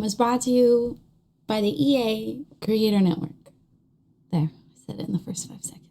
room is brought to you by the EA Creator Network. There, I said it in the first 5 seconds.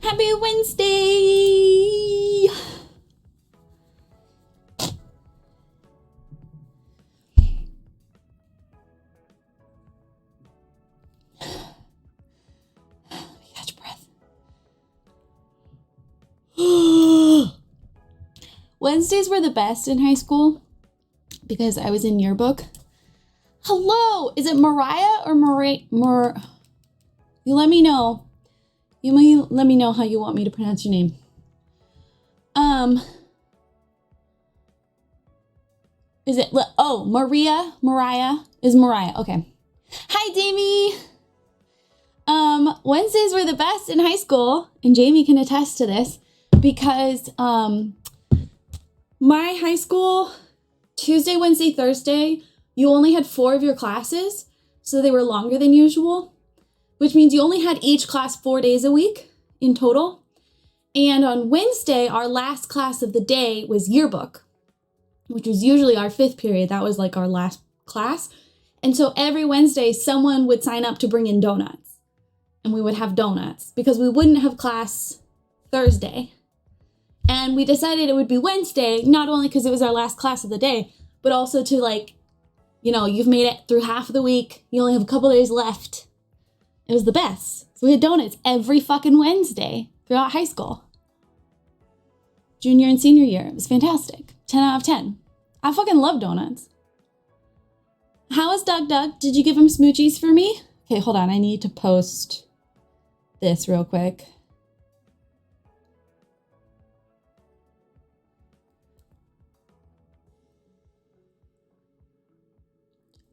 Happy Wednesday! Catch breath. Wednesdays were the best in high school because I was in yearbook. Hello, is it Mariah or You let me know. You may let me know how you want me to pronounce your name. Is it, Mariah is Mariah. Okay. Hi, Jamie. Wednesdays were the best in high school, and Jamie can attest to this because, my high school, Tuesday, Wednesday, Thursday, you only had 4 of your classes, so they were longer than usual, which means you only had each class 4 days a week in total. And on Wednesday, our last class of the day was yearbook, which was usually our 5th period. That was like our last class. And so every Wednesday, someone would sign up to bring in donuts, and we would have donuts because we wouldn't have class Thursday. And we decided it would be Wednesday, not only because it was our last class of the day, but also to, like, you know, you've made it through half of the week. You only have a couple days left. It was the best. So we had donuts every fucking Wednesday throughout high school. Junior and senior year. It was fantastic. 10 out of 10. I fucking love donuts. How is Doug? Did you give him smoochies for me? Okay, hold on. I need to post this real quick.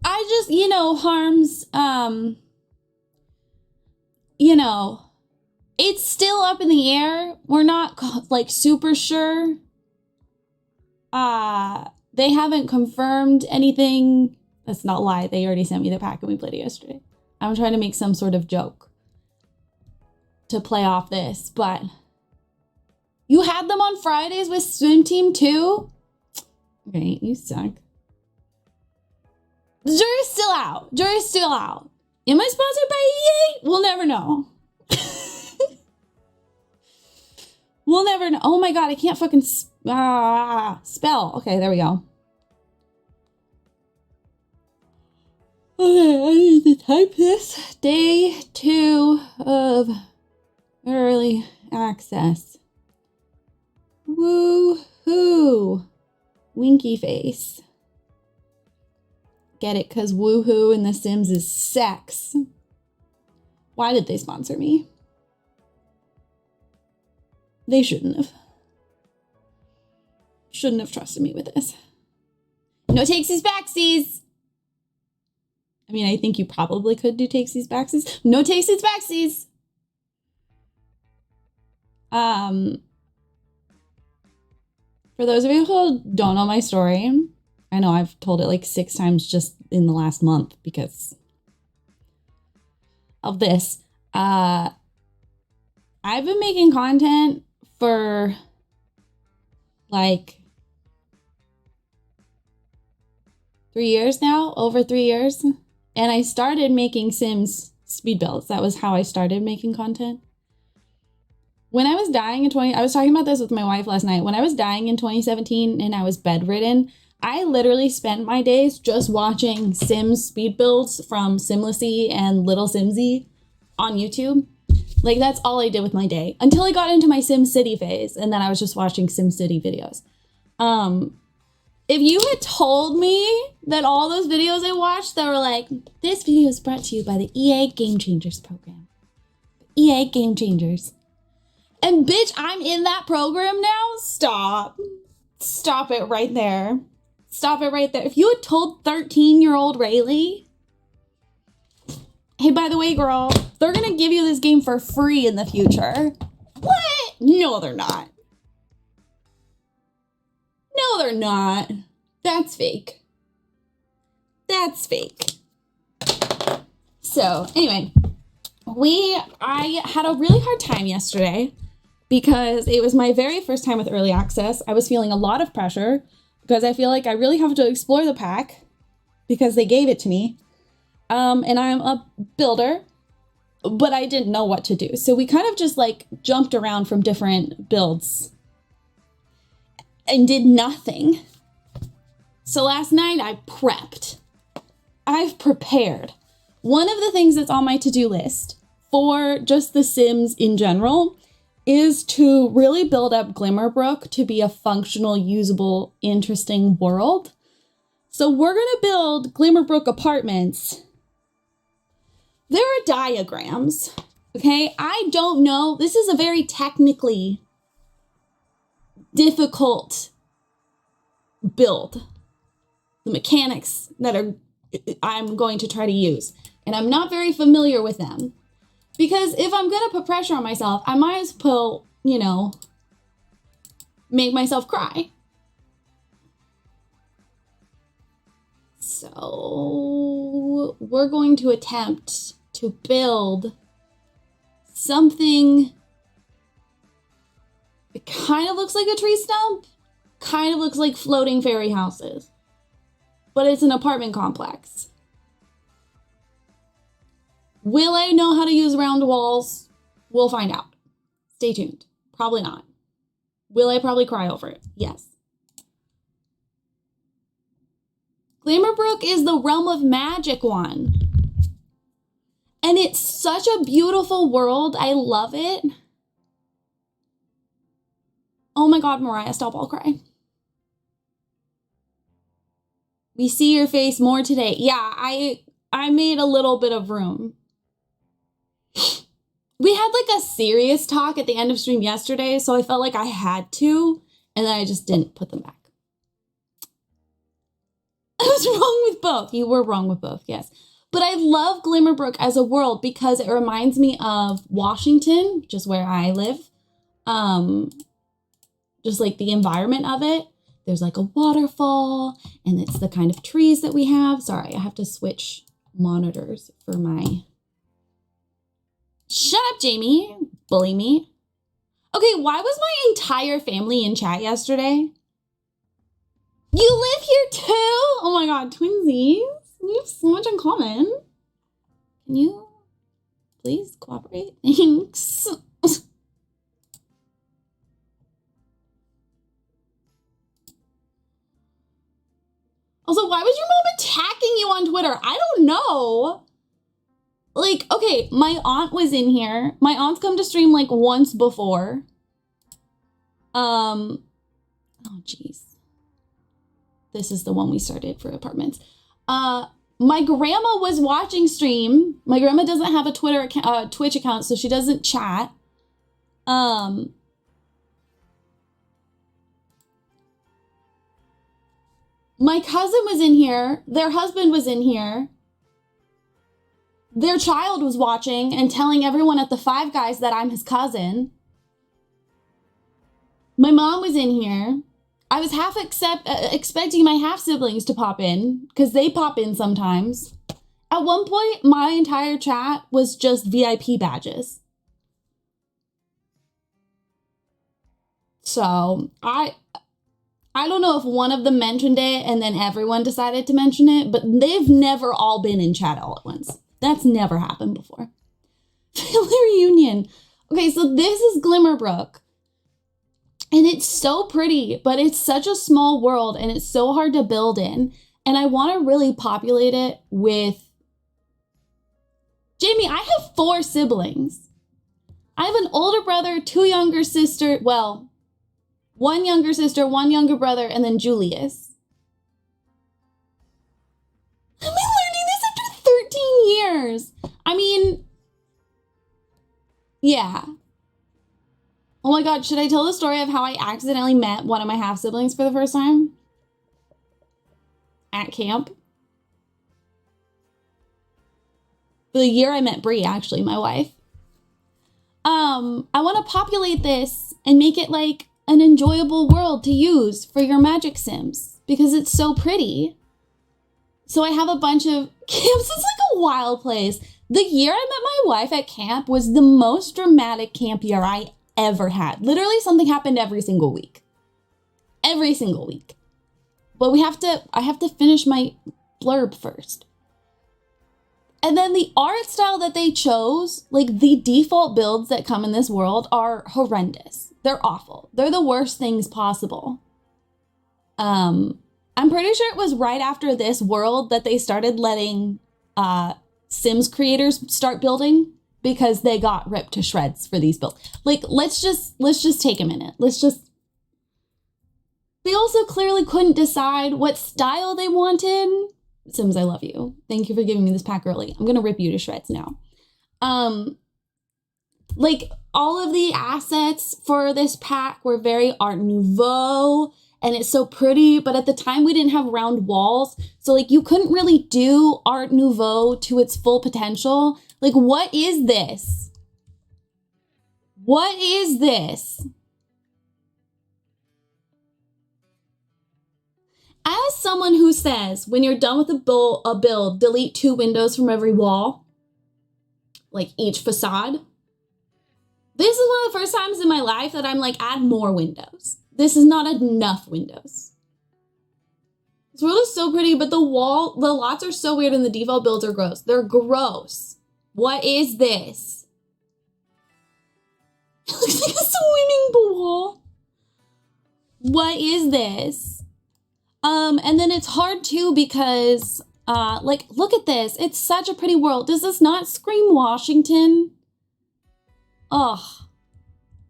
I just, Harms, it's still up in the air. We're not, like, super sure. They haven't confirmed anything. That's not a lie. They already sent me the pack and we played it yesterday. I'm trying to make some sort of joke to play off this, but you had them on Fridays with swim team too? Okay, you suck. The jury's still out. Am I sponsored by EA? We'll never know. We'll never know. Oh my god, I can't fucking spell. Okay, there we go. Okay, I need to type this. Day 2 of early access. Woo-hoo. Winky face. Get it? Because woohoo in The Sims is sex. Why did they sponsor me? They shouldn't have. Shouldn't have trusted me with this. No takesies backsies. I mean, I think you probably could do takesies backsies. No takesies backsies. For those of you who don't know my story, I know I've told it like 6 times just in the last month because of this. I've been making content for like 3 years now, over 3 years. And I started making Sims speed builds. That was how I started making content. When I was dying in I was talking about this with my wife last night. When I was dying in 2017 and I was bedridden, I literally spent my days just watching Sims speed builds from Simlessy and Little Simsy on YouTube. Like, that's all I did with my day until I got into my SimCity phase, and then I was just watching SimCity videos. If you had told me that all those videos I watched that were like, this video is brought to you by the EA Game Changers program. EA Game Changers. And bitch, I'm in that program now? Stop. Stop it right there. Stop it right there. If you had told 13-year-old Rayleigh, hey, by the way, girl, they're gonna give you this game for free in the future. What? No, they're not. No, they're not. That's fake. That's fake. So, anyway, I had a really hard time yesterday because it was my very first time with early access. I was feeling a lot of pressure because I feel like I really have to explore the pack because they gave it to me. And I'm a builder. but I didn't know what to do. So we kind of just like jumped around from different builds and did nothing. So last night I prepped. I've prepared. One of the things that's on my to-do list for just The Sims in general is to really build up Glimmerbrook to be a functional, usable, interesting world. So we're going to build Glimmerbrook apartments. There are diagrams, okay? I don't know. This is a very technically difficult build. The mechanics that I'm going to try to use. And I'm not very familiar with them. Because if I'm going to put pressure on myself, I might as well, make myself cry. So we're going to attempt to build something that kind of looks like a tree stump, kind of looks like floating fairy houses, but it's an apartment complex. Will I know how to use round walls? We'll find out. Stay tuned. Probably not. Will I probably cry over it? Yes. Glimmerbrook is the Realm of Magic one. And it's such a beautiful world. I love it. Oh my God, Mariah, stop, I'll cry. We see your face more today. Yeah, I made a little bit of room. We had like a serious talk at the end of stream yesterday, so I felt like I had to, and then I just didn't put them back. I was wrong with both. You were wrong with both, yes. But I love Glimmerbrook as a world because it reminds me of Washington, just where I live. Just like the environment of it. There's like a waterfall, and it's the kind of trees that we have. Sorry, I have to switch monitors for my... Shut up, Jamie. Bully me. Okay, why was my entire family in chat yesterday? You live here too? Oh my God, twinsies. We have so much in common. Can you please cooperate? Thanks. Also, why was your mom attacking you on Twitter? I don't know. Like, okay, my aunt was in here. My aunt's come to stream like once before. Oh, geez. This is the one we started for apartments. My grandma was watching stream. My grandma doesn't have a Twitch account, so she doesn't chat. My cousin was in here. Their husband was in here. Their child was watching and telling everyone at the Five Guys that I'm his cousin. My mom was in here. I was half expecting my half-siblings to pop in, because they pop in sometimes. At one point, my entire chat was just VIP badges. So, I don't know if one of them mentioned it and then everyone decided to mention it, but they've never all been in chat all at once. That's never happened before. Family reunion. Okay, so this is Glimmerbrook. And it's so pretty, but it's such a small world and it's so hard to build in. And I want to really populate it with... Jamie, I have 4 siblings. I have an older brother, 2 younger sisters. Well, 1 younger sister, 1 younger brother, and then Julius. Am I learning this after 13 years? I mean, yeah. Oh my God, should I tell the story of how I accidentally met one of my half-siblings for the first time? At camp. The year I met Brie, actually, my wife. I want to populate this and make it like an enjoyable world to use for your Magic Sims because it's so pretty. So I have a bunch of camps. It's like a wild place. The year I met my wife at camp was the most dramatic camp year I ever had. Literally something happened every single week. Every single week. But I have to finish my blurb first. And then the art style that they chose, like the default builds that come in this world are horrendous. They're awful. They're the worst things possible. I'm pretty sure it was right after this world that they started letting Sims creators start building because they got ripped to shreds for these builds. Like, let's just take a minute. They also clearly couldn't decide what style they wanted. Sims, I love you. Thank you for giving me this pack early. I'm gonna rip you to shreds now. Like, all of the assets for this pack were very Art Nouveau, and it's so pretty, but at the time we didn't have round walls, so like you couldn't really do Art Nouveau to its full potential. Like, what is this? What is this? As someone who says, when you're done with a build, delete 2 windows from every wall, like each facade, this is one of the first times in my life that I'm like, add more windows. This is not enough windows. This world is so pretty, but the lots are so weird and the default builds are gross. They're gross. What is this? It looks like a swimming pool. What is this? And then it's hard too because, like, look at this. It's such a pretty world. Does this not scream Washington? Ugh.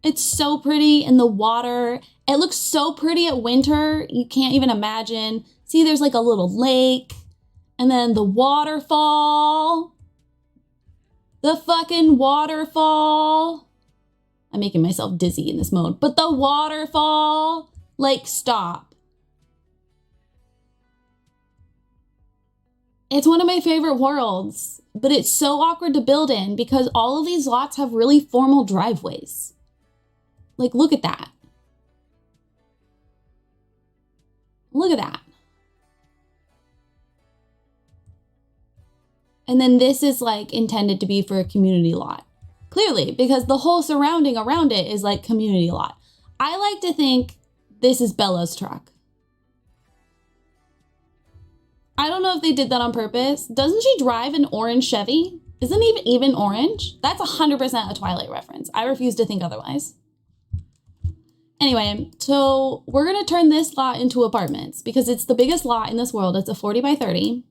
It's so pretty in the water. It looks so pretty at winter. You can't even imagine. See, there's like a little lake and then the waterfall. The fucking waterfall. I'm making myself dizzy in this mode, but the waterfall, like, stop. It's one of my favorite worlds, but it's so awkward to build in because all of these lots have really formal driveways. Like, look at that. Look at that. And then this is like intended to be for a community lot. Clearly, because the whole surrounding around it is like community lot. I like to think this is Bella's truck. I don't know if they did that on purpose. Doesn't she drive an orange Chevy? Isn't it even orange? That's 100% a Twilight reference. I refuse to think otherwise. Anyway, so we're gonna turn this lot into apartments because it's the biggest lot in this world. It's a 40 by 30.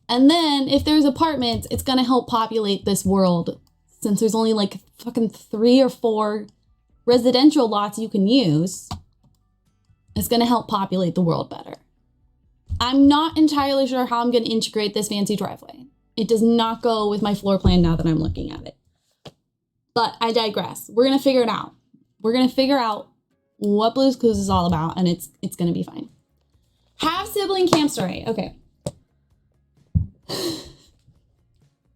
And then if there's apartments, it's gonna help populate this world since there's only like fucking 3 or 4 residential lots you can use. It's gonna help populate the world better. I'm not entirely sure how I'm gonna integrate this fancy driveway. It does not go with my floor plan now that I'm looking at it. But I digress. We're gonna figure it out. We're gonna figure out what Blue's Clues is all about, and it's gonna be fine. Have sibling camp story. Okay.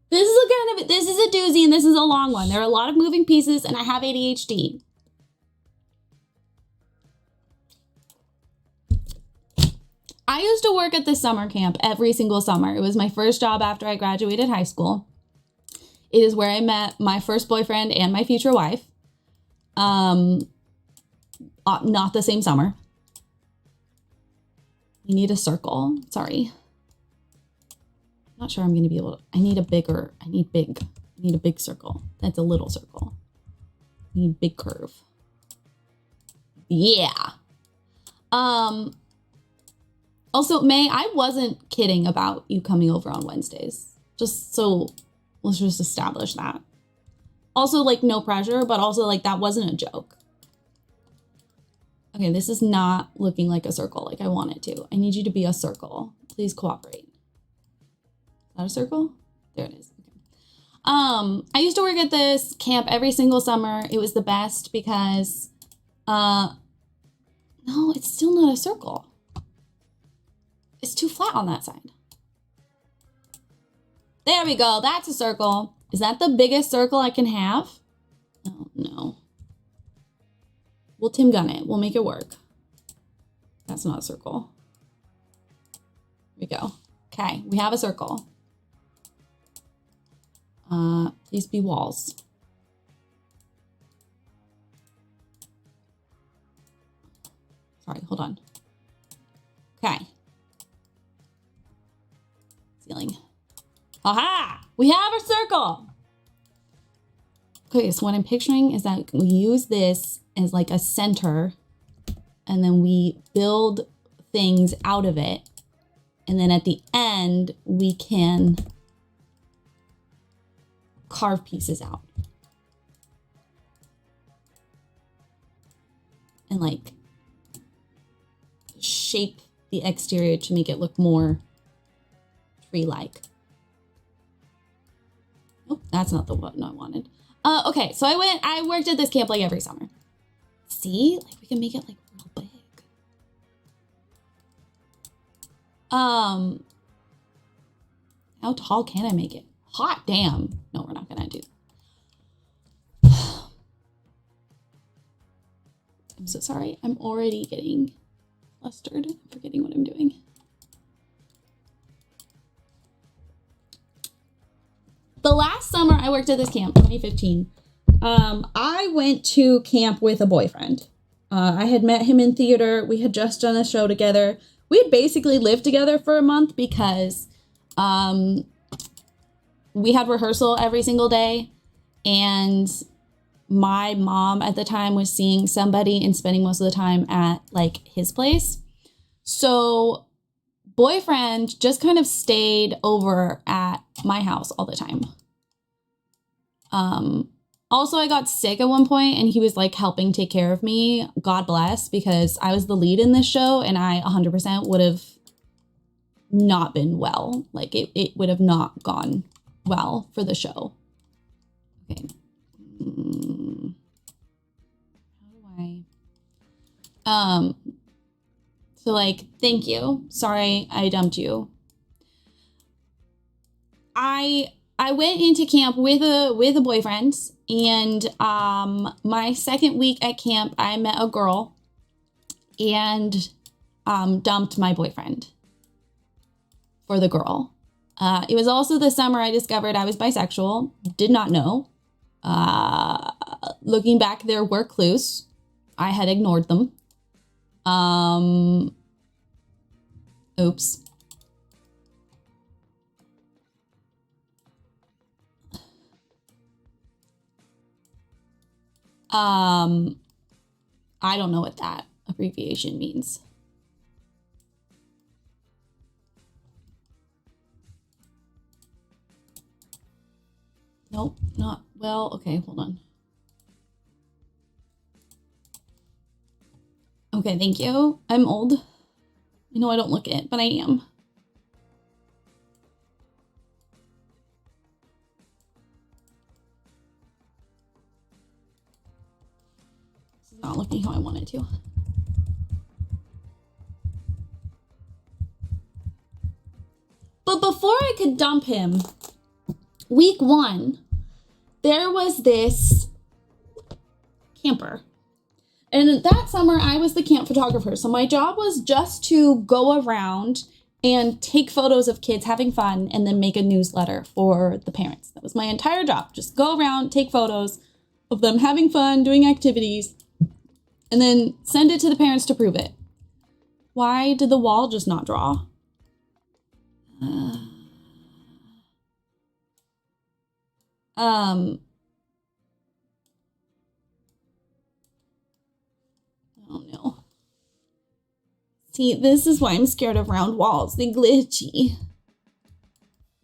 This is a doozy and this is a long one. There are a lot of moving pieces and I have ADHD. I used to work at this summer camp every single summer. It was my first job after I graduated high school. It is where I met my first boyfriend and my future wife. Not the same summer. You need a circle. Sorry. Not sure I'm going to be able to. I need a big circle. That's a little circle. I need big curve. Yeah. Also, May, I wasn't kidding about you coming over on Wednesdays. Just so, let's just establish that. Also, like, no pressure, but also, like, that wasn't a joke. Okay, this is not looking like a circle like I want it to. I need you to be a circle. Please cooperate. Is that a circle? There it is. Okay. I used to work at this camp every single summer. It was the best because, no, it's still not a circle. It's too flat on that side. There we go. That's a circle. Is that the biggest circle I can have? Oh, no. We'll Tim Gun it. We'll make it work. That's not a circle. Here we go. Okay, we have a circle. These be walls. Sorry, hold on. Okay. Ceiling. Aha! We have a circle! Okay, so what I'm picturing is that we use this as like a center, and then we build things out of it. And then at the end, we can carve pieces out. And like shape the exterior to make it look more tree-like. Oh, that's not the one I wanted. Okay, so I worked at this camp like every summer. See, like we can make it like real big. How tall can I make it? Hot damn. No, we're not gonna do that. I'm so sorry. I'm already getting flustered. I'm forgetting what I'm doing. The last summer I worked at this camp, 2015, I went to camp with a boyfriend. I had met him in theater. We had just done a show together. We had basically lived together for a month because we had rehearsal every single day, and my mom at the time was seeing somebody and spending most of the time at like his place. So boyfriend just kind of stayed over at my house all the time. Also, I got sick at one point and he was like helping take care of me. God bless, because I was the lead in this show and I 100% would have not been well. Like it would have not gone well for the show. Okay. How do I? So like, thank you. Sorry, I dumped you. I went into camp with a boyfriend, and my second week at camp, I met a girl and dumped my boyfriend for the girl. It was also the summer I discovered I was bisexual. Did not know. Looking back, there were clues. I had ignored them. Oops. I don't know what that abbreviation means. Nope, not well. Okay, hold on. Okay, thank you. I'm old. I know I don't look it, but I am. This is not looking how I want it to. But before I could dump him, week one, there was this camper. And that summer, I was the camp photographer. So my job was just to go around and take photos of kids having fun and then make a newsletter for the parents. That was my entire job. Just go around, take photos of them having fun, doing activities, and then send it to the parents to prove it. Why did the wall just not draw? Oh no. See, this is why I'm scared of round walls. They're glitchy.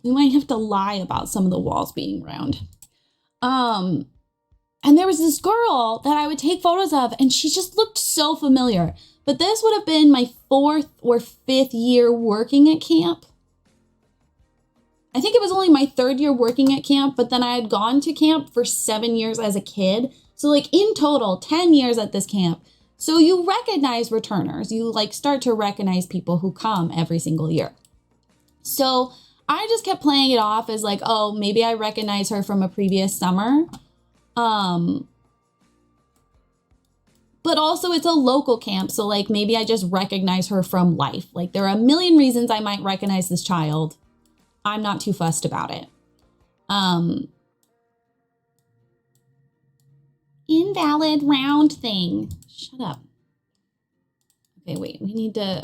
We might have to lie about some of the walls being round. And there was this girl that I would take photos of, and she just looked so familiar. But this would have been my 4th or 5th year working at camp. I think it was only my 3rd year working at camp, but then I had gone to camp for 7 years as a kid. So like in total, 10 years at this camp. So you recognize returners. You like start to recognize people who come every single year. So I just kept playing it off as like, oh, maybe I recognize her from a previous summer. But also it's a local camp. So like maybe I just recognize her from life. Like there are a million reasons I might recognize this child. I'm not too fussed about it. Invalid round thing. Shut up. Okay, wait, we need to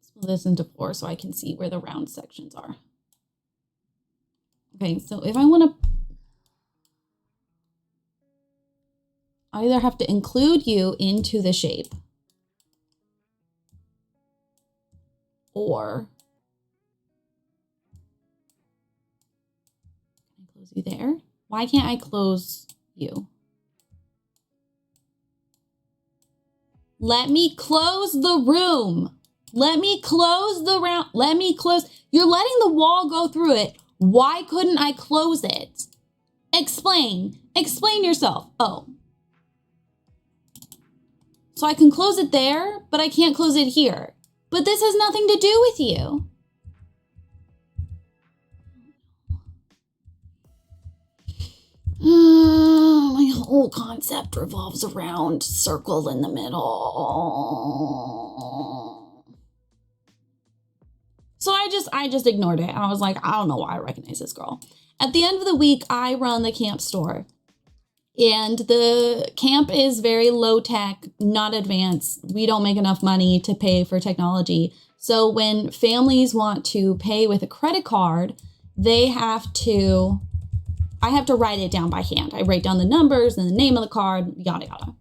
split this into 4 so I can see where the round sections are. Okay, so if I want to, I either have to include you into the shape or can I close you there? Why can't I close you? Let me close the room. Let me close the round. Let me close. You're letting the wall go through it. Why couldn't I close it? Explain. Explain yourself. Oh. So I can close it there, but I can't close it here. But this has nothing to do with you. My whole concept revolves around circle in the middle. So I just ignored it. I was like, I don't know why I recognize this girl. At the end of the week, I run the camp store. And the camp is very low tech, not advanced. We don't make enough money to pay for technology. So when families want to pay with a credit card, I have to write it down by hand. I write down the numbers and the name of the card, yada, yada.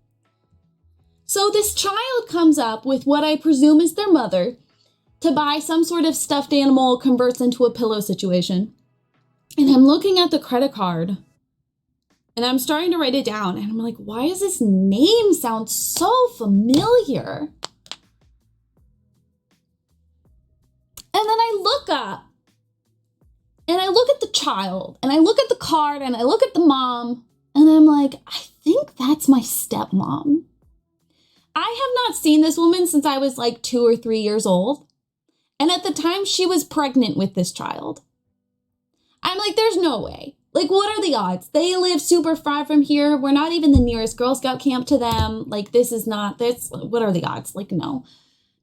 So this child comes up with what I presume is their mother to buy some sort of stuffed animal, converts into a pillow situation. And I'm looking at the credit card and I'm starting to write it down. And I'm like, why does this name sound so familiar? And then I look up and I look at the child and I look at the card and I look at the mom and I'm like, I think that's my stepmom. I have not seen this woman since I was like 2 or 3 years old. And at the time she was pregnant with this child. I'm like, there's no way. Like, what are the odds? They live super far from here. We're not even the nearest Girl Scout camp to them. Like, what are the odds? Like, no.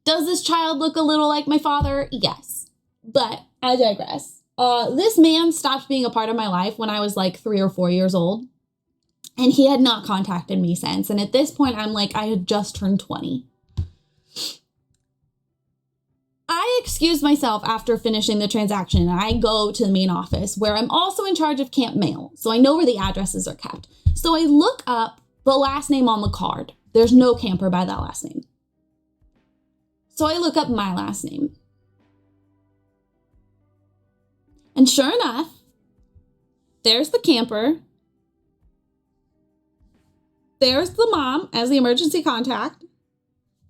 Does this child look a little like my father? Yes. But I digress. This man stopped being a part of my life when I was like 3 or 4 years old. And he had not contacted me since. And at this point, I'm like, I had just turned 20. I excuse myself after finishing the transaction and I go to the main office where I'm also in charge of camp mail. So I know where the addresses are kept. So I look up the last name on the card. There's no camper by that last name. So I look up my last name. And sure enough, there's the camper. There's the mom as the emergency contact.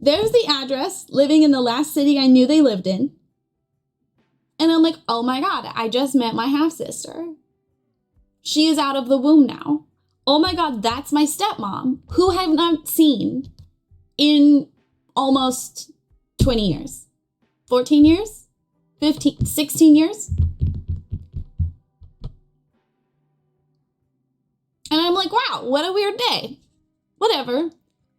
There's the address, living in the last city I knew they lived in. And I'm like, oh my God, I just met my half-sister. She is out of the womb now. Oh my God, that's my stepmom, who I have not seen in almost 20 years. 14 years? 15, 16 years? And I'm like, wow, what a weird day. Whatever.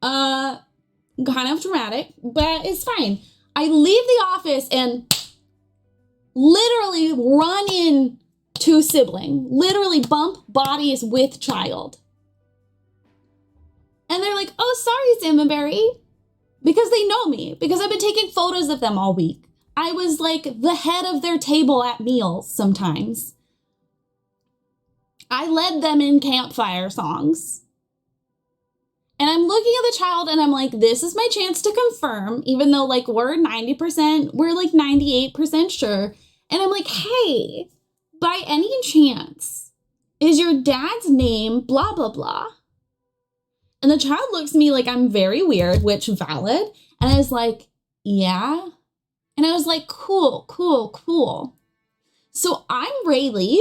Kind of dramatic, but it's fine. I leave the office and literally run into sibling, literally bump bodies with child. And they're like, oh, sorry, Zimmerberry, because they know me, because I've been taking photos of them all week. I was like the head of their table at meals sometimes. I led them in campfire songs. And I'm looking at the child and I'm like, this is my chance to confirm, even though like we're 90%, we're like 98% sure. And I'm like, hey, by any chance, is your dad's name blah, blah, blah? And the child looks at me like I'm very weird, which valid. And I was like, yeah. And I was like, cool, cool, cool. So I'm Rayleigh.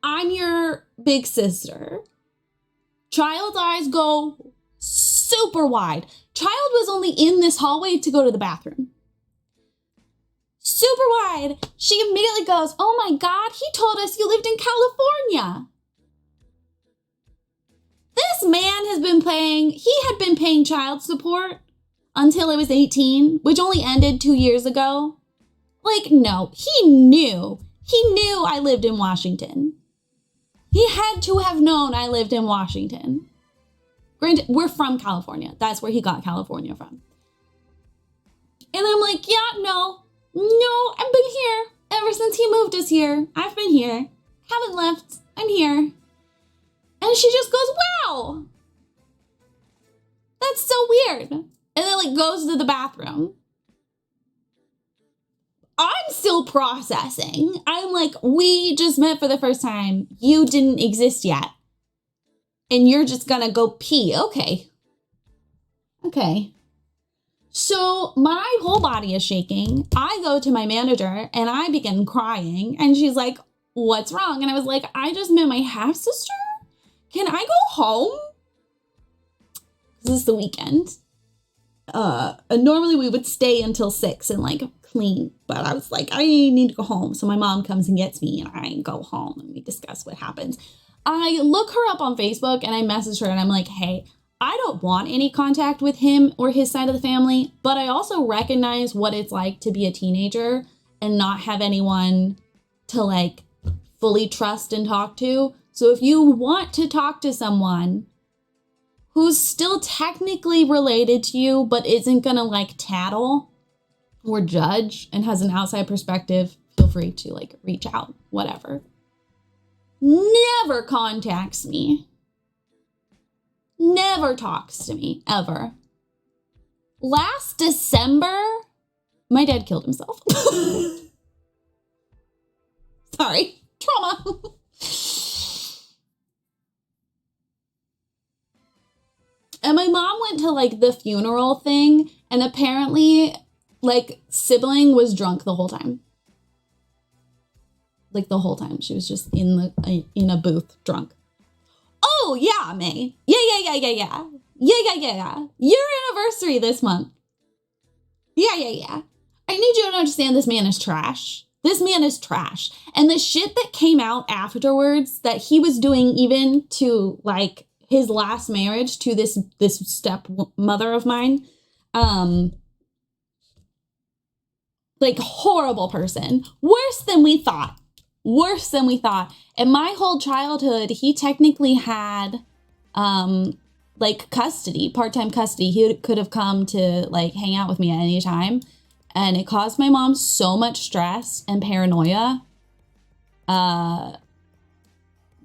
I'm your big sister. Child's eyes go super wide. Child was only in this hallway to go to the bathroom. Super wide. She immediately goes, oh my God, he told us you lived in California. This man had been paying child support until I was 18, which only ended 2 years ago. Like, no, he knew I lived in Washington. He had to have known I lived in Washington. Granted, we're from California. That's where he got California from. And I'm like, yeah, no, I've been here Ever since he moved us here, I've been here. Haven't left. I'm here. And she just goes, wow. That's so weird. And then like goes to the bathroom. I'm still processing. I'm like, we just met for the first time. You didn't exist yet. And you're just gonna go pee. Okay. Okay. So my whole body is shaking. I go to my manager and I begin crying. And she's like, what's wrong? And I was like, I just met my half-sister. Can I go home? This is the weekend. And normally we would stay until 6 and like clean, but I was like, I need to go home. So my mom comes and gets me and I go home and we discuss what happens. I look her up on Facebook and I message her and I'm like, hey, I don't want any contact with him or his side of the family, but I also recognize what it's like to be a teenager and not have anyone to like fully trust and talk to. So if you want to talk to someone who's still technically related to you, but isn't gonna like tattle or judge and has an outside perspective, feel free to like reach out, whatever. Never contacts me. Never talks to me, ever. Last December, my dad killed himself. Sorry, trauma. And my mom went to like the funeral thing and apparently like sibling was drunk the whole time. Like the whole time. She was just in a booth drunk. Oh yeah, May. Yeah. Your anniversary this month. Yeah. I need you to understand this man is trash. This man is trash. And the shit that came out afterwards that he was doing even to like his last marriage to this stepmother of mine, like horrible person, worse than we thought. And my whole childhood, he technically had, like custody, part-time custody. He could have come to like hang out with me at any time. And it caused my mom so much stress and paranoia,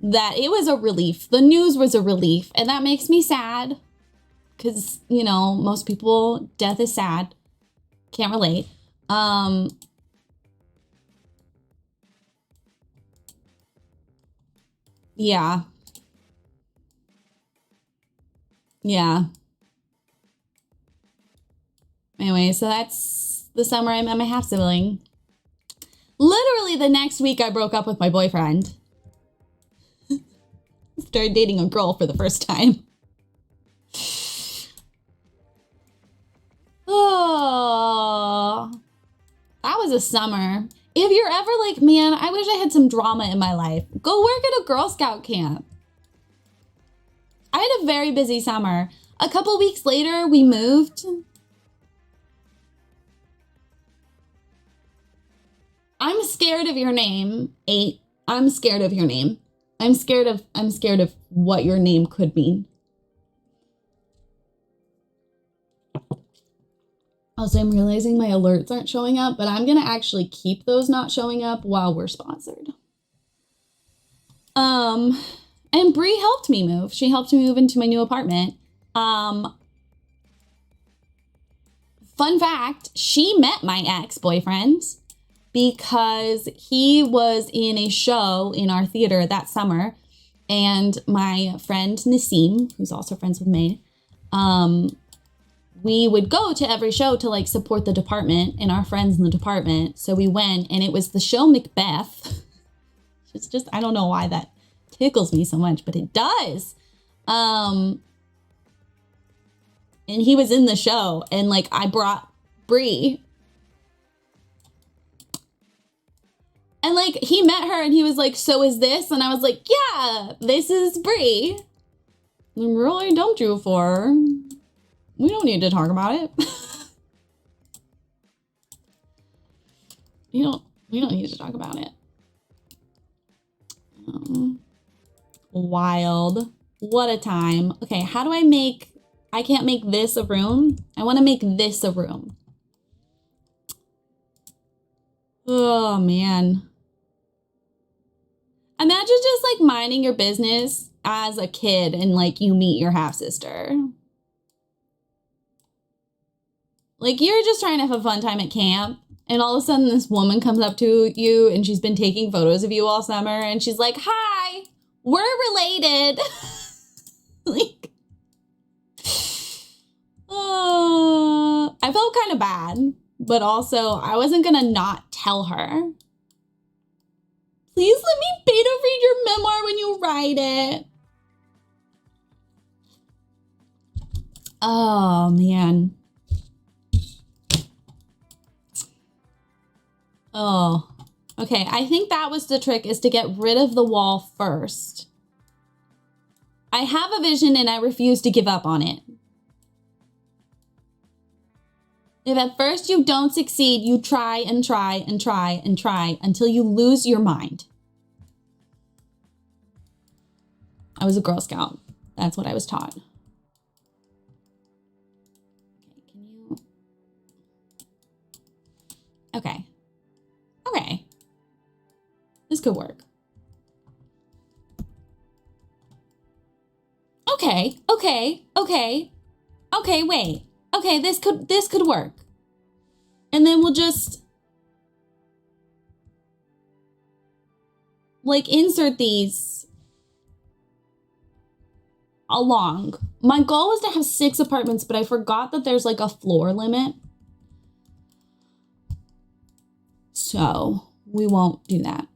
that it was a relief. The news was a relief. And that makes me sad because, you know, most people, death is sad. Can't relate. Yeah. Anyway, so that's the summer I met my half sibling. Literally the next week I broke up with my boyfriend. Started dating a girl for the first time. Oh, that was a summer. If you're ever like, man, I wish I had some drama in my life, go work at a Girl Scout camp. I had a very busy summer. A couple weeks later, we moved. I'm scared of your name, 8. I'm scared of your name. I'm scared of what your name could mean. Also, I'm realizing my alerts aren't showing up, but I'm gonna actually keep those not showing up while we're sponsored. And Bree helped me move. She helped me move into my new apartment. Fun fact, she met my ex-boyfriend because he was in a show in our theater that summer. And my friend Nassim, who's also friends with me, we would go to every show to like support the department and our friends in the department. So we went and it was the show Macbeth. It's just, I don't know why that tickles me so much, but it does. And he was in the show and like I brought Bree. And like he met her and he was like, so is this? And I was like, yeah, this is Bree. I'm really dumped you for. We don't need to talk about it. We don't need to talk about it. Wild. What a time. Okay, how do I can't make this a room. I want to make this a room. Oh, man. Imagine just like minding your business as a kid and like you meet your half-sister. Like you're just trying to have a fun time at camp and all of a sudden this woman comes up to you and she's been taking photos of you all summer and she's like, "Hi, we're related." Like, I felt kind of bad, but also I wasn't gonna not tell her. Please let me beta read your memoir when you write it. Oh, man. Oh, okay. I think that was the trick, is to get rid of the wall first. I have a vision and I refuse to give up on it. If at first you don't succeed, you try and try and try and try until you lose your mind. I was a Girl Scout. That's what I was taught. Okay, can you? Okay. Okay. This could work. Okay, okay, okay. Okay, wait. Okay, this could work. And then we'll just like insert these along. My goal was to have 6 apartments, but I forgot that there's like a floor limit. So we won't do that.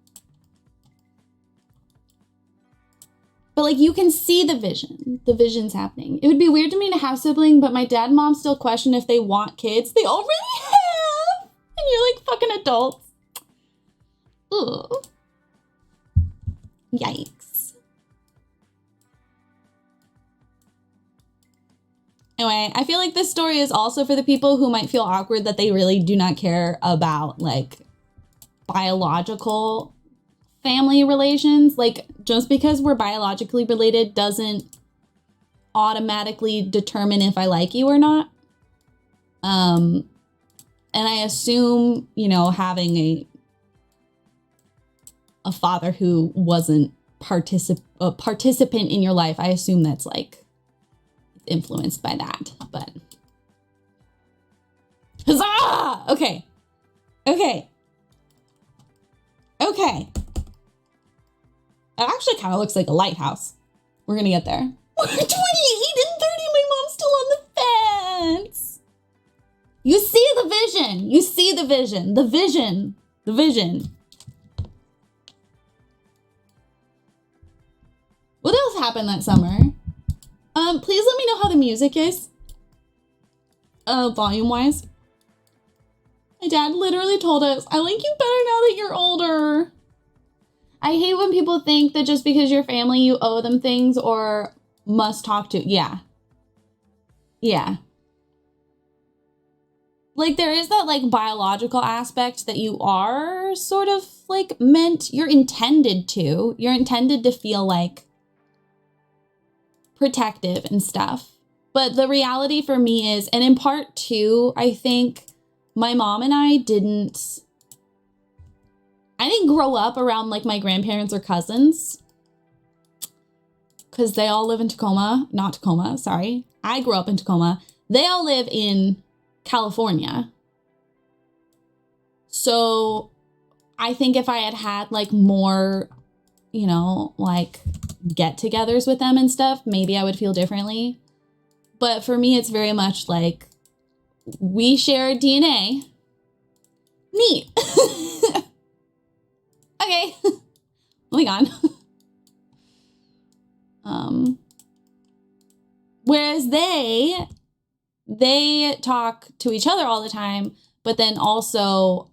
But like you can see the vision. The vision's happening. It would be weird to me to have siblings, but my dad and mom still question if they want kids. They already have. And you're like fucking adults. Ugh. Yikes. Anyway, I feel like this story is also for the people who might feel awkward that they really do not care about like biological family relations. Like just because we're biologically related doesn't automatically determine if I like you or not. And I assume, you know, having a father who wasn't a participant in your life, I assume that's like influenced by that, but huzzah! Okay. Okay. Okay. It actually kind of looks like a lighthouse. We're gonna get there. We're 28 and 30, my mom's still on the fence. You see the vision. You see the vision. The vision. The vision. What else happened that summer? Please let me know how the music is. Volume-wise. My dad literally told us, I like you better now that you're older. I hate when people think that just because you're family, you owe them things or must talk to. Yeah. Yeah. Like there is that like biological aspect that you are sort of like you're intended to feel like protective and stuff. But the reality for me is, and in part too, I think my mom and I didn't grow up around like my grandparents or cousins because they all live in not Tacoma, sorry. I grew up in Tacoma. They all live in California. So I think if I had had like more, you know, like get-togethers with them and stuff, maybe I would feel differently. But for me, it's very much like we share DNA. Neat. Okay. Moving on. Whereas they talk to each other all the time, but then also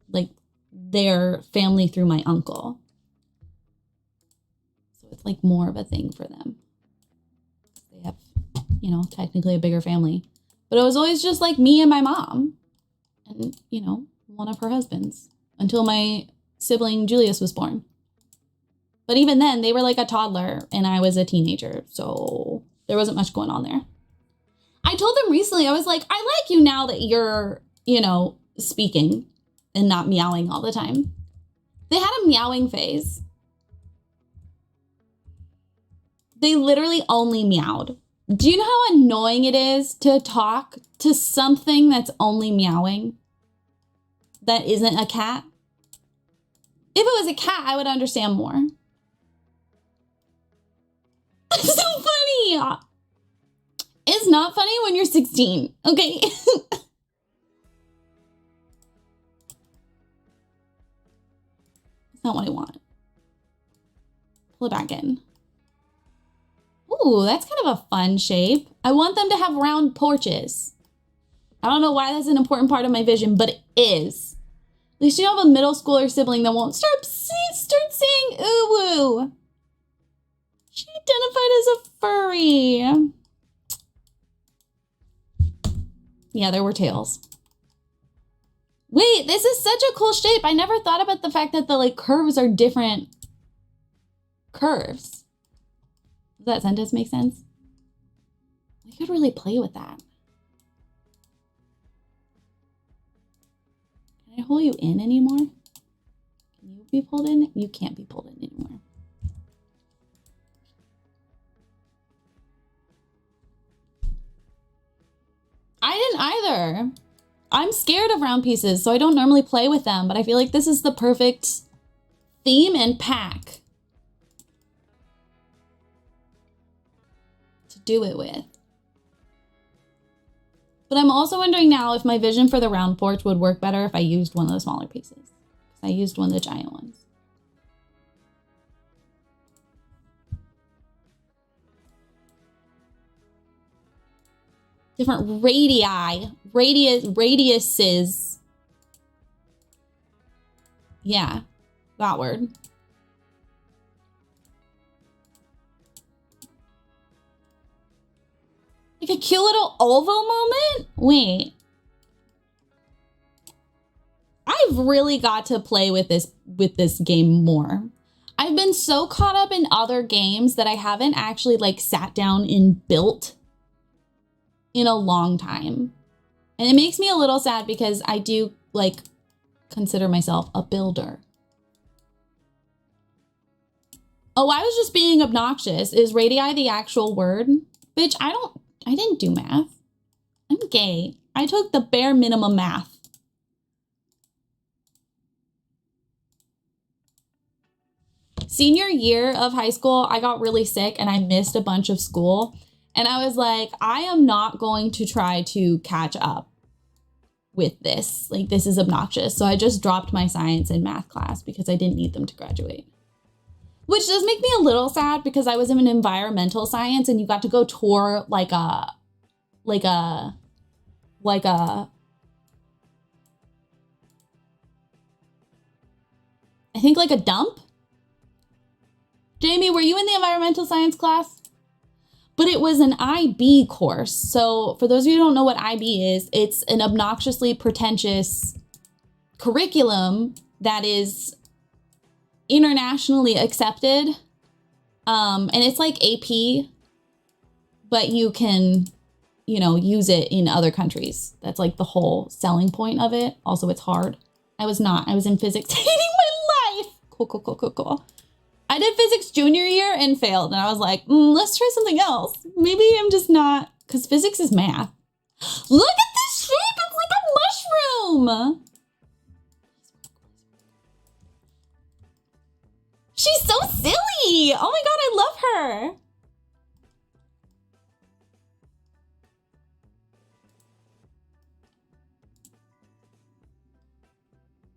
like their family through my uncle. So it's like more of a thing for them. They have, you know, technically a bigger family. But it was always just like me and my mom and, you know, one of her husbands until my sibling Julius was born. But even then, they were like a toddler and I was a teenager. So there wasn't much going on there. I told them recently, I was like, I like you now that you're, you know, speaking. and not meowing all the time. They had a meowing phase. They literally only meowed. Do you know how annoying it is to talk to something that's only meowing? That isn't a cat? If it was a cat, I would understand more. It's so funny. It's not funny when you're 16, okay? That's not what I want. Pull it back in. Ooh, that's kind of a fun shape. I want them to have round porches. I don't know why that's an important part of my vision, but it is. At least you have a middle schooler sibling that won't start saying ooh woo. She identified as a furry. Yeah, there were tails. Wait, this is such a cool shape. I never thought about the fact that the like curves are different curves. Does that sentence make sense? We could really play with that. Can I hold you in anymore? Can you be pulled in? You can't be pulled in anymore. I didn't either. I'm scared of round pieces, so I don't normally play with them, but I feel like this is the perfect theme and pack to do it with. But I'm also wondering now if my vision for the round porch would work better if I used one of the smaller pieces. I used one of the giant ones. Different radiuses. Yeah, that word. Like a cute little oval moment? Wait. I've really got to play with this game more. I've been so caught up in other games that I haven't actually like sat down and built in a long time. And it makes me a little sad because I do like consider myself a builder. Oh, I was just being obnoxious. Is radii the actual word? Bitch, I didn't do math. I'm gay. I took the bare minimum math. Senior year of high school, I got really sick and I missed a bunch of school. And I was like, I am not going to try to catch up with this. Like, this is obnoxious. So I just dropped my science and math class because I didn't need them to graduate. Which does make me a little sad because I was in an environmental science and you got to go tour like a dump. Jamie, were you in the environmental science class? But it was an IB course. So for those of you who don't know what IB is, it's an obnoxiously pretentious curriculum that is internationally accepted. And it's like AP, but you can, you know, use it in other countries. That's like the whole selling point of it. Also, it's hard. I was in physics hating my life. Cool. I did physics junior year and failed. And I was like, let's try something else. Maybe I'm just not, because physics is math. Look at this shape. It's like a mushroom. She's so silly. Oh my God, I love her.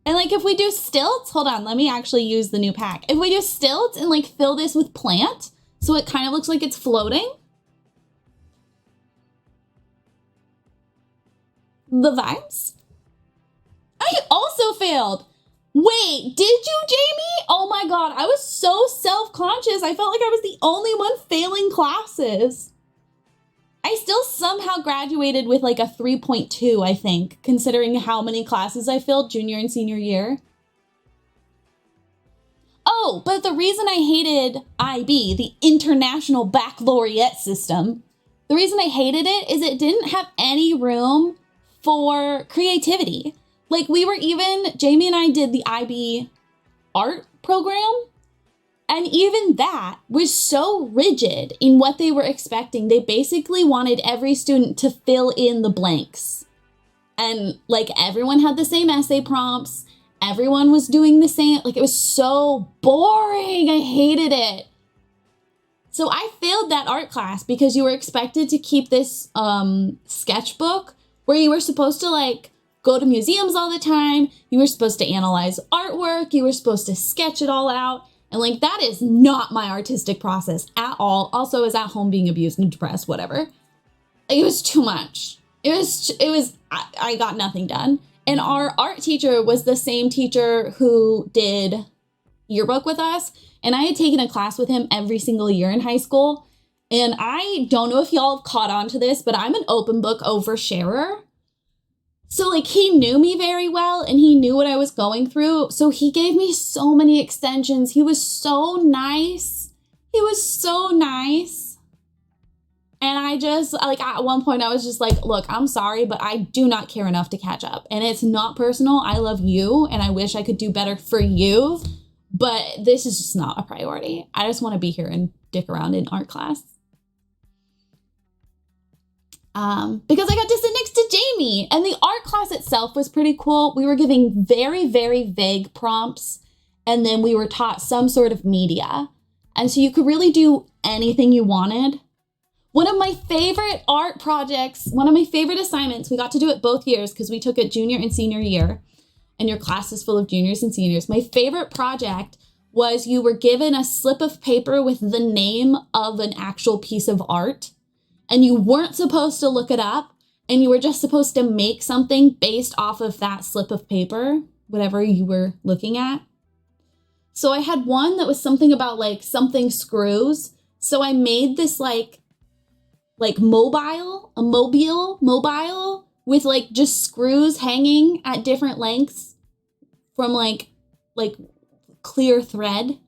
And like if we do stilts, hold on, let me actually use the new pack. If we do stilts and like fill this with plant, so it kind of looks like it's floating. The vibes. I also failed. Wait, did you, Jamie? Oh my God, I was so self-conscious. I felt like I was the only one failing classes. I still somehow graduated with like a 3.2, I think, considering how many classes I failed junior and senior year. Oh, but the reason I hated IB, the International Baccalaureate System, the reason I hated it is it didn't have any room for creativity. Like Jamie and I did the IB art program. And even that was so rigid in what they were expecting. They basically wanted every student to fill in the blanks. And like everyone had the same essay prompts. Everyone was doing the same. Like it was so boring. I hated it. So I failed that art class because you were expected to keep this sketchbook where you were supposed to like go to museums all the time. You were supposed to analyze artwork. You were supposed to sketch it all out. And like, that is not my artistic process at all. Also, I was at home being abused and depressed, whatever. It was too much. I got nothing done. And our art teacher was the same teacher who did yearbook with us. And I had taken a class with him every single year in high school. And I don't know if y'all have caught on to this, but I'm an open book oversharer. So like he knew me very well and he knew what I was going through. So he gave me so many extensions. He was so nice. He was so nice. And I just like at one point I was just like, look, I'm sorry, but I do not care enough to catch up. And it's not personal. I love you and I wish I could do better for you. But this is just not a priority. I just want to be here and dick around in art class. Because I got to sit next to Jamie, and the art class itself was pretty cool. We were giving very, very vague prompts, and then we were taught some sort of media. And so you could really do anything you wanted. One of my favorite art projects, one of my favorite assignments, we got to do it both years because we took it junior and senior year, and your class is full of juniors and seniors. My favorite project was you were given a slip of paper with the name of an actual piece of art. And you weren't supposed to look it up, and you were just supposed to make something based off of that slip of paper, whatever you were looking at. So I had one that was something about like something screws. So I made this like mobile with like just screws hanging at different lengths from like clear thread.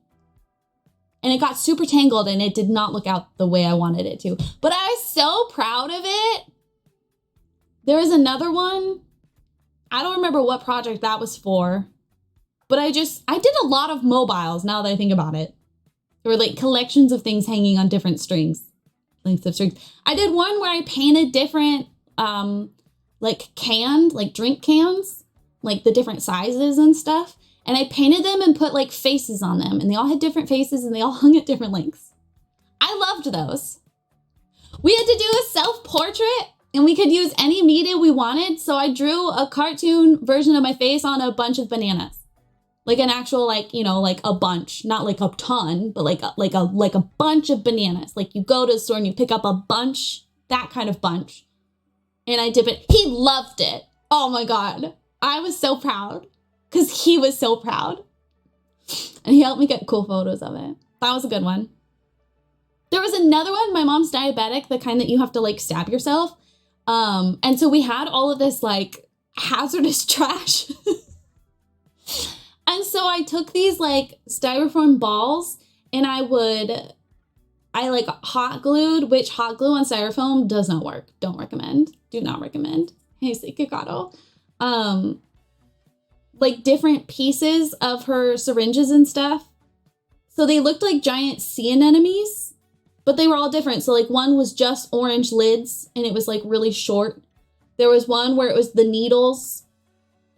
And it got super tangled and it did not look out the way I wanted it to. But I was so proud of it. There was another one. I don't remember what project that was for. But I did a lot of mobiles now that I think about it. There were like collections of things hanging on different lengths of strings. I did one where I painted different drink cans, like the different sizes and stuff. And I painted them and put like faces on them. And they all had different faces and they all hung at different lengths. I loved those. We had to do a self-portrait and we could use any media we wanted. So I drew a cartoon version of my face on a bunch of bananas. Like an actual, like a bunch, not like a ton, but like a bunch of bananas. Like you go to the store and you pick up a bunch, that kind of bunch. And I did it. He loved it. Oh my God. I was so proud. Because he was so proud. And he helped me get cool photos of it. That was a good one. There was another one. My mom's diabetic, the kind that you have to like stab yourself. And so we had all of this like hazardous trash. And so I took these like styrofoam balls and I like hot glued, which hot glue on styrofoam does not work. Don't recommend. Do not recommend. Hey, Kikado. Like different pieces of her syringes and stuff. So they looked like giant sea anemones, but they were all different. So like one was just orange lids and it was like really short. There was one where it was the needles.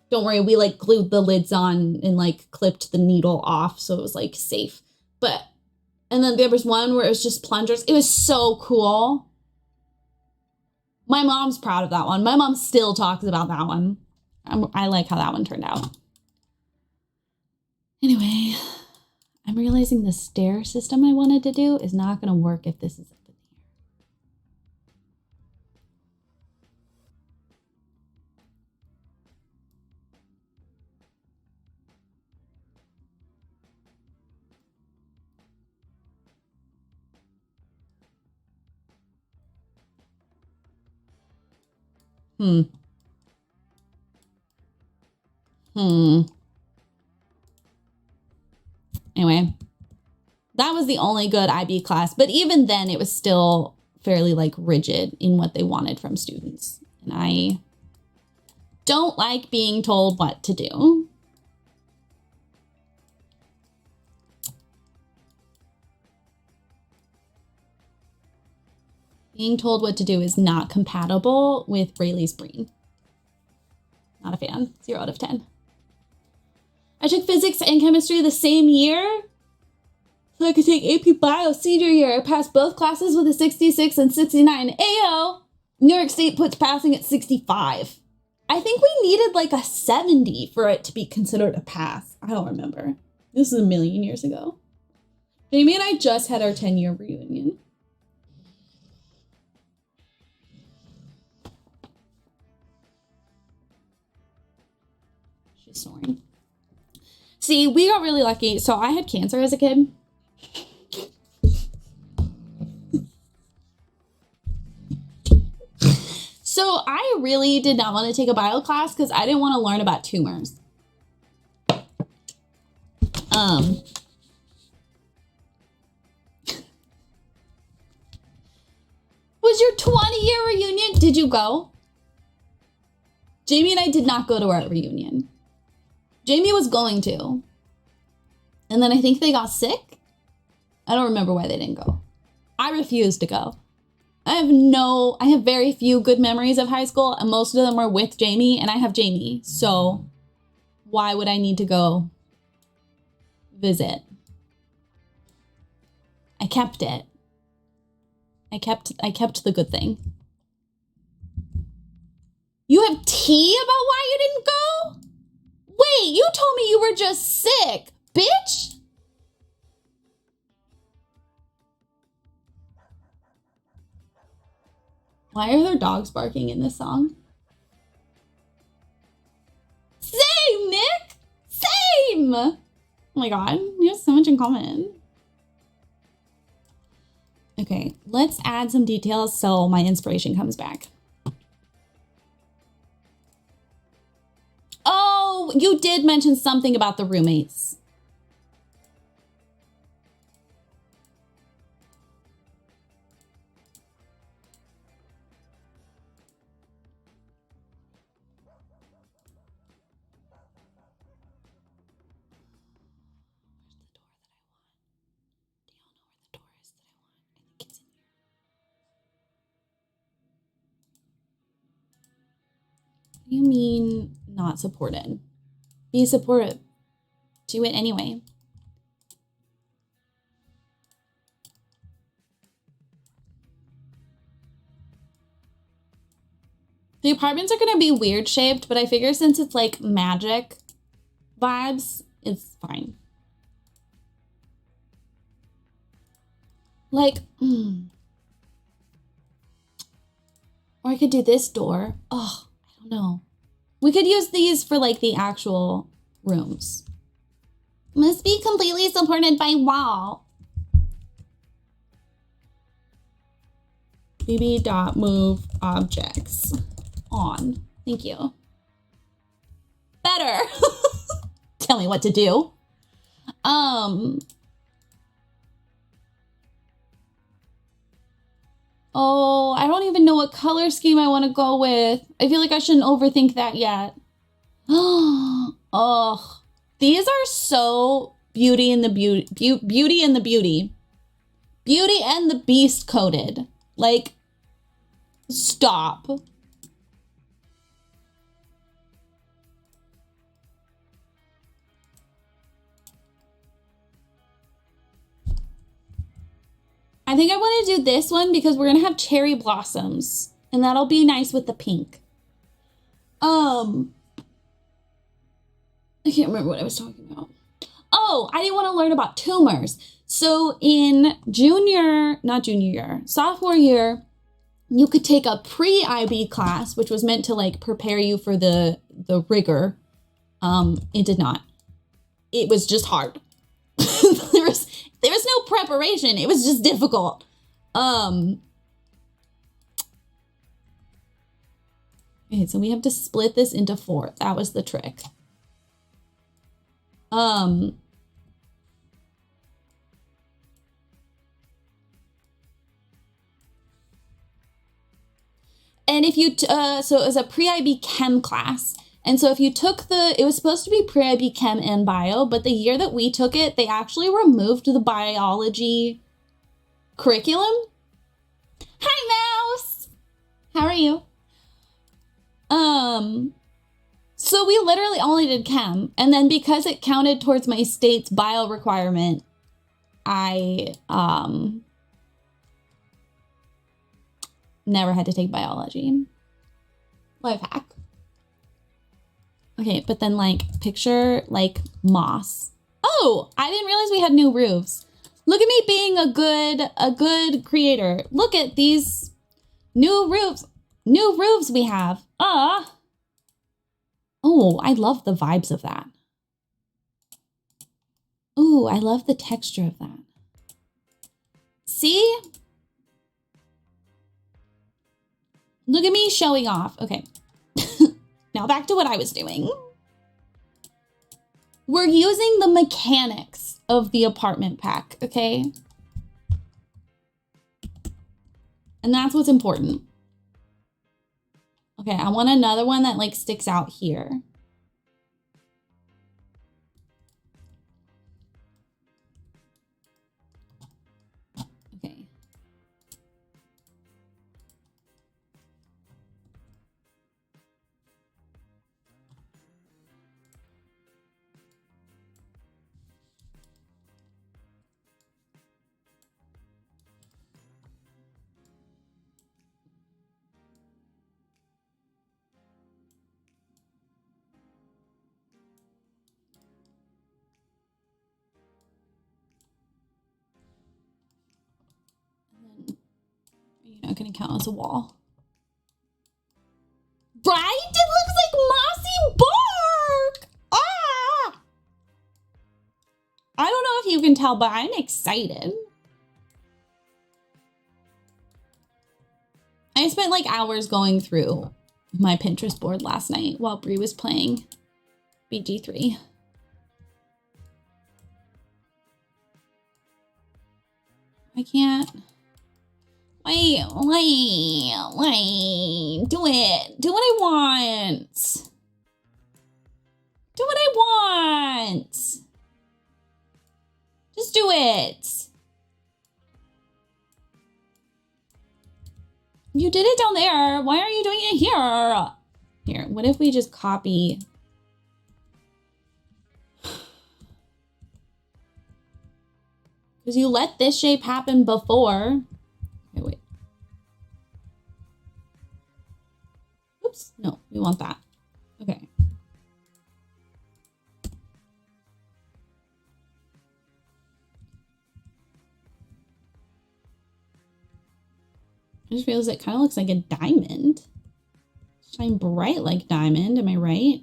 Don't worry, we like glued the lids on and like clipped the needle off. So it was like safe. And then there was one where it was just plungers. It was so cool. My mom's proud of that one. My mom still talks about that one. I like how that one turned out. Anyway, I'm realizing the stair system I wanted to do is not going to work if this is up in the air. Anyway, that was the only good IB class. But even then, it was still fairly like rigid in what they wanted from students. And don't like being told what to do. Being told what to do is not compatible with Braylee's brain. Not a fan. 0 out of 10. I took physics and chemistry the same year, so I could take AP Bio senior year. I passed both classes with a 66 and 69. Ayo! New York State puts passing at 65. I think we needed like a 70 for it to be considered a pass. I don't remember. This is a million years ago. Jamie and I just had our 10-year reunion. She's snoring. See, we got really lucky. So I had cancer as a kid. So I really did not want to take a bio class because I didn't want to learn about tumors. Was your 20-year reunion? Did you go? Jamie and I did not go to our reunion. Jamie was going to. And then I think they got sick. I don't remember why they didn't go. I refused to go. I have very few good memories of high school, and most of them were with Jamie, and I have Jamie. So why would I need to go visit? I kept it. I kept the good thing. You have tea about why you didn't go? Wait, you told me you were just sick, bitch. Why are there dogs barking in this song? Same, Nick! Same! Oh my god, we have so much in common. Okay, let's add some details so my inspiration comes back. Oh, you did mention something about the roommates. What do you mean not supported? Be supportive. Do it anyway. The apartments are gonna be weird shaped, but I figure since it's like magic vibes, it's fine. Like, or I could do this door. Oh, I don't know. We could use these for like the actual rooms. Must be completely supported by wall. bb.move objects on. Thank you. Better. Tell me what to do. Oh, I don't even know what color scheme I want to go with. I feel like I shouldn't overthink that yet. Oh, these are so Beauty and the Beauty and the Beast coded. Like, stop. I think I want to do this one because we're going to have cherry blossoms and that'll be nice with the pink. I can't remember what I was talking about. Oh, I didn't want to learn about tumors. So in sophomore year, you could take a pre-IB class, which was meant to like prepare you for the rigor. It did not. It was just hard. There was no preparation. It was just difficult. Okay, so we have to split this into 4. That was the trick. And then if you, so it was a pre-IB Chem class. And so if you took it was supposed to be pre-IB Chem and Bio, but the year that we took it, they actually removed the biology curriculum. Hi, Mouse! How are you? So we literally only did Chem. And then because it counted towards my state's bio requirement, I, never had to take biology. Life hack. Okay, but then like picture like moss. Oh, I didn't realize we had new roofs. Look at me being a good creator. Look at these new roofs we have. Oh, I love the vibes of that. Oh, I love the texture of that. See? Look at me showing off. Okay. Now back to what I was doing. We're using the mechanics of the apartment pack, okay? And that's what's important. Okay, I want another one that like sticks out here. Okay. You're not gonna count as a wall. Right? It looks like mossy bark! Ah! I don't know if you can tell, but I'm excited. I spent like hours going through my Pinterest board last night while Brie was playing BG3. I can't. Wait. Do it. Do what I want. Do what I want. Just do it. You did it down there. Why aren't you doing it here? Here, what if we just copy? Because you let this shape happen before. Okay, wait. Oops, no, we want that. Okay. I just realized it kind of looks like a diamond. Shine bright like diamond, am I right?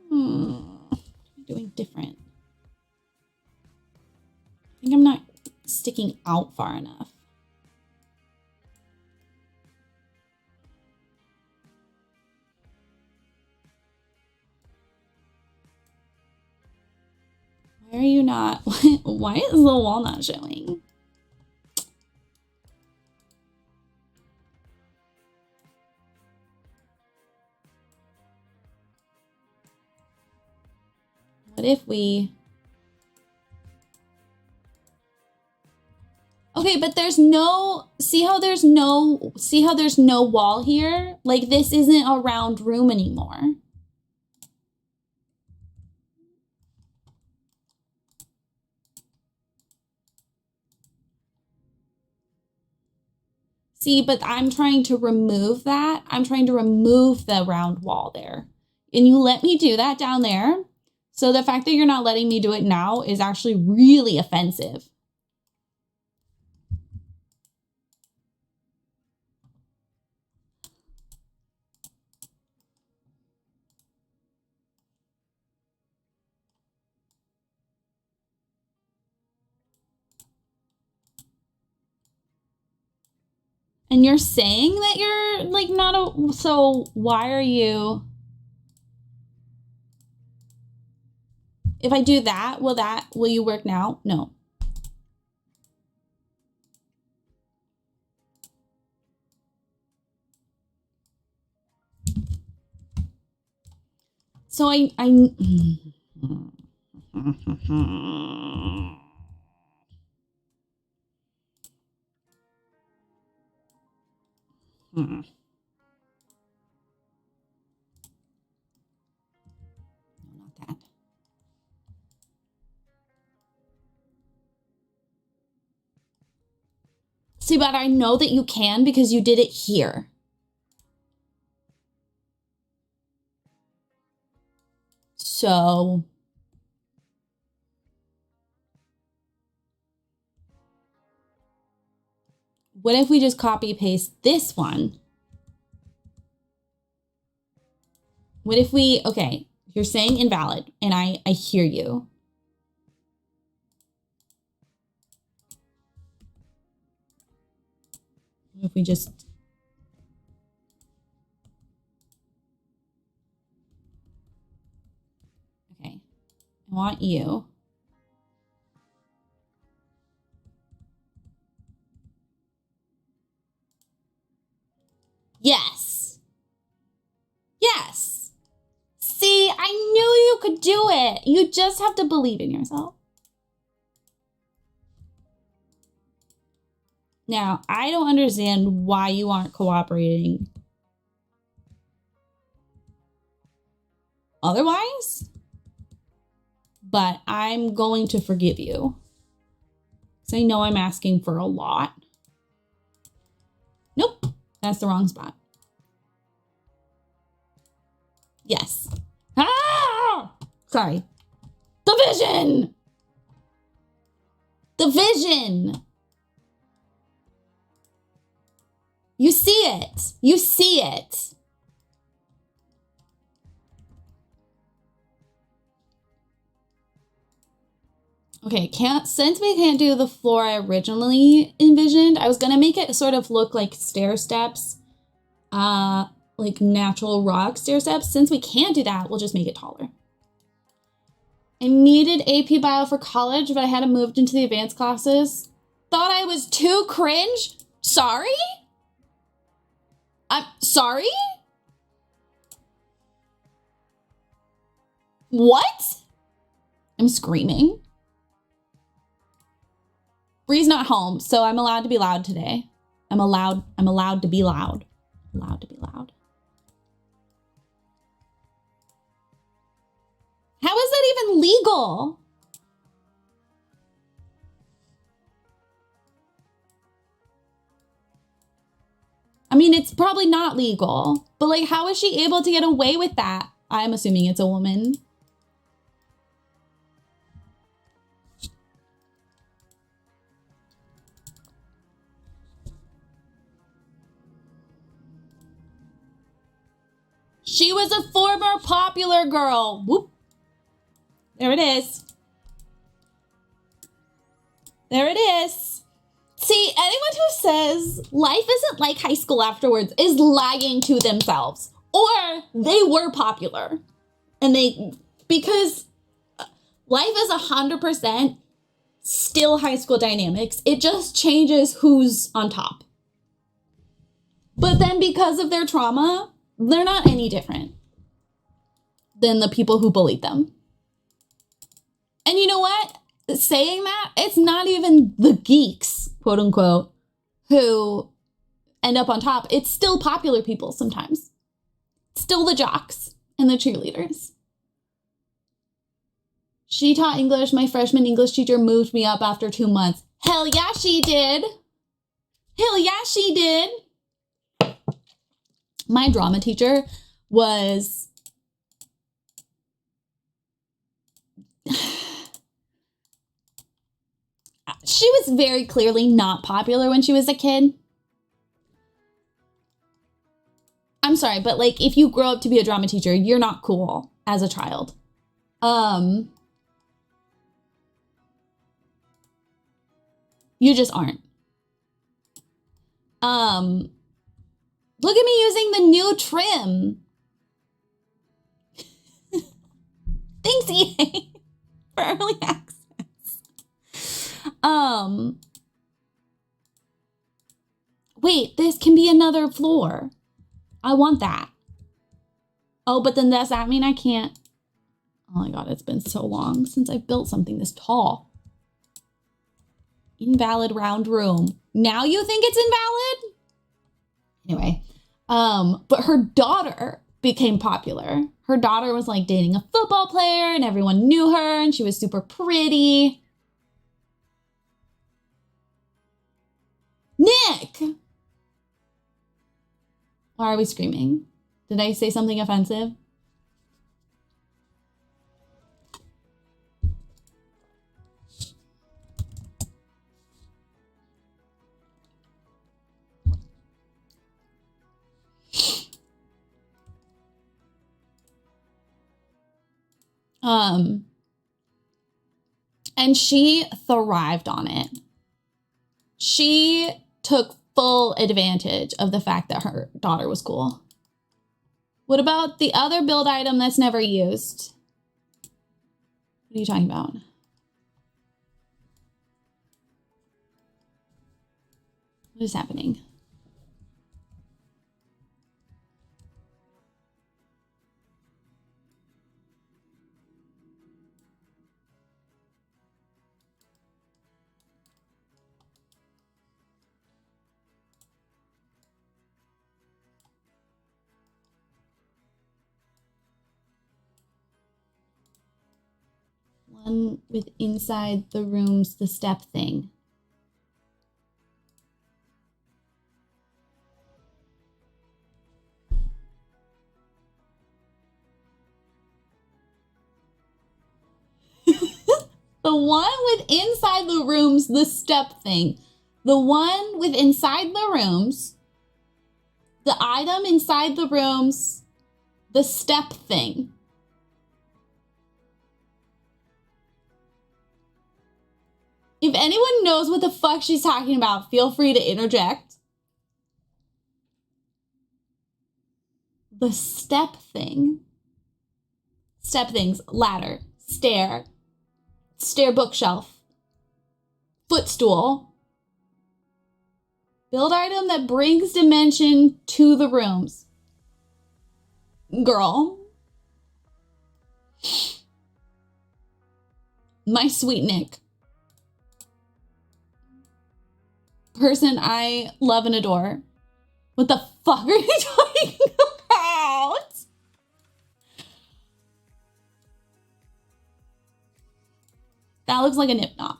What am I doing different? I think I'm not sticking out far enough. Why are you not? Why is the wall not showing? What if we... Okay, but there's no... See how there's no wall here? Like, this isn't a round room anymore. See, but I'm trying to remove that. I'm trying to remove the round wall there. And you let me do that down there. So the fact that you're not letting me do it now is actually really offensive. And you're saying that you're like not a, so why are you, if I do that, will you work now? No. So I no, not that. See, but I know that you can because you did it here. So what if we just copy paste this one? What if we, okay, you're saying invalid, and I hear you. If we just, okay, I want you. Yes. Yes. See, I knew you could do it. You just have to believe in yourself. Now, I don't understand why you aren't cooperating otherwise, but I'm going to forgive you. Because I know I'm asking for a lot. Nope, that's the wrong spot. Yes. Ah! Sorry. The vision! The vision! You see it. You see it. Okay, since we can't do the floor I originally envisioned, I was gonna make it sort of look like stair steps, like natural rock stair steps. Since we can't do that, we'll just make it taller. I needed AP Bio for college, but I hadn't moved into the advanced classes. Thought I was too cringe? Sorry? I'm sorry? What? I'm screaming. Bree's not home, so I'm allowed to be loud today. I'm allowed to be loud. Allowed to be loud. How is that even legal? I mean, it's probably not legal, but like, how is she able to get away with that? I'm assuming it's a woman. She was a former popular girl. Whoop. There it is. There it is. See, anyone who says life isn't like high school afterwards is lying to themselves. Or they were popular. And because life is 100% still high school dynamics. It just changes who's on top. But then because of their trauma, they're not any different than the people who bullied them. And you know what? Saying that, it's not even the geeks, quote unquote, who end up on top. It's still popular people sometimes. Still the jocks and the cheerleaders. She taught English. My freshman English teacher moved me up after 2 months. Hell yeah, she did. Hell yeah, she did. My drama teacher was... She was very clearly not popular when she was a kid. I'm sorry, but like, if you grow up to be a drama teacher, you're not cool as a child. You just aren't. Look at me using the new trim. Thanks, EA, for early access. Wait, this can be another floor. I want that. Oh, but then does that mean I can't? Oh my God, it's been so long since I've built something this tall. Invalid round room. Now you think it's invalid? Anyway, but her daughter became popular. Her daughter was like dating a football player and everyone knew her and she was super pretty. Nick! Why are we screaming? Did I say something offensive? And she thrived on it. She took full advantage of the fact that her daughter was cool. What about the other build item that's never used? What are you talking about? What is happening? One with inside the rooms, the step thing. The one with inside the rooms, the step thing. The one with inside the rooms, the item inside the rooms, the step thing. If anyone knows what the fuck she's talking about, feel free to interject. The step thing. Step things, ladder, stair bookshelf, footstool. Build item that brings dimension to the rooms. Girl. My sweet Nick. Person I love and adore. What the fuck are you talking about? That looks like a nip knot.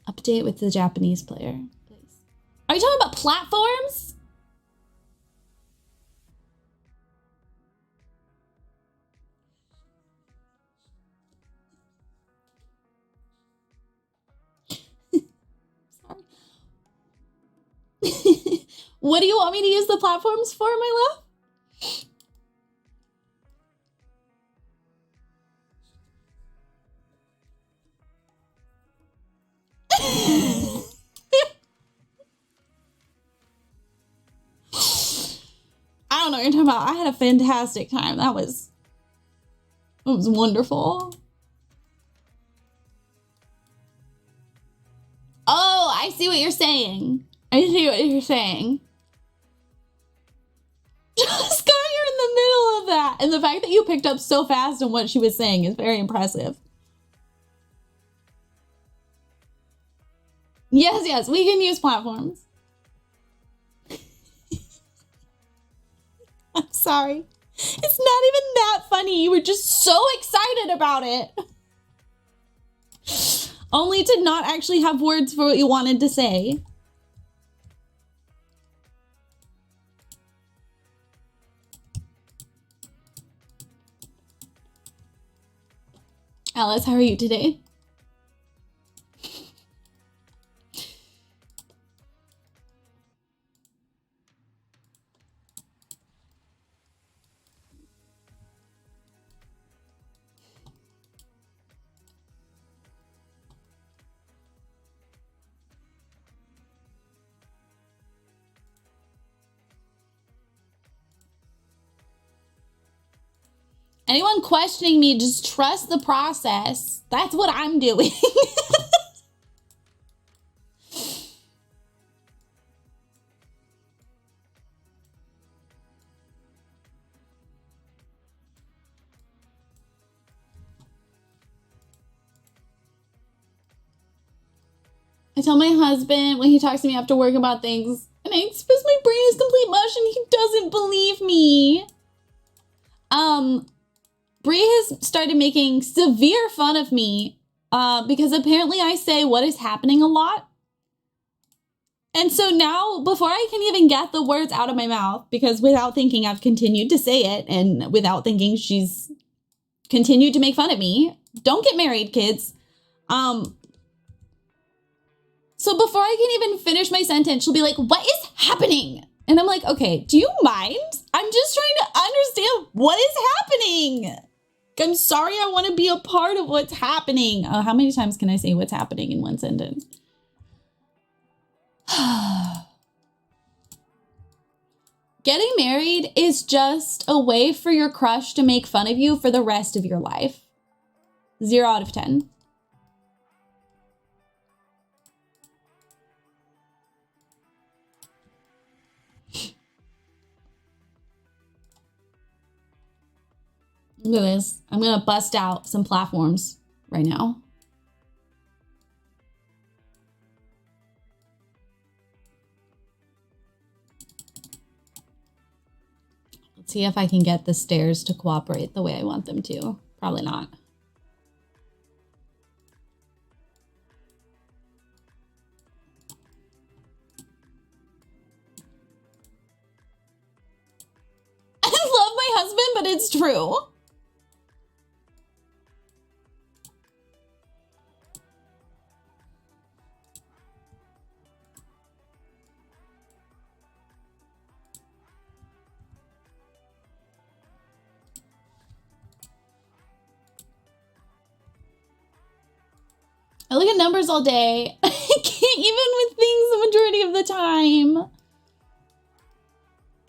Update with the Japanese player, please. Are you talking about platforms? Sorry. What do you want me to use the platforms for, my love? I don't know what you're talking about. I had a fantastic time. That was wonderful. Oh, I see what you're saying. I see what you're saying. Scott, you're in the middle of that. And the fact that you picked up so fast on what she was saying is very impressive. Yes, yes, we can use platforms. I'm sorry. It's not even that funny. You were just so excited about it. Only to not actually have words for what you wanted to say. Alice, how are you today? Anyone questioning me, just trust the process. That's what I'm doing. tell my husband when he talks to me after work about things, and I express my brain is complete mush, and he doesn't believe me. Bree has started making severe fun of me because apparently I say what is happening a lot. And so now, before I can even get the words out of my mouth, because without thinking I've continued to say it, and without thinking she's continued to make fun of me. Don't get married, kids. So before I can even finish my sentence, she'll be like, what is happening? And I'm like, okay, do you mind? I'm just trying to understand what is happening. I'm sorry, I want to be a part of what's happening. Oh, how many times can I say what's happening in one sentence? Getting married is just a way for your crush to make fun of you for the rest of your life. 0 out of 10. Look at this. I'm going to bust out some platforms right now. Let's see if I can get the stairs to cooperate the way I want them to. Probably not. I love my husband, but it's true. I look at numbers all day. I can't even with things the majority of the time.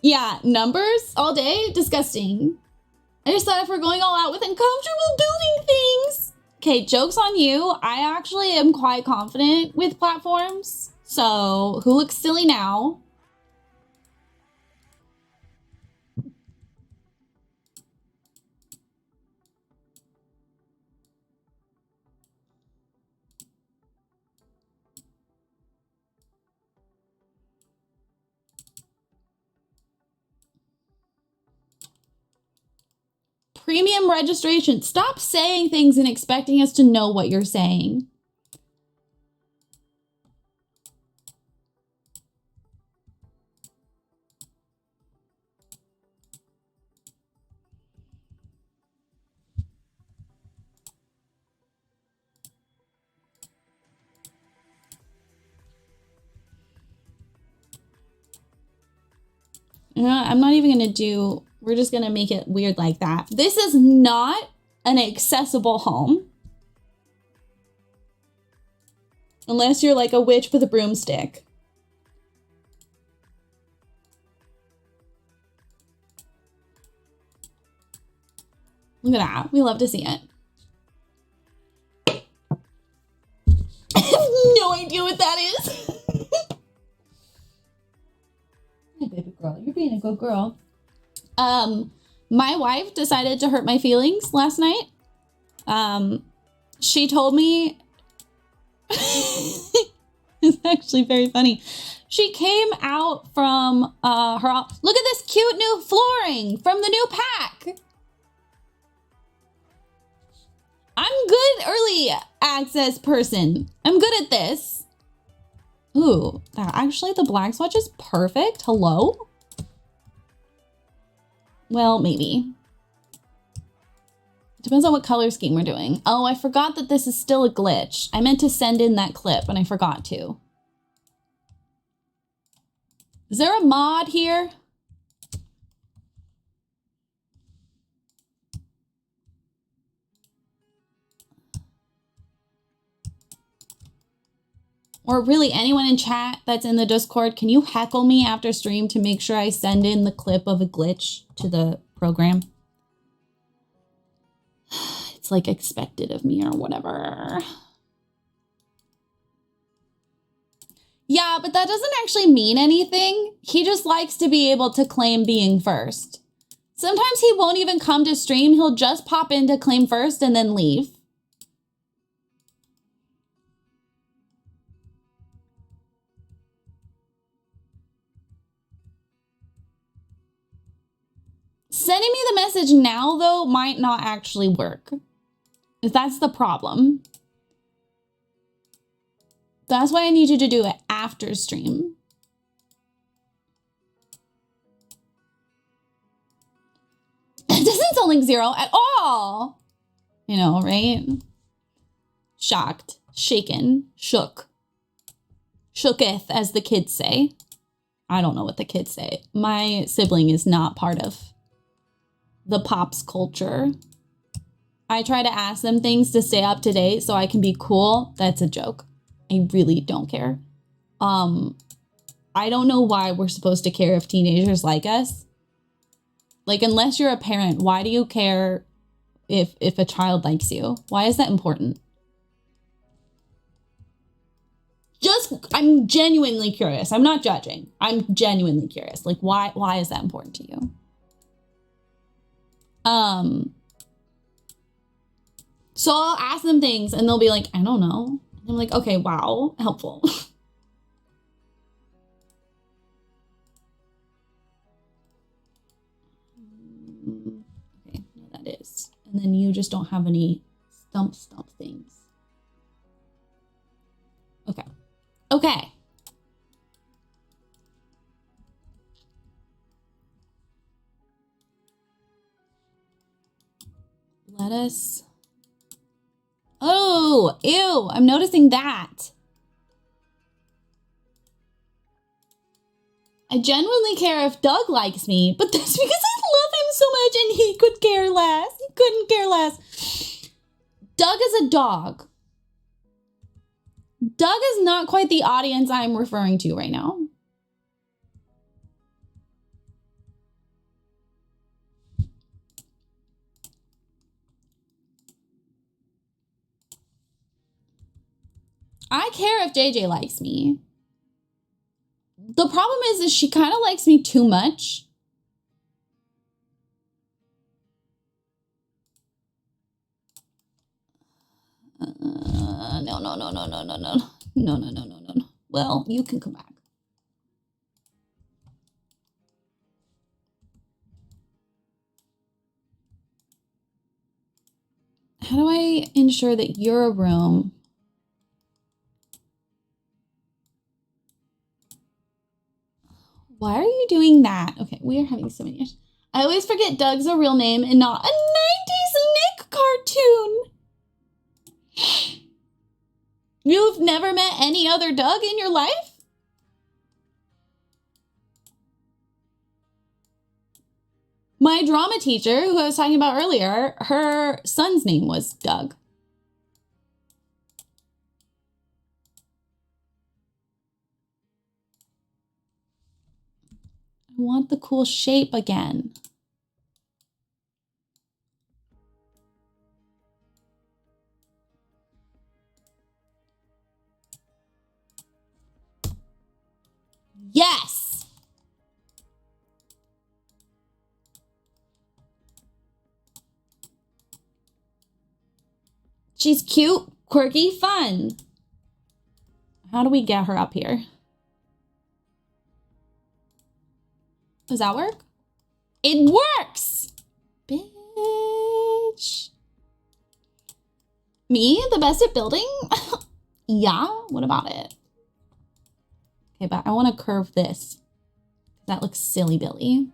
Yeah, numbers all day, disgusting. I just thought if we're going all out with uncomfortable building things. Okay, joke's on you. I actually am quite confident with platforms. So who looks silly now? Premium registration. Stop saying things and expecting us to know what you're saying. I'm not even gonna do, we're just gonna make it weird like that. This is not an accessible home. Unless you're like a witch with a broomstick. Look at that, we love to see it. I have no idea what that is. Hey, baby girl, you're being a good girl. My wife decided to hurt my feelings last night. She told me, it's actually very funny. She came out from her, look at this cute new flooring from the new pack. I'm good early access person. I'm good at this. Ooh, actually the black swatch is perfect. Hello? Well, maybe. Depends on what color scheme we're doing. Oh, I forgot that this is still a glitch. I meant to send in that clip and I forgot to. Is there a mod here? Or really anyone in chat that's in the Discord, can you heckle me after stream to make sure I send in the clip of a glitch to the program? It's like expected of me or whatever. Yeah, but that doesn't actually mean anything. He just likes to be able to claim being first. Sometimes he won't even come to stream. He'll just pop in to claim first and then leave. Sending me the message now, though, might not actually work. That's the problem. That's why I need you to do it after stream. It doesn't sound like 0 at all. You know, right? Shocked, shaken, shook. Shooketh, as the kids say. I don't know what the kids say. My sibling is not part of the pops culture. I try to ask them things to stay up to date so I can be cool. That's a joke. I really don't care. I don't know why we're supposed to care if teenagers like us. Like, unless you're a parent, why do you care if a child likes you? Why is that important? I'm genuinely curious. I'm not judging. I'm genuinely curious. Like, why is that important to you? So I'll ask them things and they'll be like, I don't know. And I'm like, okay, wow, helpful. Okay, no, that is. And then you just don't have any stump things. Okay. Okay. Lettuce. Oh, ew, I'm noticing that. I genuinely care if Doug likes me, but that's because I love him so much and he could care less. He couldn't care less. Doug is a dog. Doug is not quite the audience I'm referring to right now. I care if JJ likes me. The problem is she kind of likes me too much. No. Well, you can come back. How do I ensure that you're a room? Why are you doing that? Okay, we are having so many issues. I always forget Doug's a real name and not a 90s Nick cartoon. You've never met any other Doug in your life? My drama teacher, who I was talking about earlier, her son's name was Doug. I want the cool shape again. Yes! She's cute, quirky, fun. How do we get her up here? Does that work? It works! Bitch. Me? The best at building? Yeah, what about it? Okay, but I want to curve this. That looks silly, Billy.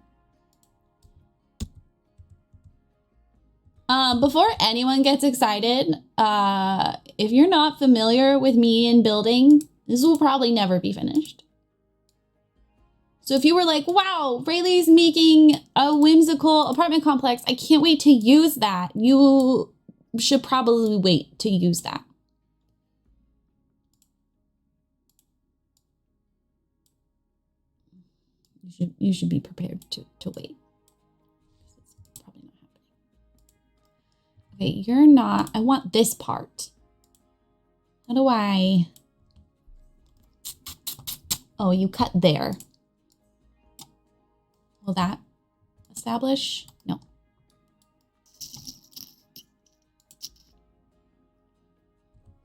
Before anyone gets excited, if you're not familiar with me in building, this will probably never be finished. So if you were like, wow, Rayleigh's making a whimsical apartment complex, I can't wait to use that. You should probably wait to use that. You should be prepared to wait. It's probably not happening. Okay, you're not. I want this part. How do I? Oh, you cut there. Will that establish? No.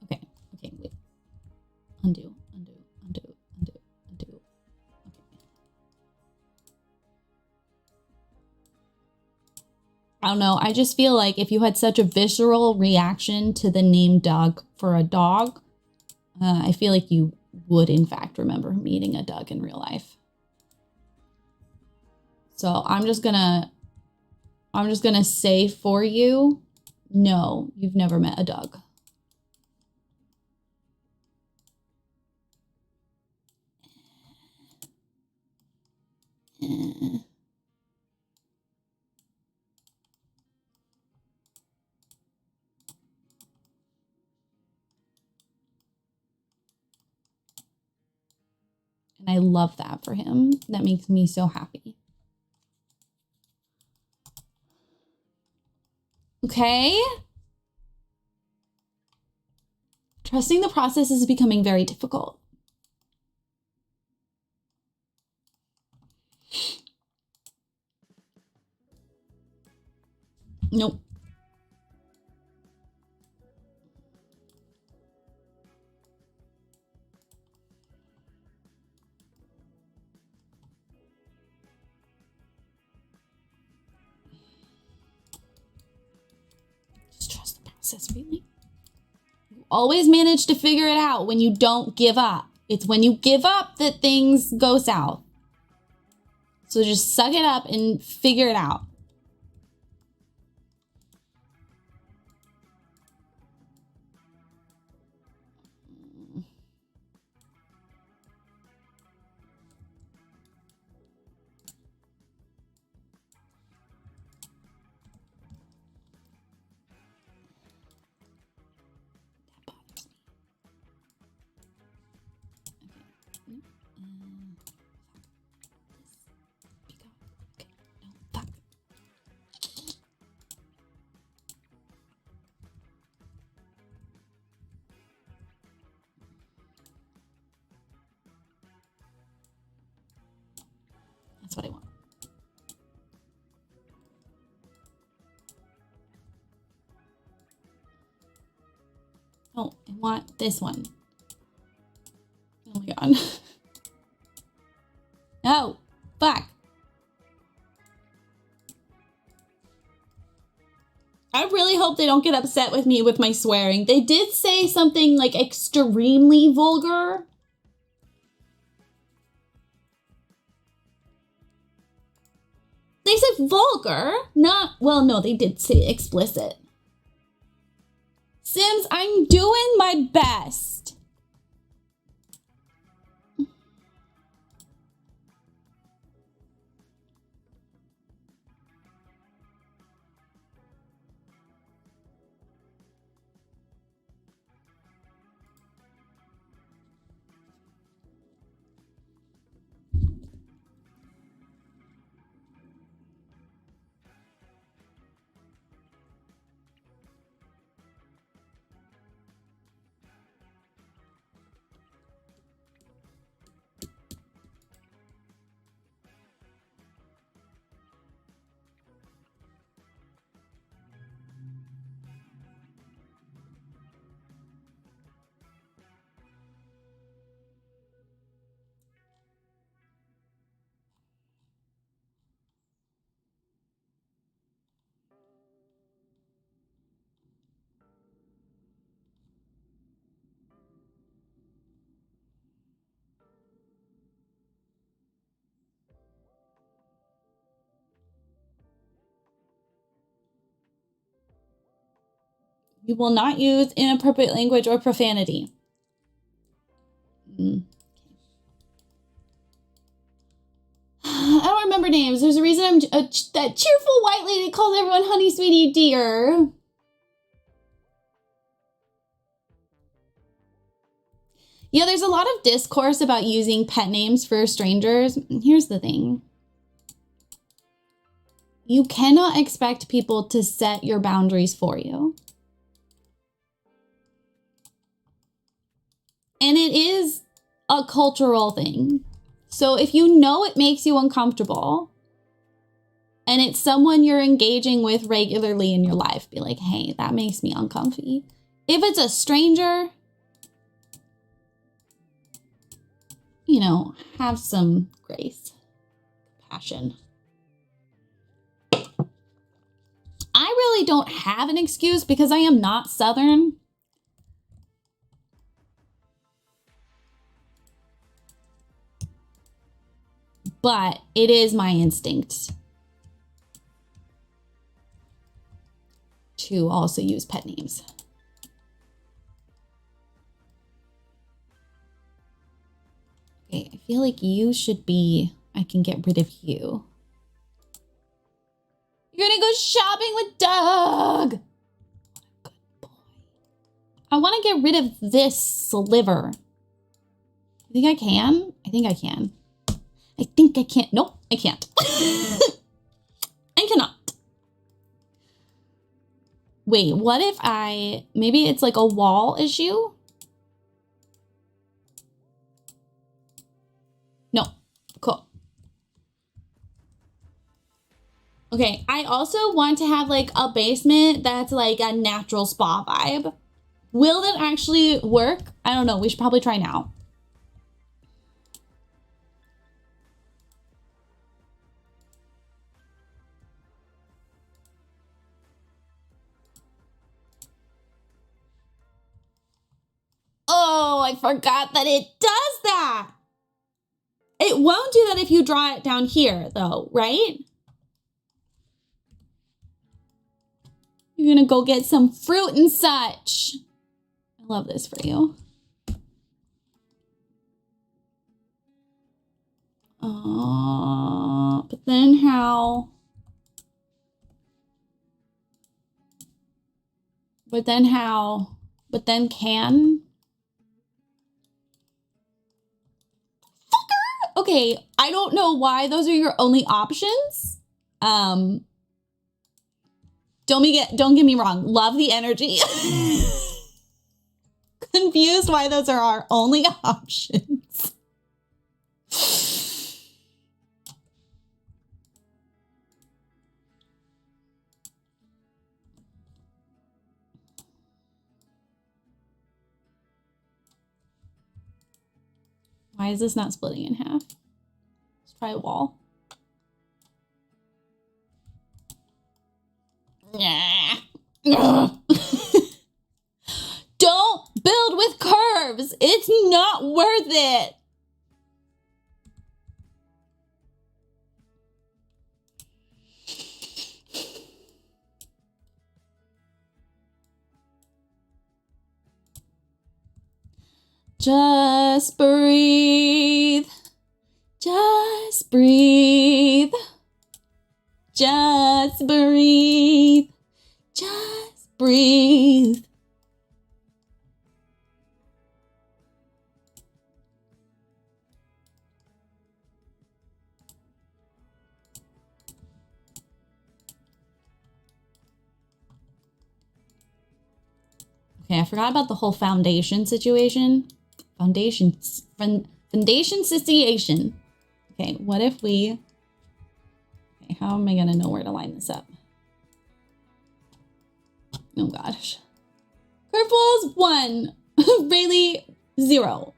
Okay, wait. Undo. Okay. I don't know. I just feel like if you had such a visceral reaction to the name Doug for a dog, I feel like you would in fact remember meeting a Doug in real life. So I'm just gonna say for you, no, you've never met a Doug. And I love that for him. That makes me so happy. Okay. Trusting the process is becoming very difficult. Nope. Just trust the process, really. You always manage to figure it out when you don't give up. It's when you give up that things go south. So just suck it up and figure it out. That's what I want. Oh, I want this one. Oh my god. Oh, fuck. I really hope they don't get upset with me with my swearing. They did say something like extremely vulgar. They said vulgar, not, well, no, they did say explicit. Sims, I'm doing my best. You will not use inappropriate language or profanity. I don't remember names. There's a reason I'm that cheerful white lady calls everyone honey sweetie dear. Yeah, there's a lot of discourse about using pet names for strangers. Here's the thing. You cannot expect people to set your boundaries for you. And it is a cultural thing. So if you know it makes you uncomfortable and it's someone you're engaging with regularly in your life, be like, hey, that makes me uncomfy. If it's a stranger, you know, have some grace, passion. don't have an excuse because I am not Southern. But it is my instinct to also use pet names. Okay, I feel like you should be, I can get rid of you. You're gonna go shopping with Doug. Good boy. I want to get rid of this sliver. You think I can? I think I can. I think I can't. Nope, I can't. I cannot. Wait, what if maybe it's like a wall issue? No, cool. Okay, I also want to have like a basement that's like a natural spa vibe. Will that actually work? I don't know, we should probably try now. Oh, I forgot that it does that. It won't do that if you draw it down here, though, right? You're gonna go get some fruit and such. I love this for you. But then how? But then how? But then can? Okay, I don't know why those are your only options. Don't get me wrong. Love the energy. Confused why those are our only options. Why is this not splitting in half? Let's try a wall. Nah. Don't build with curves. It's not worth it. Just breathe. Just breathe. Just breathe. Just breathe. Okay, I forgot about the whole foundation situation. Foundation situation. Okay, what if we... Okay, how am I gonna know where to line this up? Oh gosh. Curveballs 1. Rayleigh 0.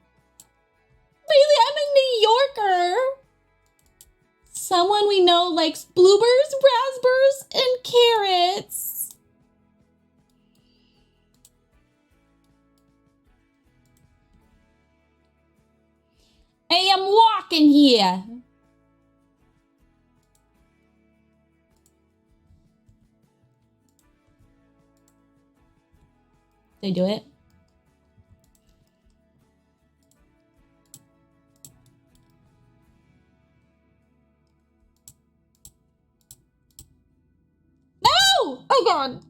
Rayleigh, I'm a New Yorker. Someone we know likes bluebirds, raspberries, and carrots. Hey, I'm walking here. They do it. No! Oh God.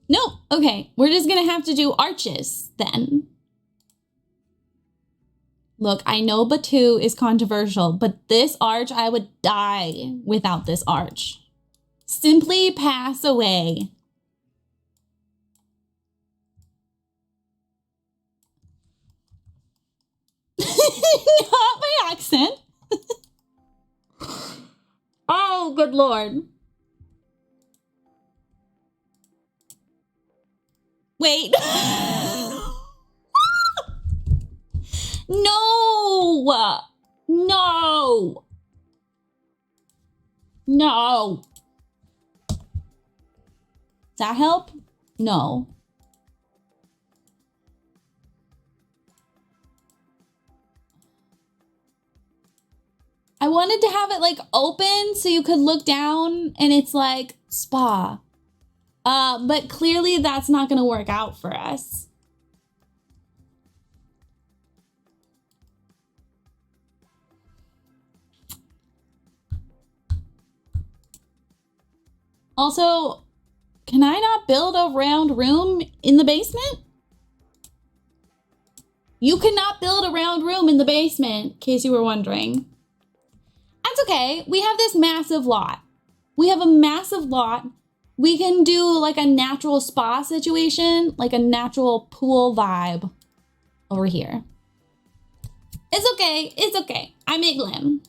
Nope. Okay, we're just gonna have to do arches then. Look, I know Batu is controversial, but this arch, I would die without this arch. Simply pass away. Not by accent. Oh, good Lord. Wait. No. No. No. Does that help? No. I wanted to have it like open so you could look down and it's like spa. But clearly that's not gonna work out for us. Also, can I not build a round room in the basement? You cannot build a round room in the basement, in case you were wondering. That's okay. We have this massive lot. We have a massive lot. We can do like a natural spa situation, like a natural pool vibe over here. It's okay. It's okay. I make Glim.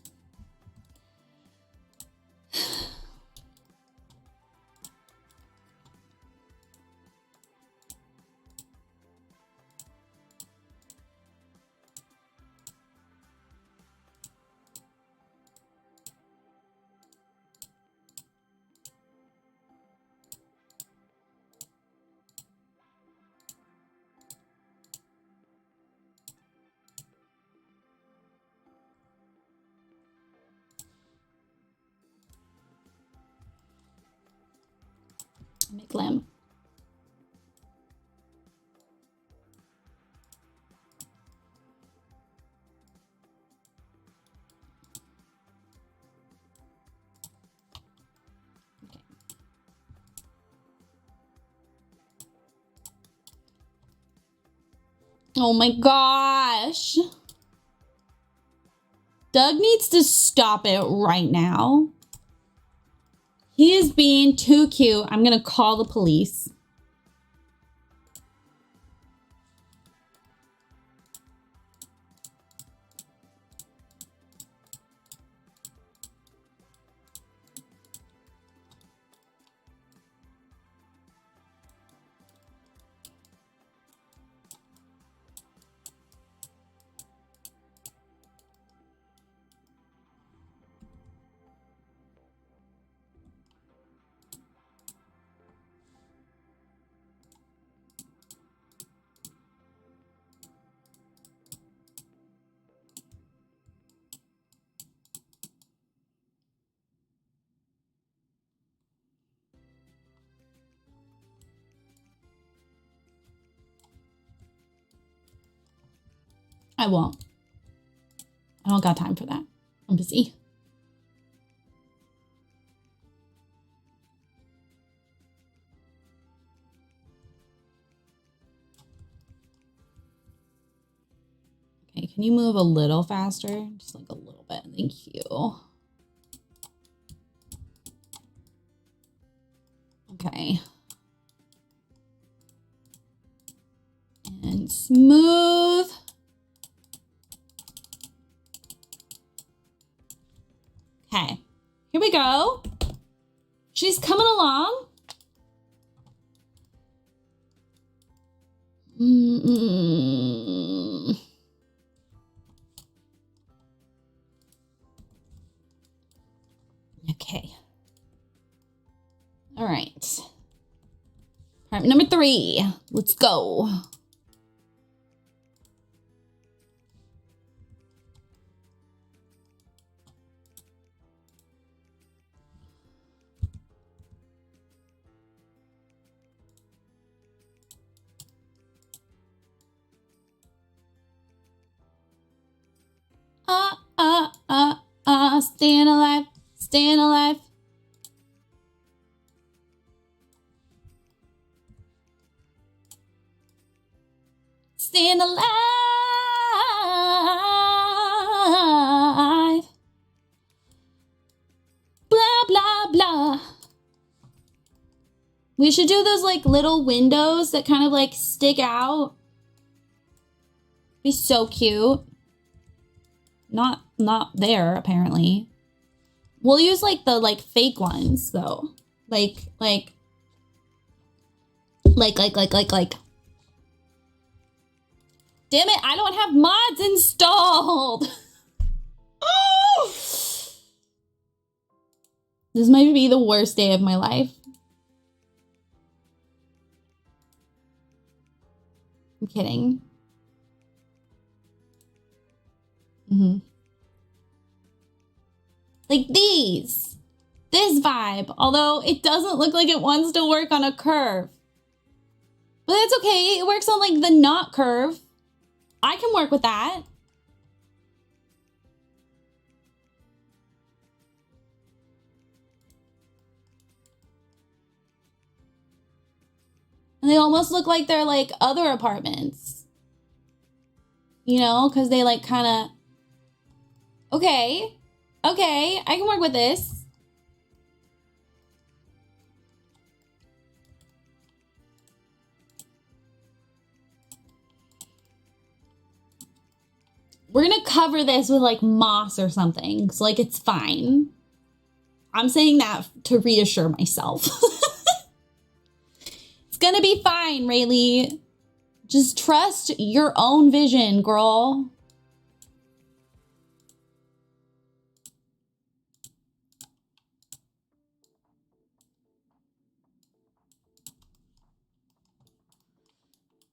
I make Glim. Oh my gosh. Doug needs to stop it right now. He is being too cute. I'm gonna call the police. I won't. I don't got time for that. I'm busy. Okay, can you move a little faster? Just like a little bit. Thank you. Okay. And smooth. Okay, here we go. She's coming along. Okay. All right. Part number 3. Let's go. Staying alive, staying alive. Staying alive. Blah, blah, blah. We should do those like little windows that kind of like stick out. Be so cute. Not there, apparently. We'll use like the like fake ones though. Like. Damn it, I don't have mods installed. Oh! This might be the worst day of my life. I'm kidding. Like these. This vibe. Although it doesn't look like it wants to work on a curve. But that's okay. It works on like the not curve. I can work with that. And they almost look like they're like other apartments. You know, because they like kind of... Okay. Okay, I can work with this. We're gonna cover this with like moss or something. So like it's fine. I'm saying that to reassure myself. It's gonna be fine, Rayleigh. Just trust your own vision, girl.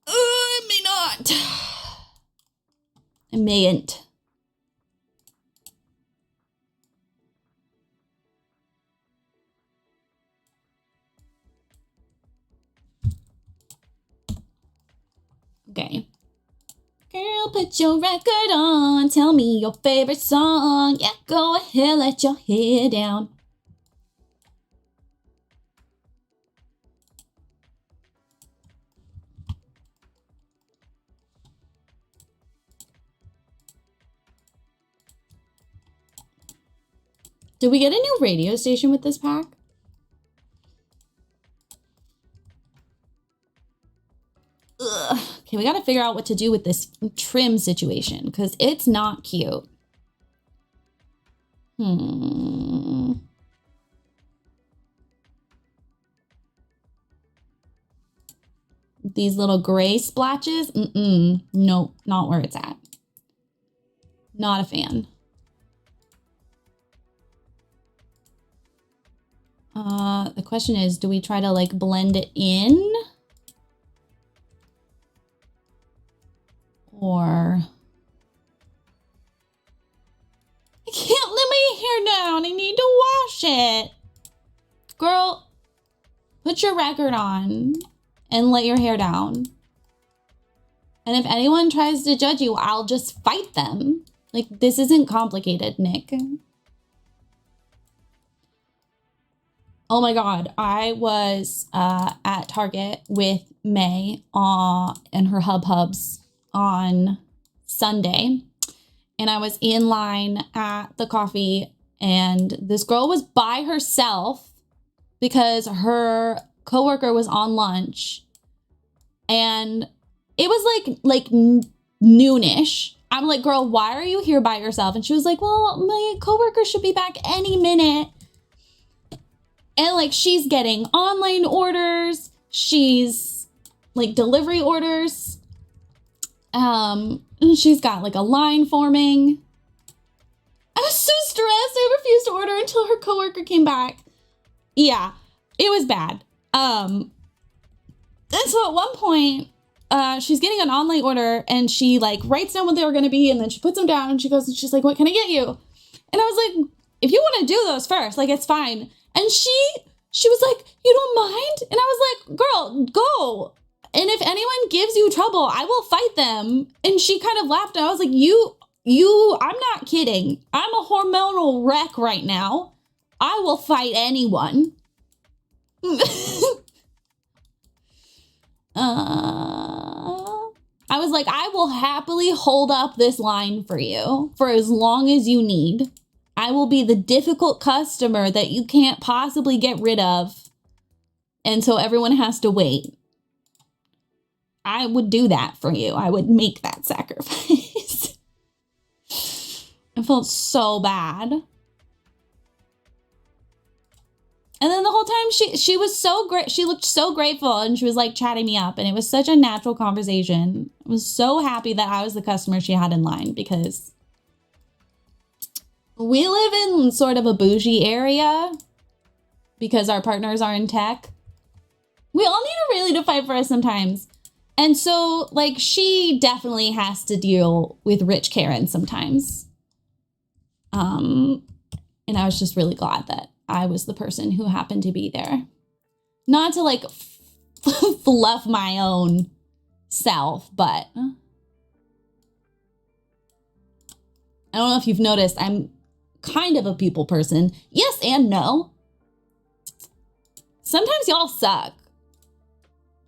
I may not. I mayn't. Okay. Girl, put your record on. Tell me your favorite song. Yeah, go ahead, let your hair down. Did we get a new radio station with this pack? Ugh. Okay, we gotta figure out what to do with this trim situation because it's not cute. These little gray splotches? Nope, not where it's at. Not a fan. The question is, do we try to like blend it in? Or I can't let my hair down. I need to wash it. Girl, put your record on and let your hair down. And if anyone tries to judge you, I'll just fight them. Like, this isn't complicated, Nick. Oh my God, I was at Target with May and her hubs on Sunday. And I was in line at the coffee and this girl was by herself because her coworker was on lunch. And it was like noonish. I'm like, girl, why are you here by yourself? And she was like, well, my coworker should be back any minute. And like, she's getting online orders. She's like delivery orders. She's got like a line forming. I was so stressed. I refused to order until her coworker came back. Yeah, it was bad. And so at one point, she's getting an online order and she like writes down what they were going to be. And then she puts them down and she goes, and she's like, what can I get you? And I was like, if you want to do those first, like, it's fine. And she was like, you don't mind? And I was like, girl, go. And if anyone gives you trouble, I will fight them. And she kind of laughed. And I was like, I'm not kidding. I'm a hormonal wreck right now. I will fight anyone. I was like, I will happily hold up this line for you for as long as you need. I will be the difficult customer that you can't possibly get rid of. And so everyone has to wait. I would do that for you. I would make that sacrifice. I felt so bad. And then the whole time she was so great. She looked so grateful and she was like chatting me up and it was such a natural conversation. I was so happy that I was the customer she had in line because we live in sort of a bougie area because our partners are in tech. We all need a Rayleigh to fight for us sometimes. And so, like, she definitely has to deal with rich Karen sometimes. And I was just really glad that I was the person who happened to be there. Not to, like, fluff my own self, but I don't know if you've noticed, I'm kind of a people person. Yes and no. Sometimes y'all suck.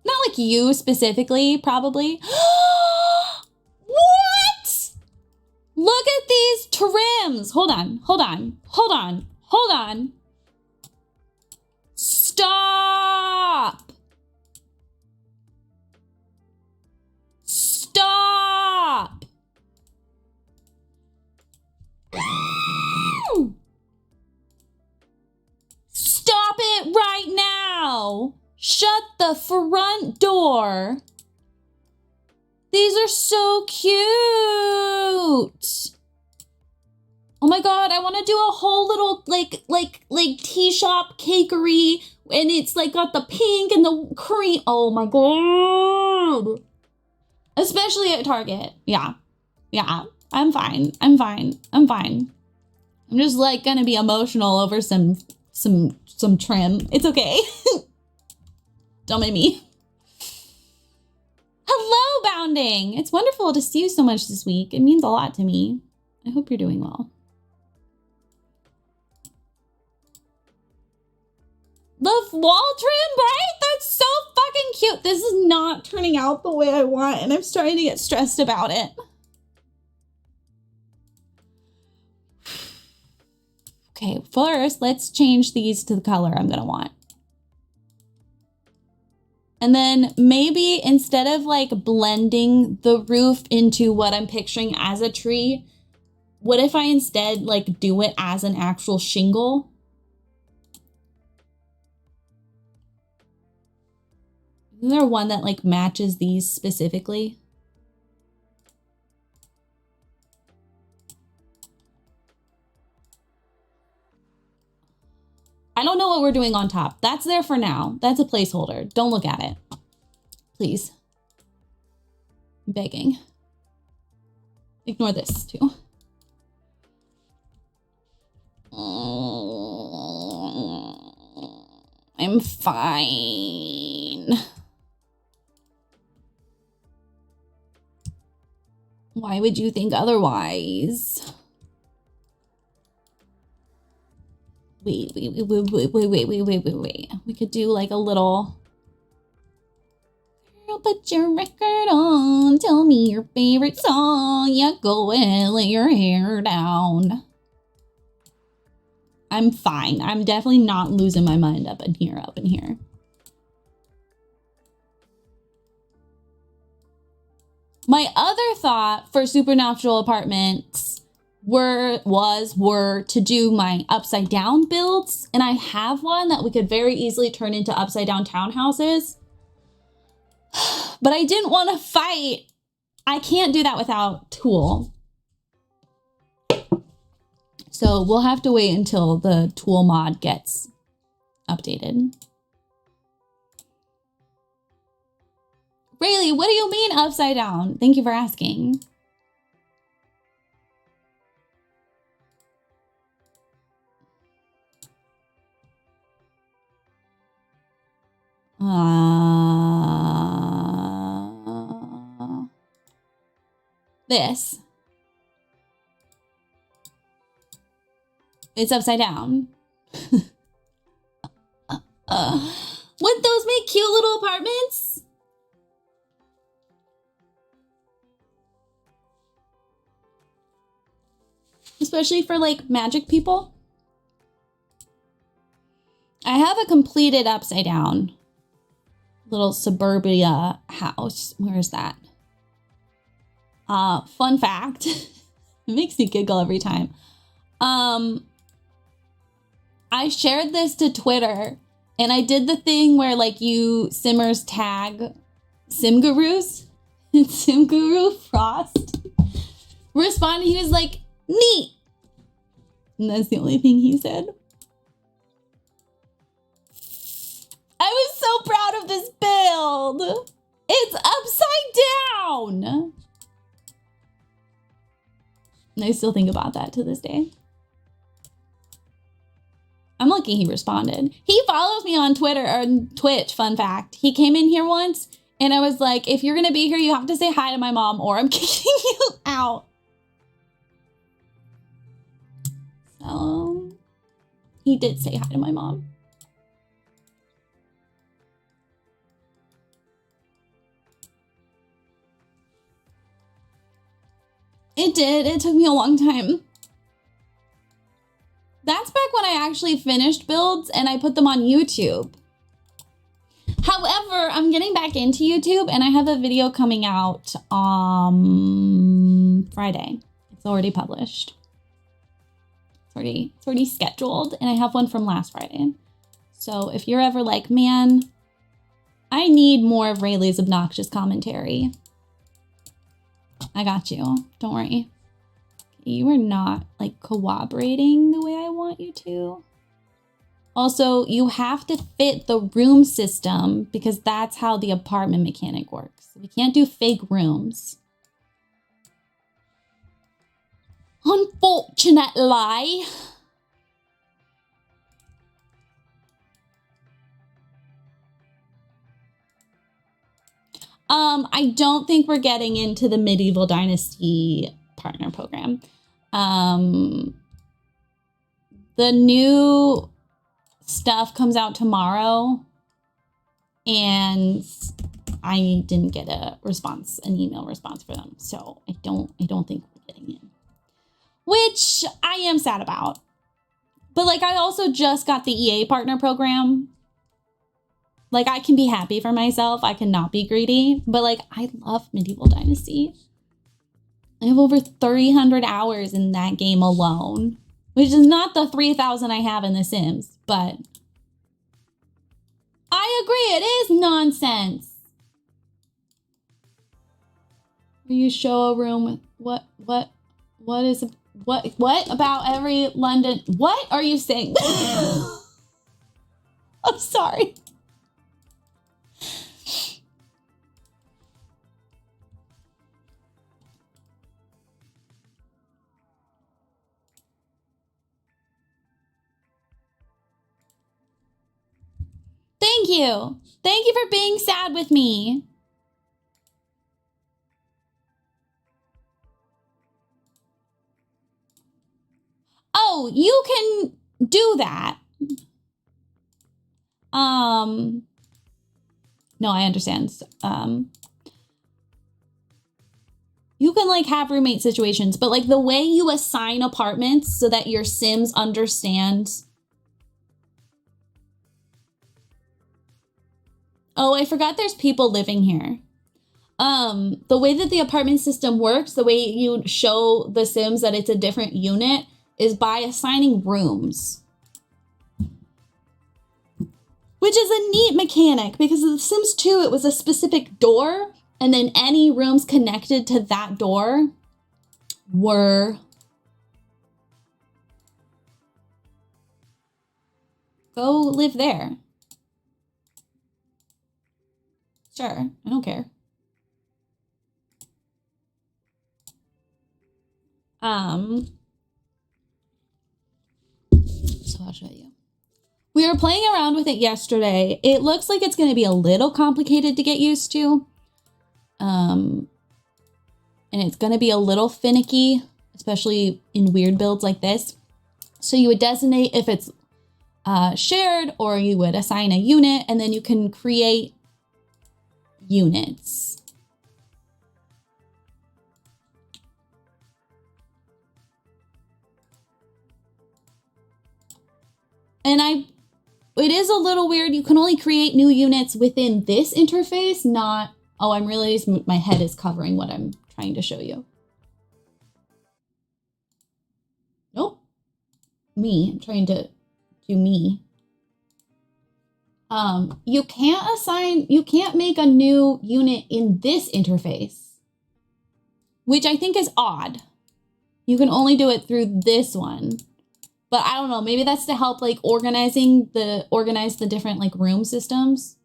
Not like you specifically, probably. What? Look at these trims. Hold on. Stop. Stop it right now. Shut the front door. These are so cute. Oh my God, I want to do a whole little like tea shop cakery, and it's like got the pink and the cream. Oh my God. Especially at Target. Yeah. I'm fine. I'm just like gonna be emotional over some trim. It's okay. Don't mind me. Hello, Bounding. It's wonderful to see you so much this week. It means a lot to me. I hope you're doing well. The wall trim, right? That's so fucking cute. This is not turning out the way I want, and I'm starting to get stressed about it. Okay, first, let's change these to the color I'm gonna want. And then maybe instead of like blending the roof into what I'm picturing as a tree, what if I instead like do it as an actual shingle? Isn't there one that like matches these specifically? I don't know what we're doing on top. That's there for now. That's a placeholder. Don't look at it. Please. I'm begging. Ignore this too. I'm fine. Why would you think otherwise? Wait. We could do like a little... Girl, put your record on. Tell me your favorite song. Yeah, go and lay your hair down. I'm fine. I'm definitely not losing my mind up in here. My other thought for Supernatural Apartments were to do my upside down builds, and I have one that we could very easily turn into upside down townhouses, but I didn't want to fight. I can't do that without Tool. So we'll have to wait until the Tool mod gets updated. Rayleigh, what do you mean upside down? Thank you for asking. This. It's upside down. Wouldn't those make cute little apartments? Especially for like magic people. I have a completed upside down little suburbia house. Where is that? Fun fact. It makes me giggle every time. I shared this to Twitter, and I did the thing where like you Simmers tag Sim Gurus, and Sim Guru Frost responded. He was like, neat. And that's the only thing he said. of this build. It's upside down. And I still think about that to this day. I'm lucky he responded. He follows me on Twitter or Twitch, fun fact. He came in here once and I was like, if you're gonna be here, you have to say hi to my mom or I'm kicking you out. So he did say hi to my mom. It did. It took me a long time. That's back when I actually finished builds and I put them on YouTube. However, I'm getting back into YouTube and I have a video coming out on Friday. It's already published. It's already scheduled and I have one from last Friday. So if you're ever like, man, I need more of Rayleigh's obnoxious commentary, I got you. Don't worry. You are not like cooperating the way I want you to. Also, you have to fit the room system because that's how the apartment mechanic works. We can't do fake rooms. Unfortunately. I don't think we're getting into the Medieval Dynasty partner program. The new stuff comes out tomorrow and I didn't get a response, an email response for them. So I don't think we're getting in, which I am sad about. But like, I also just got the EA partner program. Like, I can be happy for myself. I cannot be greedy, but like, I love Medieval Dynasty. I have over 300 hours in that game alone, which is not the 3,000 I have in The Sims, but I agree, it is nonsense. You show a room with what about every London? What are you saying? I'm sorry. Thank you. Thank you for being sad with me. Oh, you can do that. No, I understand. You can like have roommate situations, but like the way you assign apartments so that your Sims understand. Oh, I forgot there's people living here. The way that the apartment system works, the way you show the Sims that it's a different unit is by assigning rooms. Which is a neat mechanic because in The Sims 2, it was a specific door and then any rooms connected to that door were go live there. Sure, I don't care. So I'll show you. We were playing around with it yesterday. It looks like it's going to be a little complicated to get used to. And it's going to be a little finicky, especially in weird builds like this. So you would designate if it's shared, or you would assign a unit, and then you can create units. And it is a little weird. You can only create new units within this interface, not, oh, I'm really, my head is covering what I'm trying to show you. Nope. I'm trying to do me. You can't make a new unit in this interface, which I think is odd. You can only do it through this one. But I don't know, maybe that's to help like organize the different like room systems.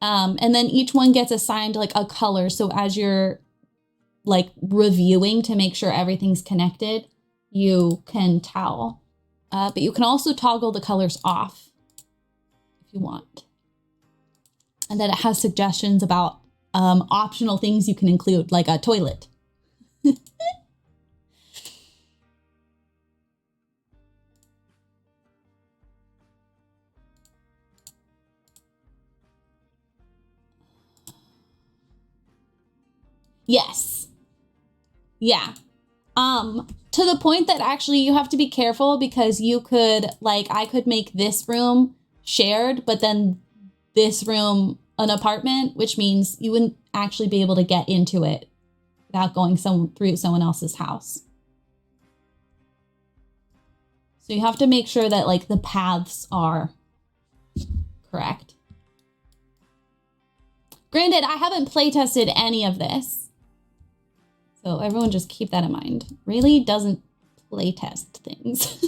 And then each one gets assigned like a color. So as you're like reviewing to make sure everything's connected, you can tell. But you can also toggle the colors off if you want. And then it has suggestions about optional things you can include, like a toilet. Yes. Yeah. To the point that actually you have to be careful because you could, like, I could make this room shared, but then this room an apartment, which means you wouldn't actually be able to get into it without going through someone else's house. So you have to make sure that like the paths are correct. Granted, I haven't play tested any of this. So everyone just keep that in mind. Really doesn't play test things.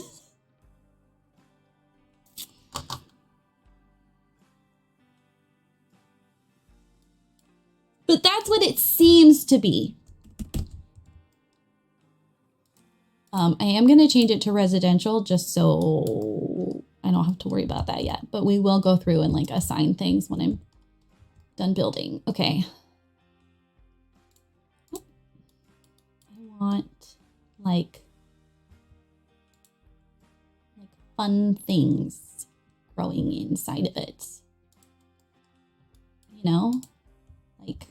But that's what it seems to be. I am going to change it to residential just so I don't have to worry about that yet. But we will go through and like assign things when I'm done building. Okay. I want like fun things growing inside of it. You know? Like,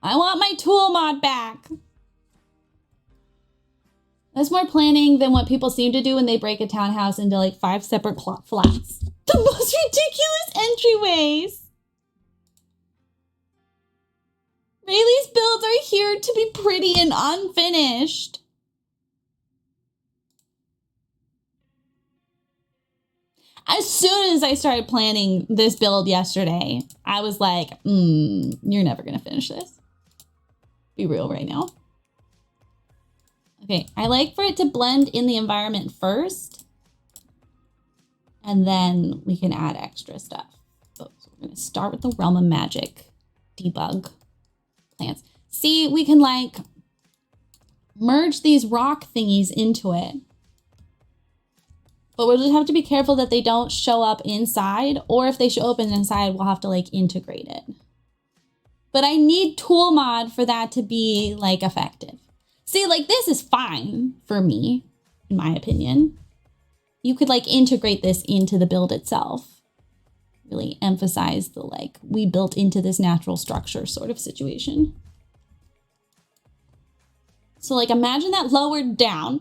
I want my tool mod back. That's more planning than what people seem to do when they break a townhouse into like 5 separate flats. The most ridiculous entryways. Rayleigh's builds are here to be pretty and unfinished. As soon as I started planning this build yesterday, I was like, you're never gonna finish this. Be real right now. Okay, I like for it to blend in the environment first, and then we can add extra stuff. So we're gonna start with the Realm of Magic debug plants. See, we can like merge these rock thingies into it. But we'll just have to be careful that they don't show up inside, or if they show up inside, we'll have to like integrate it. But I need tool mod for that to be like effective. See, like this is fine for me, in my opinion. You could like integrate this into the build itself. Really emphasize the like, we built into this natural structure sort of situation. So like imagine that lowered down.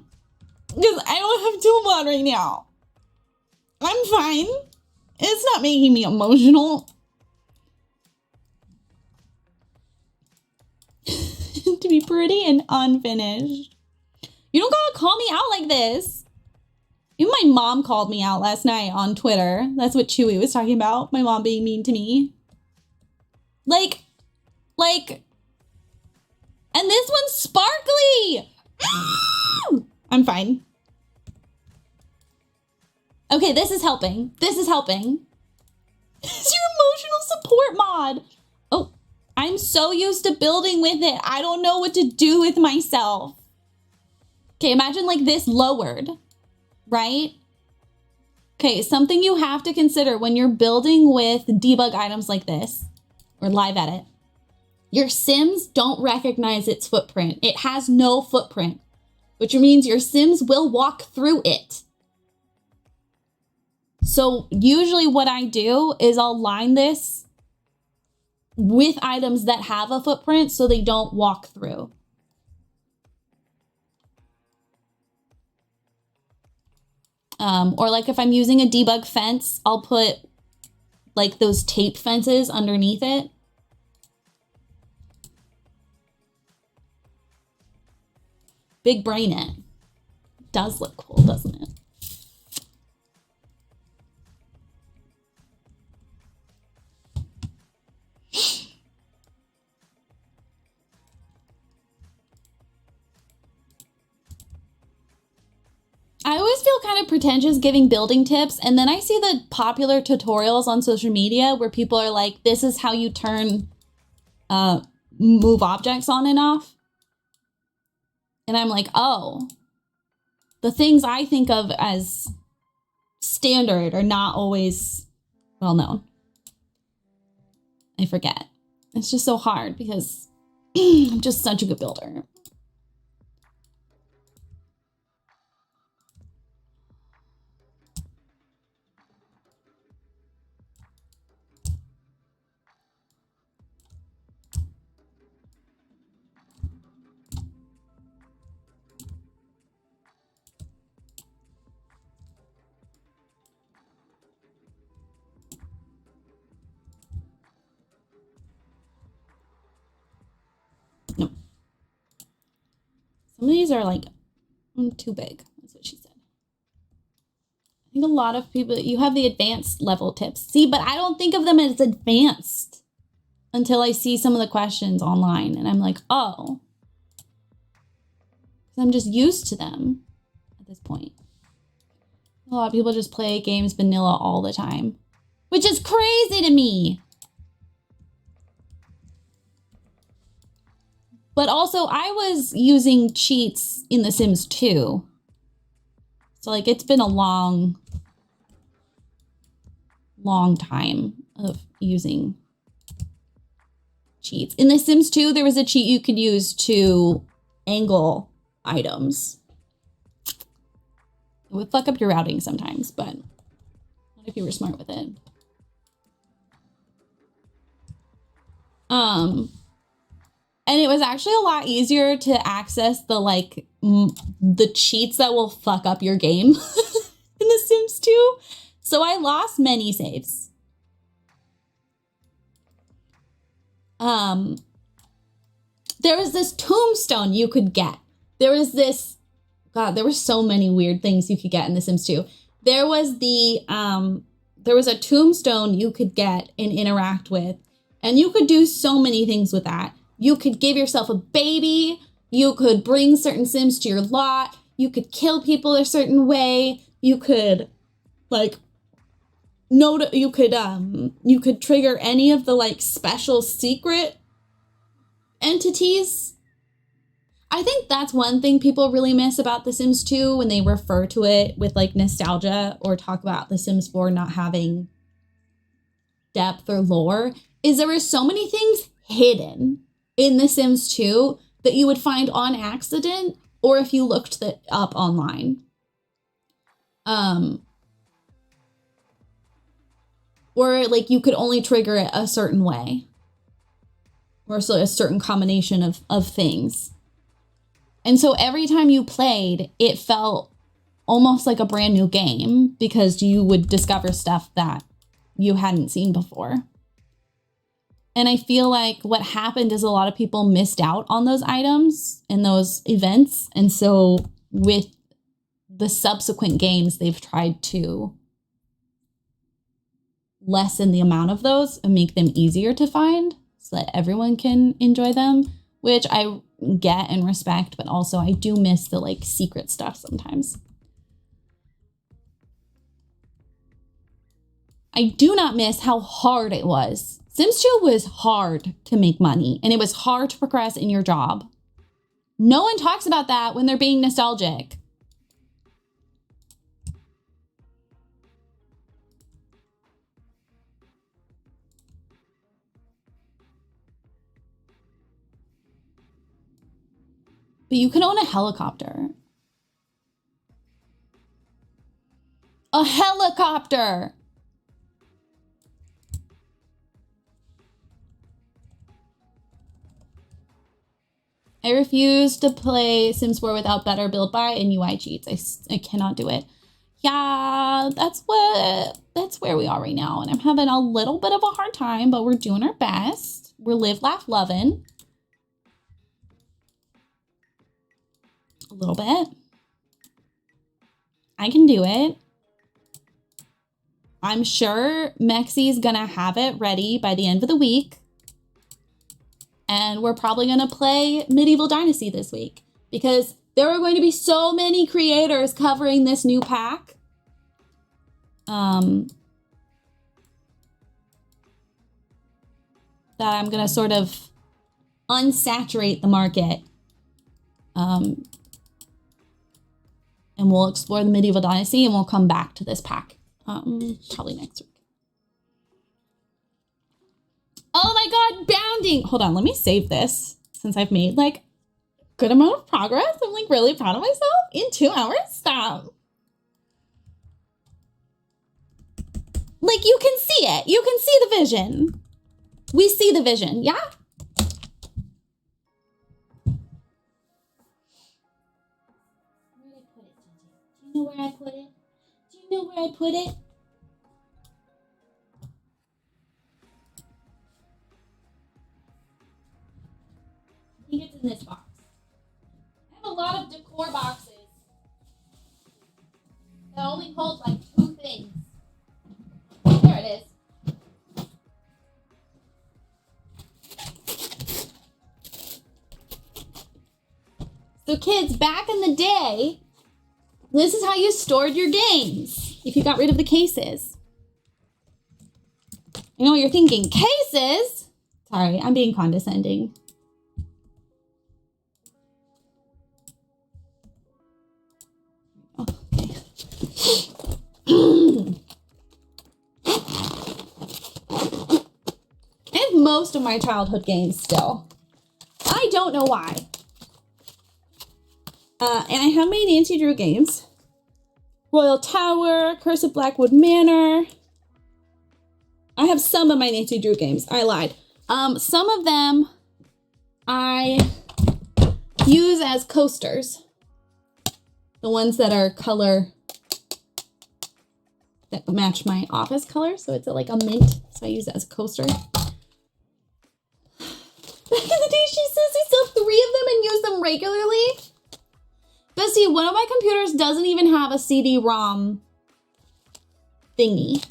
Because I don't have tool mod right now. I'm fine. It's not making me emotional. To be pretty and unfinished. You don't gotta call me out like this. Even my mom called me out last night on Twitter. That's what Chewy was talking about. My mom being mean to me. Like, and this one's sparkly. I'm fine. Okay, this is helping. This is helping. It's your emotional support mod. Oh, I'm so used to building with it. I don't know what to do with myself. Okay, imagine like this lowered, right? Okay, something you have to consider when you're building with debug items like this, or live edit. Your Sims don't recognize its footprint. It has no footprint, which means your Sims will walk through it. So usually what I do is I'll line this with items that have a footprint so they don't walk through. Or like if I'm using a debug fence, I'll put like those tape fences underneath it. Big brain it. Does look cool, doesn't it? I always feel kind of pretentious giving building tips, and then I see the popular tutorials on social media where people are like, this is how you turn move objects on and off. And I'm like, oh, the things I think of as standard are not always well known. I forget. It's just so hard because I'm just such a good builder. No. Some of these are like too big. That's what she said. I think a lot of people, you have the advanced level tips. See, but I don't think of them as advanced until I see some of the questions online. And I'm like, oh. Because I'm just used to them at this point. A lot of people just play games vanilla all the time, which is crazy to me. But also, I was using cheats in The Sims 2. So, like, it's been a long time of using cheats. In The Sims 2, there was a cheat you could use to angle items. It would fuck up your routing sometimes, but not if you were smart with it. And it was actually a lot easier to access the, like, the cheats that will fuck up your game in The Sims 2. So I lost many saves. There was this tombstone you could get. There was this, God, there were so many weird things you could get in The Sims 2. There was a tombstone you could get and interact with, and you could do so many things with that. You could give yourself a baby. You could bring certain Sims to your lot. You could kill people a certain way. You could, like, you could trigger any of the, like, special secret entities. I think that's one thing people really miss about The Sims 2 when they refer to it with, like, nostalgia or talk about The Sims 4 not having depth or lore, is there were so many things hidden in The Sims 2 that you would find on accident or if you looked that up online. Or, like, you could only trigger it a certain way. Or so a certain combination of things. And so every time you played, it felt almost like a brand new game because you would discover stuff that you hadn't seen before. And I feel like what happened is a lot of people missed out on those items and those events. And so with the subsequent games, they've tried to lessen the amount of those and make them easier to find so that everyone can enjoy them, which I get and respect, but also I do miss the, like, secret stuff sometimes. I do not miss how hard it was. Sims 2 was hard to make money, and it was hard to progress in your job. No one talks about that when they're being nostalgic. But you can own a helicopter. A helicopter! I refuse to play Sims 4 without better build by and UI cheats. I cannot do it. Yeah, that's where we are right now. And I'm having a little bit of a hard time, but we're doing our best. We're live, laugh, loving. A little bit. I can do it. I'm sure Mexie's gonna have it ready by the end of the week. And we're probably gonna play Medieval Dynasty this week because There are going to be so many creators covering this new pack. That I'm going to sort of unsaturate the market. And we'll explore the Medieval Dynasty and we'll come back to this pack. Probably next week. Oh my God, bounding. Hold on, let me save this since I've made like good amount of progress. I'm like really proud of myself in 2 hours. Stop. Like you can see it. You can see the vision. We see the vision, yeah? Do you know where I put it? Do you know where I put it? I think it's in this box. I have a lot of decor boxes that only hold like 2 things. There it is. So kids, back in the day, this is how you stored your games if you got rid of the cases. You know what you're thinking, cases? Sorry, I'm being condescending. Okay. I have most of my childhood games still. I don't know why. And I have my Nancy Drew games. Royal Tower, Curse of Blackwood Manor. I have some of my Nancy Drew games. I lied. Some of them I use as coasters. The ones that are color, that match my office color. So it's like a mint. So I use it as a coaster. Back in the day, she says I still have 3 of them and use them regularly. But see, one of my computers doesn't even have a CD-ROM thingy.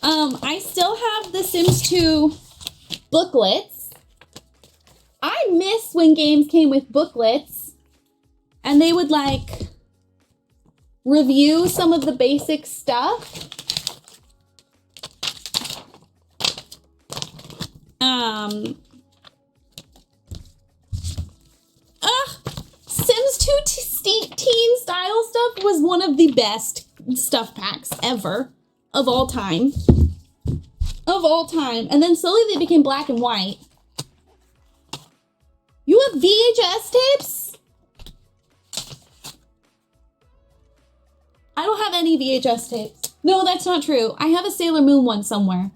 I still have the Sims 2 booklets. I miss when games came with booklets and they would like review some of the basic stuff. Sims 2 teen style stuff was one of the best stuff packs ever of all time. Of all time. And then slowly they became black and white. You have VHS tapes? I don't have any VHS tapes. No, that's not true. I have a Sailor Moon one somewhere.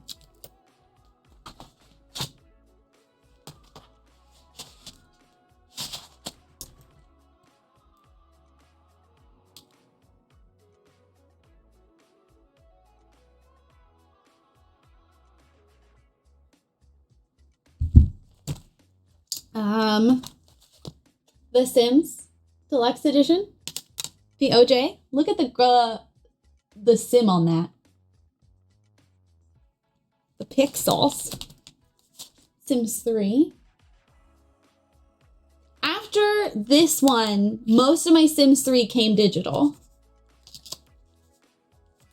The Sims Deluxe Edition, the OJ. Look at the sim on that. The pixels. Sims 3. After this one, most of my Sims 3 came digital.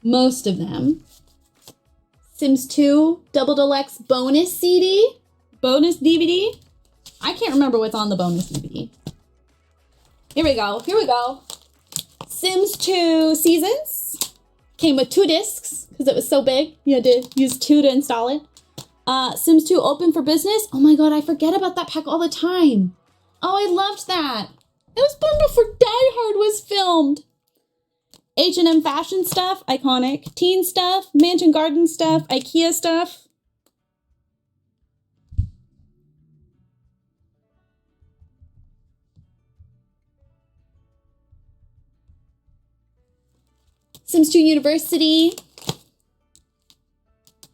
Most of them. Sims 2 Double Deluxe bonus CD, bonus DVD. I can't remember what's on the bonus DVD. Here we go. Here we go. Sims 2 Seasons. Came with 2 discs because it was so big. You had to use 2 to install it. Sims 2 Open for Business. Oh my God, I forget about that pack all the time. Oh, I loved that. It was born before Die Hard was filmed. H&M fashion stuff, iconic. Teen stuff, Mansion Garden stuff, IKEA stuff. Sims 2 University.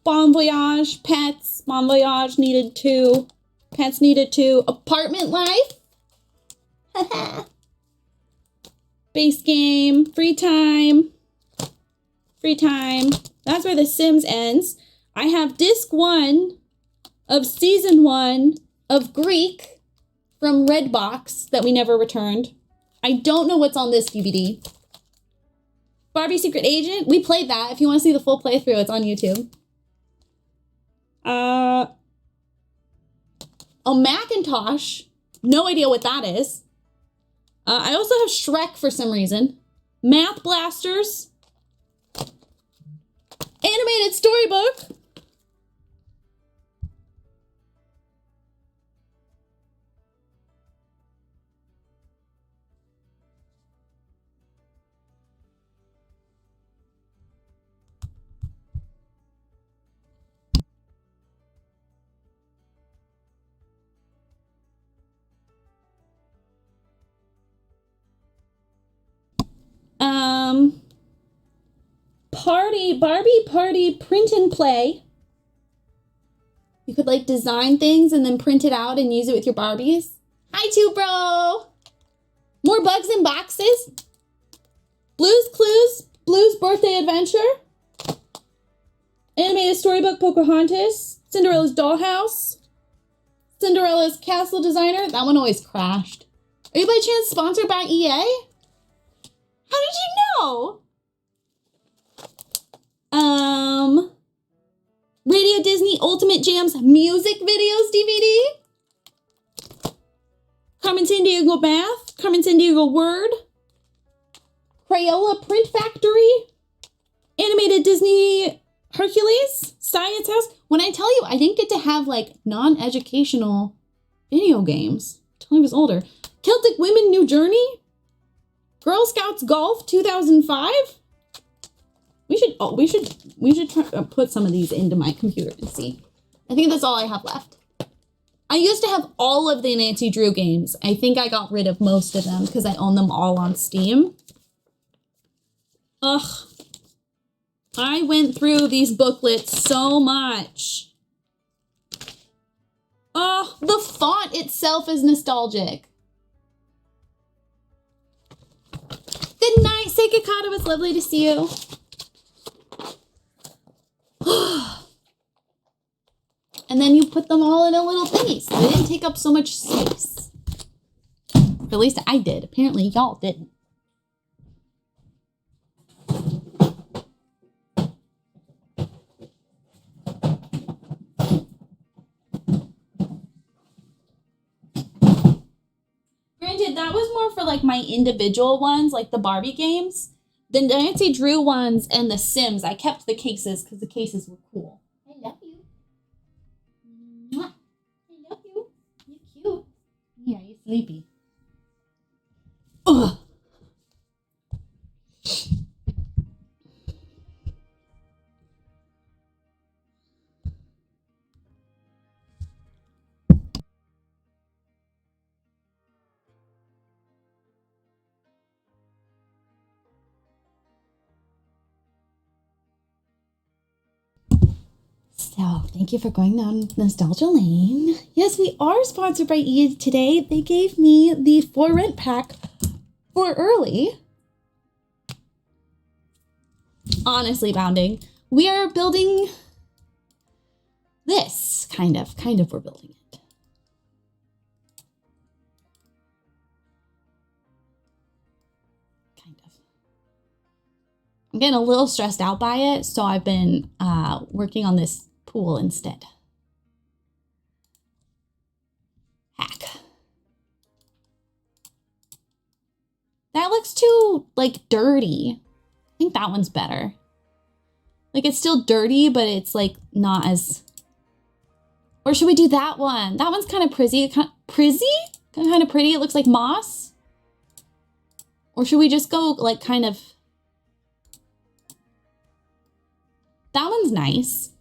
Bon Voyage, Pets. Bon Voyage needed 2. Pets needed 2. Apartment Life. Base game. Free time. Free time. That's where The Sims ends. I have disc 1 of season 1 of Greek from Redbox that we never returned. I don't know what's on this DVD. Barbie Secret Agent. We played that. If you want to see the full playthrough, it's on YouTube. A Macintosh. No idea what that is. I also have Shrek for some reason. Math Blasters. Animated storybook. Barbie Party Print and Play. You could like design things and then print it out and use it with your Barbies. Hi, 2Bro! More Bugs in Boxes. Blue's Clues, Blue's Birthday Adventure. Animated storybook Pocahontas. Cinderella's Dollhouse. Cinderella's Castle Designer. That one always crashed. Are you by chance sponsored by EA? How did you know? Radio Disney Ultimate Jams music videos DVD. Carmen Sandiego Math. Carmen Sandiego Word. Crayola Print Factory. Animated Disney Hercules. Science House. When I tell you, I didn't get to have like non-educational video games until I was older. Celtic Women New Journey. Girl Scouts Golf 2005. We should try to put some of these into my computer and see. I think that's all I have left. I used to have all of the Nancy Drew games. I think I got rid of most of them because I own them all on Steam. Ugh. I went through these booklets so much. Oh, the font itself is nostalgic. Good night, Seikakata. It was lovely to see you. And then you put them all in a little thingy, so they didn't take up so much space. Or at least I did. Apparently y'all didn't. Granted, that was more for like my individual ones, like the Barbie games. The Nancy Drew ones and the Sims, I kept the cases because the cases were cool. I love you. Mwah. I love you. You're cute. Yeah, you're sleepy. Ugh. So, thank you for going down Nostalgia Lane. Yes, we are sponsored by EA today. They gave me the For Rent pack for early. Honestly, Bounding. We are building this, kind of we're building it. Kind of. I'm getting a little stressed out by it, so I've been working on this pool instead. Hack. That looks too, like, dirty. I think that one's better. Like, it's still dirty, but it's, like, not as... Or should we do that one? That one's kind of pretty. Kind of pretty? It looks like moss. Or should we just go, like, kind of... That one's nice.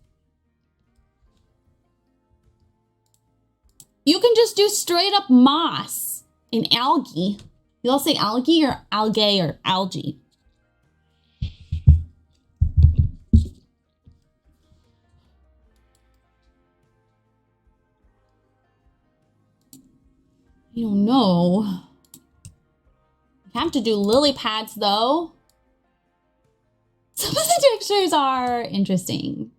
You can just do straight up moss in algae. You all say algae or algae or algae? I don't know. You have to do lily pads though. Some of the textures are interesting.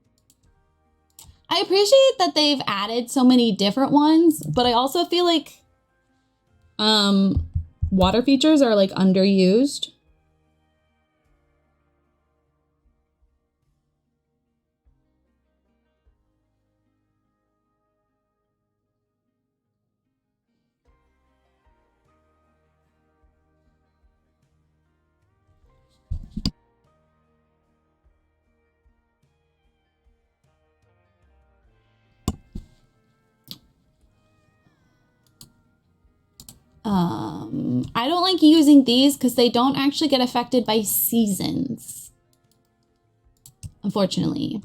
I appreciate that they've added so many different ones, but I also feel like Water features are like underused. I don't like using these because they don't actually get affected by seasons, unfortunately.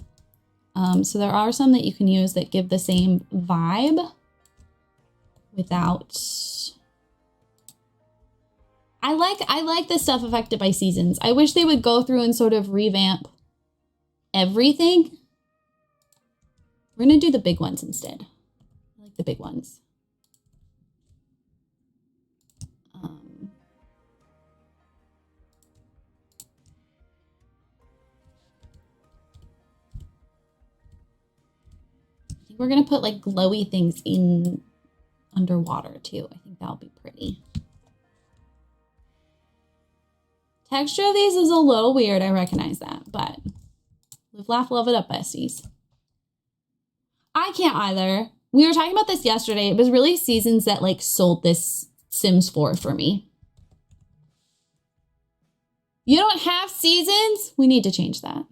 So there are some that you can use that give the same vibe without... I like the stuff affected by seasons. I wish they would go through and sort of revamp everything. We're gonna do the big ones instead. I like the big ones. I think we're gonna put like glowy things in underwater too. I think that'll be pretty. Texture of these is a little weird, I recognize that, but live, laugh, love it up, besties. I can't either. We were talking about this yesterday. It was really seasons that like sold this Sims 4 for me. You don't have seasons? We need to change that.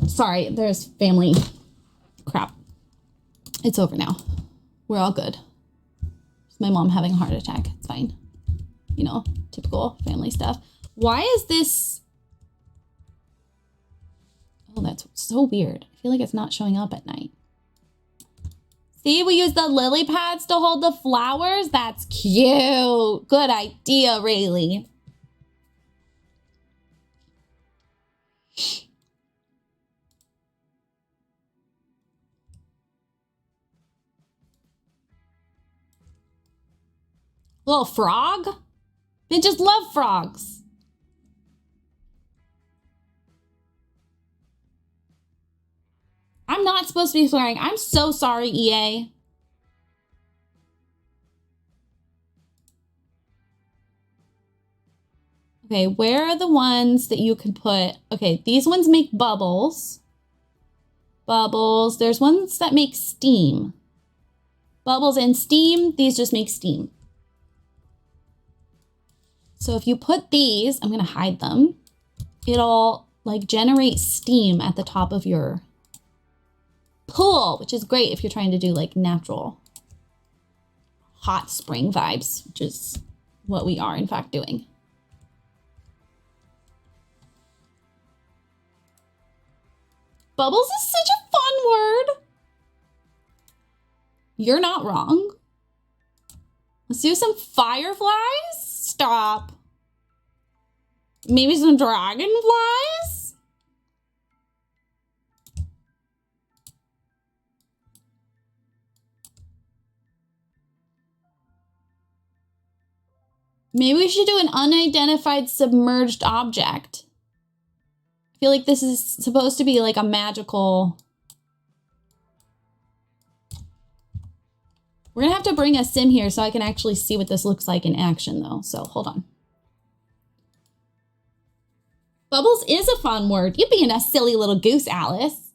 Sorry, there's family crap. It's over now. We're all good. It's my mom having a heart attack. It's fine. You know, typical family stuff. Why is this? Oh, that's so weird. I feel like it's not showing up at night. See, we use the lily pads to hold the flowers. That's cute. Good idea, Rayleigh. Little frog? They just love frogs. I'm not supposed to be swearing. I'm so sorry, EA. Okay, where are the ones that you can put? Okay, these ones make bubbles. Bubbles. There's ones that make steam. Bubbles and steam. These just make steam. So if you put these, I'm gonna hide them. It'll like generate steam at the top of your pool, which is great if you're trying to do like natural hot spring vibes, which is what we are in fact doing. Bubbles is such a fun word. You're not wrong. Let's do some fireflies. Stop. Maybe some dragonflies? Maybe we should do an unidentified submerged object. I feel like this is supposed to be like a magical... We're gonna have to bring a sim here so I can actually see what this looks like in action though, so hold on. Bubbles is a fun word. You're being a silly little goose, Alice.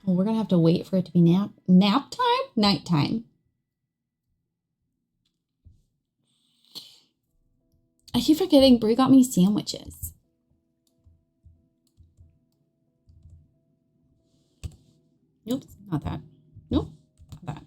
Well, we're gonna have to wait for it to be nap time? Nighttime. I keep forgetting Brie got me sandwiches. Nope, not that. Nope, not that.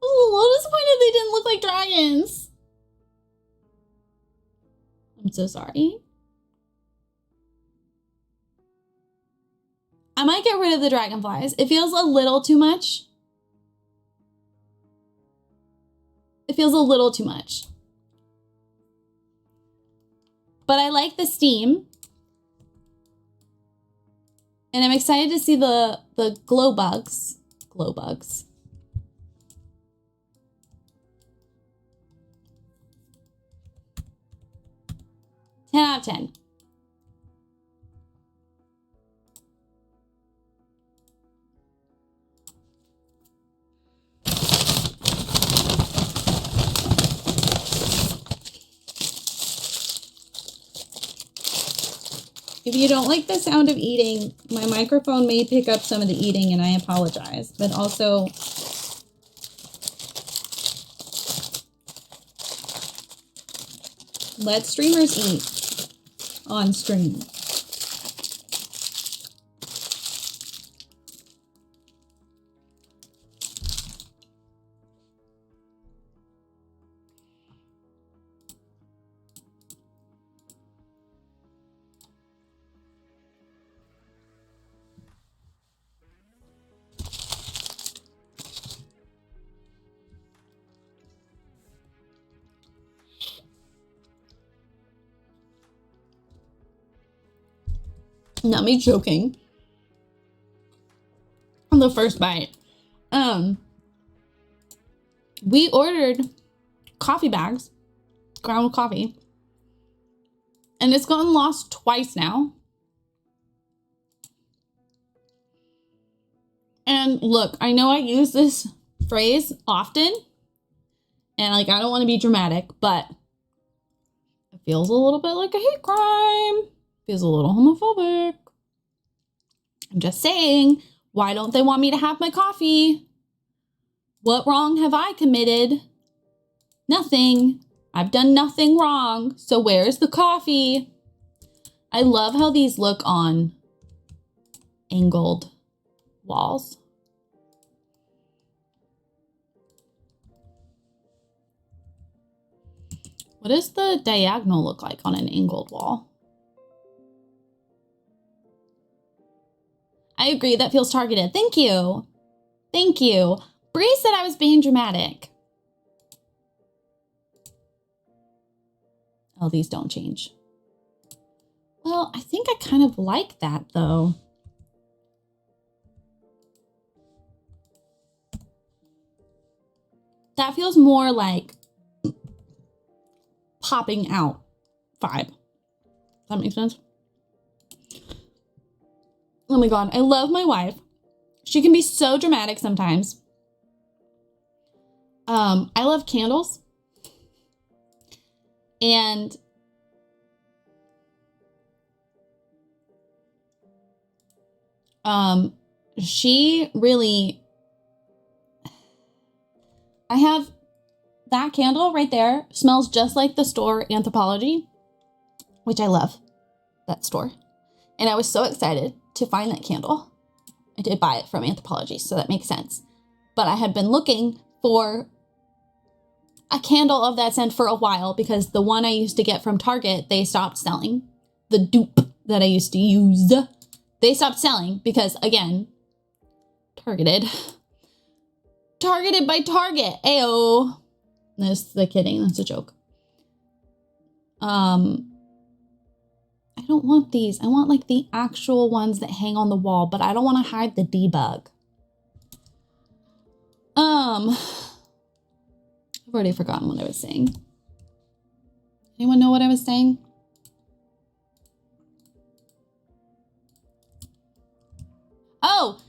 I was a little disappointed they didn't look like dragons. I'm so sorry. I might get rid of the dragonflies. It feels a little too much. It feels a little too much. But I like the steam. And I'm excited to see the glow bugs. Glow bugs. Ten out of 10. If you don't like the sound of eating, my microphone may pick up some of the eating and I apologize, but also let streamers eat on stream. Not me joking. On the first bite. We ordered coffee bags, ground coffee, and it's gotten lost twice now. And look, I know I use this phrase often, and like I don't want to be dramatic, but it feels a little bit like a hate crime. Feels a little homophobic. I'm just saying, why don't they want me to have my coffee? What wrong have I committed? Nothing. I've done nothing wrong. So where's the coffee? I love how these look on angled walls. What does the diagonal look like on an angled wall? I agree, that feels targeted. Thank you. Thank you. Bree said I was being dramatic. Oh, these don't change. Well, I think I kind of like that though. That feels more like popping out vibe. Does that make sense? Oh my God, I love my wife. She can be so dramatic sometimes. I love candles. And she really, I have that candle right there, smells just like the store Anthropology, which I love, that store. And I was so excited to find that candle. I did buy it from Anthropology, so that makes sense. But I had been looking for a candle of that scent for a while because the one I used to get from Target, they stopped selling. The dupe that I used to use, they stopped selling because, again, targeted by Target. Ayo. That's the kidding. That's a joke. I don't want these. I want like the actual ones that hang on the wall, but I don't want to hide the debug. I've already forgotten what I was saying. Anyone know what I was saying? Oh,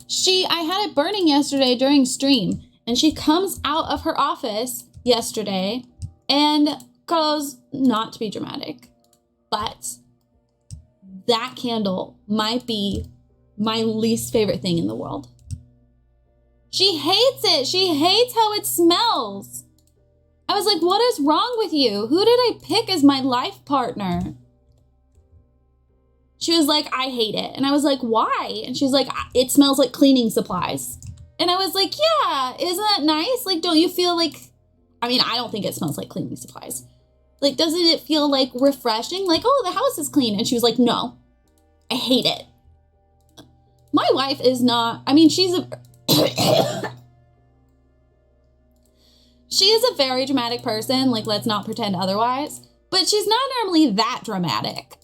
I had it burning yesterday during stream, and she comes out of her office yesterday and goes, not to be dramatic, but that candle might be my least favorite thing in the world. She hates it. She hates how it smells. I was like, what is wrong with you? Who did I pick as my life partner? She was like, I hate it. And I was like, why? And she's like, it smells like cleaning supplies. And I was like, yeah, isn't that nice? Like, don't you feel like, I mean, I don't think it smells like cleaning supplies. Like, doesn't it feel like refreshing? Like, oh, the house is clean. And she was like, no, I hate it. My wife is not, I mean, she's a, she is a very dramatic person. Like, let's not pretend otherwise. But she's not normally that dramatic.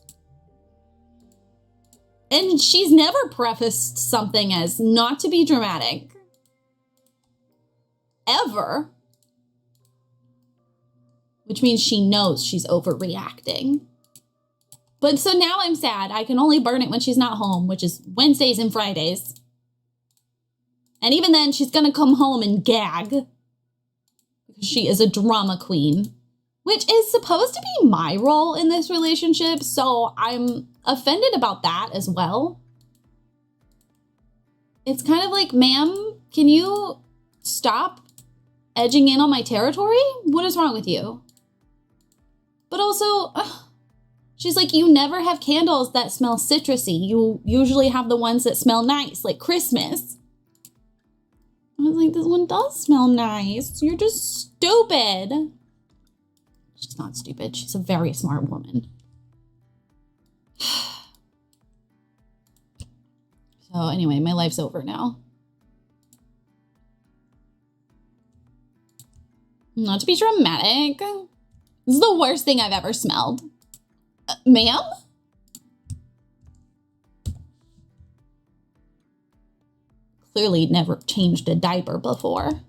And she's never prefaced something as not to be dramatic. Ever. Which means she knows she's overreacting. But so now I'm sad. I can only burn it when she's not home, which is Wednesdays and Fridays. And even then, she's gonna come home and gag. Because she is a drama queen. Which is supposed to be my role in this relationship, so I'm offended about that as well. It's kind of like, ma'am, can you stop edging in on my territory? What is wrong with you? But also, she's like, you never have candles that smell citrusy. You usually have the ones that smell nice, like Christmas. I was like, this one does smell nice. You're just stupid. She's not stupid. She's a very smart woman. So anyway, my life's over now. Not to be dramatic. This is the worst thing I've ever smelled. Ma'am? Clearly never changed a diaper before.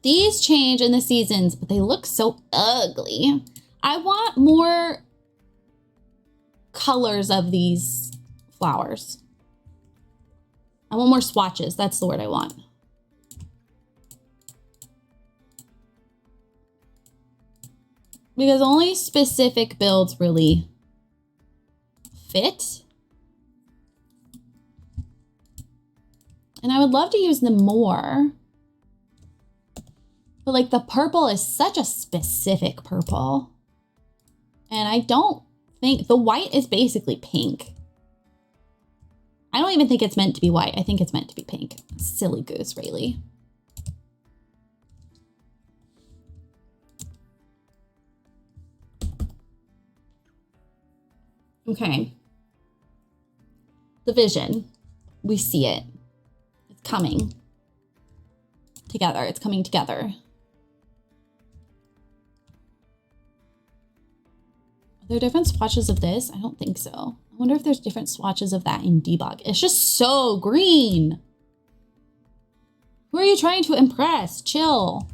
These change in the seasons, but they look so ugly. I want more colors of these flowers. I want more swatches. That's the word I want. Because only specific builds really fit. And I would love to use them more. But like the purple is such a specific purple. And I don't think, the white is basically pink. I don't even think it's meant to be white. I think it's meant to be pink. Silly goose, Rayleigh. Okay. The vision. We see it. It's coming together. It's coming together. Are there different swatches of this? I don't think so. I wonder if there's different swatches of that in debug. It's just so green. Who are you trying to impress? Chill.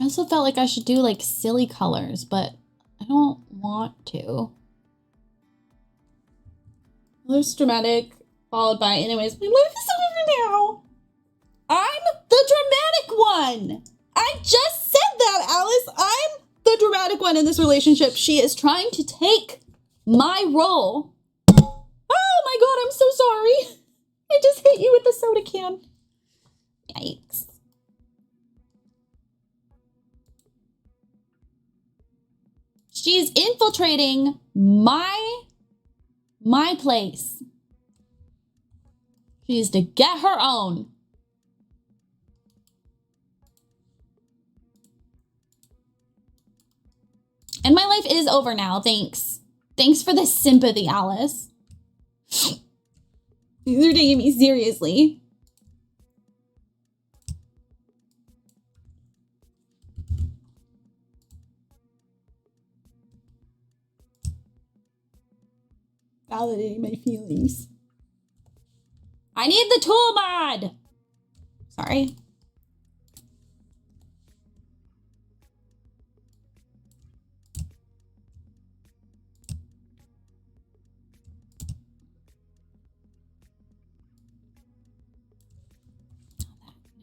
I also felt like I should do like silly colors, but I don't want to. Looks dramatic, followed by, anyways, my life is over now. I'm the dramatic one. I just said that, Alice. I'm the dramatic one in this relationship. She is trying to take my role. Oh my God, I'm so sorry. I just hit you with the soda can. Yikes. She's infiltrating my place. She needs to get her own. And my life is over now, thanks. Thanks for the sympathy, Alice. These are taking me seriously. Validating my feelings. I need the tool mod. Sorry.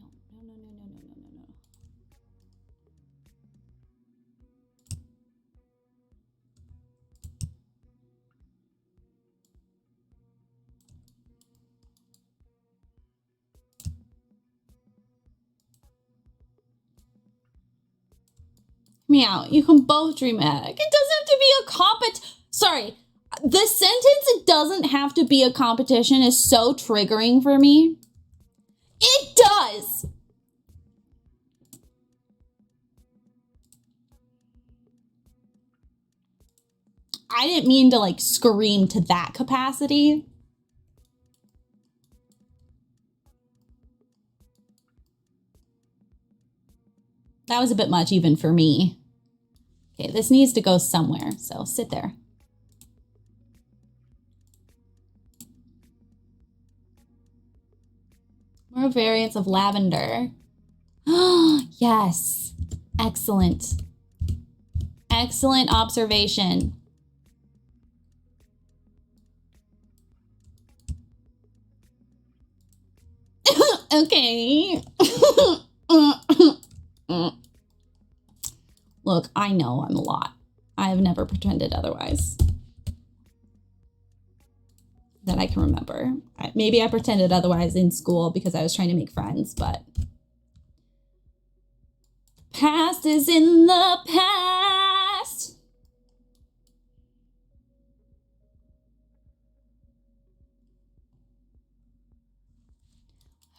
No. Me out. You can both dream egg. It doesn't have to be a Sorry. The sentence, it doesn't have to be a competition, is so triggering for me. It does. I didn't mean to like scream to that capacity. That was a bit much even for me. Okay, this needs to go somewhere, so sit there. More variants of lavender. Yes. Excellent. Excellent observation. Okay. Look, I know I'm a lot. I have never pretended otherwise. That I can remember. Maybe I pretended otherwise in school because I was trying to make friends, but past is in the past.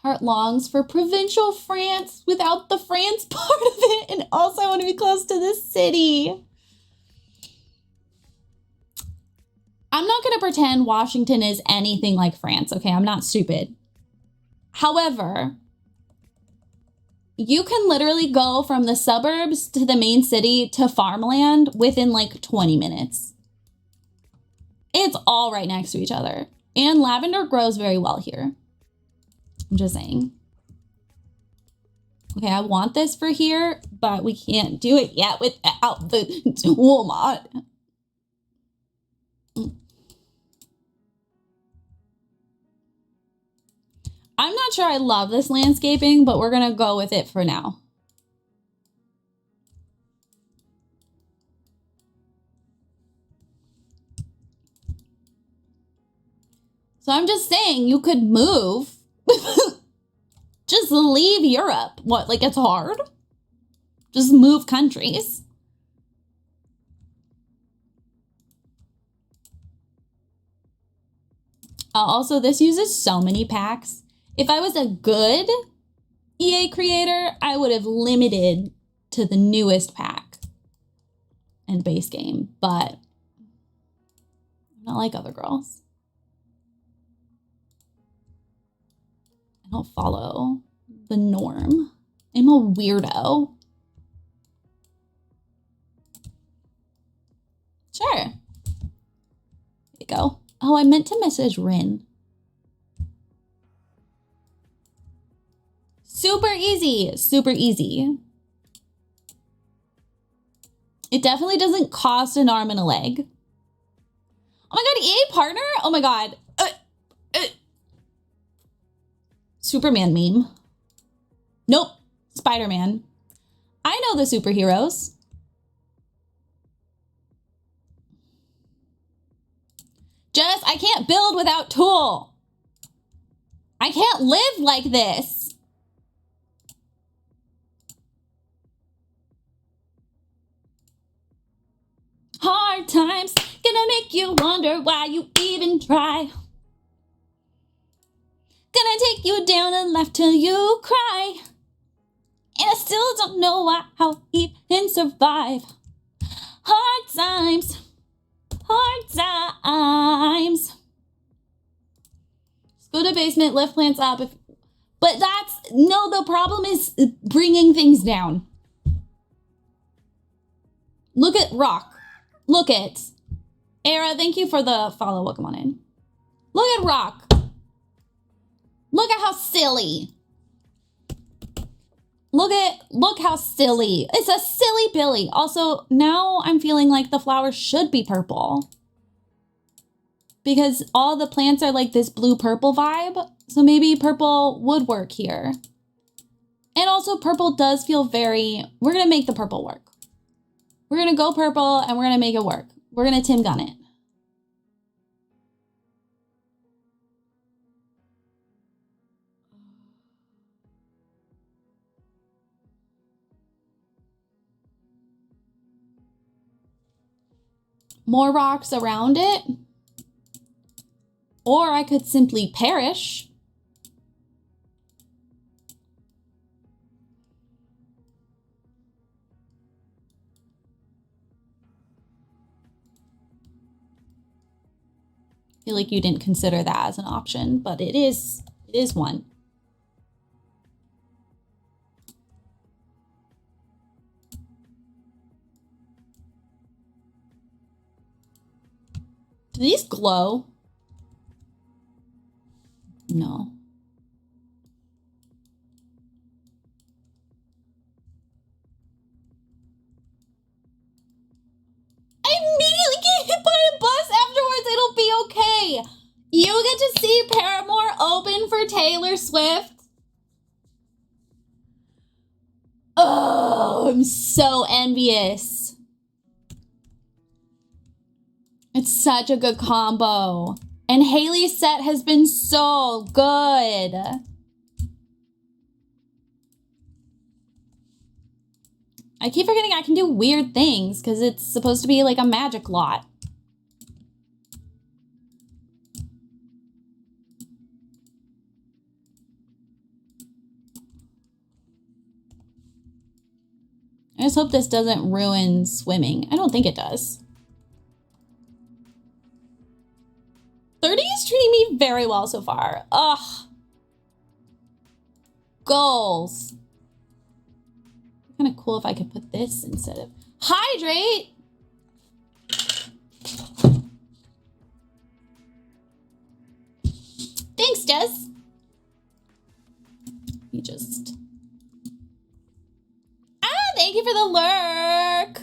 Heart longs for provincial France without the France part of it, and also I want to be close to the city. I'm not going to pretend Washington is anything like France, okay? I'm not stupid. However, you can literally go from the suburbs to the main city to farmland within like 20 minutes. It's all right next to each other. And lavender grows very well here. I'm just saying. Okay, I want this for here, but we can't do it yet without the tool mod. I'm not sure I love this landscaping, but we're gonna go with it for now. So I'm just saying you could move. Just leave Europe. What, like it's hard? Just move countries. Also, this uses so many packs. If I was a good EA creator, I would have limited to the newest pack and base game, but I'm not like other girls. I don't follow the norm. I'm a weirdo. Sure. There you go. Oh, I meant to message Rin. Super easy. Super easy. It definitely doesn't cost an arm and a leg. Oh my god, EA partner? Oh my god. Superman meme. Nope. Spider-Man. I know the superheroes. Just, I can't build without tool. I can't live like this. Hard times gonna make you wonder why you even try. Gonna take you down and laugh till you cry. And I still don't know how even survive. Hard times. Hard times. Just go to basement, lift plants up. But no, the problem is bringing things down. Look at rock. Look at. Era, thank you for the follow. Welcome on in. Look at Rock. Look at how silly. Look how silly. It's a silly Billy. Also, now I'm feeling like the flowers should be purple. Because all the plants are like this blue-purple vibe. So maybe purple would work here. And also purple does feel very... We're going to make the purple work. We're going to go purple and we're going to make it work. We're going to Tim Gun it. More rocks around it. Or I could simply perish. I feel like you didn't consider that as an option, but it is one. Do these glow? No. I immediately get hit by a bus afterwards. It'll be okay. You get to see Paramore open for Taylor Swift. Oh, I'm so envious. It's such a good combo. And Haley's set has been so good. I keep forgetting I can do weird things because it's supposed to be like a magic lot. I just hope this doesn't ruin swimming. I don't think it does. 30 is treating me very well so far. Ugh. Goals. Kind of cool if I could put this instead of hydrate. Thanks, Des. You just... thank you for the lurk.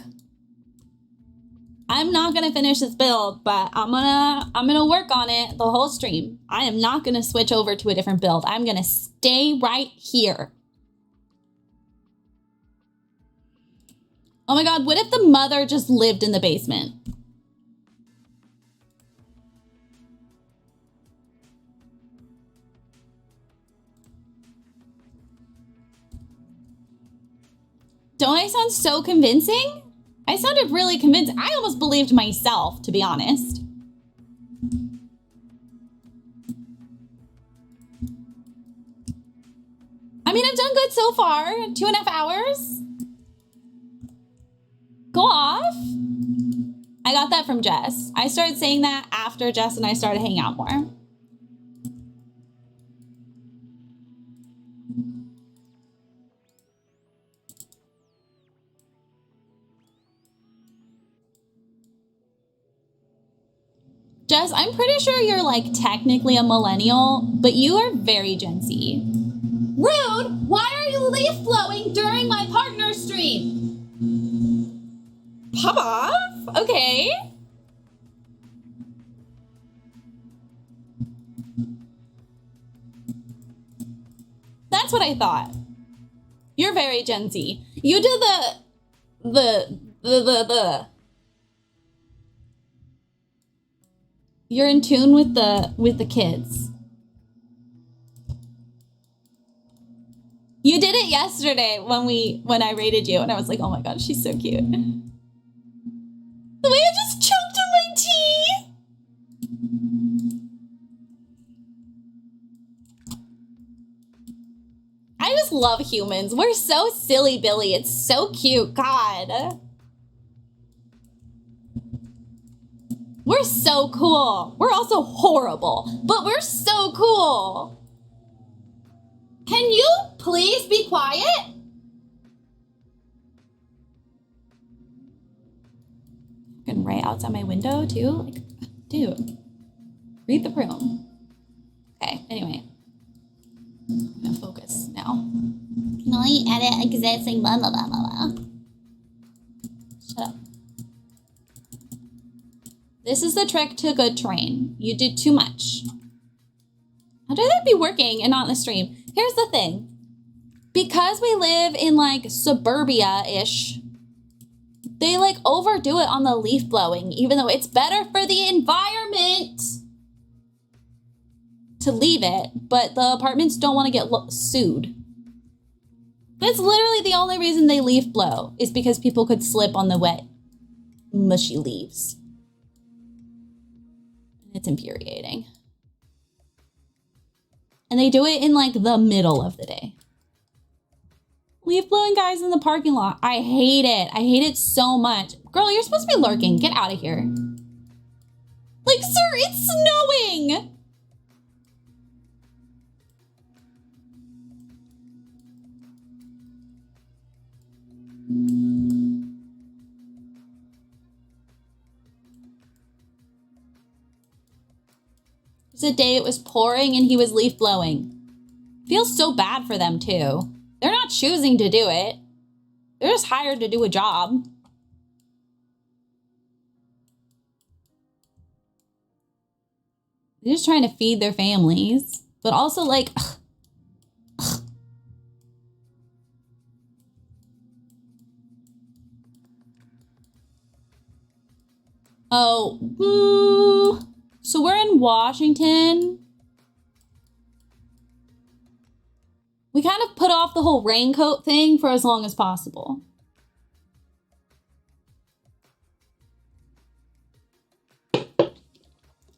I'm not gonna finish this build, but I'm gonna work on it the whole stream. I am not gonna switch over to a different build. I'm gonna stay right here. Oh my god, what if the mother just lived in the basement? Don't I sound so convincing? I sounded really convincing. I almost believed myself, to be honest. I mean, I've done good so far. 2.5 hours. Go off. I got that from Jess. I started saying that after Jess and I started hanging out more. Jess, I'm pretty sure you're like technically a millennial, but you are very Gen Z. Rude! Why are you leaf blowing during my partner stream? Pop off? Okay. That's what I thought. You're very Gen Z. You do the. You're in tune with the kids. You did it yesterday when I rated you, and I was like, oh my god, she's so cute. The way I just choked on my tea. I just love humans. We're so silly, Billy. It's so cute. God. We're so cool. We're also horrible, but we're so cool. Can you please be quiet? fucking right outside my window too. Like, dude, read the room. Okay, anyway. I'm gonna focus now. Can I edit existing blah blah blah blah blah? Shut up. This is the trick to a good train. You do too much. I'd rather be working and not in the stream. Here's the thing. Because we live in like suburbia-ish, they like overdo it on the leaf blowing, even though it's better for the environment to leave it, but the apartments don't want to get sued. That's literally the only reason they leaf blow, is because people could slip on the wet, mushy leaves. It's infuriating. And they do it in like the middle of the day. Leaf blowing guys in the parking lot. I hate it. I hate it so much. Girl, you're supposed to be lurking. Get out of here. Like, sir, it's snowing. It was a day it was pouring and he was leaf blowing. Feels so bad for them too. They're not choosing to do it. They're just hired to do a job. They're just trying to feed their families, but also like, oh, so we're in Washington. We kind of put off the whole raincoat thing for as long as possible.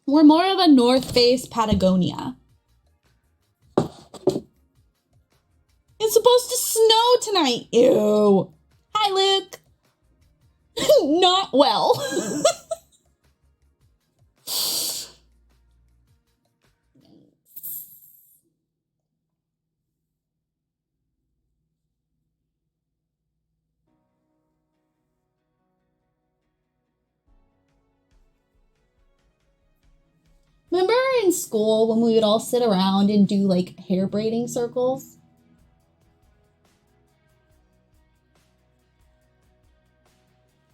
We're more of a North Face Patagonia. It's supposed to snow tonight. Ew. Hi, Luke. Not well. Remember in school when we would all sit around and do like hair braiding circles?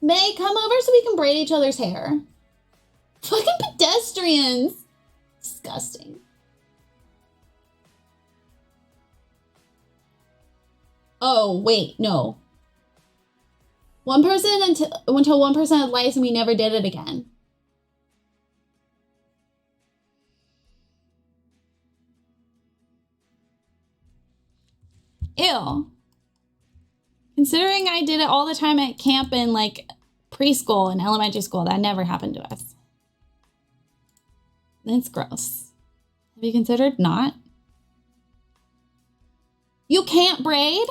May, come over so we can braid each other's hair. Fucking pedestrians. Disgusting. Oh, wait, no. One person until one person had lice and we never did it again. Ew. Considering I did it all the time at camp and like preschool and elementary school, that never happened to us. That's gross. Have you considered not? You can't braid?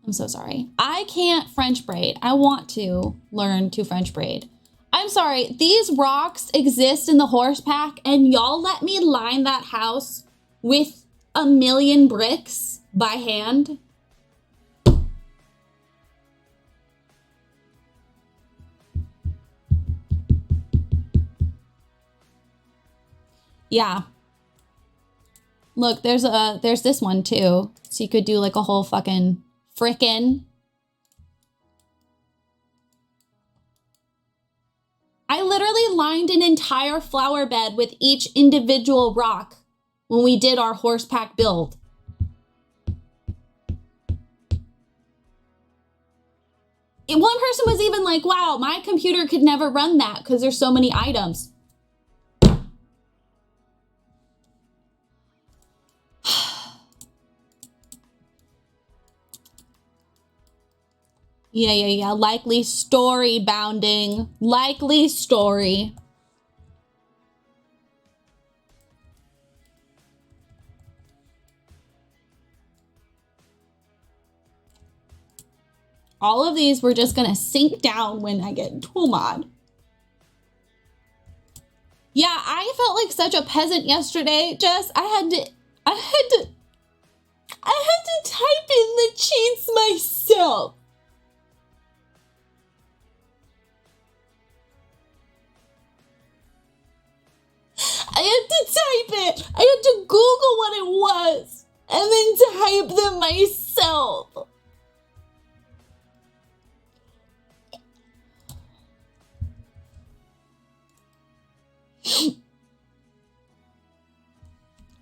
I'm so sorry. I can't French braid. I want to learn to French braid. I'm sorry. These rocks exist in the horse pack and y'all let me line that house with 1,000,000 bricks by hand. Yeah. Look, there's this one too. So you could do like a whole fucking frickin'. I literally lined an entire flower bed with each individual rock when we did our horse pack build. And one person was even like, wow, my computer could never run that because there's so many items. Yeah. Likely story bounding. Likely story. All of these were just gonna sink down when I get tool mod. Yeah, I felt like such a peasant yesterday. Jess, I had to type in the cheats myself. it. I had to Google what it was and then type them myself.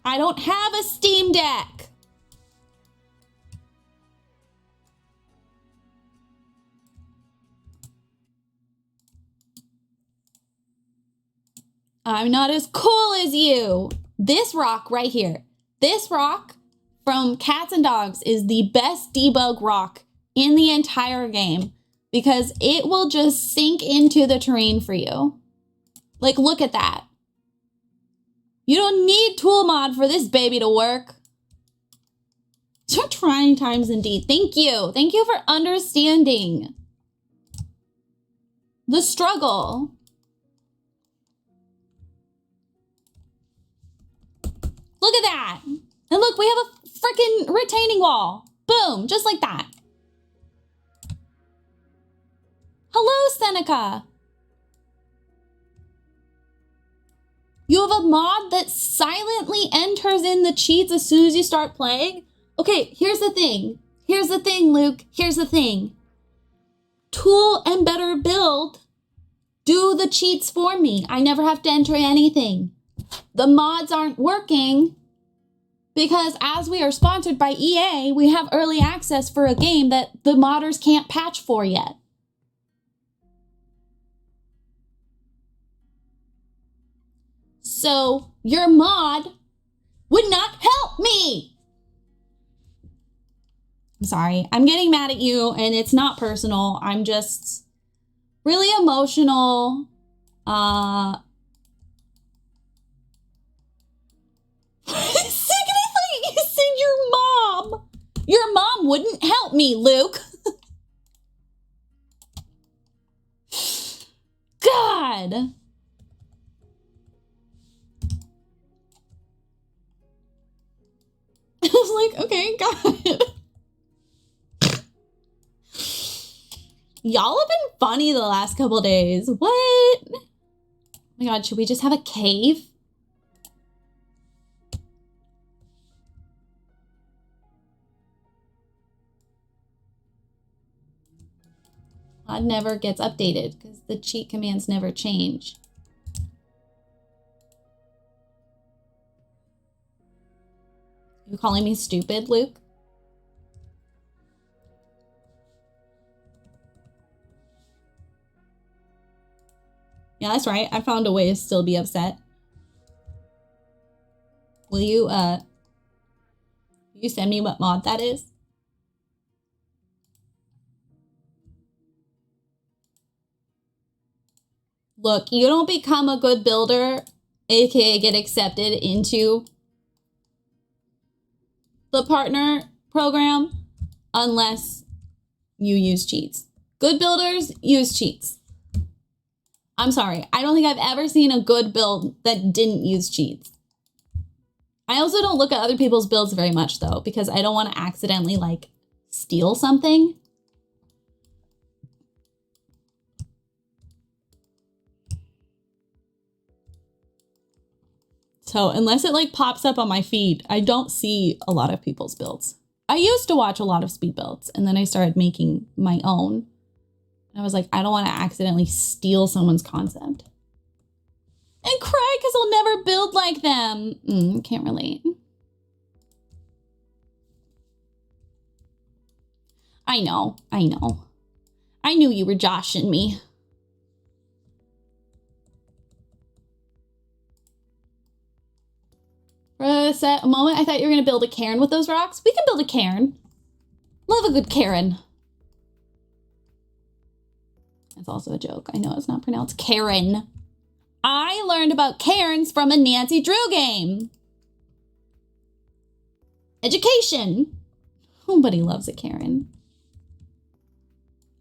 I don't have a Steam Deck. I'm not as cool as you. This rock right here. This rock from Cats and Dogs is the best debug rock in the entire game because it will just sink into the terrain for you. Like, look at that. You don't need tool mod for this baby to work. Trying times indeed. Thank you. Thank you for understanding the struggle. Look at that. And look, we have a freaking retaining wall. Boom, just like that. Hello, Seneca. You have a mod that silently enters in the cheats as soon as you start playing? Okay, here's the thing. Here's the thing, Luke. Here's the thing. Tool and Better Build do the cheats for me. I never have to enter anything. The mods aren't working because as we are sponsored by EA, we have early access for a game that the modders can't patch for yet. So your mod would not help me. I'm sorry. I'm getting mad at you and it's not personal. I'm just really emotional. Significantly, you said your mom. Your mom wouldn't help me, Luke. God. I was like, okay, God. Y'all have been funny the last couple days. What? Oh my God, should we just have a cave? Mod never gets updated because the cheat commands never change. You calling me stupid, Luke? Yeah, that's right. I found a way to still be upset. Will you send me what mod that is? Look, you don't become a good builder, aka get accepted into the partner program, unless you use cheats. Good builders use cheats. I'm sorry. I don't think I've ever seen a good build that didn't use cheats. I also don't look at other people's builds very much though, because I don't want to accidentally like steal something. So unless it like pops up on my feed, I don't see a lot of people's builds. I used to watch a lot of speed builds and then I started making my own. I was like, I don't want to accidentally steal someone's concept. And cry because I'll never build like them. Can't relate. I know. I knew you were joshing me. For a moment, I thought you were going to build a cairn with those rocks. We can build a cairn. Love a good cairn. It's also a joke. I know it's not pronounced Karen. I learned about cairns from a Nancy Drew game. Education. Nobody loves a Karen.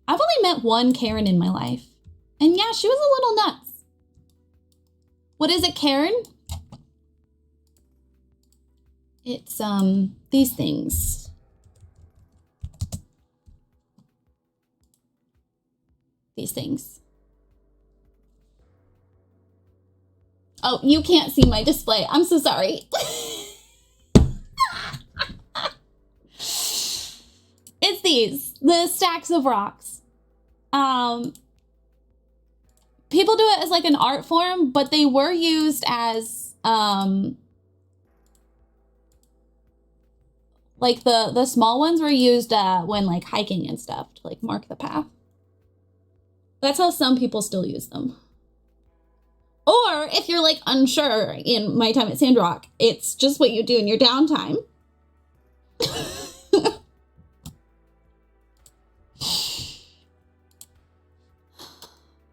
I've only met one Karen in my life. And yeah, she was a little nuts. What is a Karen? It's, these things. These things. Oh, you can't see my display. I'm so sorry. It's these, the stacks of rocks. People do it as like an art form, but they were used as like the small ones were used when like hiking and stuff to like mark the path. That's how some people still use them. Or if you're like unsure in my time at Sandrock, it's just what you do in your downtime.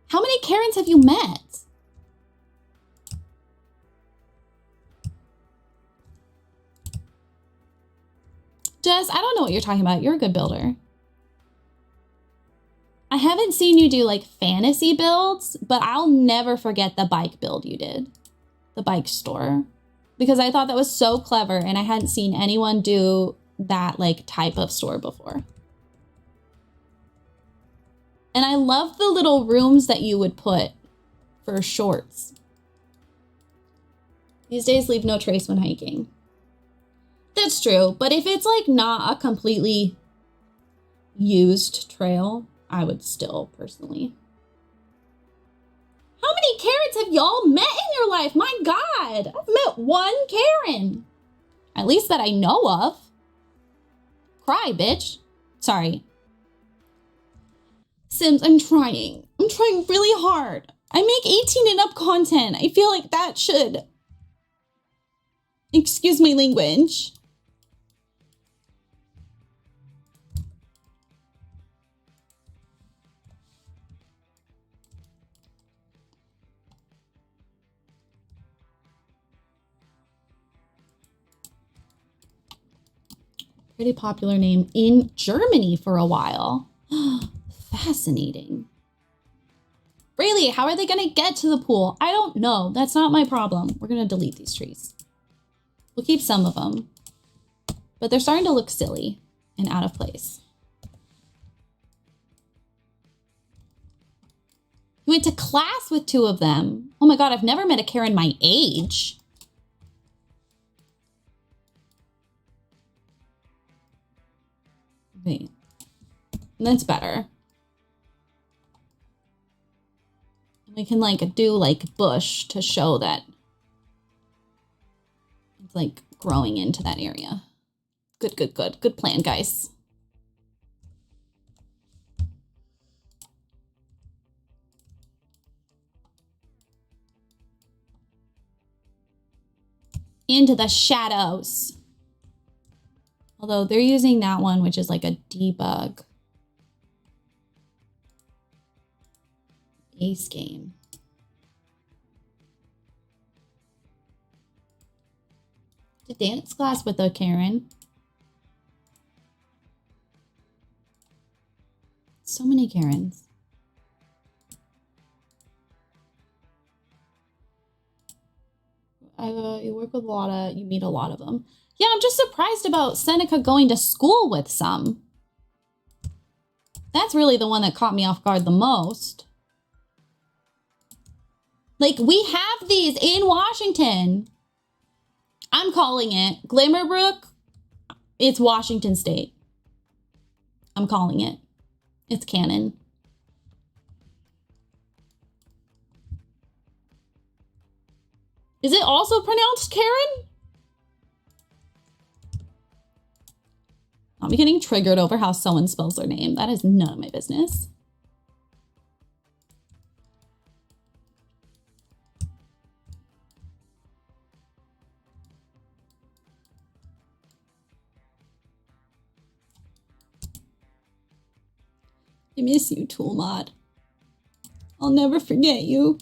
How many Karens have you met? Jess, I don't know what you're talking about. You're a good builder. I haven't seen you do like fantasy builds, but I'll never forget the bike build you did. The bike store. Because I thought that was so clever and I hadn't seen anyone do that like type of store before. And I love the little rooms that you would put for shorts. These days leave no trace when hiking. That's true, but if it's like not a completely used trail, I would still personally. How many Karens have y'all met in your life? My God, I've met one Karen. At least that I know of. Cry, bitch. Sorry. Sims, I'm trying. I'm trying really hard. I make 18 and up content. I feel like that should... Excuse my language. Pretty popular name in Germany for a while. Fascinating. Really, how are they gonna get to the pool? I don't know. That's not my problem. We're gonna delete these trees. We'll keep some of them. But they're starting to look silly and out of place. You went to class with two of them. Oh my God, I've never met a Karen my age. Wait, that's better. We can like do like bush to show that it's like growing into that area. Good, good, good. Good plan, guys. Into the shadows. Although they're using that one, which is like a debug. Ace game. To dance class with a Karen. So many Karens. You work with a lot of, you meet a lot of them. Yeah, I'm just surprised about Seneca going to school with some. That's really the one that caught me off guard the most. Like, we have these in Washington. I'm calling it. Glimmerbrook, it's Washington State. I'm calling it. It's canon. Is it also pronounced Karen? I'll be getting triggered over how someone spells their name. That is none of my business. I miss you, Tool Mod. I'll never forget you.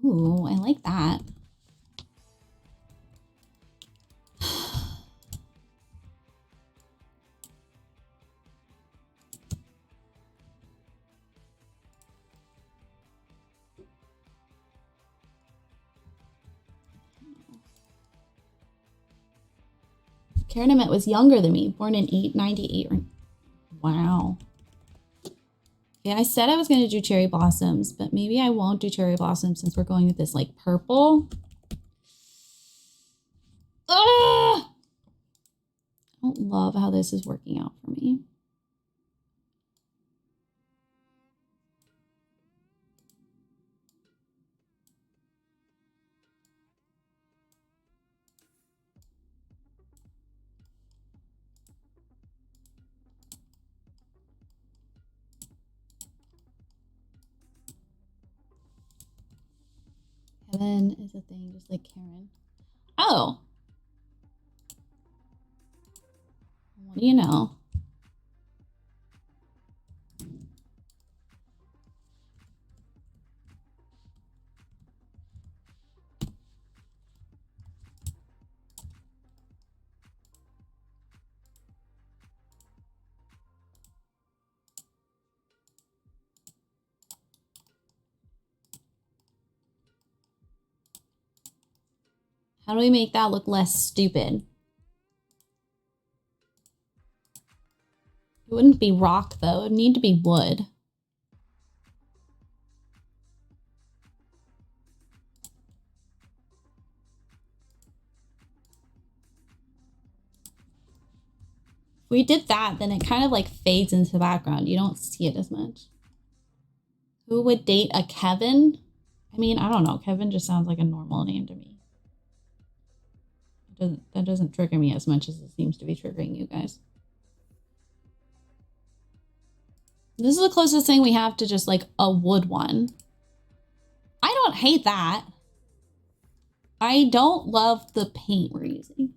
Ooh, I like that. Karen I met was younger than me, born in 98. Wow. Yeah, I said I was going to do cherry blossoms, but maybe I won't do cherry blossoms since we're going with this like purple. Ugh! I don't love how this is working out for me. Kevin is a thing, just like Karen. Oh. What do you know? How do we make that look less stupid? It wouldn't be rock, though. It would need to be wood. If we did that, then it kind of like fades into the background. You don't see it as much. Who would date a Kevin? I mean, I don't know. Kevin just sounds like a normal name to me. That doesn't trigger me as much as it seems to be triggering you guys. This is the closest thing we have to just like a wood one. I don't hate that. I don't love the paint we're using.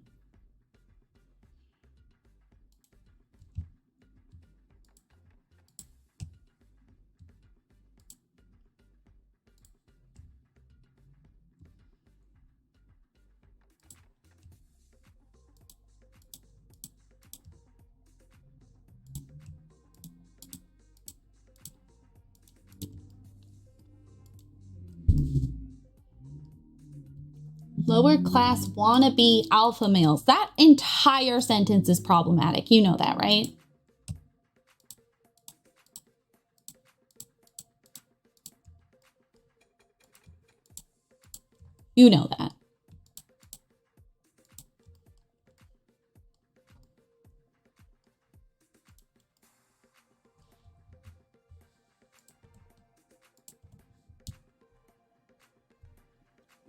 Lower class wannabe alpha males. That entire sentence is problematic. You know that, right? You know that.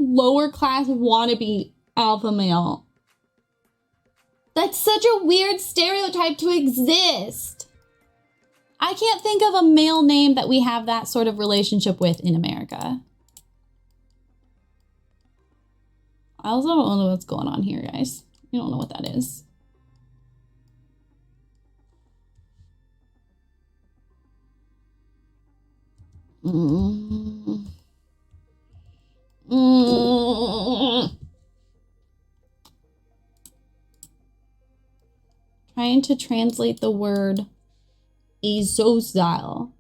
Lower class wannabe alpha male. That's such a weird stereotype to exist. I can't think of a male name that we have that sort of relationship with in America. I also don't know what's going on here, guys. You don't know what that is. Trying to translate the word azozile.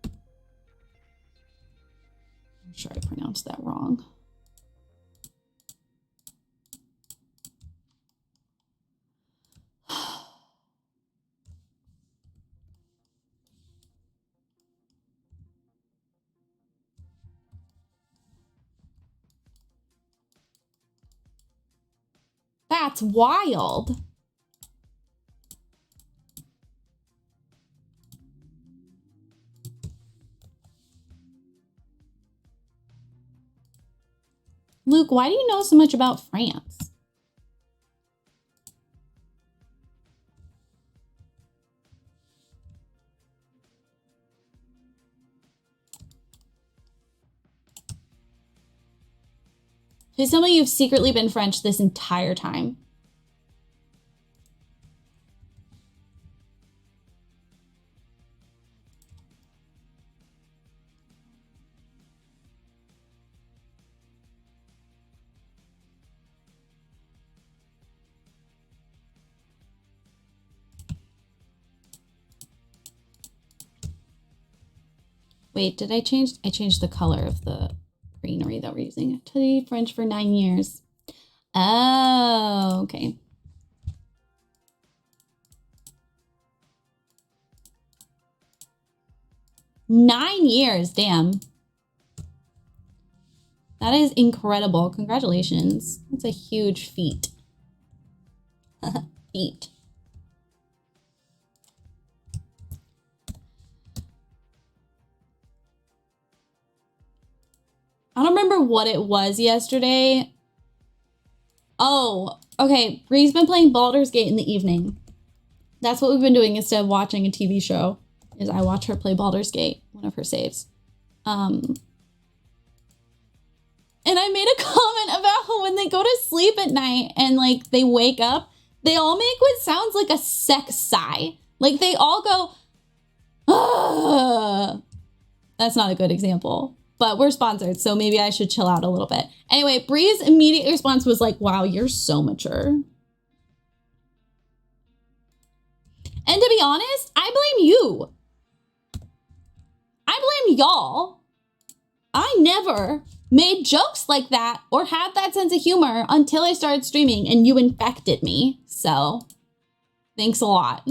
I'm sure I pronounced that wrong. That's wild. Luke, why do you know so much about France? Please tell me you've secretly been French this entire time. Wait, did I change? I changed the color of the greenery that we're using. I studied French for 9 years. Oh, okay. 9 years, damn. That is incredible. Congratulations. That's a huge feat. Feat. I don't remember what it was yesterday. Oh, okay. Bree's been playing Baldur's Gate in the evening. That's what we've been doing instead of watching a TV show, is I watch her play Baldur's Gate, one of her saves. And I made a comment about how when they go to sleep at night and like they wake up, they all make what sounds like a sex sigh. Like they all go, ugh. That's not a good example, but we're sponsored, so maybe I should chill out a little bit. Anyway, Bree's immediate response was like, wow, you're so mature. And to be honest, I blame you. I blame y'all. I never made jokes like that or had that sense of humor until I started streaming and you infected me. So, thanks a lot.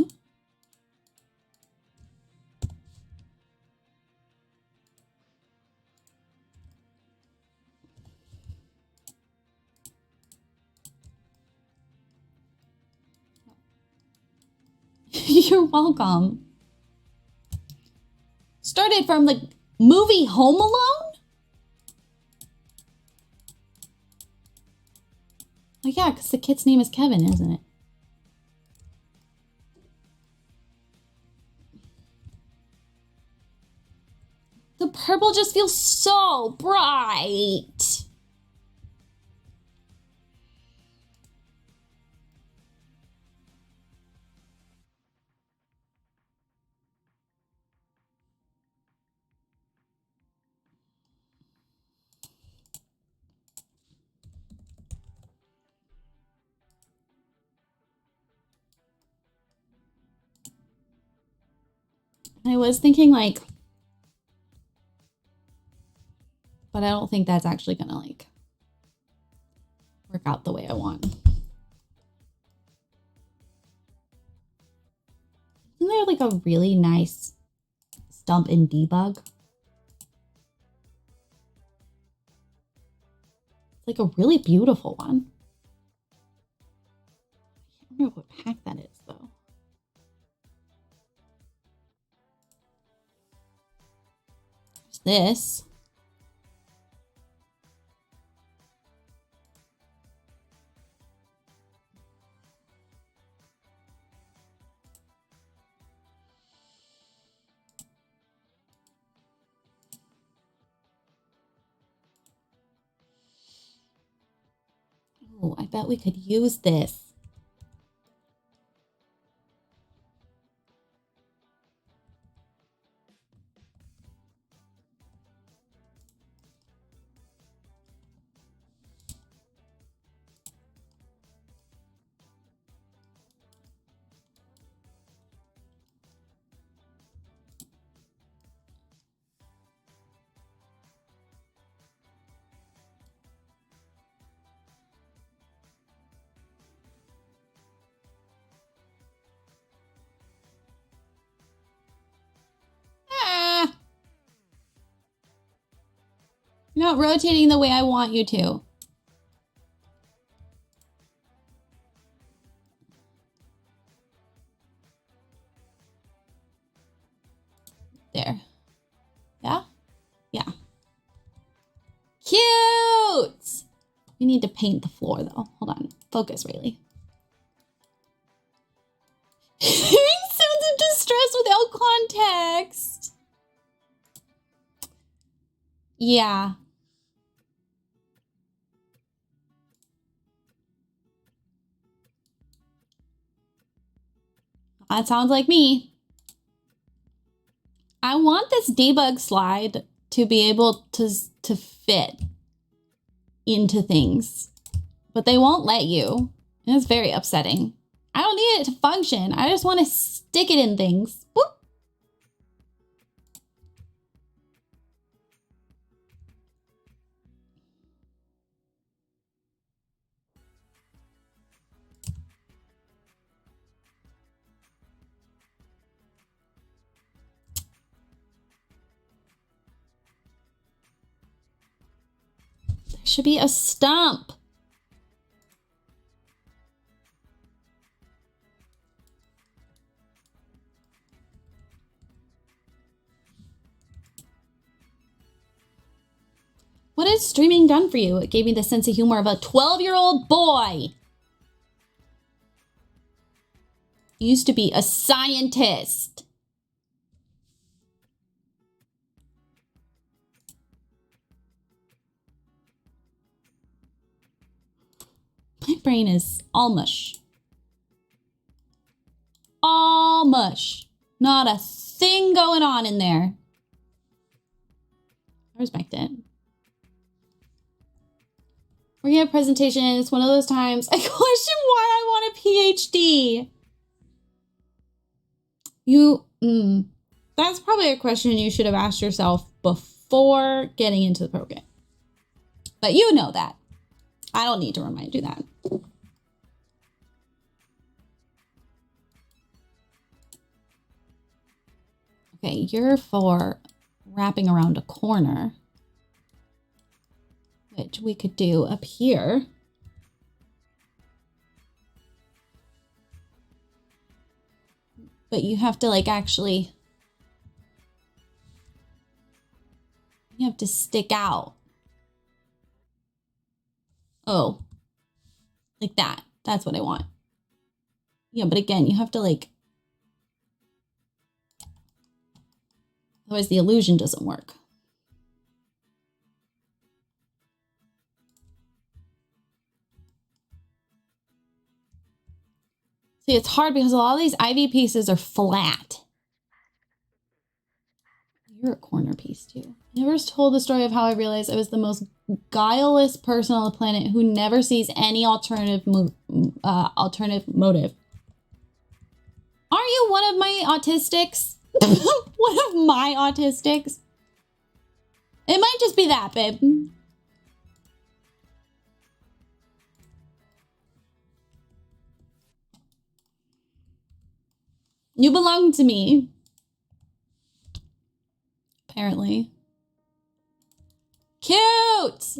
You're welcome. Started from the movie Home Alone? Oh yeah, because the kid's name is Kevin, isn't it? The purple just feels so bright. I was thinking like, but I don't think that's actually gonna like work out the way I want. Isn't there like a really nice stump and debug? It's like a really beautiful one. I can't remember what pack that is though. There's this. Oh, I bet we could use this. You're not rotating the way I want you to. There. Yeah? Yeah. Cute! We need to paint the floor though. Hold on. Focus, Rayleigh. Hearing sounds of distress without context. Yeah. That sounds like me. I want this debug slide to be able to fit into things, but they won't let you. And it's very upsetting. I don't need it to function. I just want to stick it in things. Boop. Should be a stump. What has streaming done for you? It gave me the sense of humor of a 12-year-old boy. Used to be a scientist. My brain is all mush. All mush. Not a thing going on in there. I respect it. We're gonna have a presentation. It's one of those times I question why I want a PhD. That's probably a question you should have asked yourself before getting into the program. But you know that. I don't need to remind you that. Okay, you're for wrapping around a corner, which we could do up here. But you have to like actually, you have to stick out. Oh, like that. That's what I want. Yeah, but again, you have to like, otherwise the illusion doesn't work. See, it's hard because a lot of these ivy pieces are flat. You're a corner piece too. I never told the story of how I realized I was the most guileless person on the planet who never sees any alternative motive. Aren't you one of my autistics? One of my autistics? It might just be that, babe. You belong to me. Apparently. Cute!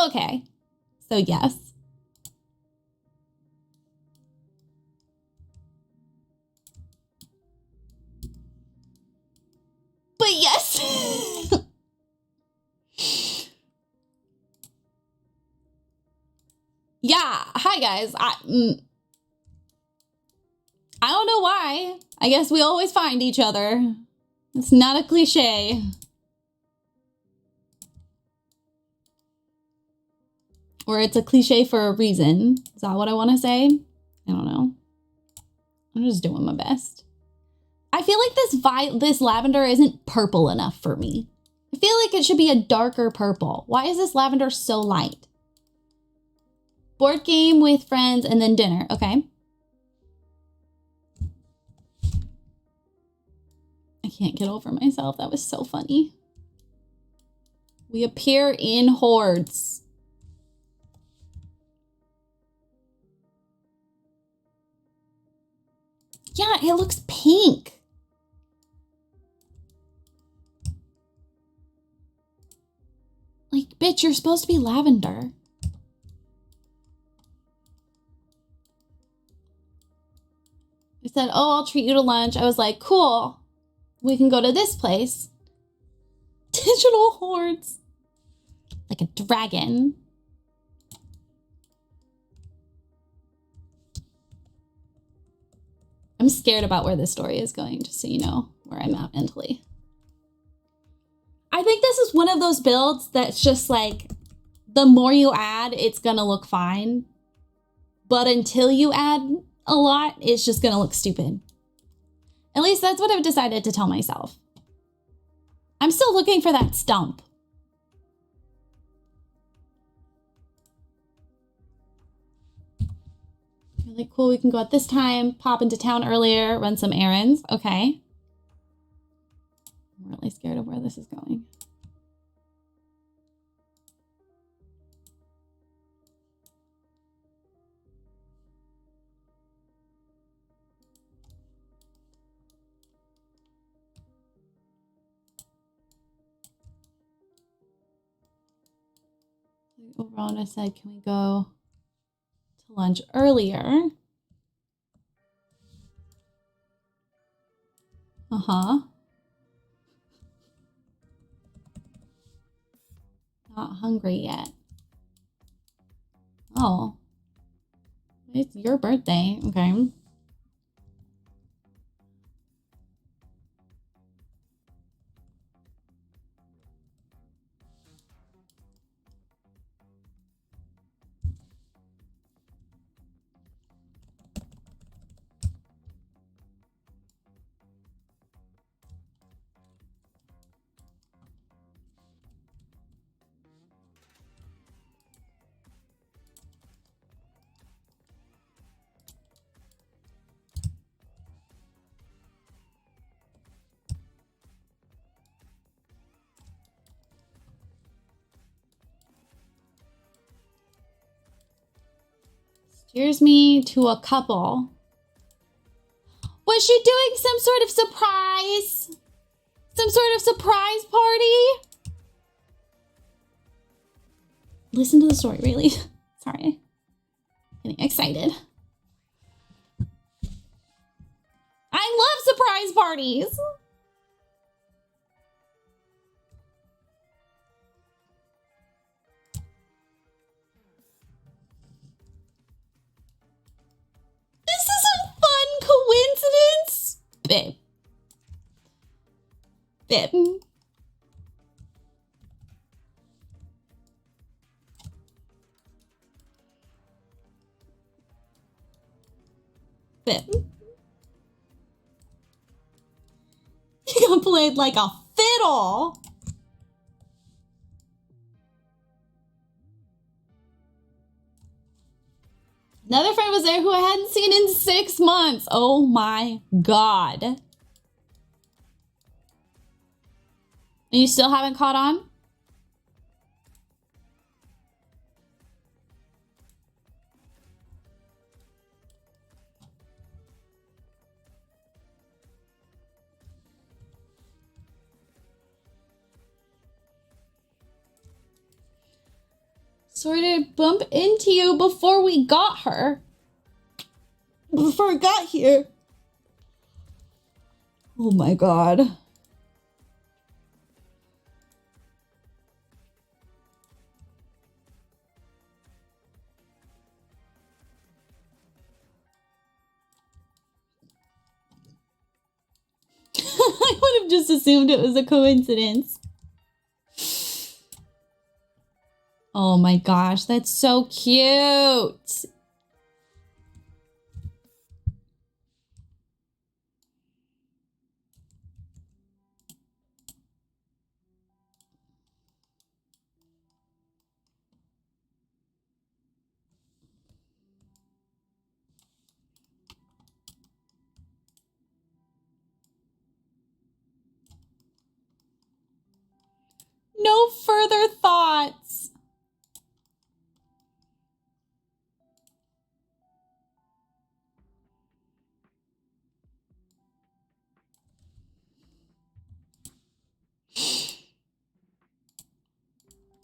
Okay. So yes. But yes! Yeah, hi guys. I don't know why. I guess we always find each other. It's not a cliche. Or it's a cliche for a reason. Is that what I want to say? I don't know. I'm just doing my best. I feel like this lavender isn't purple enough for me. I feel like it should be a darker purple. Why is this lavender so light? Board game with friends and then dinner. Okay. I can't get over myself. That was so funny. We appear in hordes. Yeah, it looks pink. Like, bitch, you're supposed to be lavender. I said, oh, I'll treat you to lunch. I was like, cool. We can go to this place. Digital hordes. Like a dragon. I'm scared about where this story is going, just so you know where I'm at mentally. I think this is one of those builds that's just like, the more you add, it's gonna look fine. But until you add a lot, it's just gonna look stupid. At least that's what I've decided to tell myself. I'm still looking for that stump. Really cool, we can go at this time, pop into town earlier, run some errands. Okay. I'm really scared of where this is going. Verona said, can we go to lunch earlier? Uh-huh. Not hungry yet. Oh. It's your birthday. Okay. Steers me to a couple. Was she doing some sort of surprise? Some sort of surprise party? Listen to the story, really. Sorry. Getting excited. I love surprise parties. This is a fun coincidence. Babe. Babe. Babe. You got played like a fiddle. Another friend was there who I hadn't seen in 6 months. Oh my God. And you still haven't caught on? Sort of bump into you before we got her. Before I got here. Oh my God. I would have just assumed it was a coincidence. Oh my gosh, that's so cute. No further thoughts.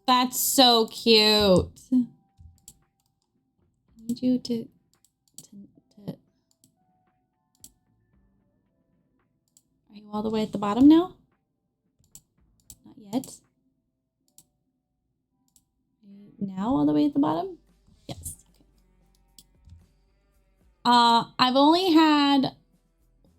That's so cute. I need you to... Are you all the way at the bottom now? Not yet. Now all the way at the bottom? Yes. I've only had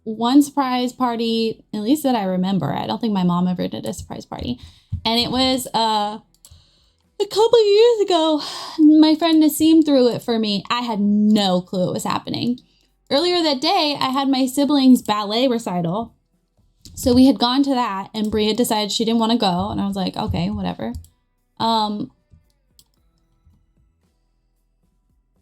one surprise party, at least that I remember. I don't think my mom ever did a surprise party. And it was a couple years ago. My friend Nassim threw it for me. I had no clue what was happening. Earlier that day, I had my siblings' ballet recital. So we had gone to that, and Brie had decided she didn't want to go. And I was like, okay, whatever. And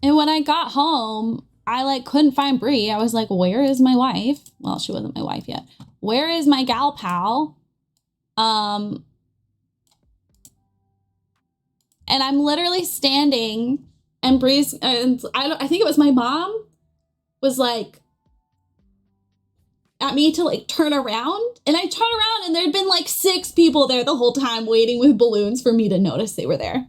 when I got home, I couldn't find Brie. I was like, where is my wife? Well, she wasn't my wife yet. Where is my gal pal? And I'm literally standing, and Bree's, and I think it was my mom, was like, at me to turn around. And I turned around, and there'd been 6 people there the whole time waiting with balloons for me to notice they were there.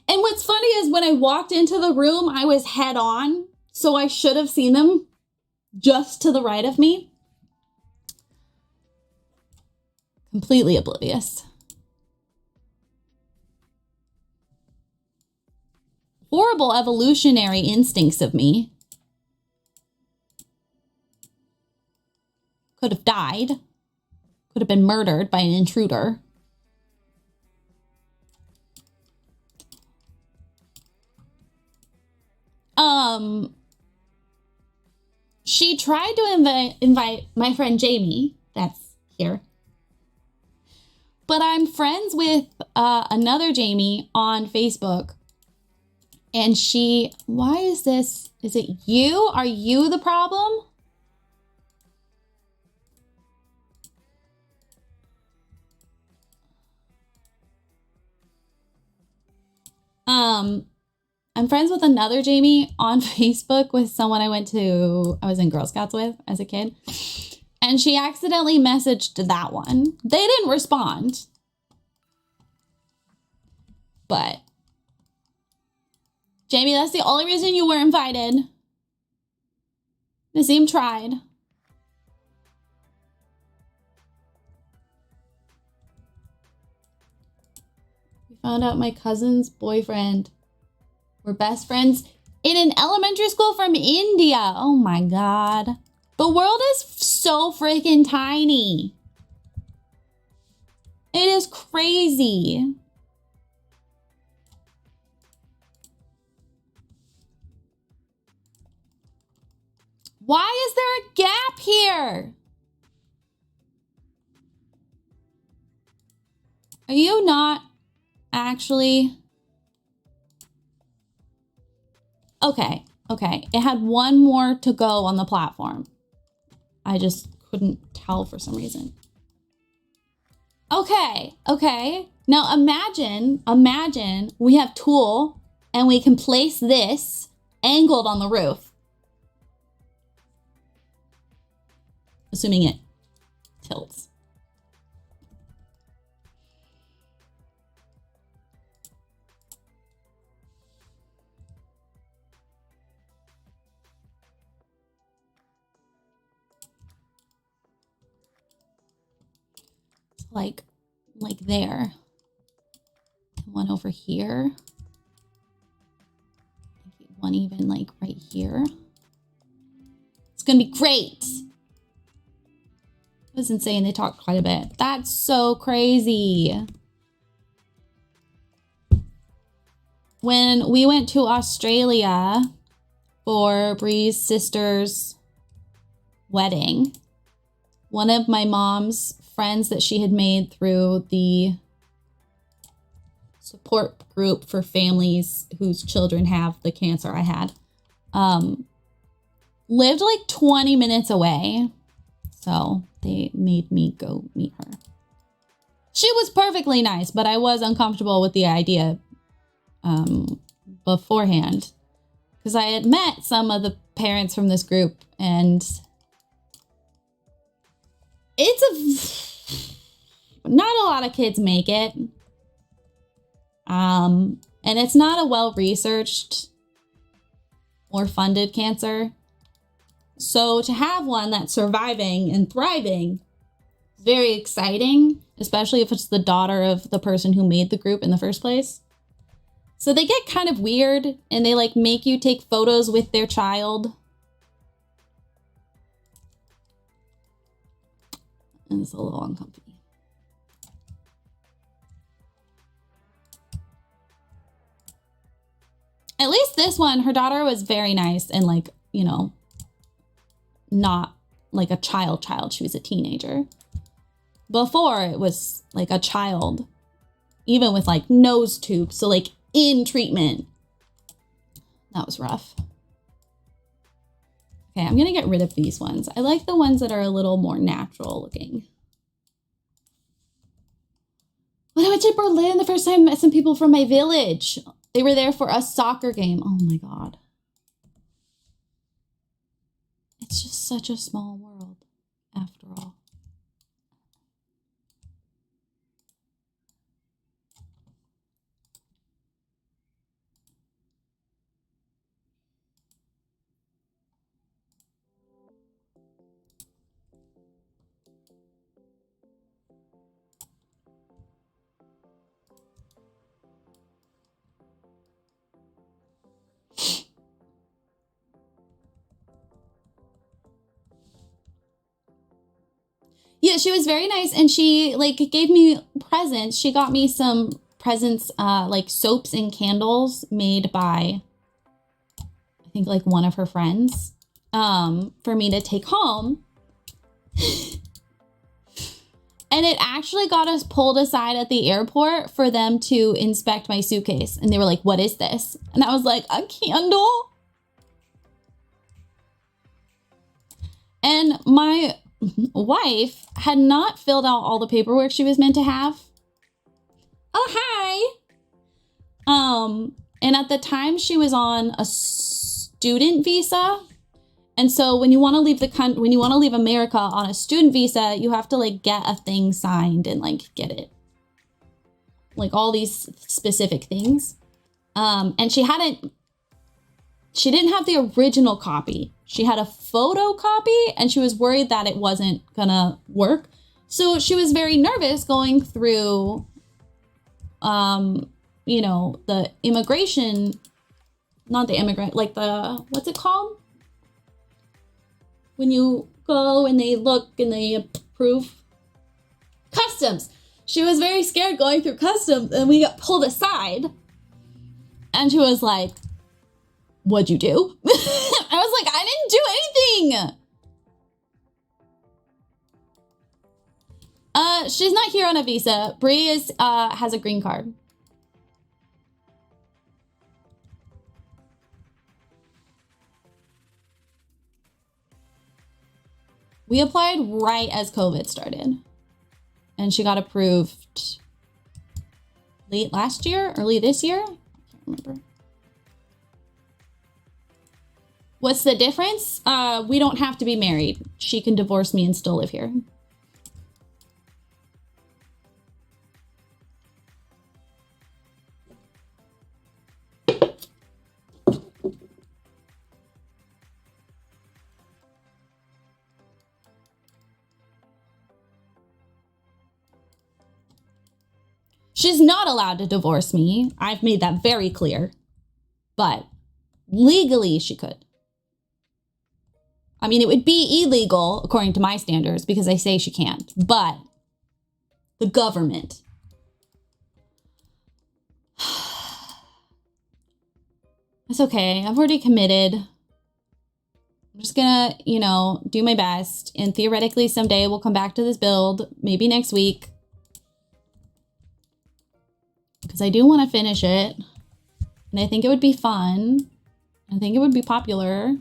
And what's funny is when I walked into the room, I was head on, so I should have seen them just to the right of me. Completely oblivious. Horrible evolutionary instincts of me. Could have died. Could have been murdered by an intruder. She tried to invite my friend Jamie, that's here. But I'm friends with another Jamie on Facebook. And she, why is this? Is it you? Are you the problem? I'm friends with another Jamie on Facebook with someone I was in Girl Scouts with as a kid. And she accidentally messaged that one. They didn't respond. But Jamie, that's the only reason you were invited. Nazim tried. We found out my cousin's boyfriend were best friends in an elementary school from India. Oh my God. The world is so freaking tiny. It is crazy. Why is there a gap here? Are you not actually... Okay. It had one more to go on the platform. I just couldn't tell for some reason. Okay. Now imagine we have tulle and we can place this angled on the roof. Assuming it tilts. Like there. One over here. One even like right here. It's gonna be great. I was insane. They talked quite a bit. That's so crazy. When we went to Australia for Bree's sister's wedding, one of my mom's friends that she had made through the support group for families whose children have the cancer I had, lived like 20 minutes away. So they made me go meet her. She was perfectly nice, but I was uncomfortable with the idea beforehand because I had met some of the parents from this group and not a lot of kids make it. And it's not a well-researched or funded cancer. So to have one that's surviving and thriving is very exciting, especially if it's the daughter of the person who made the group in the first place. So they get kind of weird and they like make you take photos with their child. And it's a little uncomfortable. At least this one, her daughter was very nice and like, you know, not like a child. She was a teenager. Before it was like a child, even with like nose tubes. So like in treatment. That was rough. Okay, I'm gonna get rid of these ones. I like the ones that are a little more natural looking. When I went to Berlin the first time, I met some people from my village. They were there for a soccer game. Oh my God. It's just such a small world, after all. Yeah, she was very nice, and she like gave me presents. She got me some presents, like soaps and candles made by, I think, like one of her friends, for me to take home. And it actually got us pulled aside at the airport for them to inspect my suitcase. And they were like, "What is this?" And I was like, "A candle." And my wife had not filled out all the paperwork she was meant to have. Oh, hi. And at the time she was on a student visa. And so when you want to leave when you want to leave America on a student visa, you have to like get a thing signed and like get it. Like all these specific things. And she didn't have the original copy. She had a photocopy and she was worried that it wasn't gonna work. So she was very nervous going through, you know, the immigration, not the immigrant, like the, what's it called? When you go and they look and they approve. Customs. She was very scared going through customs, and we got pulled aside. And she was like, "What'd you do?" I was like, "I didn't do anything." She's not here on a visa. Bree has a green card. We applied right as COVID started. And she got approved late last year, early this year. I can't remember. What's the difference? We don't have to be married. She can divorce me and still live here. She's not allowed to divorce me. I've made that very clear. But legally, she could. I mean, it would be illegal according to my standards because I say she can't. But the government. It's okay. I've already committed. I'm just gonna, you know, do my best. And theoretically, someday we'll come back to this build. Maybe next week. Because I do want to finish it. And I think it would be fun. I think it would be popular.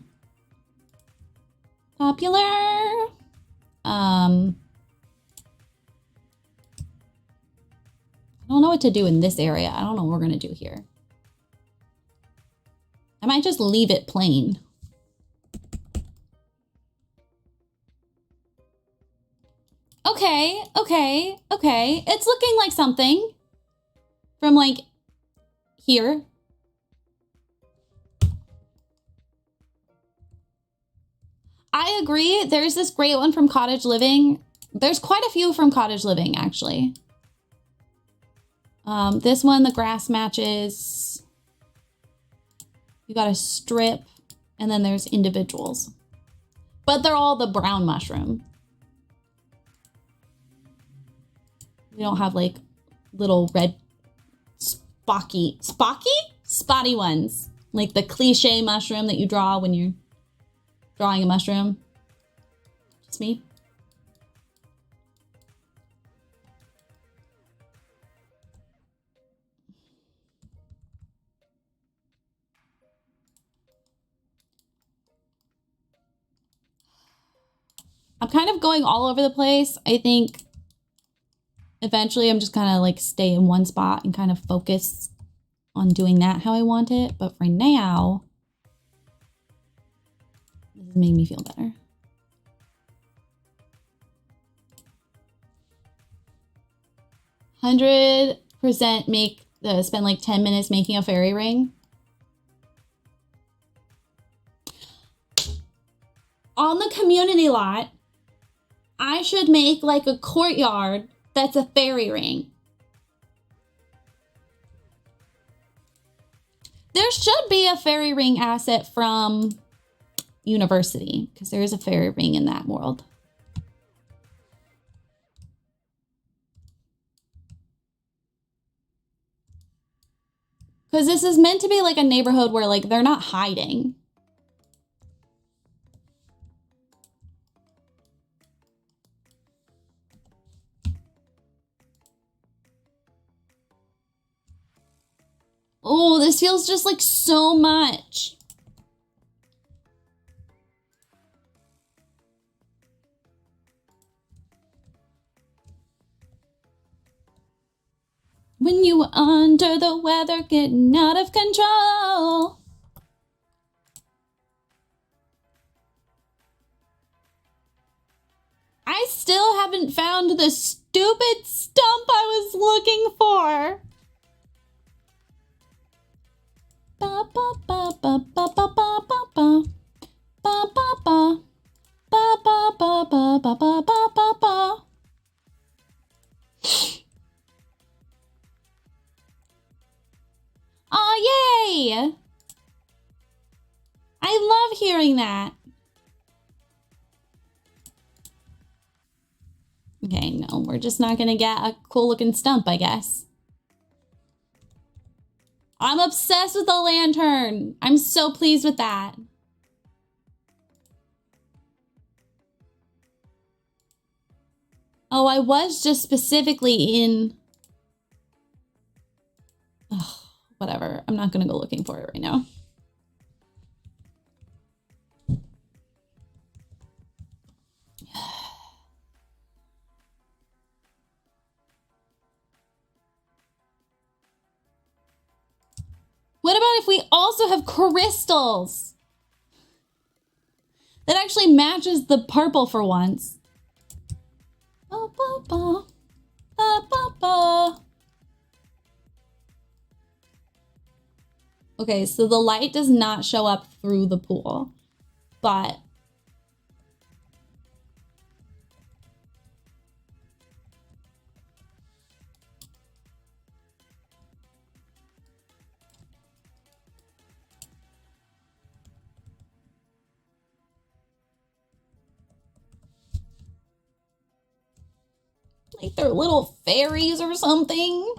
Popular. I don't know what to do in this area. I don't know what we're going to do here. I might just leave it plain. Okay, okay, okay. It's looking like something. From like here. I agree. There's this great one from Cottage Living. There's quite a few from Cottage Living, actually. This one, the grass matches. You got a strip, and then there's individuals. But they're all the brown mushroom. We don't have like little red spotty ones. Like the cliche mushroom that you draw when you're drawing a mushroom. Just me. I'm kind of going all over the place. I think eventually I'm just kind of like stay in one spot and kind of focus on doing that how I want it. But for now, this has made me feel better. $100% spend like 10 minutes making a fairy ring. On the community lot, I should make like a courtyard that's a fairy ring. There should be a fairy ring asset from University because there is a fairy ring in that world. Because this is meant to be like a neighborhood where like they're not hiding. Oh, this feels just like so much. When you were under the weather, getting out of control. I still haven't found the stupid stump I was looking for. Ba ba ba ba ba ba ba ba ba ba ba ba ba ba ba ba ba ba ba ba. Oh, yay! I love hearing that. Okay, no, we're just not gonna get a cool looking stump, I guess. I'm obsessed with the lantern. I'm so pleased with that. Oh, I was just specifically in... Ugh, whatever. I'm not gonna go looking for it right now. What about if we also have crystals? That actually matches the purple for once. Ba, ba, ba. Ba, ba, ba. Okay, so the light does not show up through the pool, but like they're little fairies or something.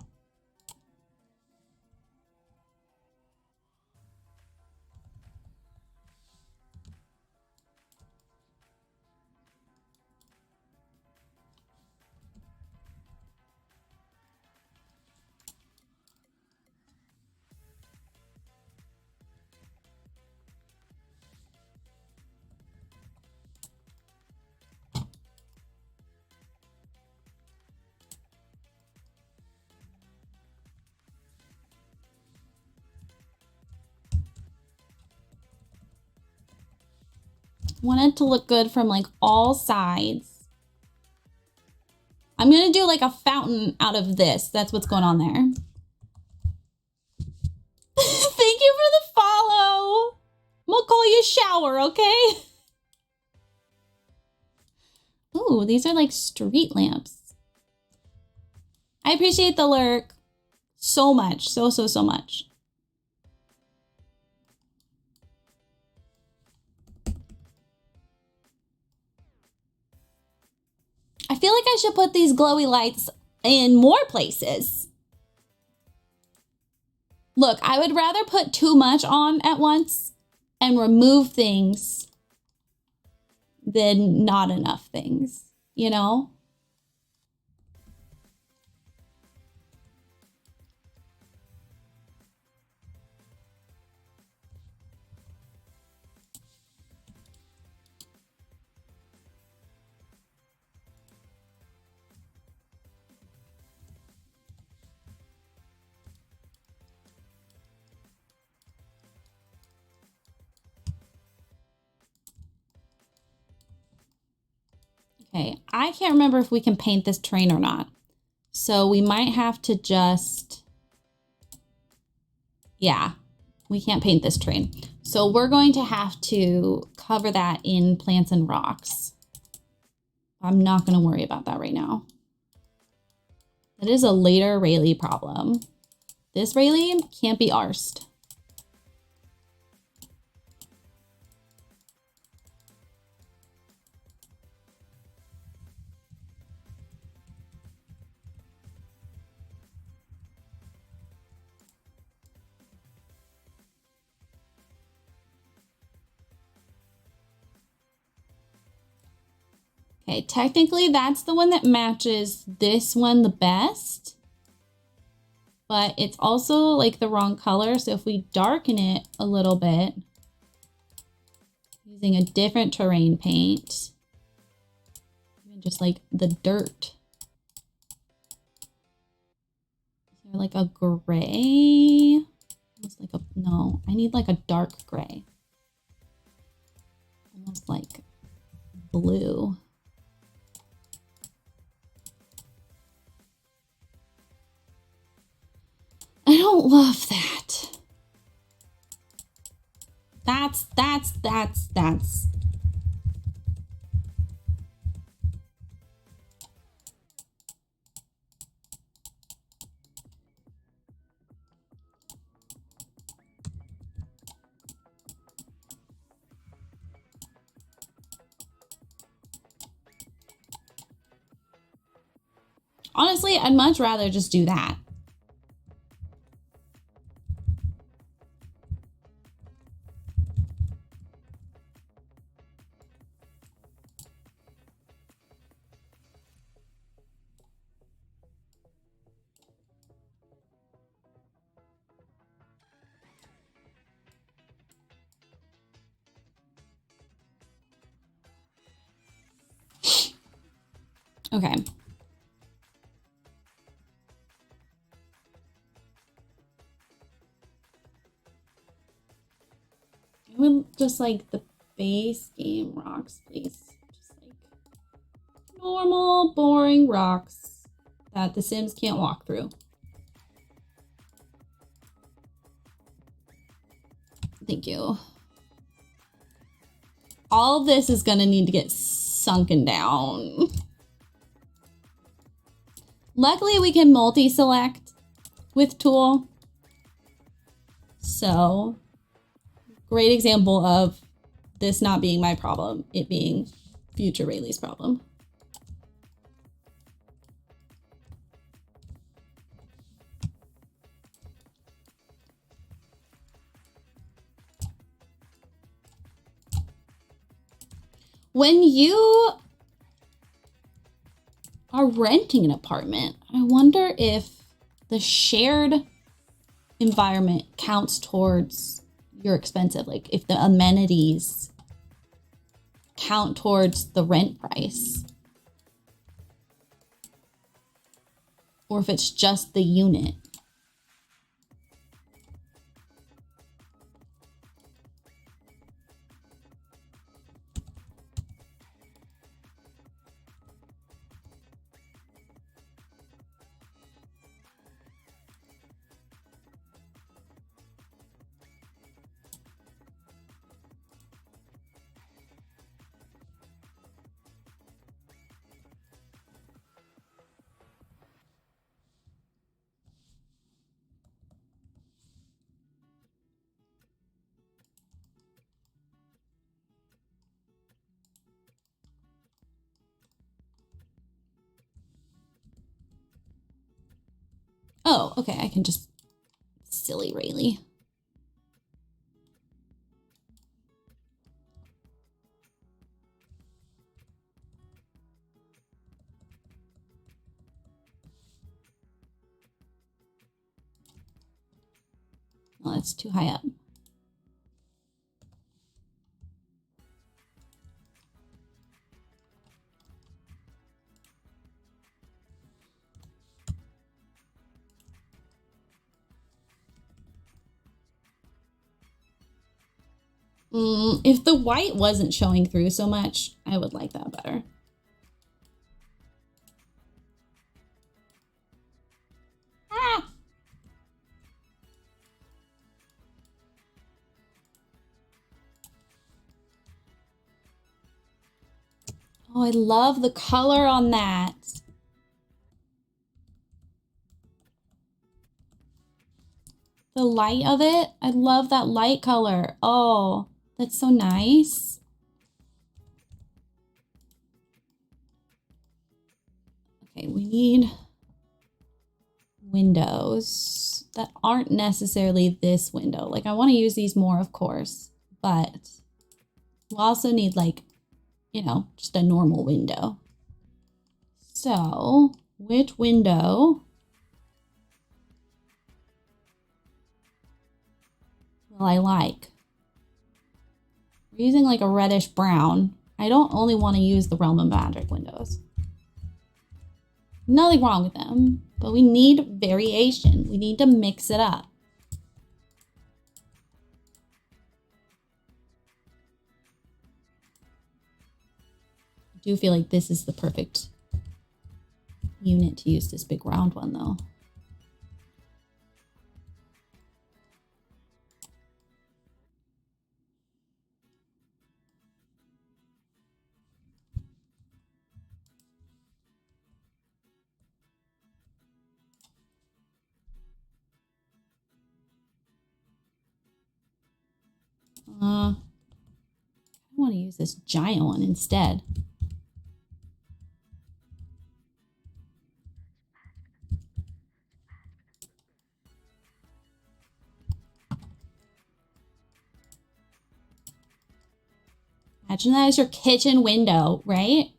Want it to look good from like all sides. I'm gonna do like a fountain out of this. That's what's going on there. Thank you for the follow. I'm gonna call you Shower, okay? Ooh, these are like street lamps. I appreciate the lurk so much. So much. I feel like I should put these glowy lights in more places. Look, I would rather put too much on at once and remove things than not enough things, you know? Okay, I can't remember if we can paint this train or not. So we might have to just, yeah, we can't paint this train. So we're going to have to cover that in plants and rocks. I'm not gonna worry about that right now. That is a later Rayleigh problem. This Rayleigh can't be arsed. Okay, technically that's the one that matches this one the best, but it's also like the wrong color. So if we darken it a little bit, using a different terrain paint, even just like the dirt. Is there like a gray? Almost like a, no, I need like a dark gray. Almost like blue. I don't love that. That's. Honestly, I'd much rather just do that. Okay. I would just like the base game rocks, please. Just like normal, boring rocks that the Sims can't walk through. Thank you. All of this is gonna need to get sunken down. Luckily, we can multi-select with Tool. So, great example of this not being my problem, it being future Rayleigh's problem. When you are renting an apartment, I wonder if the shared environment counts towards your expensive, like if the amenities count towards the rent price, or if it's just the unit. Oh, okay, I can just, silly Rayleigh. Oh, that's too high up. If the white wasn't showing through so much, I would like that better. Ah! Oh, I love the color on that. The light of it, I love that light color. Oh, that's so nice. Okay, we need windows that aren't necessarily this window. Like I want to use these more, of course, but we'll also need like you know, just a normal window. So, which window will I like? We're using like a reddish brown. I don't only want to use the Realm of Magic windows. Nothing wrong with them, but we need variation. We need to mix it up. I do feel like this is the perfect unit to use this big round one though. I want to use this giant one instead. Imagine that as your kitchen window, right?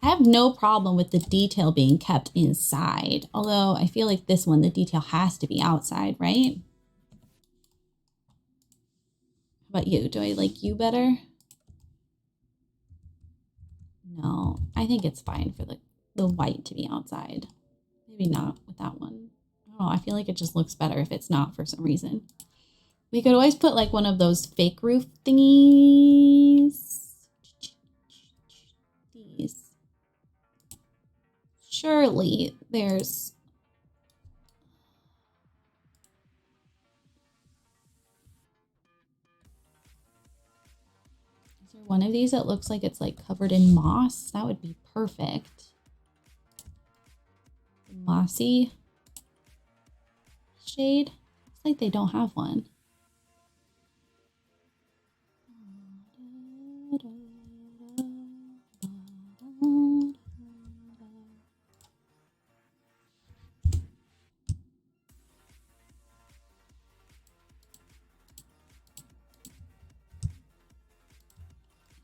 I have no problem with the detail being kept inside, although I feel like this one, the detail has to be outside, right? How about you? Do I like you better? No, I think it's fine for the white to be outside. Maybe not with that one. I don't know, I feel like it just looks better if it's not for some reason. We could always put like one of those fake roof thingies. These. Surely there's... Is there one of these that looks like it's like covered in moss? That would be perfect. Mossy shade. Looks like they don't have one.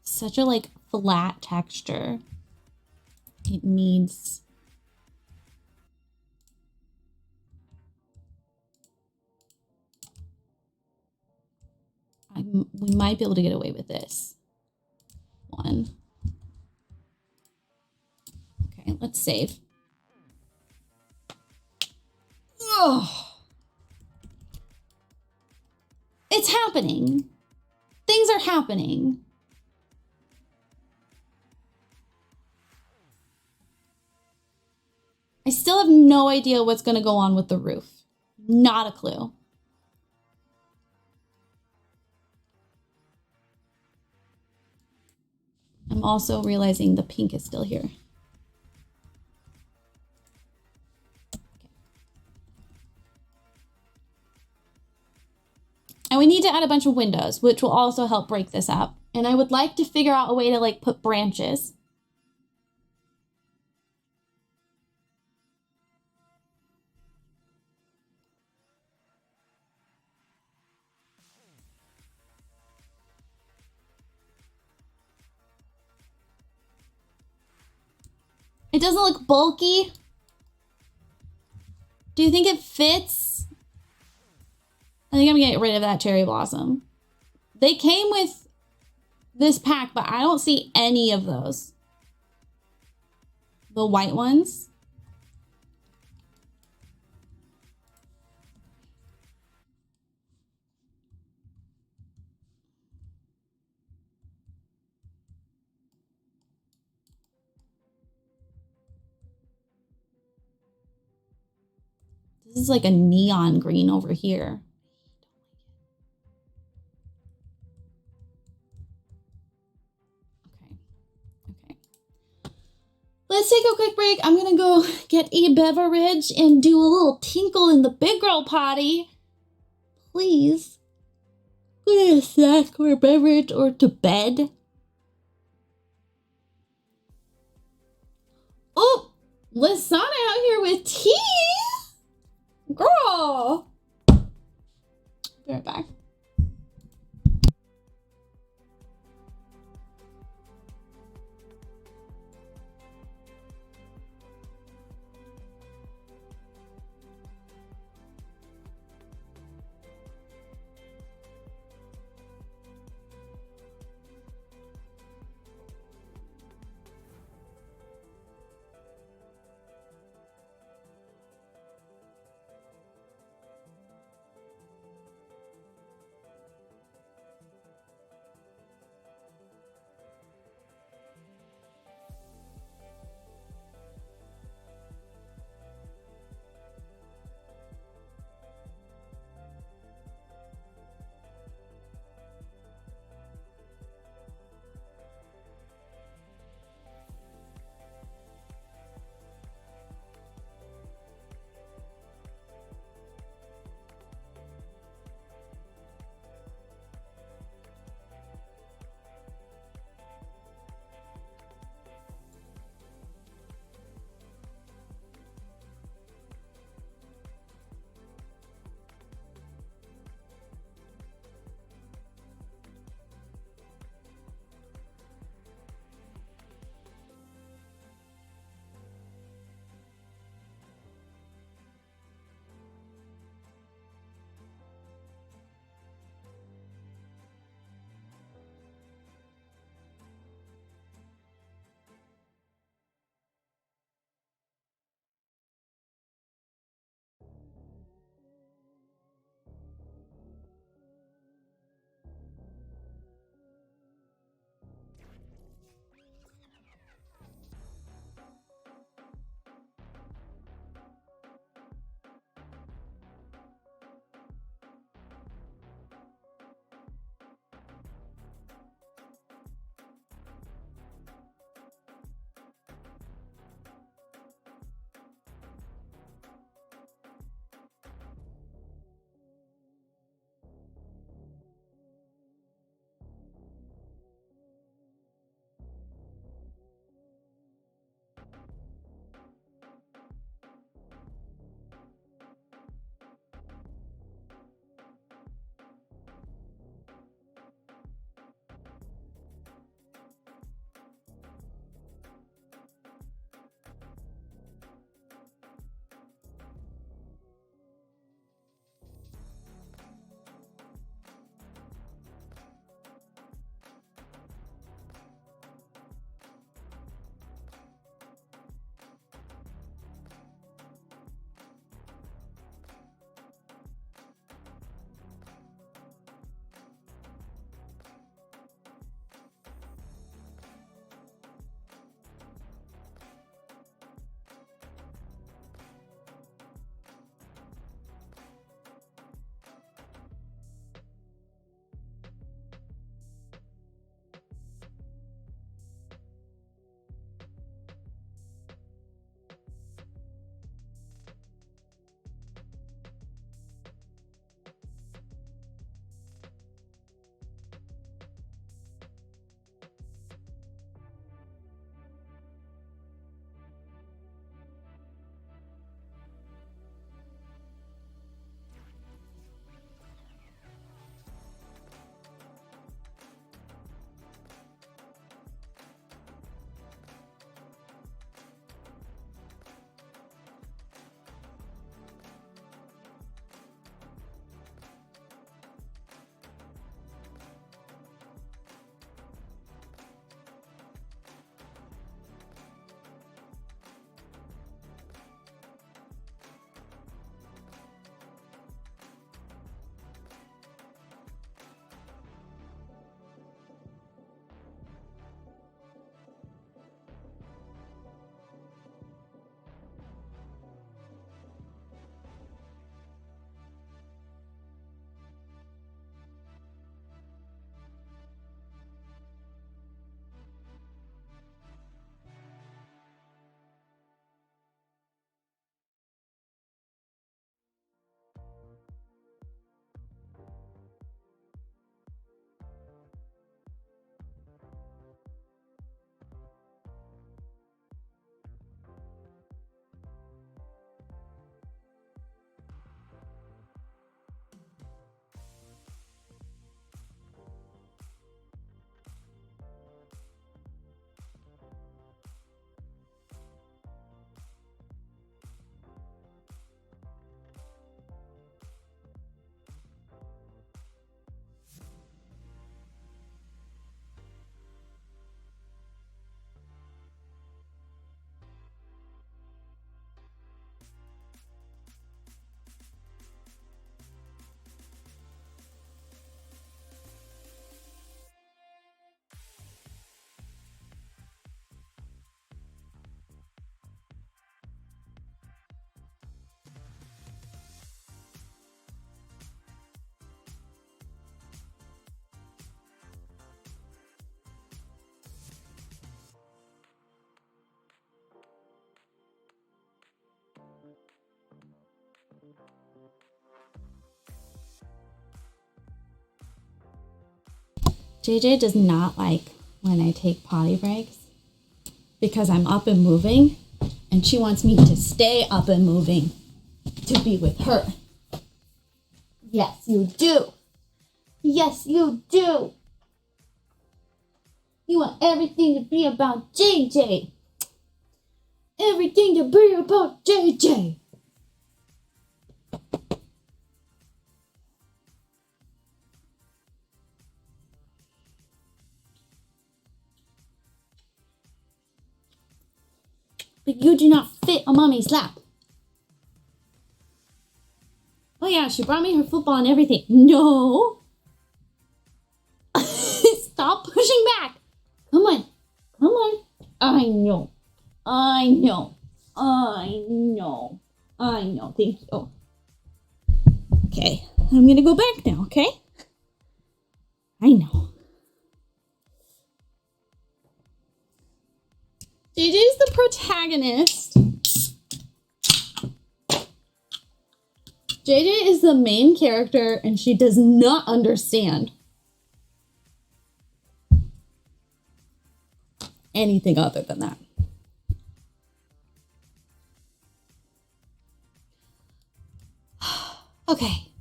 Such a like flat texture. It needs... we might be able to get away with this one. Okay, let's save. Oh, it's happening. Things are happening. I still have no idea what's going to go on with the roof. Not a clue. I'm also realizing the pink is still here. Okay. And we need to add a bunch of windows, which will also help break this up. And I would like to figure out a way to like put branches. It doesn't look bulky. Do you think it fits? I think I'm gonna get rid of that cherry blossom. They came with this pack, but I don't see any of those. The white ones. This is like a neon green over here. Okay. Let's take a quick break. I'm gonna go get a beverage and do a little tinkle in the big girl potty. Please. Go get a snack or a beverage or to bed. Oh, Lasana out here with tea. Girl. right back. JJ does not like when I take potty breaks because I'm up and moving, and she wants me to stay up and moving to be with her. Yes, you do. Yes, you do. You want everything to be about JJ. Everything to be about JJ. But you do not fit on mommy's lap. Oh yeah, she brought me her football and everything. No. Stop pushing back. Come on. Come on. I know. I know. I know. I know. Thank you. Okay. I'm going to go back now, okay? I know. JJ's the protagonist. JJ is the main character, and she does not understand anything other than that. Okay.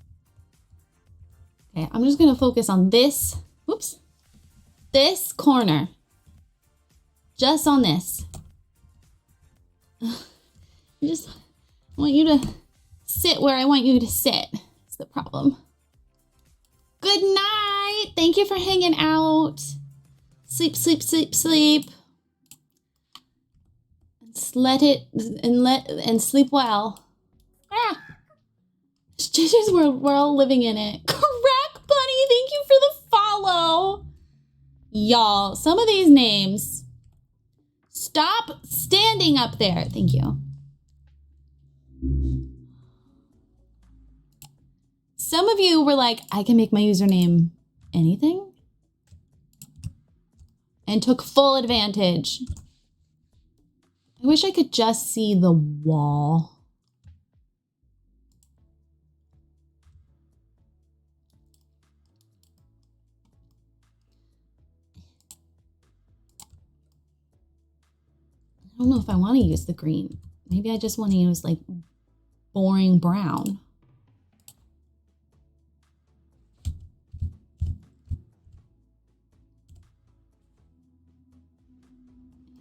Okay, I'm just gonna focus on this. Whoops. This corner. Just on this. I just want you to sit where I want you to sit. That's the problem. Good night. Thank you for hanging out. Sleep, sleep, sleep, sleep. And sleep well. Ah. It's JJ's world. We're all living in it. Correct, Bunny. Thank you for the follow. Y'all, some of these names. Stop standing up there. Thank you. Some of you were like, I can make my username anything. And took full advantage. I wish I could just see the wall. I don't know if I want to use the green. Maybe I just want to use like boring brown.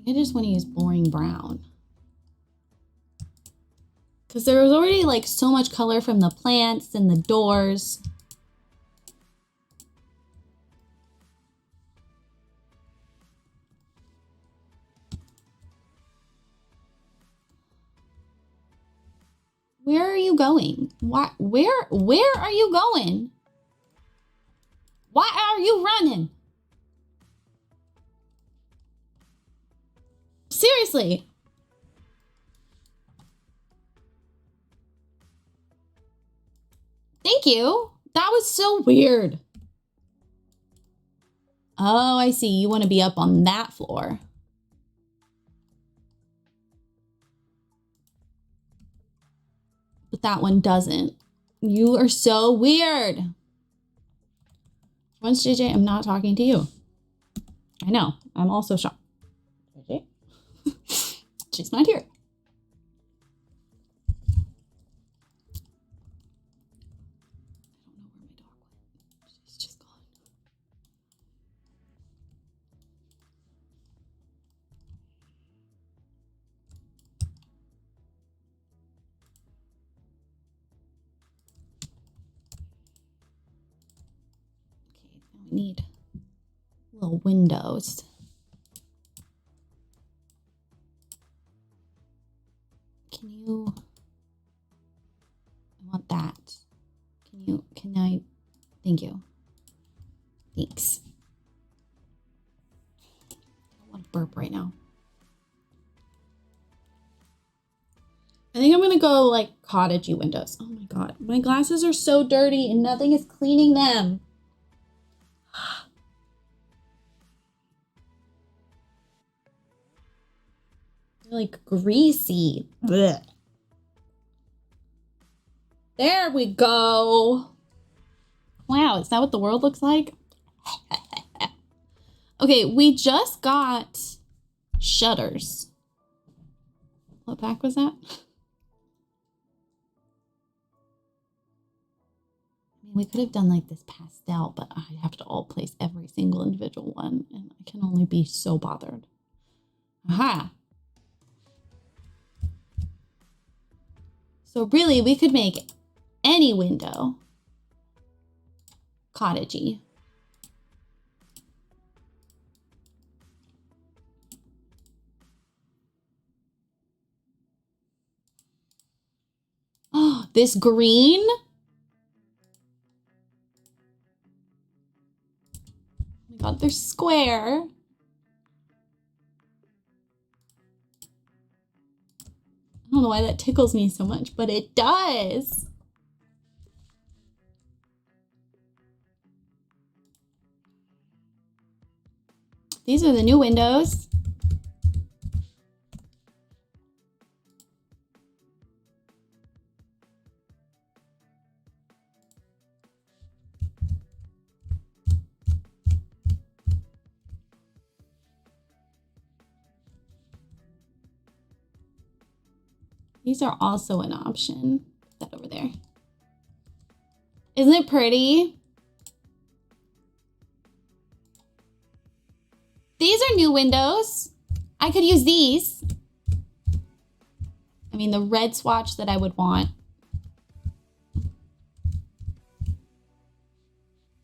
I just want to use boring brown. Because there was already like so much color from the plants and the doors. Where are you going? Why, where are you going? Why are you running? Seriously. Thank you. That was so weird. Oh, I see. You want to be up on that floor. But that one doesn't. You are so weird. Once JJ, I'm not talking to you. I know. I'm also shocked. JJ? She's not here. I don't know where my dog went. She's just gone. Okay, now we need little windows. Can you, I want that. Can I, thank you. Thanks. I don't want to burp right now. I think I'm gonna go like cottagey windows. Oh my God, my glasses are so dirty and nothing is cleaning them. They're like greasy. Blech. There we go. Wow, is that what the world looks like? Okay, we just got shutters. What pack was that? I mean, we could have done like this pastel, but I have to all place every single individual one, and I can only be so bothered. Aha! So really, we could make any window cottagey. Oh, this green? Oh my god, they're square. I don't know why that tickles me so much, but it does. These are the new windows. These are also an option. Put that over there. Isn't it pretty? These are new windows. I could use these. I mean, the red swatch that I would want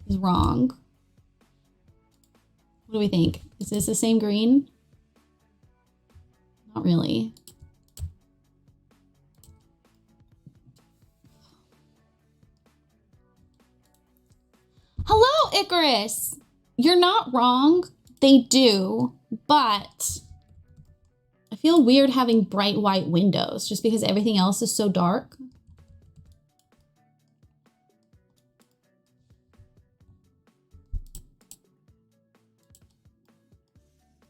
is wrong. What do we think? Is this the same green? Not really. Hello, Icarus. You're not wrong. They do, but I feel weird having bright white windows just because everything else is so dark.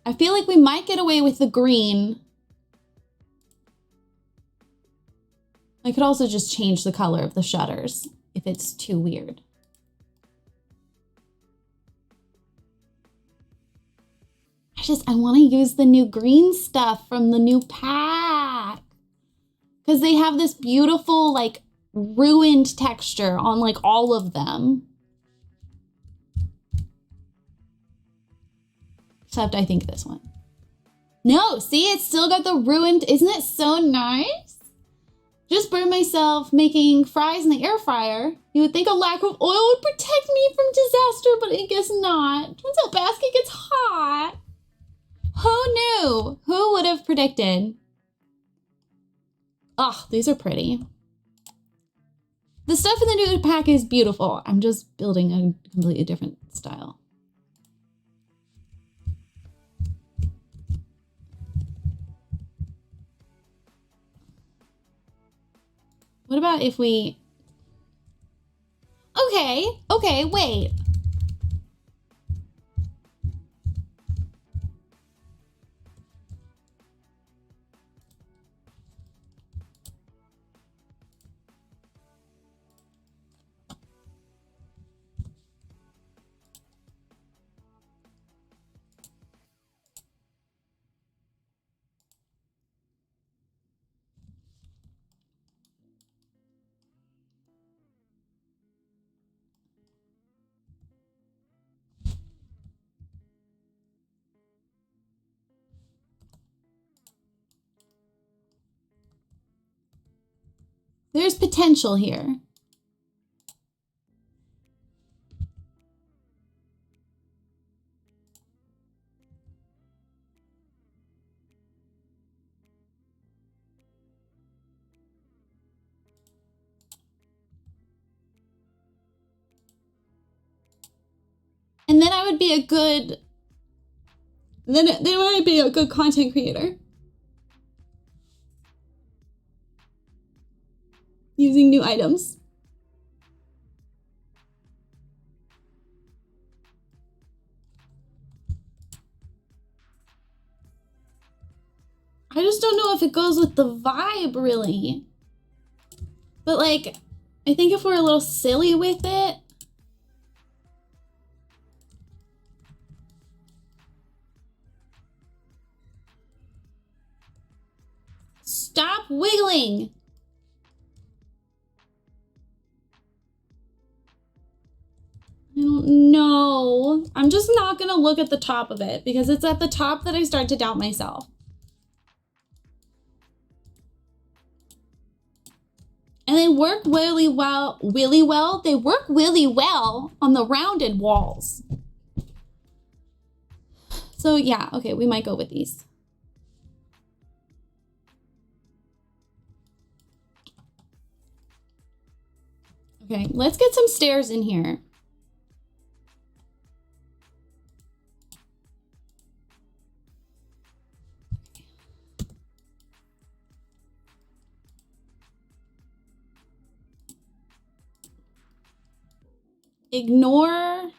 I feel like we might get away with the green. I could also just change the color of the shutters if it's too weird. I want to use the new green stuff from the new pack because they have this beautiful like ruined texture on like all of them. Except I think this one. No, see, it's still got the ruined. Isn't it so nice? Just burned myself making fries in the air fryer. You would think a lack of oil would protect me from disaster, but I guess not. Turns out basket gets hot. Who knew? Who would have predicted? Oh, these are pretty. The stuff in the new pack is beautiful. I'm just building a completely different style. What about if we... Okay, wait. There's potential here. And then I would be a good, then I would be a good content creator. Using new items. I just don't know if it goes with the vibe really. But like, I think if we're a little silly with it, Stop wiggling. I don't know. I'm just not gonna look at the top of it because it's at the top that I start to doubt myself. And they work really well. They work really well on the rounded walls. So yeah, okay, we might go with these. Okay, let's get some stairs in here. Ignore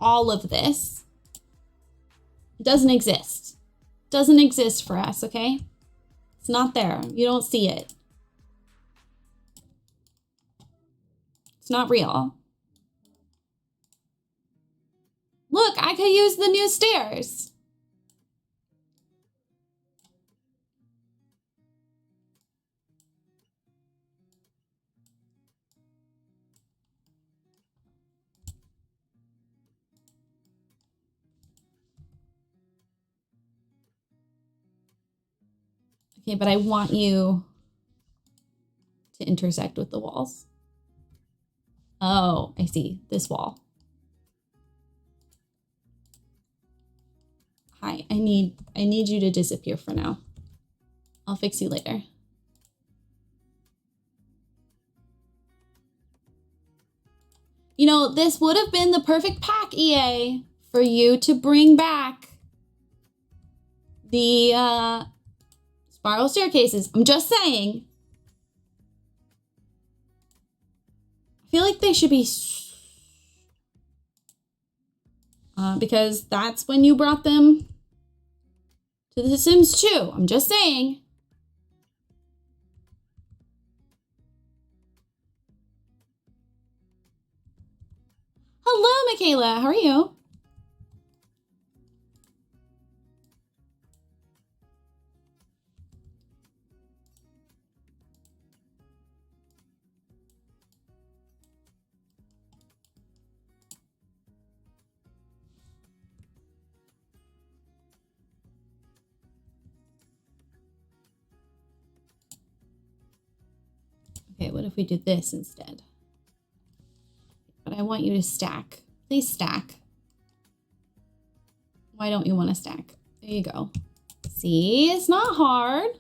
all of this. It doesn't exist. Doesn't exist for us, okay? It's not there. You don't see it. It's not real. Look, I could use the new stairs. Okay, but I want you to intersect with the walls. Oh, I see. This wall. Hi, I need you to disappear for now. I'll fix you later. You know, this would have been the perfect pack, EA, for you to bring back the spiral staircases. I'm just saying. I feel like they should be... because that's when you brought them to The Sims 2. I'm just saying. Hello, Michaela. How are you? Okay, what if we did this instead? But I want you to stack. Please stack. Why don't you want to stack? There you go. See, it's not hard.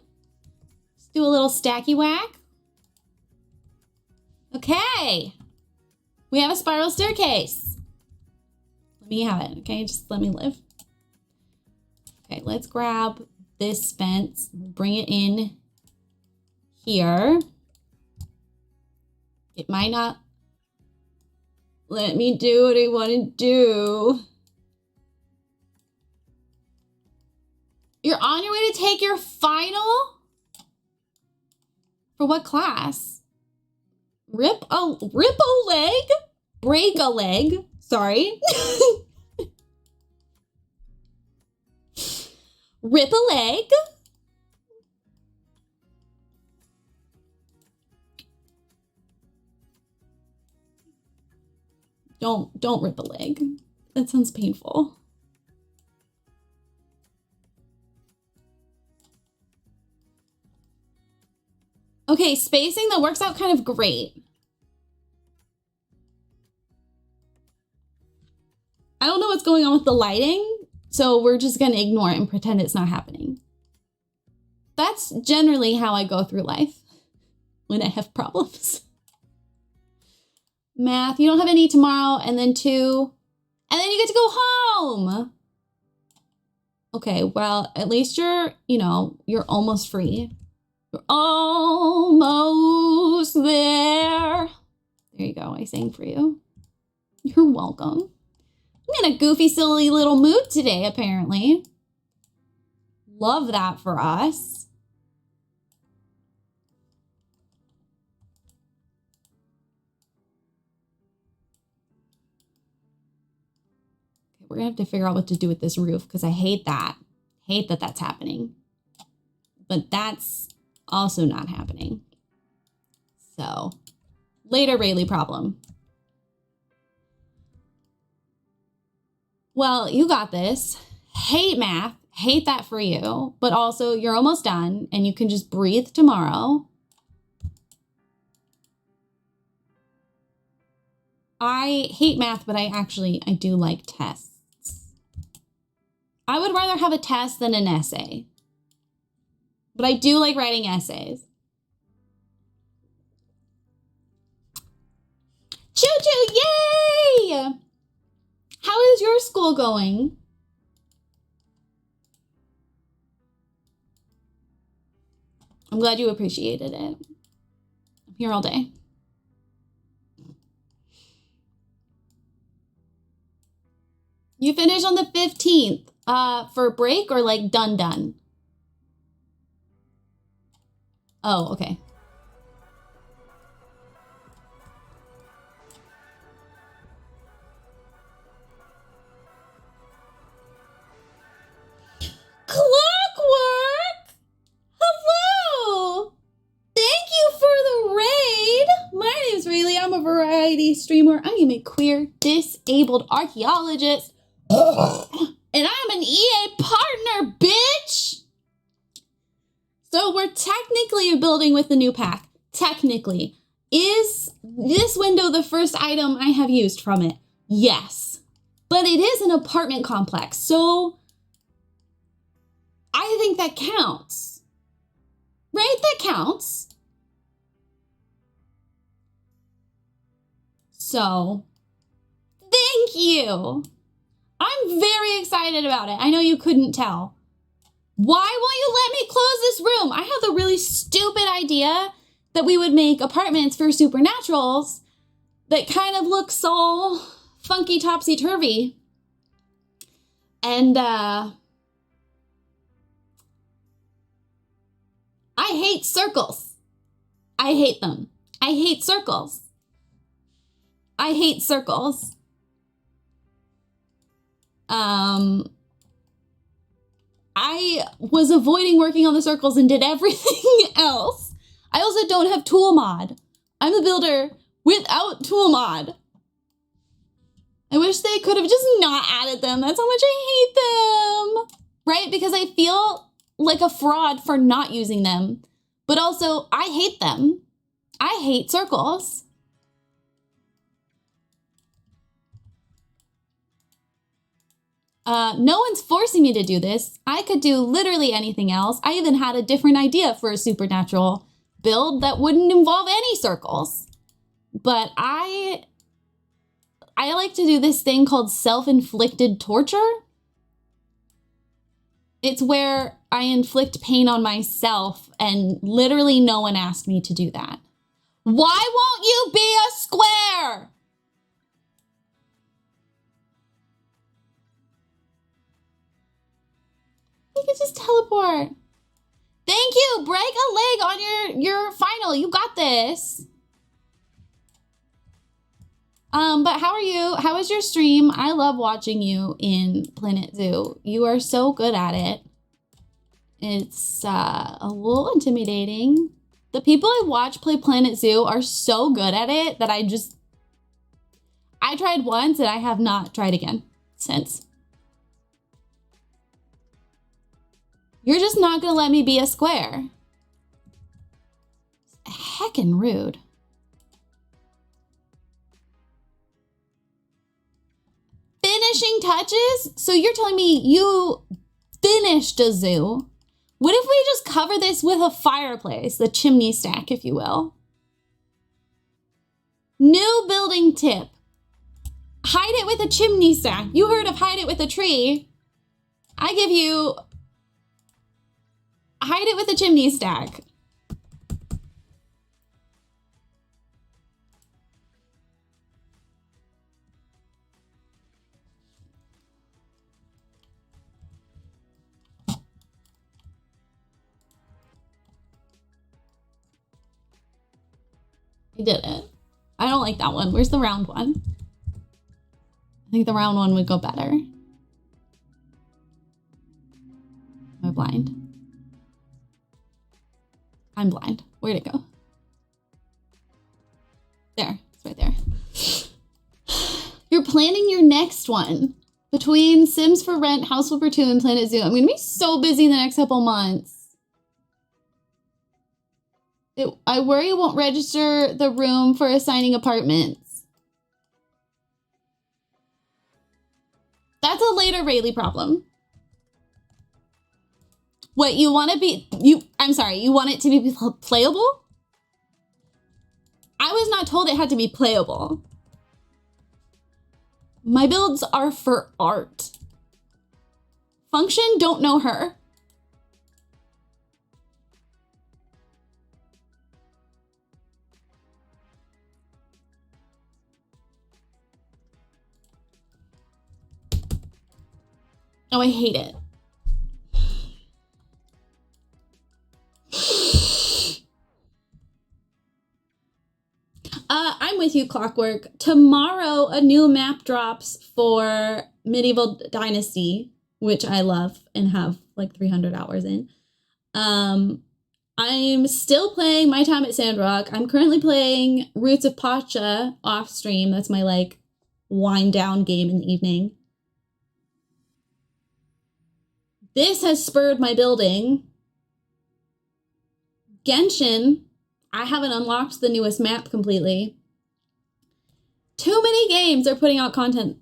Just do a little stacky whack. Okay. We have a spiral staircase. Let me have it, okay? Just let me live. Okay, let's grab this fence. Bring it in here. It might not let me do what I want to do. You're on your way to take your final? For what class? Rip a leg? Break a leg. Sorry. Rip a leg? Don't rip a leg. That sounds painful. Okay, spacing, that works out kind of great. I don't know what's going on with the lighting, so we're just gonna ignore it and pretend it's not happening. That's generally how I go through life when I have problems. Math, you don't have any tomorrow, and then 2, and then you get to go home. Okay, well, at least you're almost free. You're almost there. There you go, I sang for you. You're welcome. I'm in a goofy, silly little mood today, apparently. Love that for us. we're gonna have to figure out what to do with this roof because I hate that. Hate that that's happening. But that's also not happening. So, later Rayleigh problem. Well, you got this. Hate math. Hate that for you. But also, you're almost done and you can just breathe tomorrow. I hate math, but I do like tests. I would rather have a test than an essay. But I do like writing essays. Choo-choo, yay! How is your school going? I'm glad you appreciated it. I'm here all day. You finish on the 15th for break or like done? Oh, okay. Clockwork! Hello! Thank you for the raid! My name's Rayleigh. I'm a variety streamer. I am a queer, disabled archaeologist. And I'm an EA partner, bitch! So we're technically building with the new pack. Technically. Is this window the first item I have used from it? Yes. But it is an apartment complex, so I think that counts. Right? That counts. So, thank you. I'm very excited about it. I know you couldn't tell. Why won't you let me close this room? I have the really stupid idea that we would make apartments for supernaturals that kind of looks all funky topsy-turvy. And, I hate circles. I hate them. I hate circles. I hate circles. I was avoiding working on the circles and did everything else. I also don't have tool mod. I'm a builder without tool mod. I wish they could have just not added them. That's how much I hate them. Right? Because I feel like a fraud for not using them. But also, I hate them. I hate circles. No one's forcing me to do this. I could do literally anything else. I even had a different idea for a supernatural build that wouldn't involve any circles. But I like to do this thing called self-inflicted torture. It's where I inflict pain on myself, and literally no one asked me to do that. Why won't you be a square? You can just teleport. Thank you. Break a leg on your final. You got this. But how are you? How is your stream? I love watching you in Planet Zoo. You are so good at it. It's a little intimidating. The people I watch play Planet Zoo are so good at it that I tried once and I have not tried again since. You're just not gonna let me be a square. Heckin' rude. Finishing touches? So you're telling me you finished a zoo? What if we just cover this with a fireplace, the chimney stack, if you will? New building tip. Hide it with a chimney stack. You heard of hide it with a tree. I give you hide it with a chimney stack. I did it. I don't like that one. Where's the round one? I think the round one would go better. blind? I'm blind. Where'd it go? There. It's right there. You're planning your next one. Between Sims for Rent, House Flipper 2, and Planet Zoo, I'm going to be so busy in the next couple months. I worry it won't register the room for assigning apartments. That's a later Rayleigh problem. What, you want to be... I'm sorry, you want it to be playable? I was not told it had to be playable. My builds are for art. Function, don't know her. Oh, I hate it. I'm with you, Clockwork. Tomorrow, a new map drops for Medieval Dynasty, which I love and have like 300 hours in. I'm still playing My Time at Sandrock. I'm currently playing Roots of Pacha off stream. That's my like wind down game in the evening. This has spurred my building. Genshin, I haven't unlocked the newest map completely. Too many games are putting out content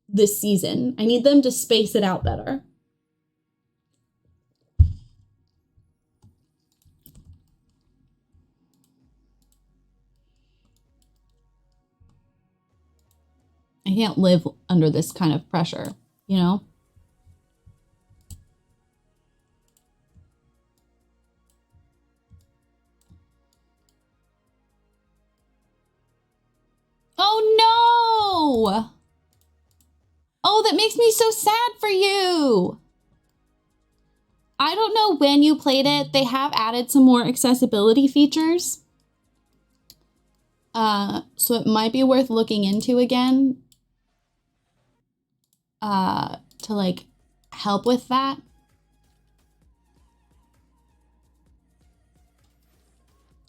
this season. I need them to space it out better. I can't live under this kind of pressure, you know? Oh no! Oh, that makes me so sad for you. I don't know when you played it. They have added some more accessibility features. So it might be worth looking into again. To like help with that.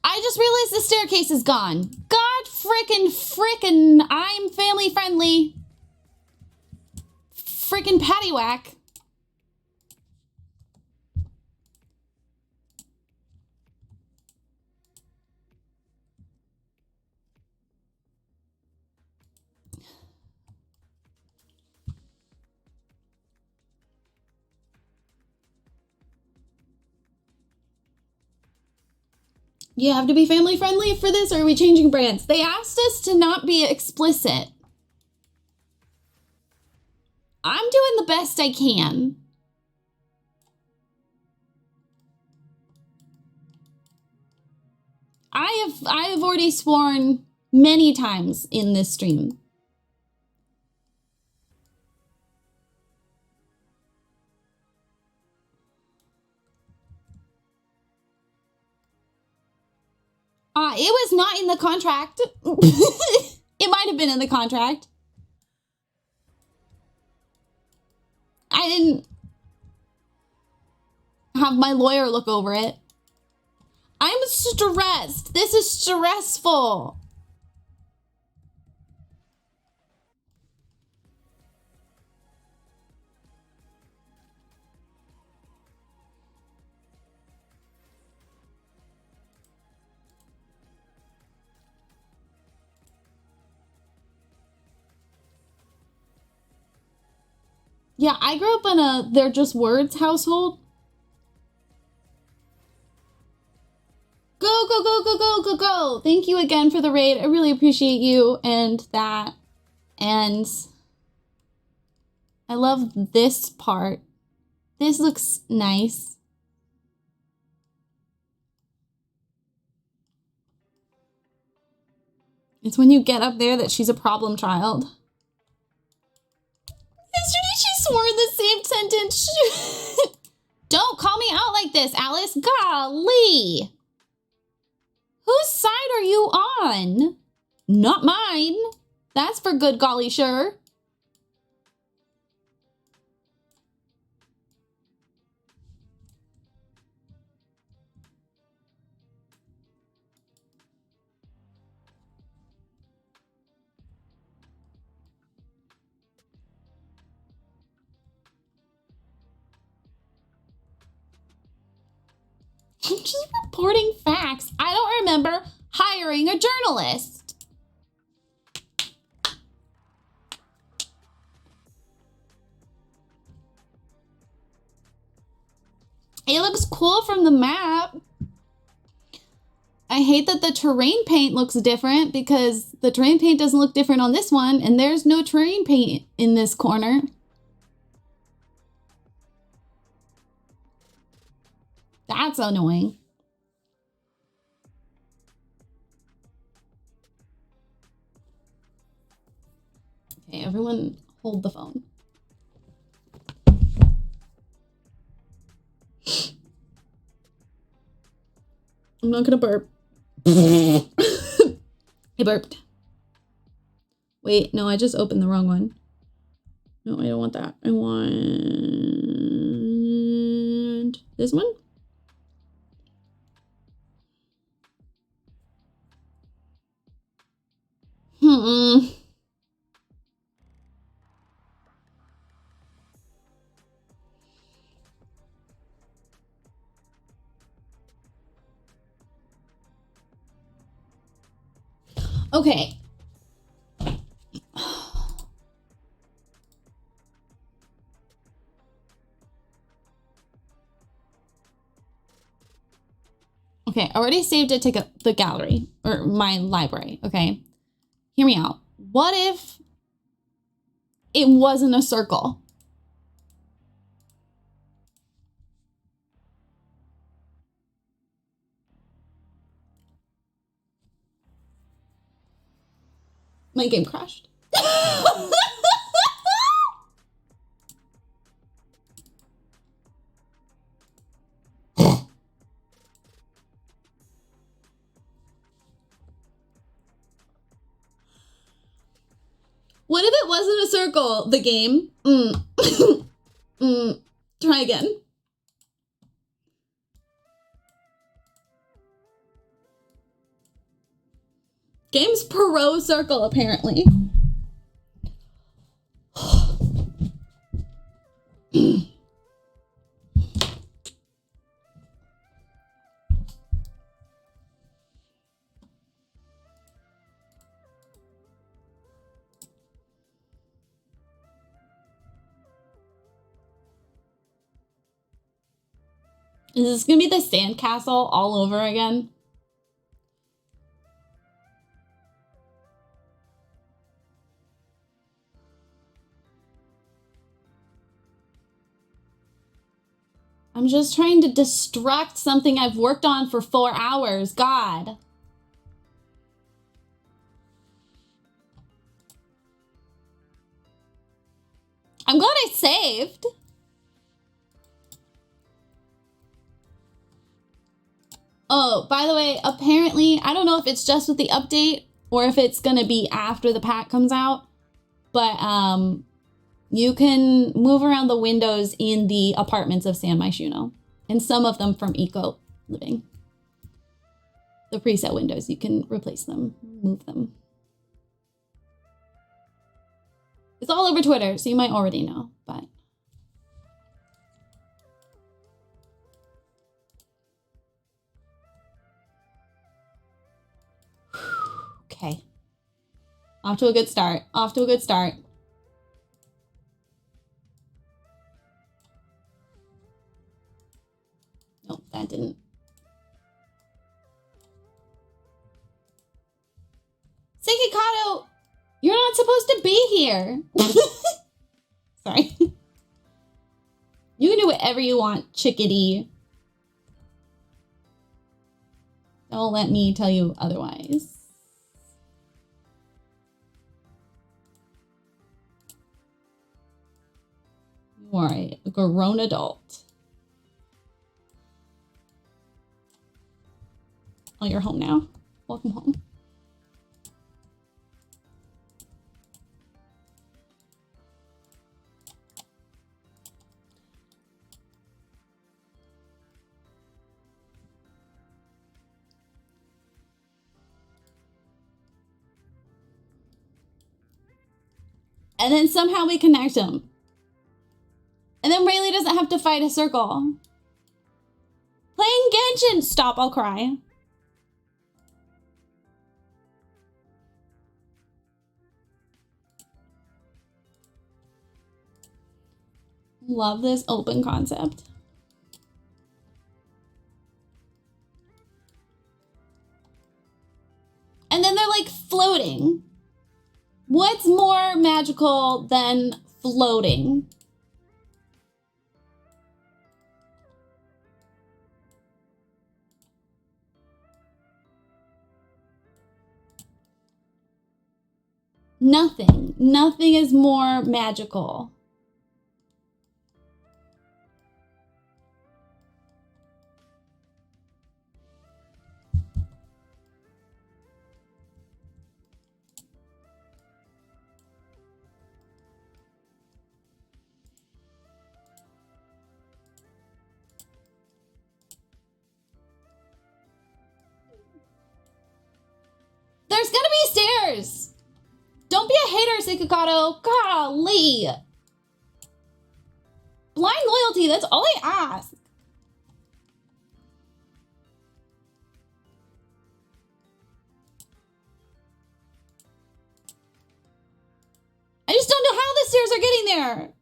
I just realized the staircase is gone. God frickin', I'm family friendly. Frickin' paddywhack. You have to be family friendly for this, or are we changing brands? They asked us to not be explicit. I'm doing the best I can. I have already sworn many times in this stream. It was not in the contract. It might have been in the contract. I didn't have my lawyer look over it. I'm stressed. This is stressful. Yeah, I grew up in a they're just words household. Go, go, go, go, go, go, go. Thank you again for the raid. I really appreciate you and that. And I love this part. This looks nice. It's when you get up there that she's a problem child. Yesterday she swore in the same sentence. Don't call me out like this, Alice. Golly. Whose side are you on? Not mine. That's for good golly sure. I'm just reporting facts. I don't remember hiring a journalist. It looks cool from the map. I hate that the terrain paint looks different because the terrain paint doesn't look different on this one, and there's no terrain paint in this corner. That's annoying. Okay, everyone hold the phone. I'm not gonna burp. I burped. Wait, no, I just opened the wrong one. No, I don't want that. I want this one. Okay. Okay, I already saved it to the gallery, or my library, okay? Hear me out. What if it wasn't a circle? My game crashed. What if it wasn't a circle, the game? Try again. Game's pro circle, apparently. Is this gonna be the sandcastle all over again? I'm just trying to distract something I've worked on for 4 hours. God. I'm glad I saved. Oh, by the way, apparently, I don't know if it's just with the update or if it's gonna be after the pack comes out, but you can move around the windows in the apartments of San Myshuno, and some of them from Eco Living. The preset windows, you can replace them, move them. It's all over Twitter, so you might already know, but. Okay. Off to a good start. Off to a good start. Nope, that didn't. Sekikato, you're not supposed to be here. Sorry. You can do whatever you want, chickadee. Don't let me tell you otherwise. You are a grown adult. Oh, you're home now. Welcome home. And then somehow we connect them. And then Rayleigh doesn't have to fight a circle. Playing Genshin! Stop, I'll cry. Love this open concept. And then they're like floating. What's more magical than floating? Nothing. Nothing is more magical. There's gonna be stairs. Don't be a hater, Sikakoto. Golly. Blind loyalty, that's all I ask. I just don't know how the stairs are getting there.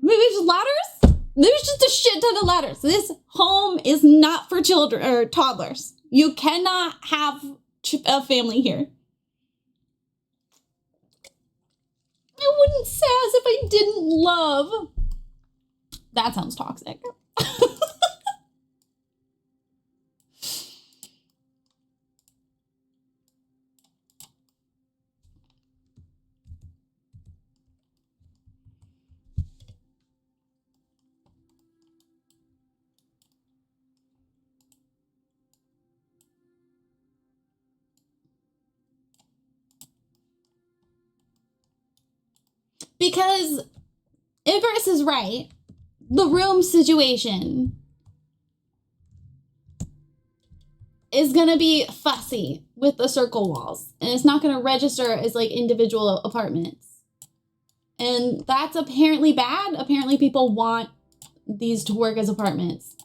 Maybe it's ladders? There's just a shit ton of ladders. This home is not for children or toddlers. You cannot have a family here. I wouldn't sass if I didn't love. That sounds toxic. Because Icarus is right. The room situation is gonna be fussy with the circle walls, and it's not gonna register as like individual apartments. And that's apparently bad. Apparently people want these to work as apartments.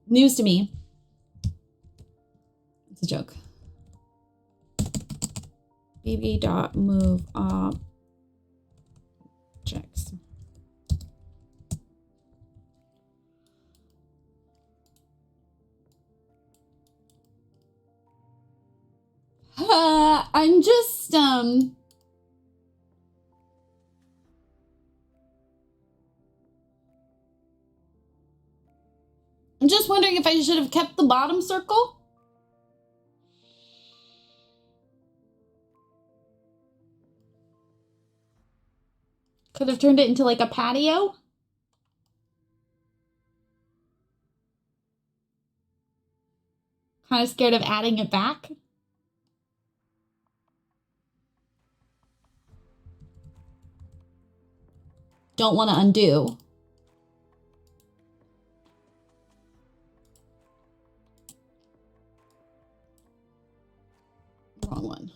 News to me. It's a joke. bb.move objects. I'm just, I'm just wondering if I should have kept the bottom circle. Could have turned it into like a patio. Kind of scared of adding it back. Don't want to undo. Wrong one.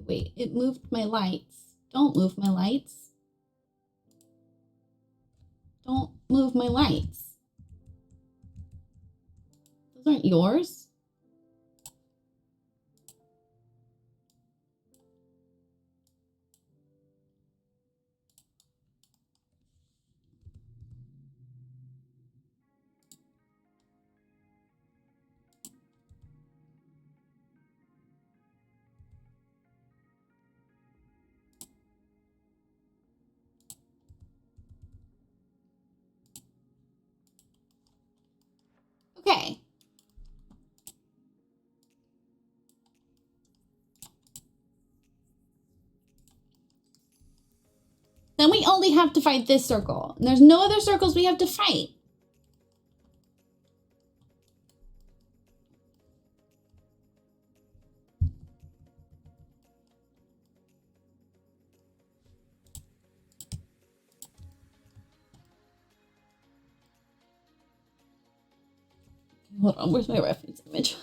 Wait, it moved my lights. Don't move my lights. Don't move my lights. Those aren't yours. Okay. Then we only have to fight this circle. And there's no other circles we have to fight. Hold on, where's my reference image?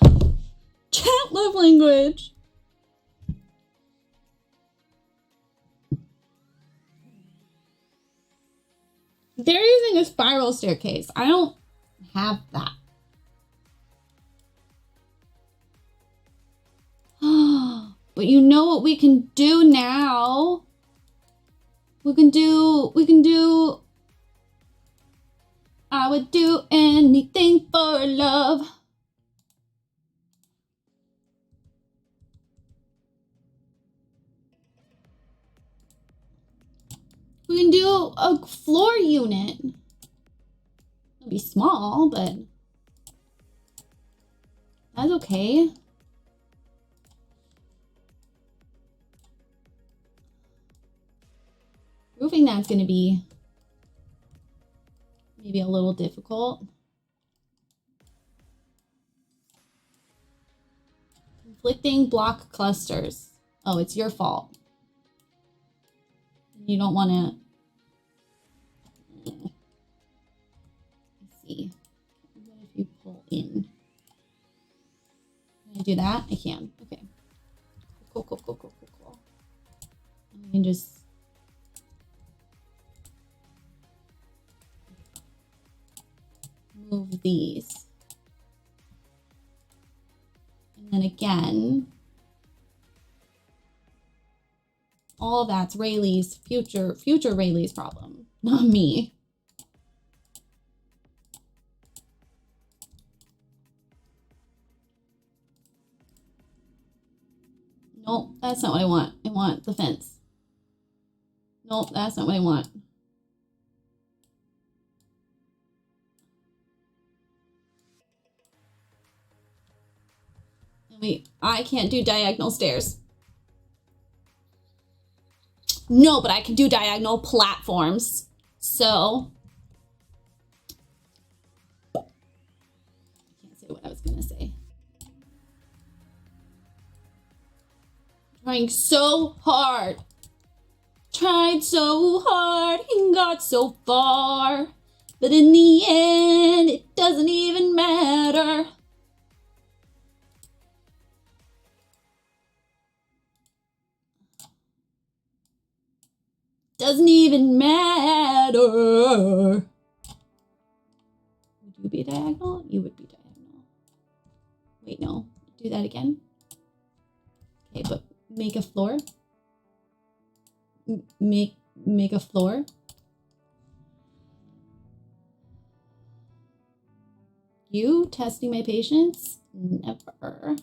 Chat love language. They're using a spiral staircase. I don't have that. But you know what we can do now? We can do, I would do anything for love. We can do a floor unit. It'll be small, but that's okay. Roofing that's gonna be maybe a little difficult. Conflicting block clusters. Oh, it's your fault. You don't want to. Let's see. What if you pull in? Can I do that? I can. Okay. Cool. And we can just. Move these. And then again. All of that's Rayleigh's future Rayleigh's problem, not me. Nope, that's not what I want. I want the fence. Nope, that's not what I want. Wait, I can't do diagonal stairs. No, but I can do diagonal platforms. So, I can't say what I was gonna say. Trying so hard. Tried so hard and got so far. But in the end, it doesn't even matter. Doesn't even matter. Would you be diagonal? You would be diagonal. Wait, no. Do that again. Okay, but make a floor. Make a floor. You testing my patience? Never.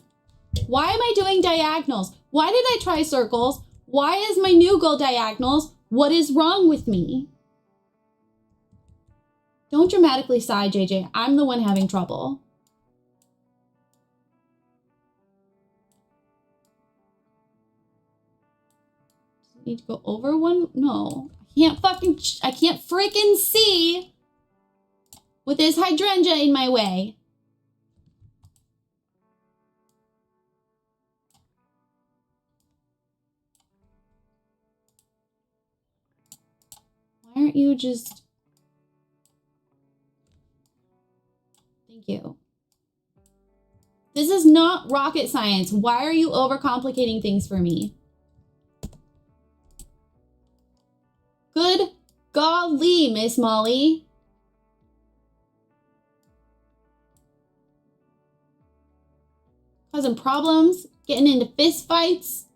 Why am I doing diagonals? Why did I try circles? Why is my new goal diagonals? What is wrong with me? Don't dramatically sigh, JJ. I'm the one having trouble. Does it need to go over one? No. I can't freaking see with this hydrangea in my way. Why aren't you just... Thank you. This is not rocket science. Why are you overcomplicating things for me? Good golly, Miss Molly. Causing problems, getting into fist fights.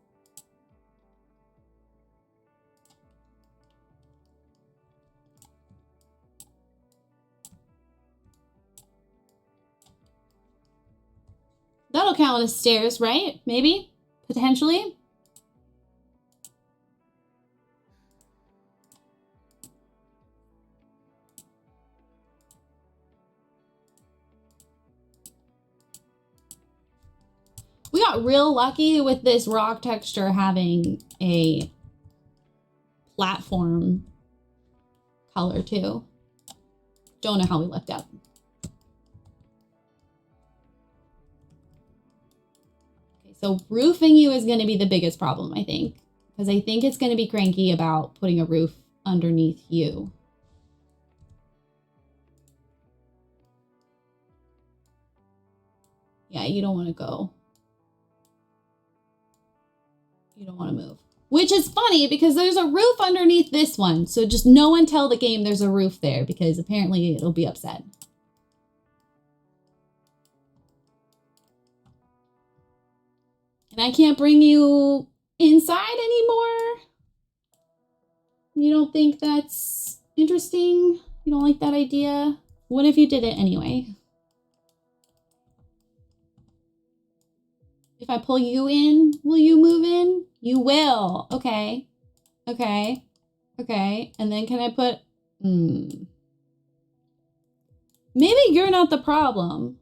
That'll count as stairs, right? Maybe? Potentially? We got real lucky with this rock texture having a platform color too. Don't know how we lucked out. Okay, so roofing you is going to be the biggest problem, I think. Because I think it's going to be cranky about putting a roof underneath you. Yeah, you don't want to go. You don't want to move. Which is funny because there's a roof underneath this one. So just no one tell the game there's a roof there because apparently it'll be upset. And I can't bring you inside anymore? You don't think that's interesting? You don't like that idea? What if you did it anyway? If I pull you in, will you move in? You will. Okay. Okay. Okay. And then can I put... Maybe you're not the problem.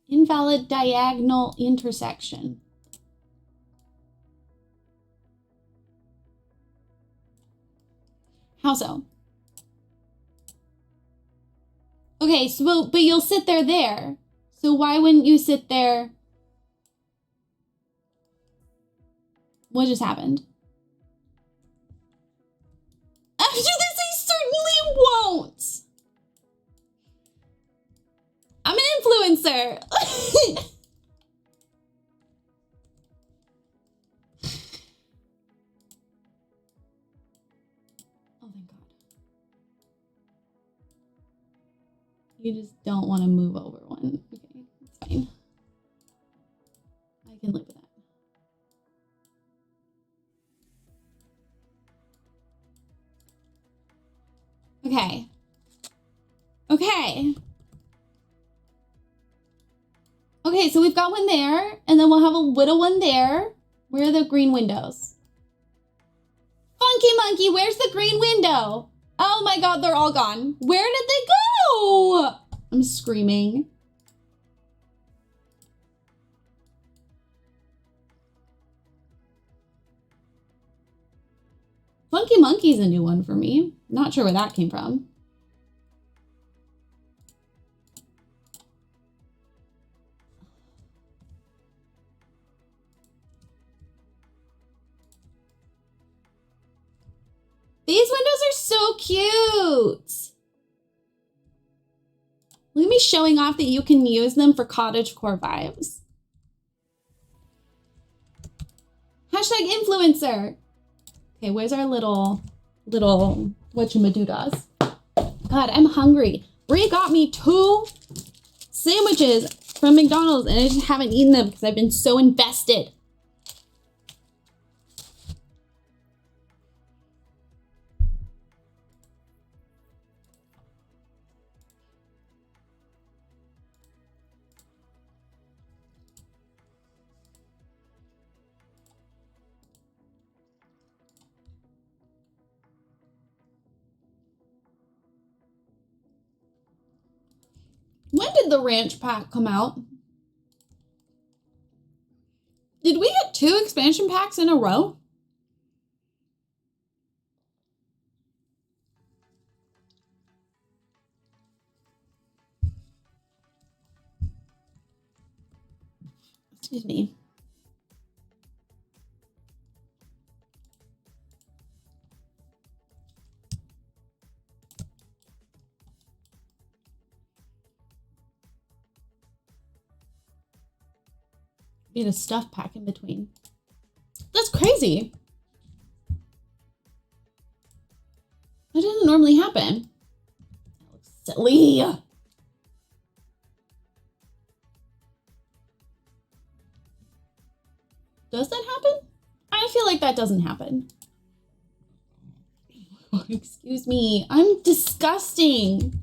Invalid diagonal intersection. How so? Okay, so but you'll sit there. So why wouldn't you sit there? What just happened? After this, I certainly won't. I'm an influencer. Oh, thank God. You just don't want to move over one. Okay, that's fine. I can live with that. Okay. Okay. Okay, so we've got one there, and then we'll have a little one there. Where are the green windows? Funky Monkey, where's the green window? Oh my God, they're all gone. Where did they go? I'm screaming. Funky Monkey's a new one for me. Not sure where that came from. These windows are so cute. Look at me showing off that you can use them for cottagecore vibes. Hashtag influencer. Okay, where's our little whatchamadoodas? God, I'm hungry. Brie got me 2 sandwiches from McDonald's and I just haven't eaten them because I've been so invested. When did the ranch pack come out? Did we get 2 expansion packs in a row? Excuse me. We had a stuff pack in between. That's crazy. That doesn't normally happen. That looks silly. Does that happen? I feel like that doesn't happen. Excuse me. I'm disgusting.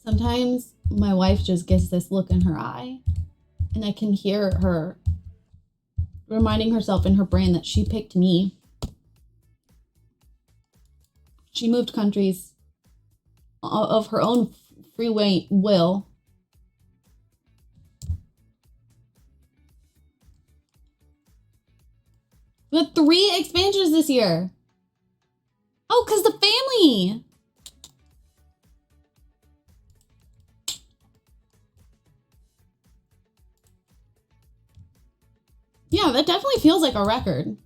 Sometimes my wife just gets this look in her eye and I can hear her reminding herself in her brain that she picked me. She moved countries of her own free will. We had 3 expansions this year. Oh, because the family. Yeah, that definitely feels like a record.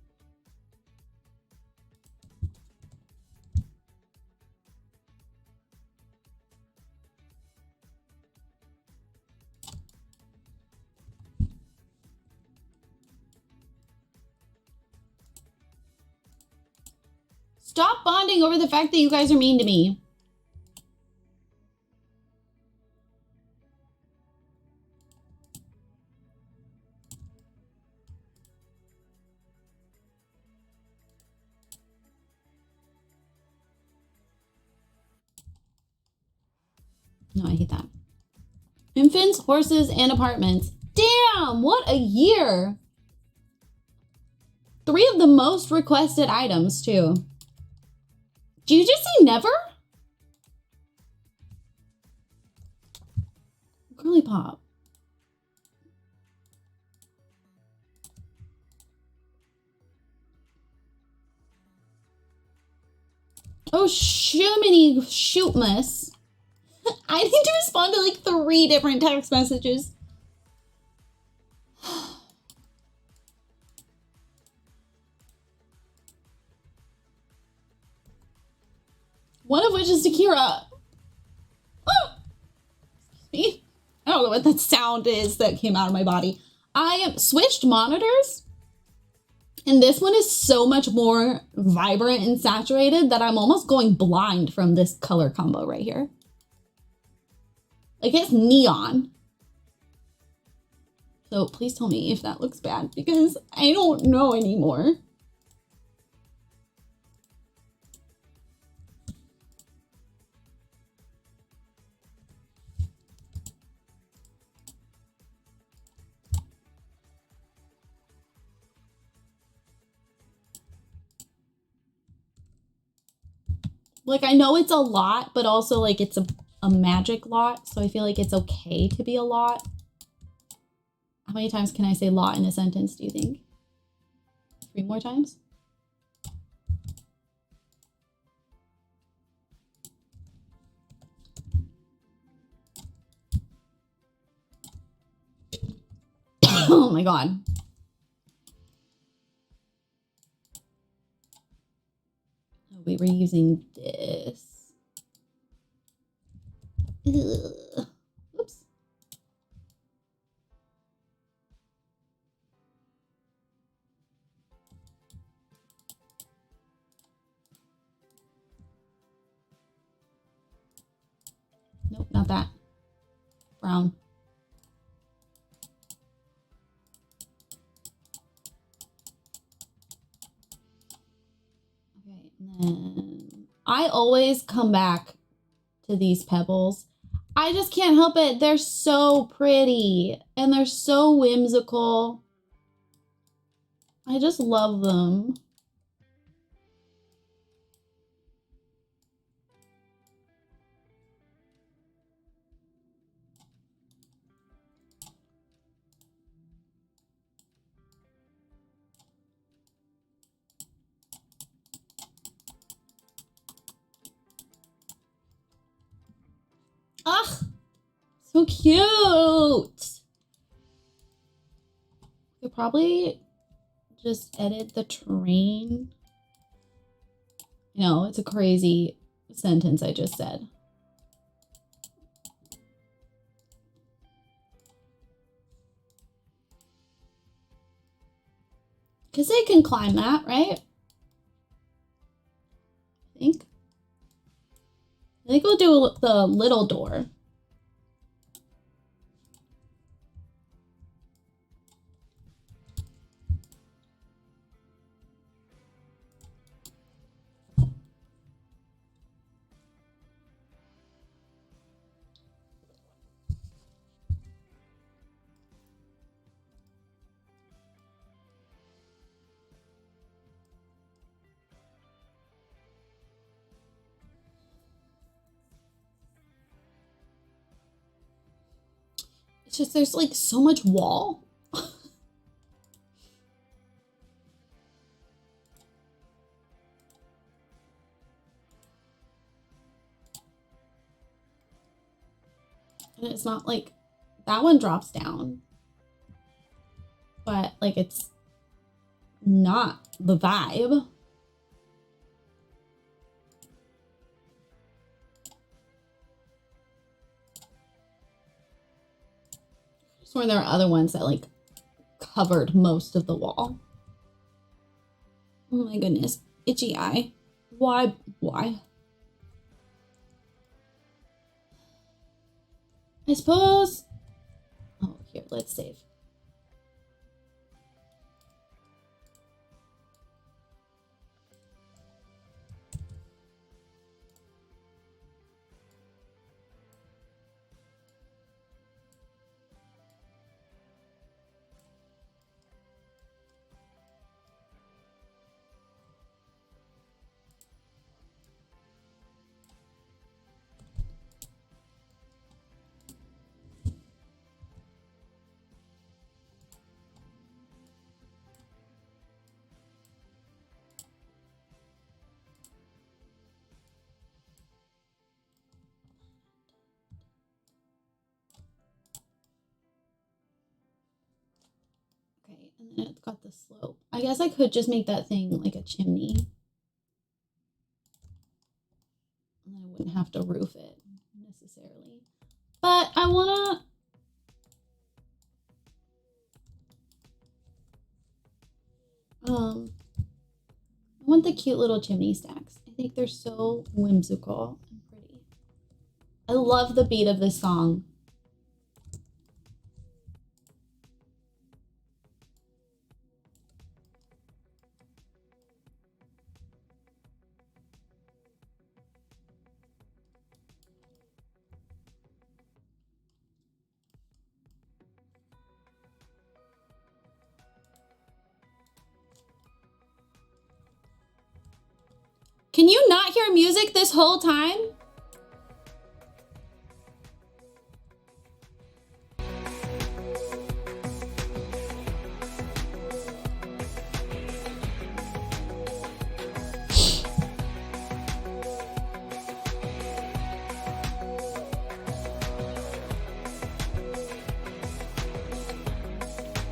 Stop bonding over the fact that you guys are mean to me. No, I hate that. Infants, horses, and apartments. Damn, what a year. 3 of the most requested items, too. Do you just say never? Girly pop. Oh, shoo-many shoot-miss. I need to respond to like 3 different text messages. One of which is to Kira. Oh! Excuse me. I don't know what that sound is that came out of my body. I am switched monitors. And this one is so much more vibrant and saturated that I'm almost going blind from this color combo right here. Like it's neon. So please tell me if that looks bad because I don't know anymore. Like, I know it's a lot, but also, like, it's a magic lot, so I feel like it's okay to be a lot. How many times can I say lot in a sentence, do you think? 3 more times? Oh my god. We were using this. Ugh. Oops. Nope, not that. Brown. Okay, and then I always come back to these pebbles. I just can't help it. They're so pretty and they're so whimsical. I just love them. Ugh, so cute. Could probably just edit the terrain. No, it's a crazy sentence I just said. Because they can climb that, right? I think we'll do the little door. It's just there's like so much wall. And it's not like that one drops down. But like it's not the vibe. I swear there are other ones that like covered most of the wall. Oh my goodness. Itchy eye. Why? I suppose. Oh, here, let's save. Okay, and then it's got the slope. I guess I could just make that thing like a chimney. And then I wouldn't have to roof it necessarily. But I wanna... I want the cute little chimney stacks. I think they're so whimsical and pretty. I love the beat of this song. Can you not hear music this whole time?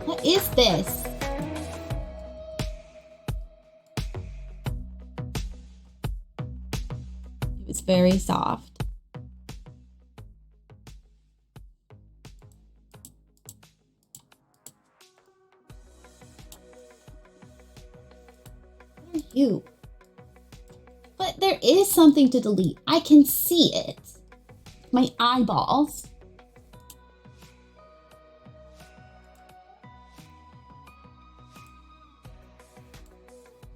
What is this? It's very soft. What are you? But there is something to delete. I can see it. My eyeballs.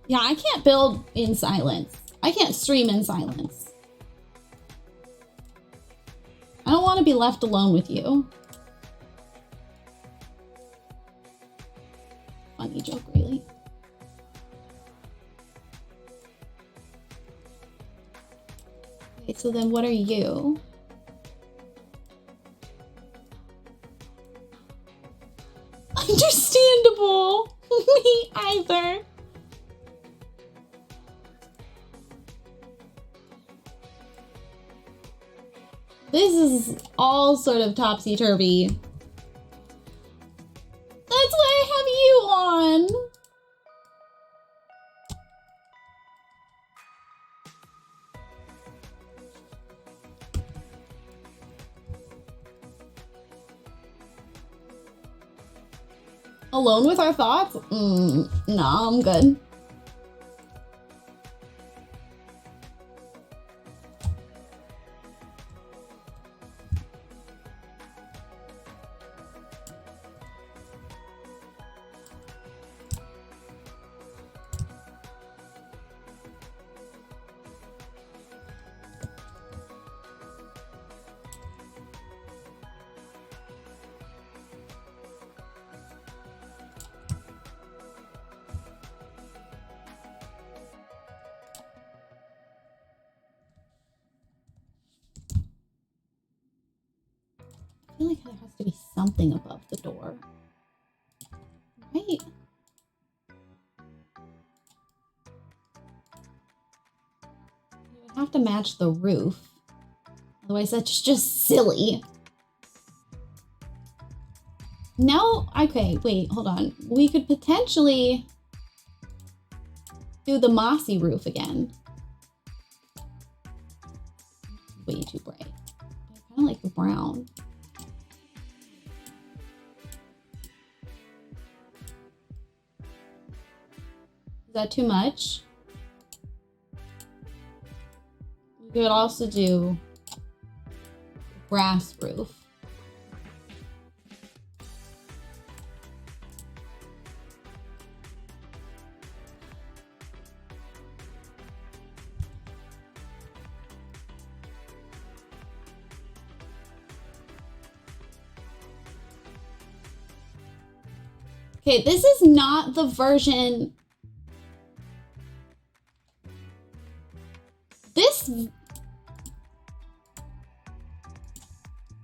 Yeah, I can't build in silence. I can't stream in silence. I don't want to be left alone with you. Funny joke, really. Okay, so then what are you? Understandable. Me either. This is all sort of topsy-turvy. That's why I have you on. Alone with our thoughts? Nah, I'm good. I feel like there has to be something above the door. Right? It would have to match the roof. Otherwise, that's just silly. No? Okay, wait, hold on. We could potentially... do the mossy roof again. Way too bright. I kind of like the brown. Is that too much? You could also do grass roof. Okay, this is not the version. This,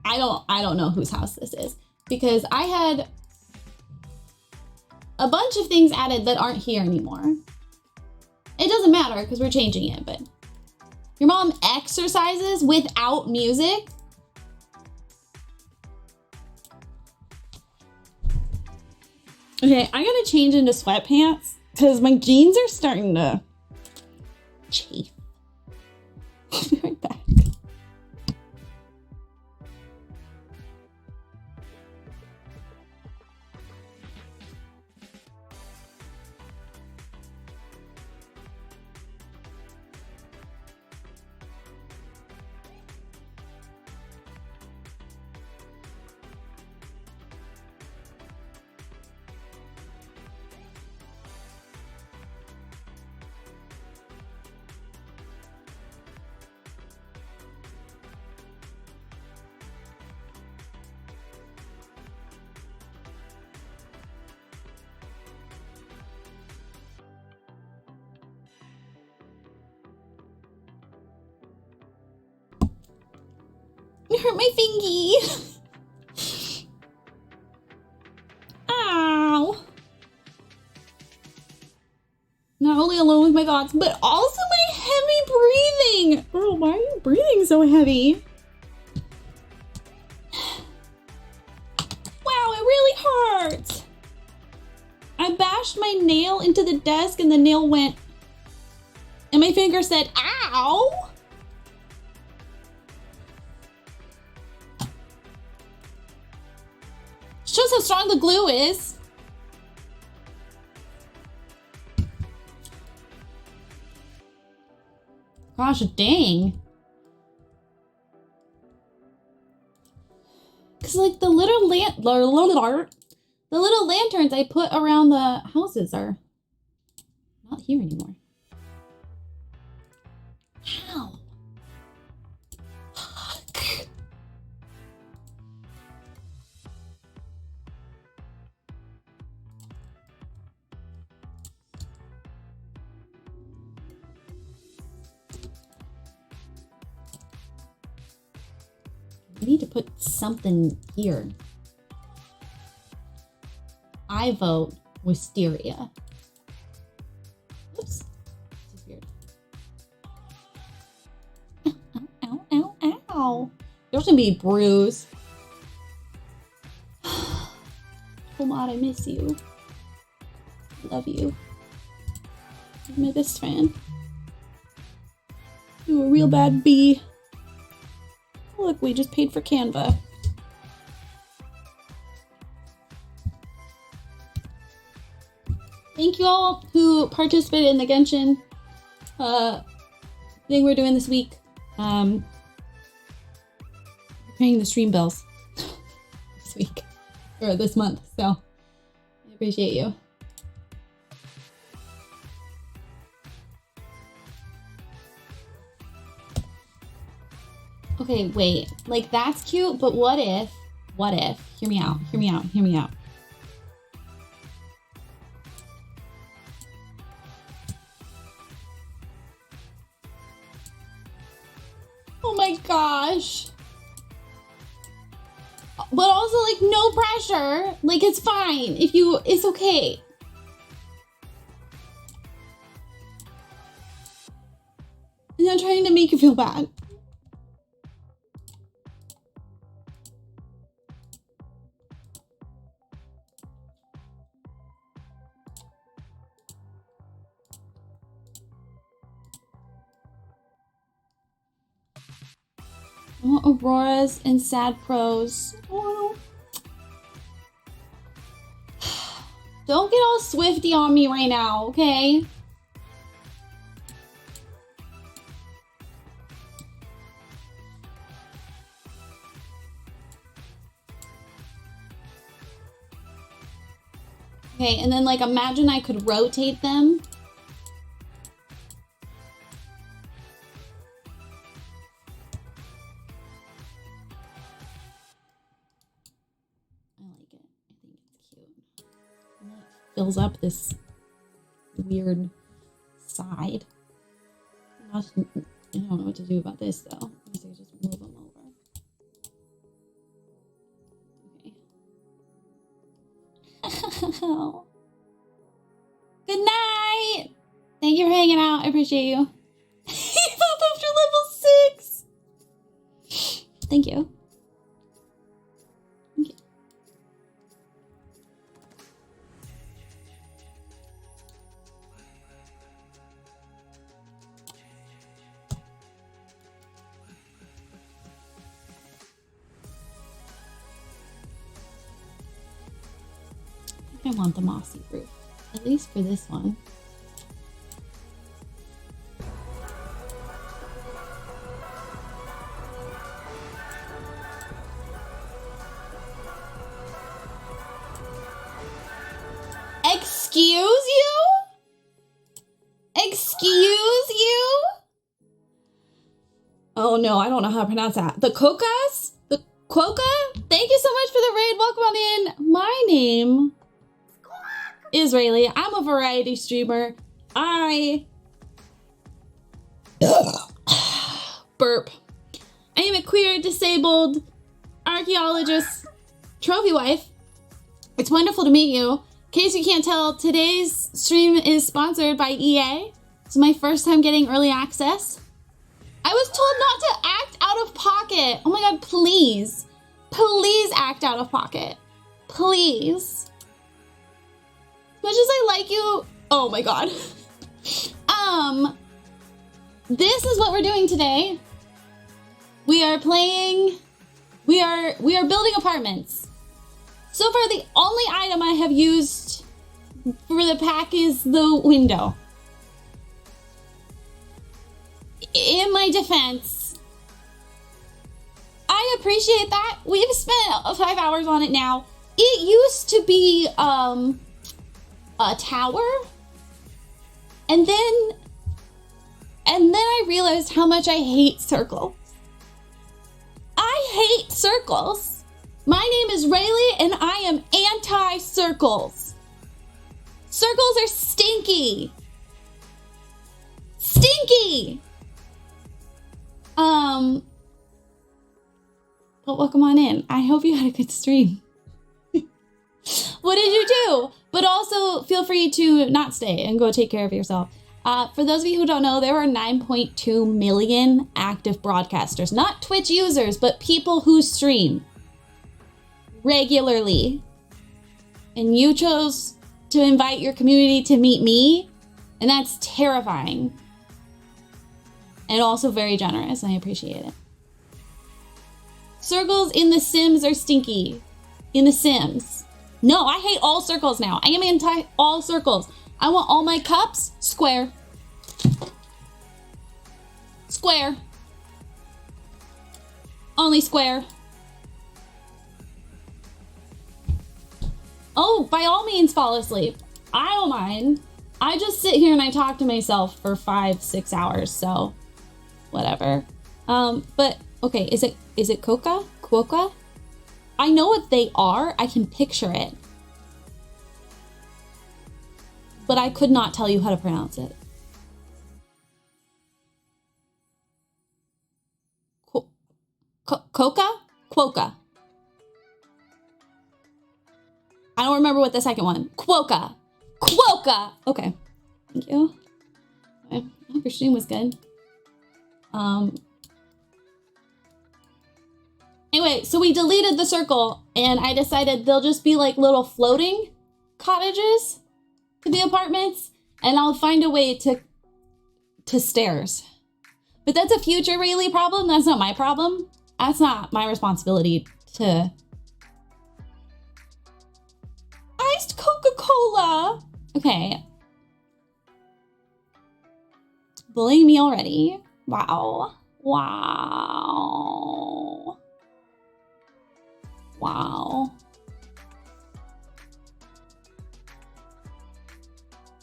I don't know whose house this is, because I had a bunch of things added that aren't here anymore. It doesn't matter because we're changing it, but your mom exercises without music? Okay, I gotta change into sweatpants because my jeans are starting to chafe. I'll be right back. You hurt my fingy. Ow. Not only alone with my thoughts, but also my heavy breathing. Girl, why are you breathing so heavy? Wow, it really hurts. I bashed my nail into the desk and the nail went, and my finger said, ow. Shows how strong the glue is. Gosh dang. Cause like the little lanterns I put around the houses are not here anymore. Ow. I need to put something here. I vote wisteria. Oops. This is weird. Ow, ow, ow, ow, ow. There's gonna be a bruise. Omar, I miss you. Love you. You're my best friend. You a real bad bee. Look, we just paid for Canva. Thank you all who participated in the Genshin thing we're doing this week. Paying the stream bills this week or this month, so I appreciate you. Okay, wait, like that's cute, but what if, hear me out, hear me out, hear me out. Oh my gosh. But also like no pressure, like it's fine, it's okay. I'm not trying to make you feel bad. I want Auroras and Sad Pros. Oh. Don't get all Swifty on me right now, okay? Okay, and then like imagine I could rotate them. I like it. I think it's cute. And then it fills up this weird side. I don't know what to do about this though. I guess I just move them over. Okay. Good night. Thank you for hanging out. I appreciate you. You popped after level 6. Thank you. Thank you. I want the mossy roof, at least for this one. Excuse you? Excuse you? Oh no, I don't know how to pronounce that. The Kokas? The Quokka? Thank you so much for the raid. Welcome on in. My name is Rayleigh. I'm a variety streamer. I burp. I am a queer, disabled archaeologist, trophy wife. It's wonderful to meet you. In case you can't tell, today's stream is sponsored by EA. It's my first time getting early access. I was told not to act out of pocket. Oh my god, please. Please act out of pocket. Please. As much as I like you, oh my god. This is what we're doing today. We are playing, we are building apartments. So far, the only item I have used for the pack is the window. In my defense, I appreciate that. We've spent 5 hours on it now. It used to be a tower, and then I realized how much I hate circles. I hate circles. My name is Rayleigh, and I am anti-circles. Circles are stinky. Stinky! But welcome on in. I hope you had a good stream. What did you do? But also, feel free to not stay and go take care of yourself. For those of you who don't know, there are 9.2 million active broadcasters. Not Twitch users, but people who stream regularly. And you chose to invite your community to meet me, and that's terrifying. And also very generous, and I appreciate it. Circles in The Sims are stinky. In The Sims. No, I hate all circles now. I am anti all circles. I want all my cups square. Square. Only square. Oh, by all means fall asleep. I don't mind. I just sit here and I talk to myself for 5-6 hours, so whatever. But okay, is it Coca? Quokka? I know what they are. I can picture it. But I could not tell you how to pronounce it. Coca? Quokka. I don't remember what the second one. Quokka. Quokka. Okay. Thank you. Okay. I hope your stream was good. Anyway, so we deleted the circle, and I decided they'll just be like little floating cottages to the apartments, and I'll find a way to stairs. But that's a future Rayleigh problem. That's not my problem. That's not my responsibility to... Iced Coca-Cola! Okay. Bullying me already. Wow. Wow. Wow.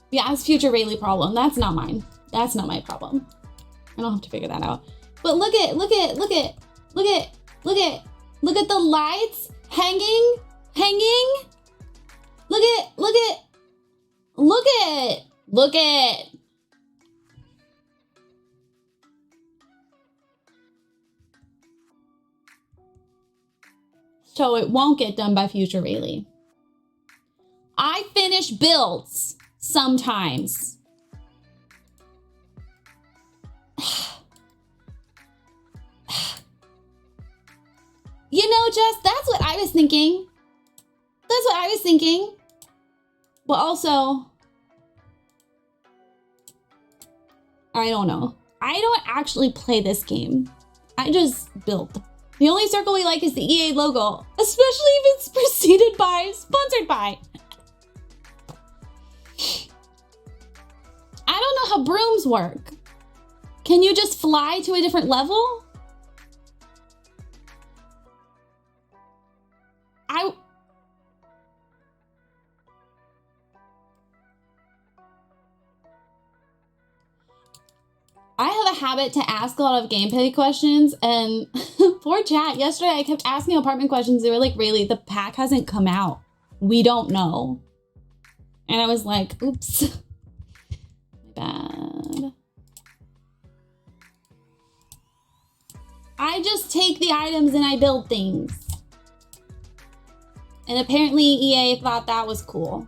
Yeah, it's future Rayleigh problem. That's not mine. That's not my problem. I don't have to figure that out. But look at the lights hanging. Look at. So it won't get done by future Rayleigh. I finish builds sometimes. You know, Jess, that's what I was thinking. But also, I don't know. I don't actually play this game. I just build. The only circle we like is the EA logo, especially if it's preceded by, sponsored by. I don't know how brooms work. Can you just fly to a different level? I have a habit to ask a lot of gameplay questions, and poor chat, yesterday I kept asking apartment questions. They were like, Rayleigh, the pack hasn't come out. We don't know. And I was like, oops. Bad. I just take the items and I build things. And apparently EA thought that was cool.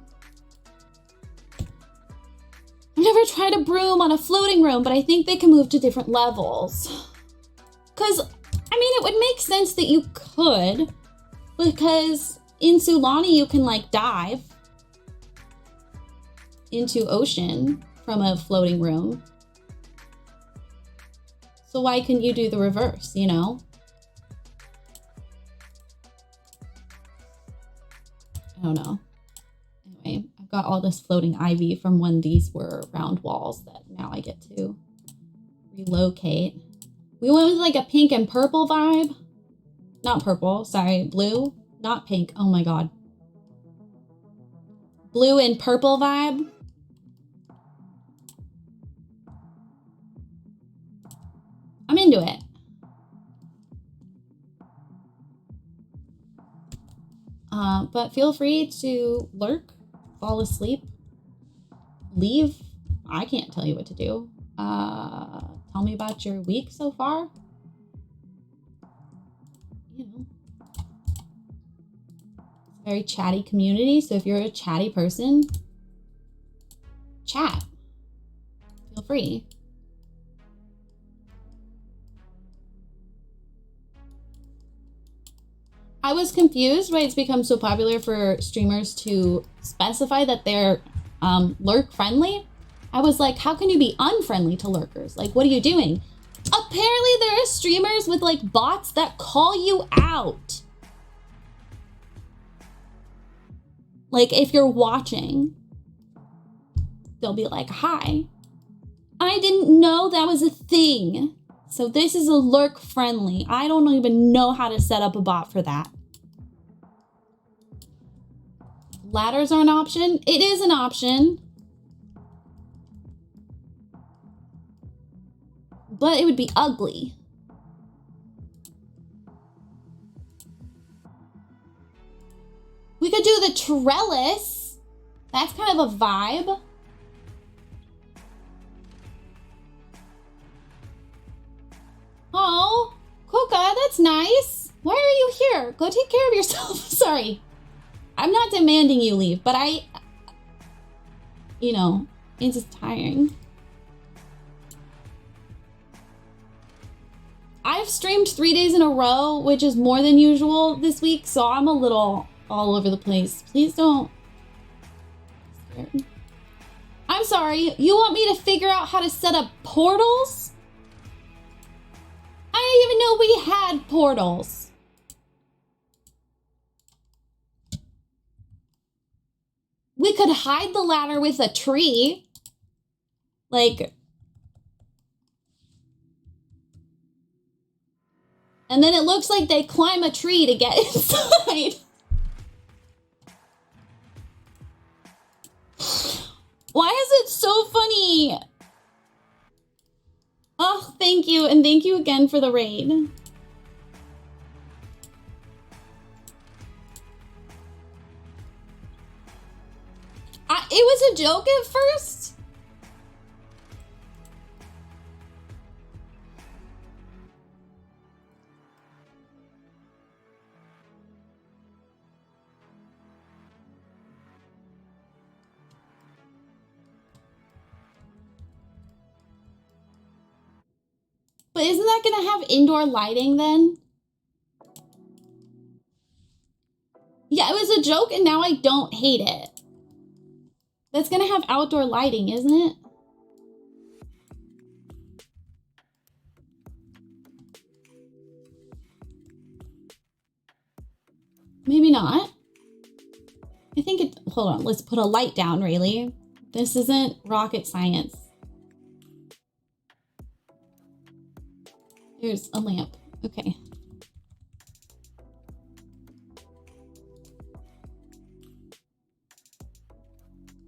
I've never tried a broom on a floating room, but I think they can move to different levels. Because, I mean, it would make sense that you could, because in Sulani you can, like, dive into ocean from a floating room. So why couldn't you do the reverse, you know? I don't know. Anyway, I've got all this floating ivy from when these were round walls that now I get to relocate. We went with like a pink and purple vibe. Not purple, sorry, blue, not pink. Oh my God. Blue and purple vibe. I'm into it. But feel free to lurk, fall asleep, leave. I can't tell you what to do. Tell me about your week so far. You know, it's a very chatty community. So if you're a chatty person, chat. Feel free. I was confused why it's become so popular for streamers to specify that they're lurk friendly. I was like, how can you be unfriendly to lurkers? Like, what are you doing? Apparently there are streamers with like bots that call you out. Like if you're watching, they'll be like, hi. I didn't know that was a thing. So this is a lurk friendly. I don't even know how to set up a bot for that. Ladders are an option. It is an option. But it would be ugly. We could do the trellis. That's kind of a vibe. Oh, Coca, that's nice. Why are you here? Go take care of yourself. Sorry. I'm not demanding you leave, but you know, it's just tiring. I've streamed 3 days in a row, which is more than usual this week, so I'm a little all over the place. Please don't. I'm sorry, you want me to figure out how to set up portals? I didn't even know we had portals. We could hide the ladder with a tree. Like... And then it looks like they climb a tree to get inside. Why is it so funny? Oh, thank you. And thank you again for the raid. It was a joke at first. But isn't that gonna have indoor lighting then? Yeah, it was a joke and now I don't hate it. That's gonna have outdoor lighting, isn't it? Maybe not. I think it, hold on, let's put a light down, Rayleigh. This isn't rocket science. There's a lamp. Okay.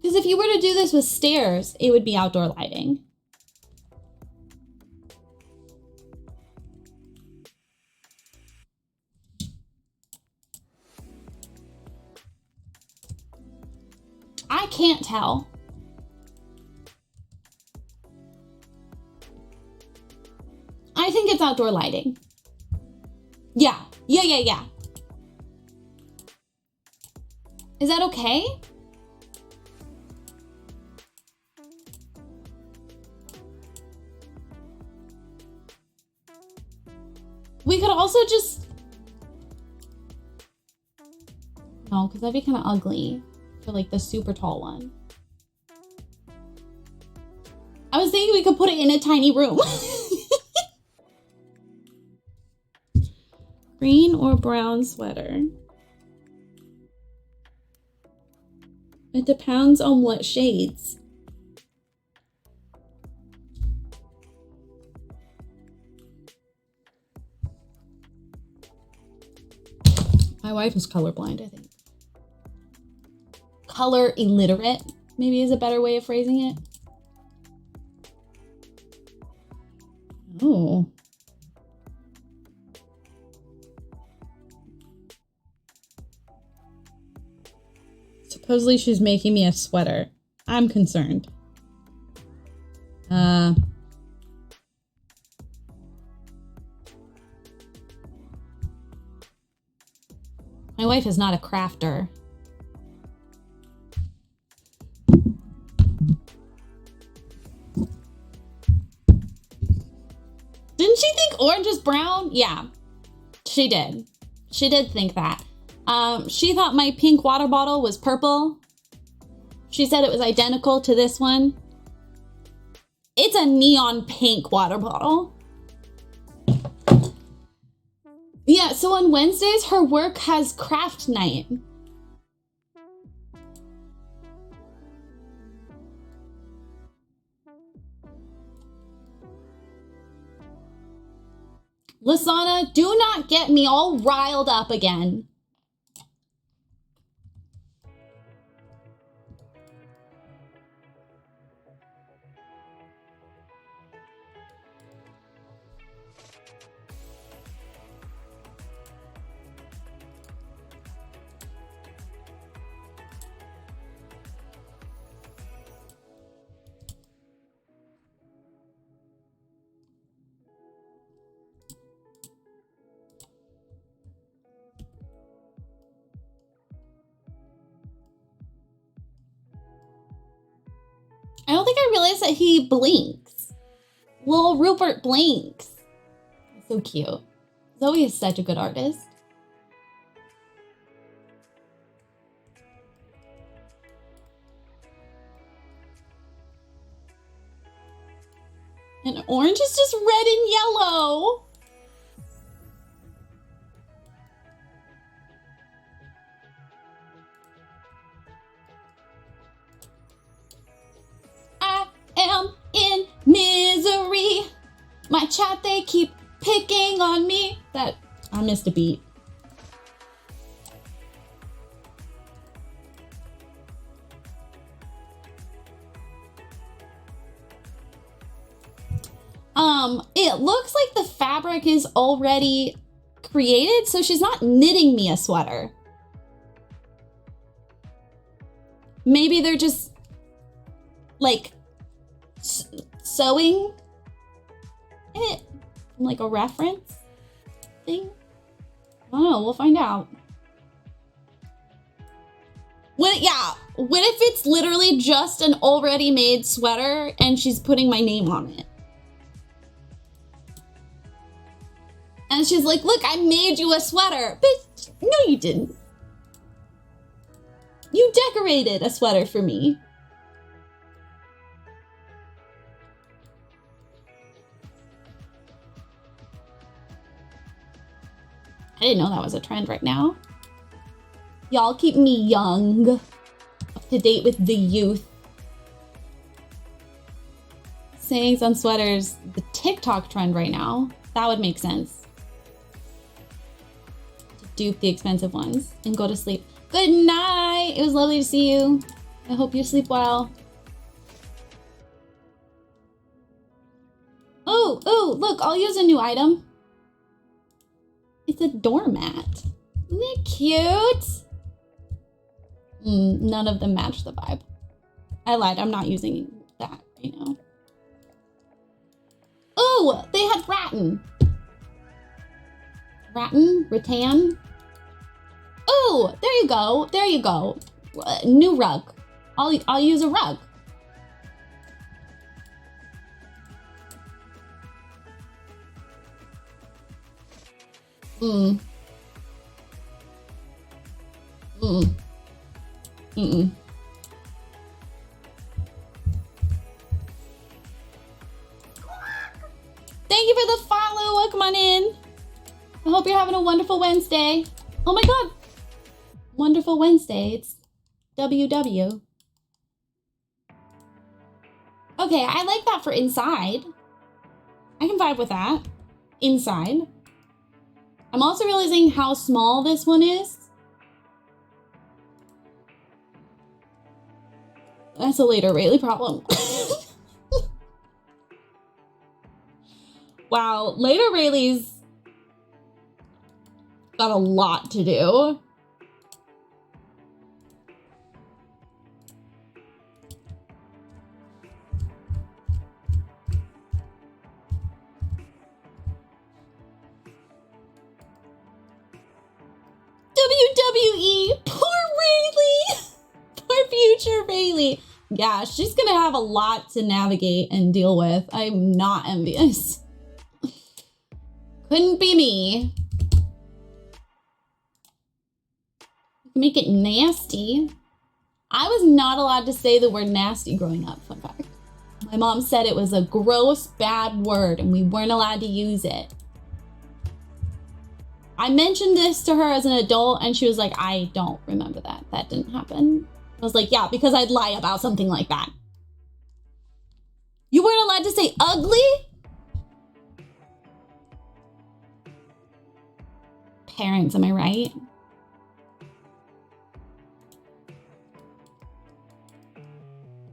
Because if you were to do this with stairs, it would be outdoor lighting. I can't tell. I think it's outdoor lighting. Yeah. Yeah. Is that okay? We could also just... No, because that'd be kind of ugly for like the super tall one. I was thinking we could put it in a tiny room. Green or brown sweater? It depends on what shades. My wife is colorblind, I think. Color illiterate, maybe is a better way of phrasing it. Oh. Supposedly she's making me a sweater. I'm concerned. My wife is not a crafter. Didn't she think orange is brown? Yeah, she did. She did think that. She thought my pink water bottle was purple. She said it was identical to this one. It's a neon pink water bottle. Yeah, so on Wednesdays, her work has craft night. Lasana, do not get me all riled up again. I don't think I realized that he blinks. Little Rupert blinks. So cute. Zoe is such a good artist. And orange is just red and yellow. My chat, they keep picking on me. That, I missed a beat. It looks like the fabric is already created, so she's not knitting me a sweater. Maybe they're just like sewing it, like a reference thing. I don't know, we'll find out. What if it's literally just an already made sweater and she's putting my name on it? And she's like, look, I made you a sweater. Bitch, no you didn't. You decorated a sweater for me. I didn't know that was a trend right now. Y'all keep me young, up to date with the youth. Sayings on sweaters, the TikTok trend right now. That would make sense. To dupe the expensive ones and go to sleep. Good night. It was lovely to see you. I hope you sleep well. Oh, look, I'll use a new item. It's a doormat. Isn't it cute? None of them match the vibe. I lied, I'm not using that right now. Oh, they had rattan. Oh, there you go. New rug. I'll use a rug. Thank you for the follow. Welcome on in. I hope you're having a wonderful Wednesday. Oh my God. Wonderful Wednesday. It's WW. Okay, I like that for inside. I can vibe with that. Inside. I'm also realizing how small this one is. That's a later Rayleigh problem. Wow, later Rayleigh's got a lot to do. WWE, poor Rayleigh. Poor future Rayleigh. Yeah, she's gonna have a lot to navigate and deal with. I'm not envious. Couldn't be me. Make it nasty. I was not allowed to say the word nasty growing up, fun fact. My mom said it was a gross, bad word and we weren't allowed to use it. I mentioned this to her as an adult and she was like, I don't remember that. That didn't happen. I was like, yeah, because I'd lie about something like that. You weren't allowed to say ugly? Parents, am I right?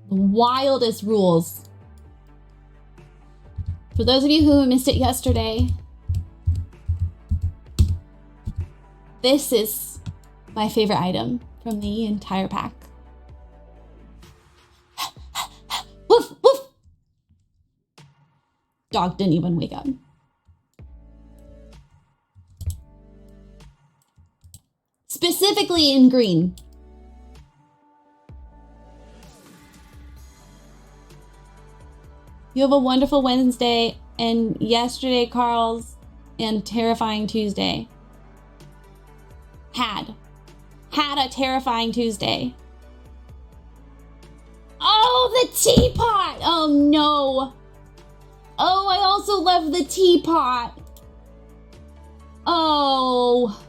The wildest rules. For those of you who missed it yesterday, this is my favorite item from the entire pack. Woof, woof. Dog didn't even wake up. Specifically in green. You have a wonderful Wednesday and yesterday, Carl's, and terrifying Tuesday. Had a terrifying Tuesday. Oh, the teapot! Oh no. Oh, I also love the teapot. Oh,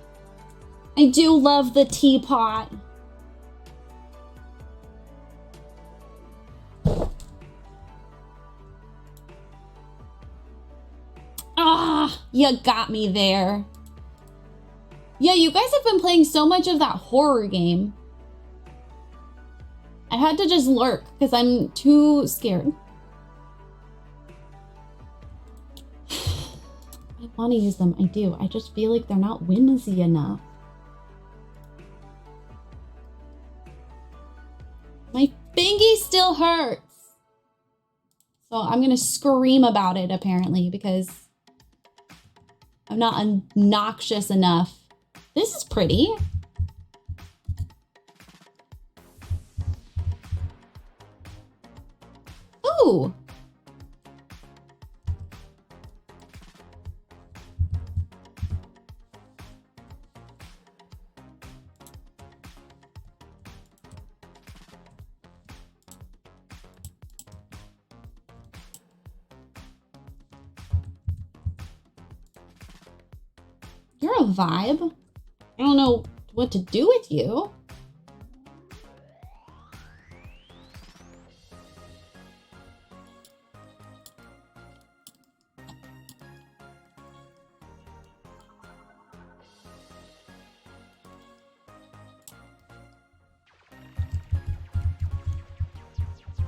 I do love the teapot. Ah, you got me there. Yeah, you guys have been playing so much of that horror game. I had to just lurk because I'm too scared. I want to use them, I do. I just feel like they're not whimsy enough. My fingy still hurts. So I'm gonna scream about it apparently because I'm not obnoxious enough. This is pretty. Ooh. You're a vibe. I don't know what to do with you.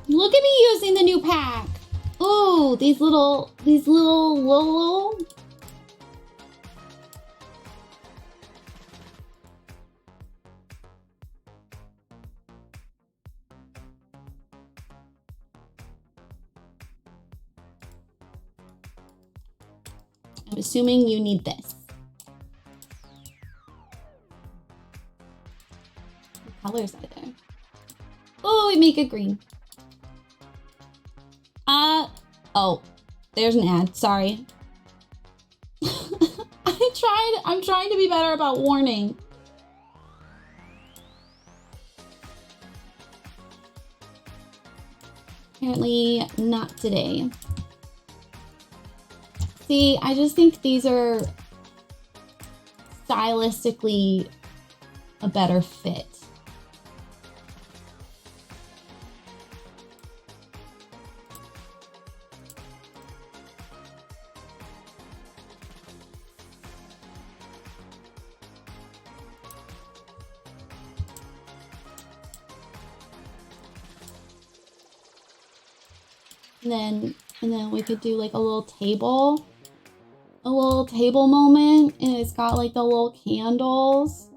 Look at me using the new pack. Oh, these little Lolo. I'm assuming you need this. What colors are there? Oh, we make it green. Oh, there's an ad, sorry. I'm trying to be better about warning. Apparently not today. See, I just think these are stylistically a better fit. And then we could do like a little table moment, and it's got like the little candles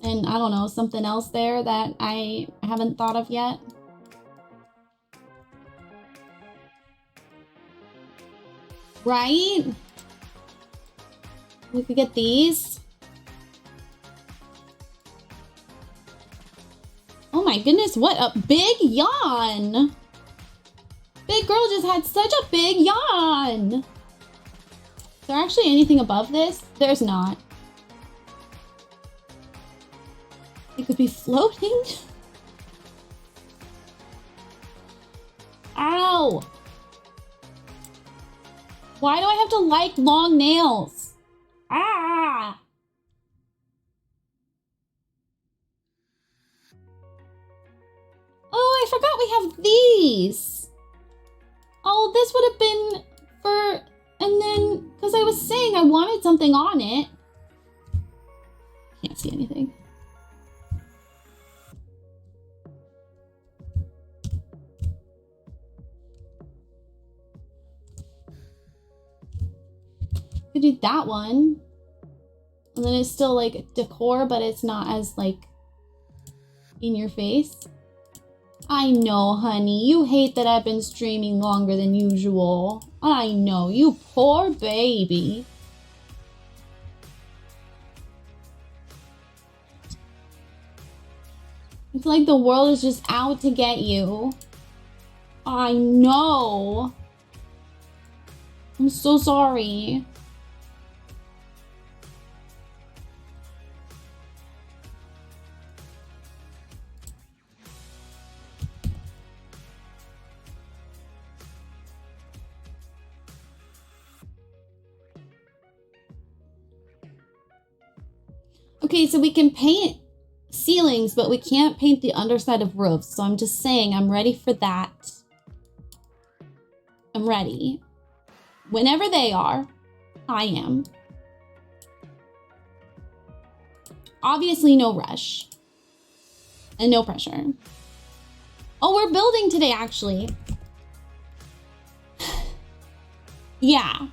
and I don't know, something else there that I haven't thought of yet. Right? We could get these. Oh my goodness, what a big yawn! Big girl just had such a big yawn! Is there actually anything above this? There's not. It could be floating. Ow! Why do I have to like long nails? Ah! Oh, I forgot we have these. Oh, this would have been for, and then, because I was saying I wanted something on it. Can't see anything. Could do that one. And then it's still like decor, but it's not as like in your face. I know, honey. You hate that I've been streaming longer than usual. I know, you poor baby. It's like the world is just out to get you. I know. I'm so sorry. Okay, so we can paint ceilings, but we can't paint the underside of roofs. So I'm just saying I'm ready for that. I'm ready. Whenever they are, I am. Obviously, no rush. And no pressure. Oh, we're building today, actually. Yeah.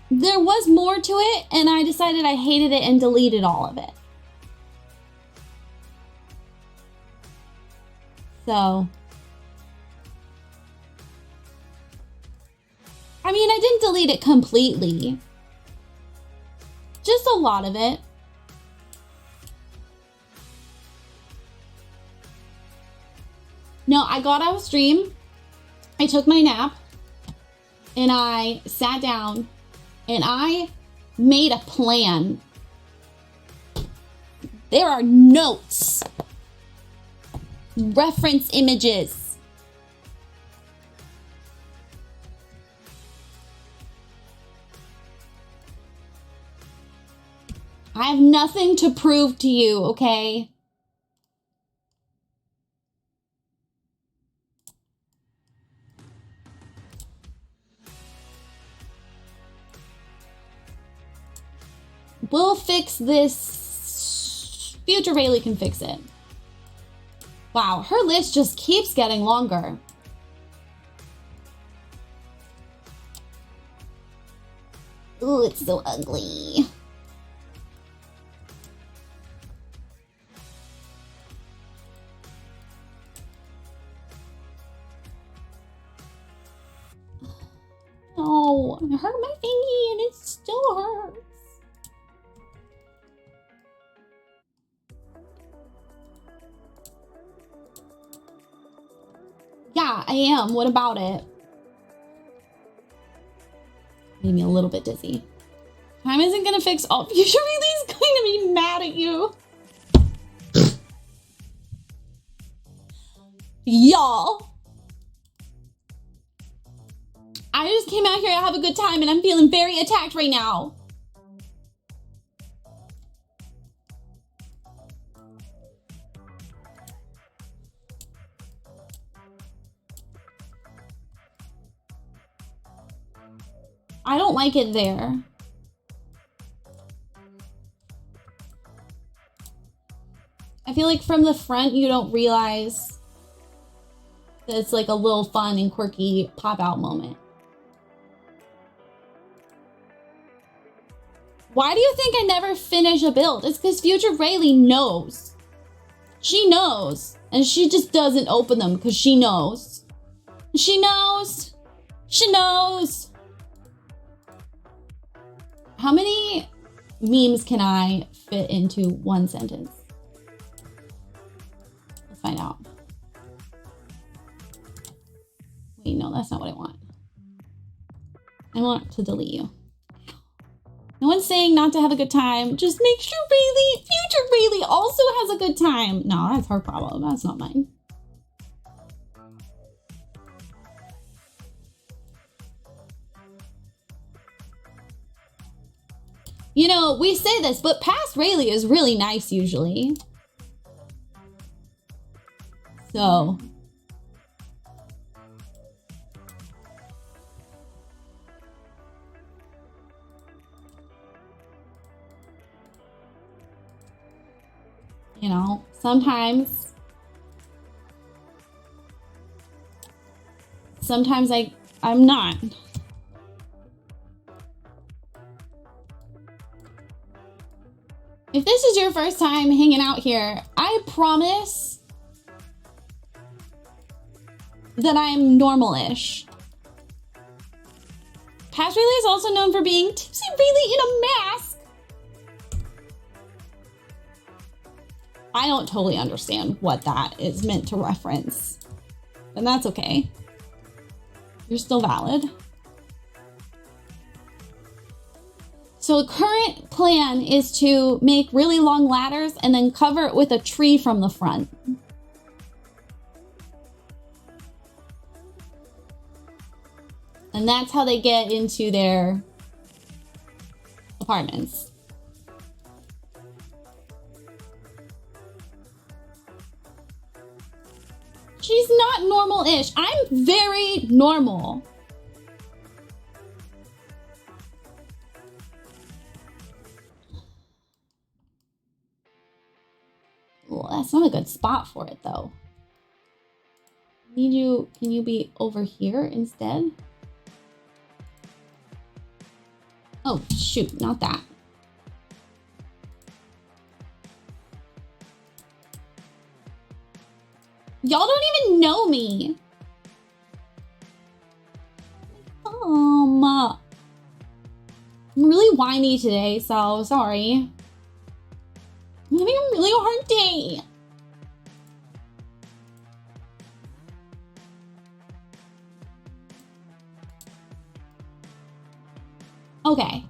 There was more to it, and I decided I hated it and deleted all of it. So. I mean, I didn't delete it completely. Just a lot of it. No, I got out of stream. I took my nap. And I sat down. And I made a plan. There are notes. Reference images. I have nothing to prove to you, okay? We'll fix this. Future Rayleigh can fix it. Wow, her list just keeps getting longer. Ooh, it's so ugly. Oh, I hurt my thingy and it still hurts. Yeah, I am. What about it? Made me a little bit dizzy. Time isn't gonna fix all. Future Rayleigh's going to be mad at you. Y'all. I just came out here to have a good time and I'm feeling very attacked right now. I don't like it there. I feel like from the front you don't realize that it's like a little fun and quirky pop-out moment. Why do you think I never finish a build? It's because Future Rayleigh knows. She knows. And she just doesn't open them because she knows. She knows. She knows. How many memes can I fit into one sentence? Let's find out. Wait, no, that's not what I want. I want to delete you. No one's saying not to have a good time. Just make sure Future Rayleigh also has a good time. No, that's her problem. That's not mine. You know, we say this, but past Rayleigh is really nice usually. So. You know, sometimes I'm not. If this is your first time hanging out here, I promise that I'm normal-ish. Past Rayleigh is also known for being tipsy Rayleigh in a mask. I don't totally understand what that is meant to reference. And that's okay. You're still valid. So the current plan is to make really long ladders and then cover it with a tree from the front. And that's how they get into their apartments. She's not normal-ish. I'm very normal. Well, that's not a good spot for it, though. Can you be over here instead? Oh, shoot, not that. Y'all don't even know me. I'm really whiny today, so sorry. I'm having a really hard day. Okay.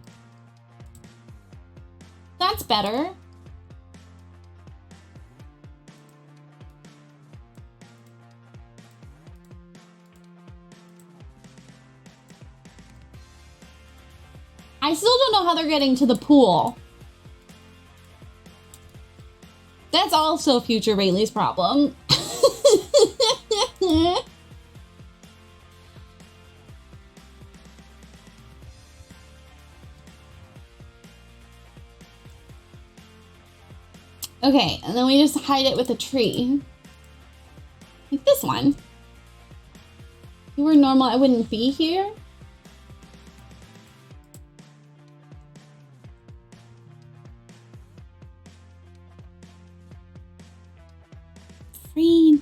That's better. I still don't know how they're getting to the pool. That's also future Rayleigh's problem. Okay, and then we just hide it with a tree. Like this one. If you were normal, I wouldn't be here. Free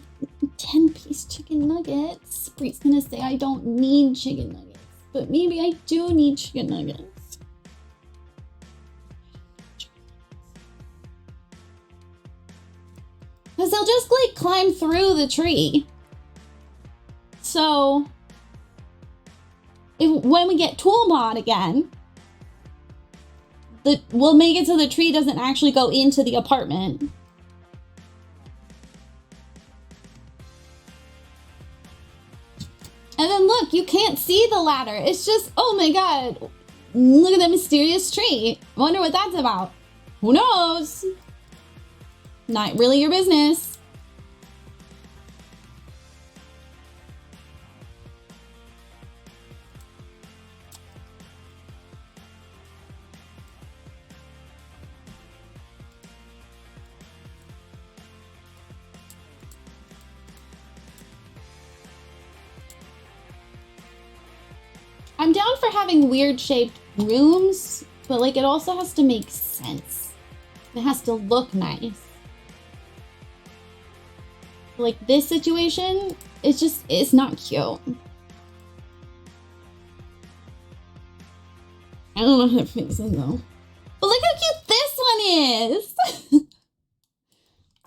10-piece chicken nuggets. Bree's gonna say I don't need chicken nuggets, but maybe I do need chicken nuggets. Because they'll just like climb through the tree. So when we get tool mod again, we'll make it so the tree doesn't actually go into the apartment. And then look, you can't see the ladder. It's just, oh my god, look at that mysterious tree. Wonder what that's about. Who knows? Not really your business. I'm down for having weird shaped rooms, but like it also has to make sense. It has to look nice. Like this situation, it's not cute. I don't know how to fix it though. But look how cute this one is!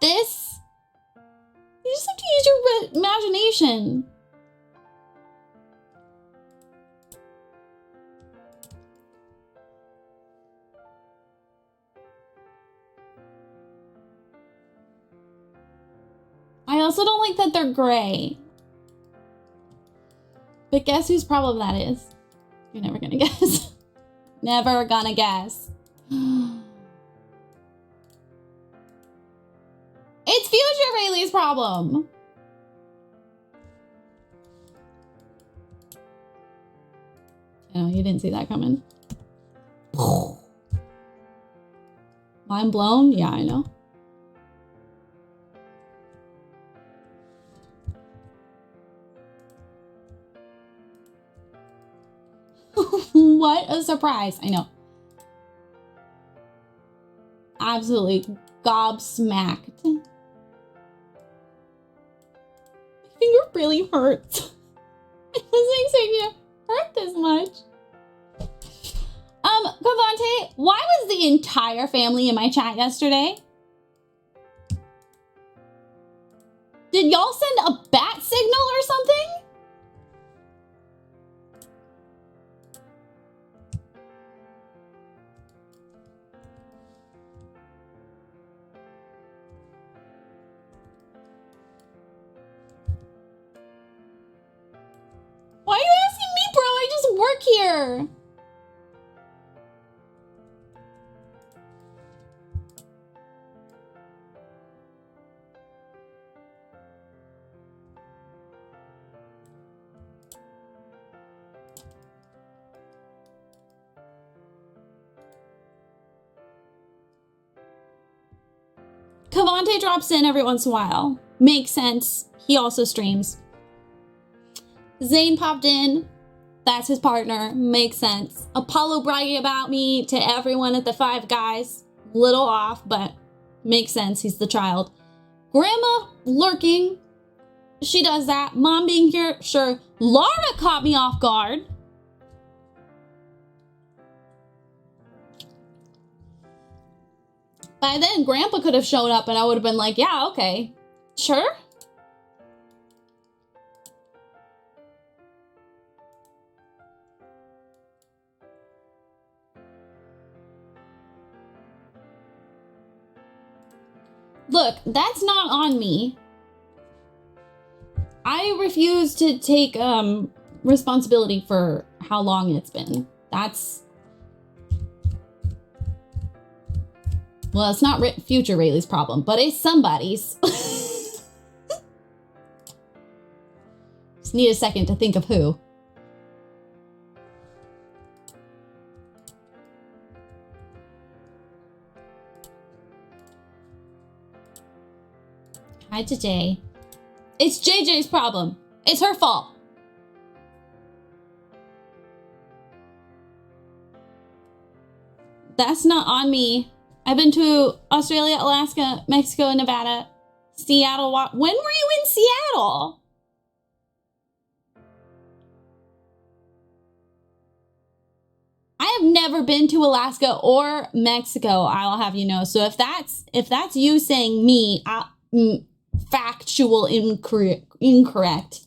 This, you just have to use your imagination. I also don't like that they're gray. But guess whose problem that is? You're never gonna guess. Never gonna guess. It's future Rayleigh's problem. Oh, you didn't see that coming. Mind blown? Yeah, I know. What a surprise. I know. Absolutely gobsmacked. My finger really hurts. I wasn't expecting it to hurt this much. Cavante, why was the entire family in my chat yesterday? Did y'all send a bat signal or something? Why are you asking me, bro? I just work here. Cavante drops in every once in a while. Makes sense. He also streams. Zane popped in. That's his partner. Makes sense. Apollo bragging about me to everyone at the Five Guys. Little off, but makes sense. He's the child. Grandma lurking. She does that. Mom being here. Sure. Laura caught me off guard. By then, Grandpa could have shown up and I would have been like, yeah, okay. Sure. Look, that's not on me. I refuse to take responsibility for how long it's been. That's... Well, it's not future Rayleigh's problem, but it's somebody's. Just need a second to think of who. Hi to Jay. It's JJ's problem. It's her fault. That's not on me. I've been to Australia, Alaska, Mexico, Nevada, Seattle. When were you in Seattle? I have never been to Alaska or Mexico, I'll have you know. So if that's you saying me, factual incorrect.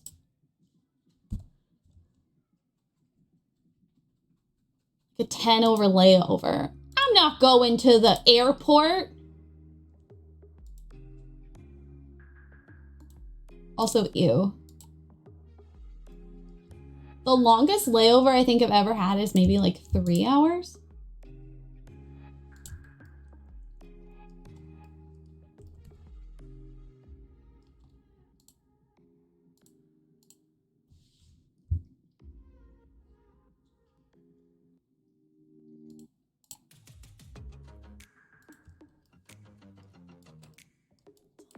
A 10 over layover. I'm not going to the airport. Also, ew. The longest layover I think I've ever had is maybe like 3 hours.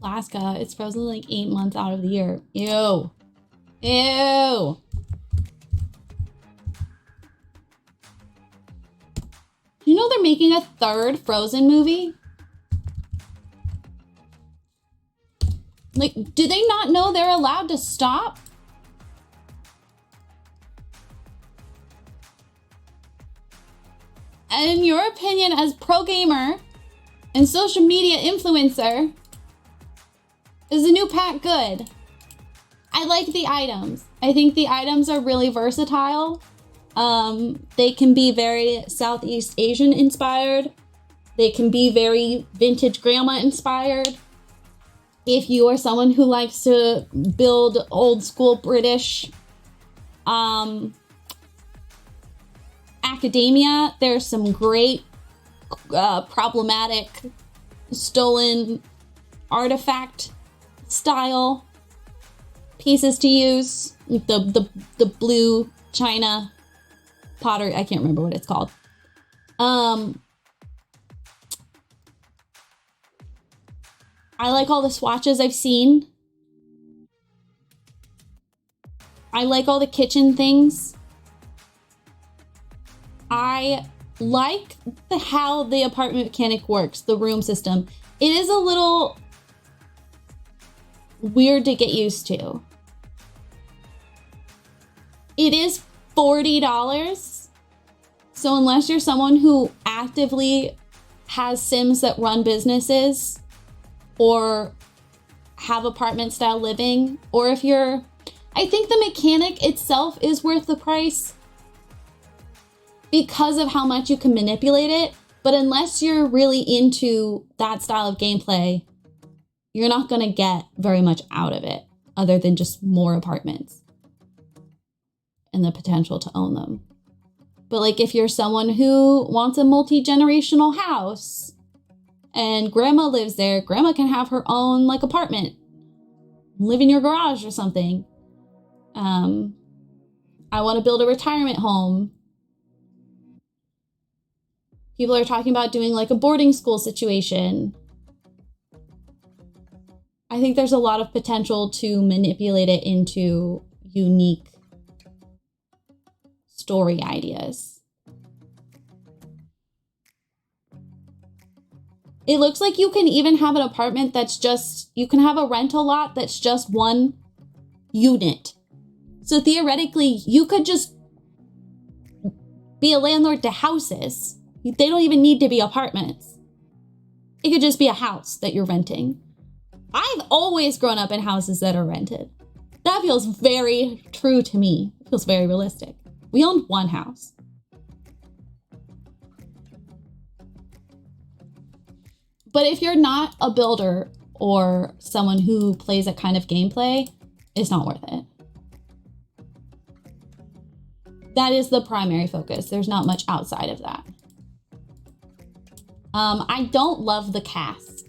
Alaska, it's frozen like 8 months out of the year. Ew. Ew. You know they're making a third Frozen movie? Like, do they not know they're allowed to stop? And in your opinion, as pro gamer and social media influencer, is the new pack good? I like the items. I think the items are really versatile. They can be very Southeast Asian inspired. They can be very vintage grandma inspired. If you are someone who likes to build old school British academia, there's some great problematic stolen artifact style pieces to use. The blue china pottery, I can't remember what it's called. I like all the swatches I've seen. I like all the kitchen things. I like how the apartment mechanic works, the room system. It is a little weird to get used to. It is $40. So unless you're someone who actively has Sims that run businesses or have apartment style living, or if you're, I think the mechanic itself is worth the price because of how much you can manipulate it. But unless you're really into that style of gameplay, you're not gonna get very much out of it other than just more apartments and the potential to own them. But like if you're someone who wants a multi-generational house and grandma lives there, grandma can have her own like apartment, live in your garage or something. I want to build a retirement home. People are talking about doing like a boarding school situation. I think there's a lot of potential to manipulate it into unique story ideas. It looks like you can even have an apartment that's just, you can have a rental lot that's just one unit. So theoretically, you could just be a landlord to houses. They don't even need to be apartments. It could just be a house that you're renting. I've always grown up in houses that are rented. That feels very true to me. It feels very realistic. We owned one house. But if you're not a builder or someone who plays that kind of gameplay, it's not worth it. That is the primary focus. There's not much outside of that. I don't love the cast.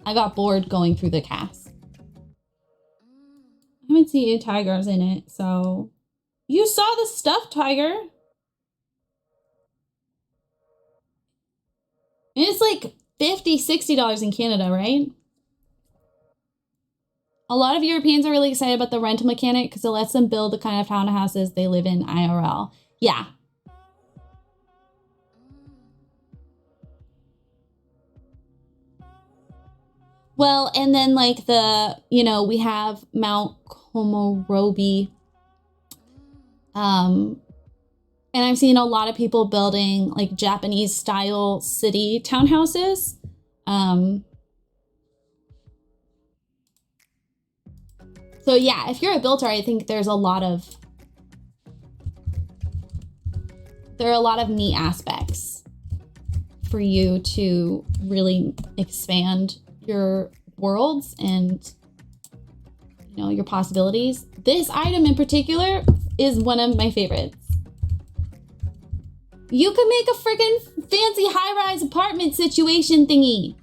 I got bored going through the cast. I haven't seen any tigers in it, so... You saw the stuffed tiger. And it's like $50, $60 in Canada, right? A lot of Europeans are really excited about the rental mechanic because it lets them build the kind of townhouses they live in IRL. Yeah. Well, and then like the, you know, we have Mount Komorobi. And I've seen a lot of people building like Japanese style city townhouses. So yeah, if you're a builder, I think there are a lot of neat aspects for you to really expand your worlds and, you know, your possibilities. This item in particular is one of my favorites. You can make a freaking fancy high-rise apartment situation thingy.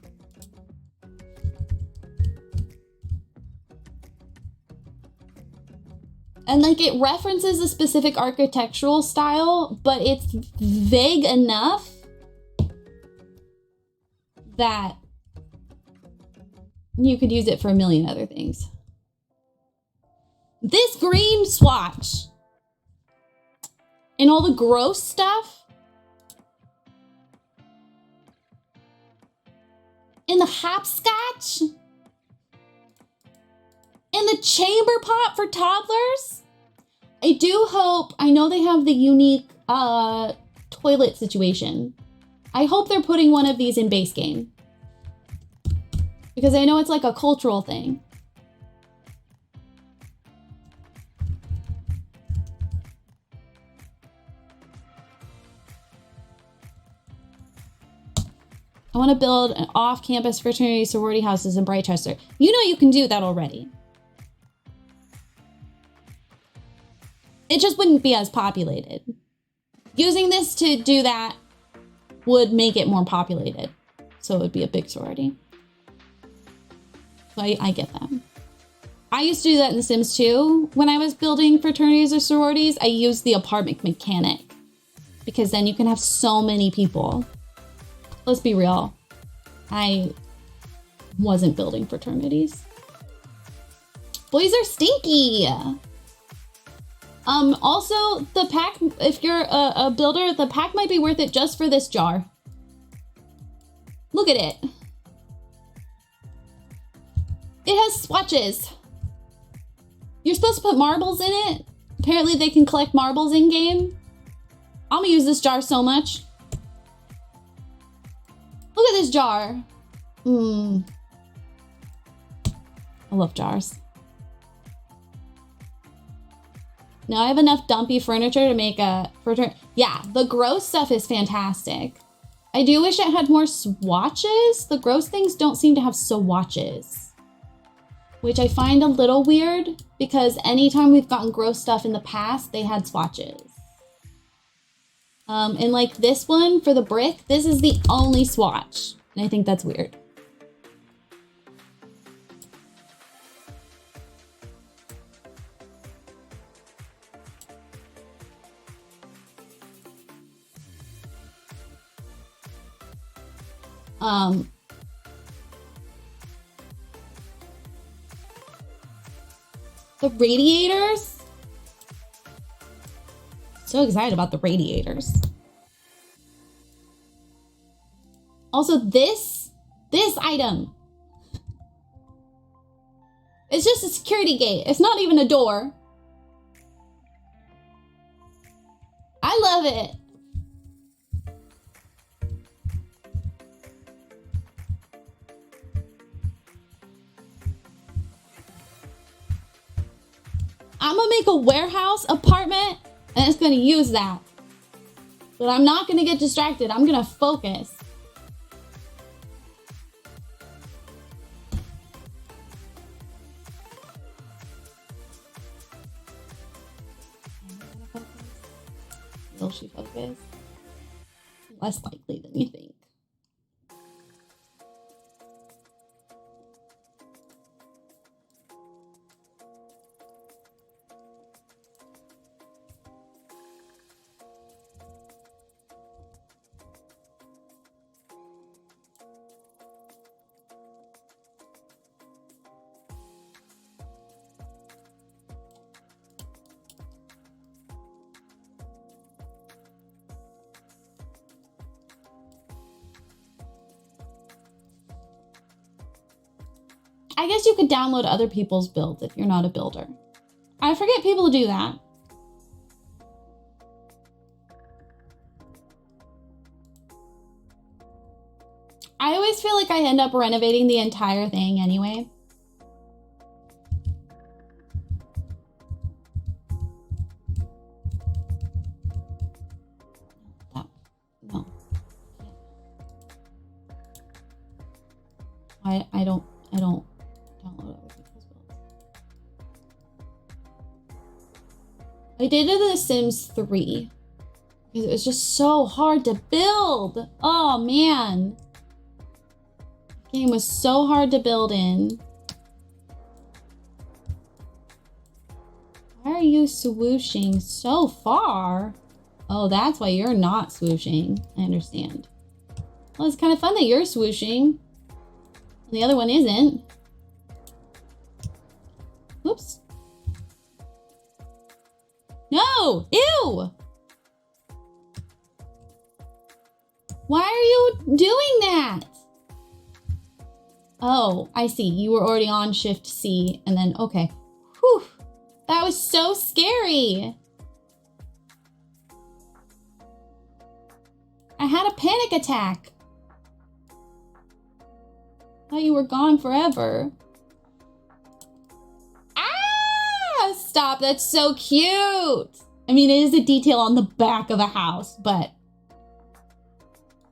And like it references a specific architectural style, but it's vague enough that you could use it for a million other things. This green swatch and all the gross stuff and the hopscotch and the chamber pot for toddlers. I do hope, I know they have the unique toilet situation. I hope they're putting one of these in base game. Because I know it's like a cultural thing. I want to build an off-campus fraternity sorority houses in Brightchester. You know you can do that already. It just wouldn't be as populated. Using this to do that would make it more populated. So it would be a big sorority. So I get that. I used to do that in The Sims 2. When I was building fraternities or sororities, I used the apartment mechanic. Because then you can have so many people. Let's be real. I wasn't building fraternities. Boys are stinky. Also, the pack, if you're a builder, the pack might be worth it just for this jar. Look at it. It has swatches. You're supposed to put marbles in it. Apparently they can collect marbles in game. I'm gonna use this jar so much. Look at this jar. I love jars. Now I have enough dumpy furniture to make a furniture. Yeah, the gross stuff is fantastic. I do wish it had more swatches. The gross things don't seem to have swatches, which I find a little weird because anytime we've gotten gross stuff in the past, they had swatches. And like this one for the brick, this is the only swatch. And I think that's weird. The radiators? So excited about the radiators. Also, this item. It's just a security gate. It's not even a door. I love it. I'm gonna make a warehouse apartment and it's gonna use that. But I'm not gonna get distracted. I'm gonna focus. Will she focus? Less likely than you think. I guess you could download other people's builds if you're not a builder. I forget people do that. I always feel like I end up renovating the entire thing anyway. No. I don't download other people's builds. I did it in The Sims 3 because it was just so hard to build. Oh man. The game was so hard to build in. Why are you swooshing so far? Oh, that's why you're not swooshing. I understand. Well, it's kind of fun that you're swooshing. And the other one isn't. Whoops. No! Ew! Why are you doing that? Oh, I see. You were already on Shift C and then, okay. Whew. That was so scary. I had a panic attack. I thought you were gone forever. Ah! Stop, that's so cute. I mean, it is a detail on the back of a house, but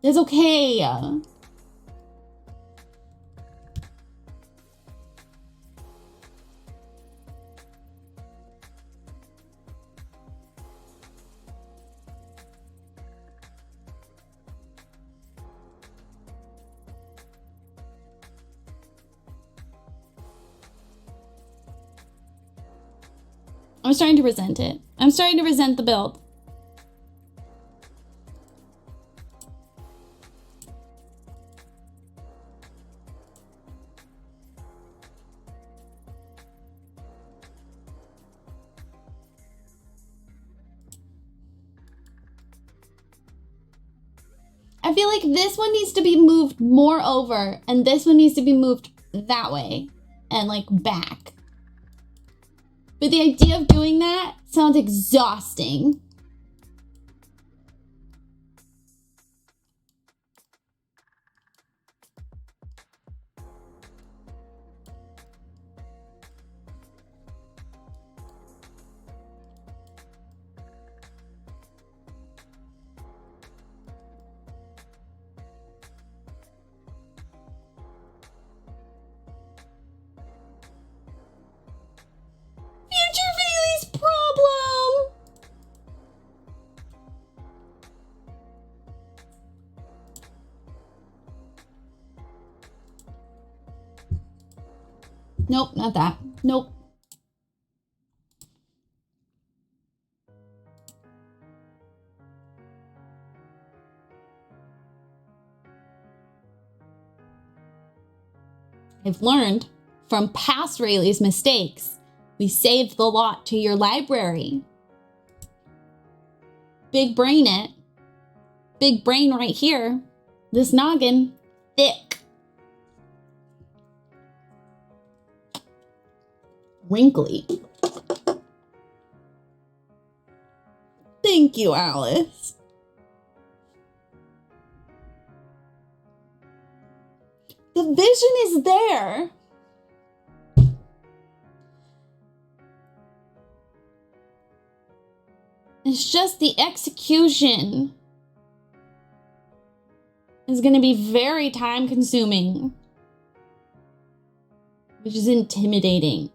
it's okay. I'm starting to resent it. I'm starting to resent the build. I feel like this one needs to be moved more over and this one needs to be moved that way and like back. But the idea of doing that sounds exhausting. Nope, not that. Nope. I've learned from past Rayleigh's mistakes We saved the lot to your library. Big brain it. Big brain right here. This noggin, thick. Wrinkly. Thank you, Alice. The vision is there. It's just the execution is going to be very time consuming, which is intimidating.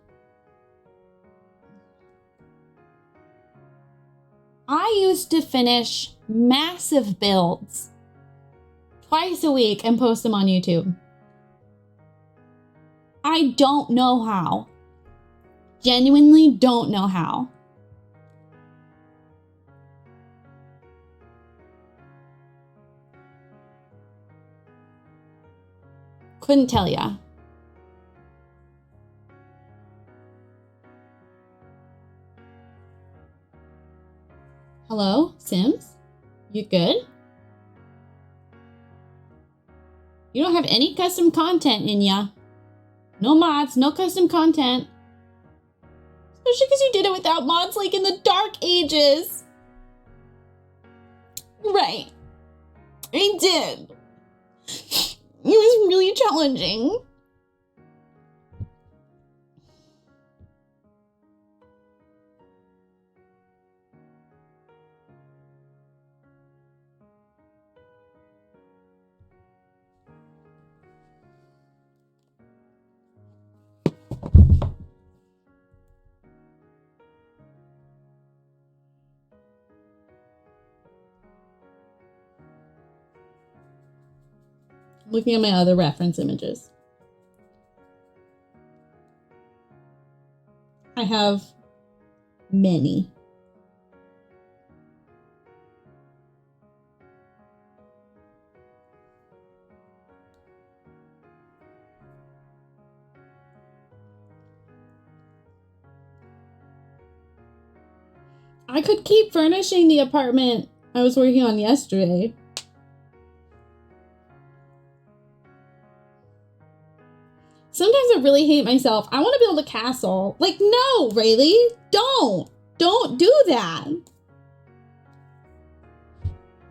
I used to finish massive builds twice a week and post them on YouTube. I don't know how. Genuinely don't know how. Couldn't tell ya. Hello, Sims? You good? You don't have any custom content in ya. No mods, no custom content. Especially because you did it without mods like in the dark ages. Right. I did. It was really challenging. Looking at my other reference images. I have many. I could keep furnishing the apartment I was working on yesterday. Sometimes I really hate myself. I want to build a castle. Like, no, Rayleigh, don't. Don't do that.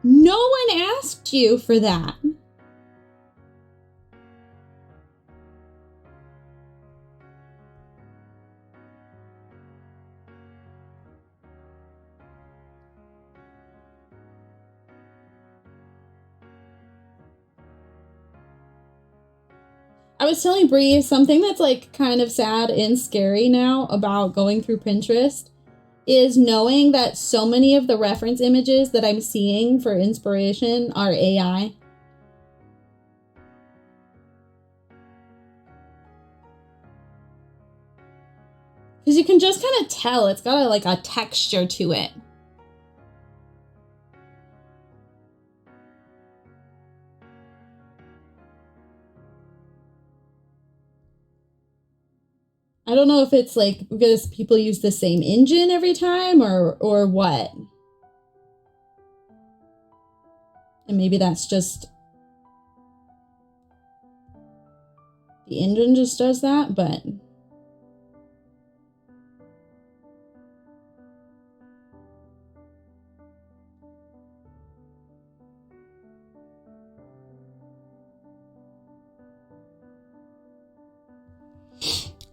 No one asked you for that. I was telling Bree something that's like kind of sad and scary now about going through Pinterest is knowing that so many of the reference images that I'm seeing for inspiration are AI. Because you can just kind of tell it's got like a texture to it. I don't know if it's like because people use the same engine every time or what. And maybe that's just the engine just does that, but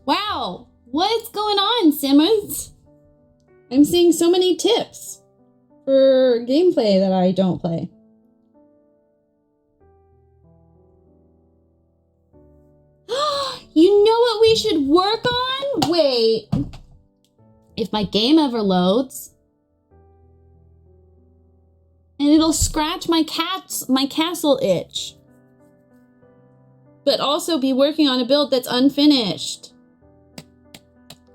wow, what's going on, Simmons? I'm seeing so many tips for gameplay that I don't play. You know what we should work on? Wait. If my game ever loads, and it'll scratch my castle itch. But also be working on a build that's unfinished.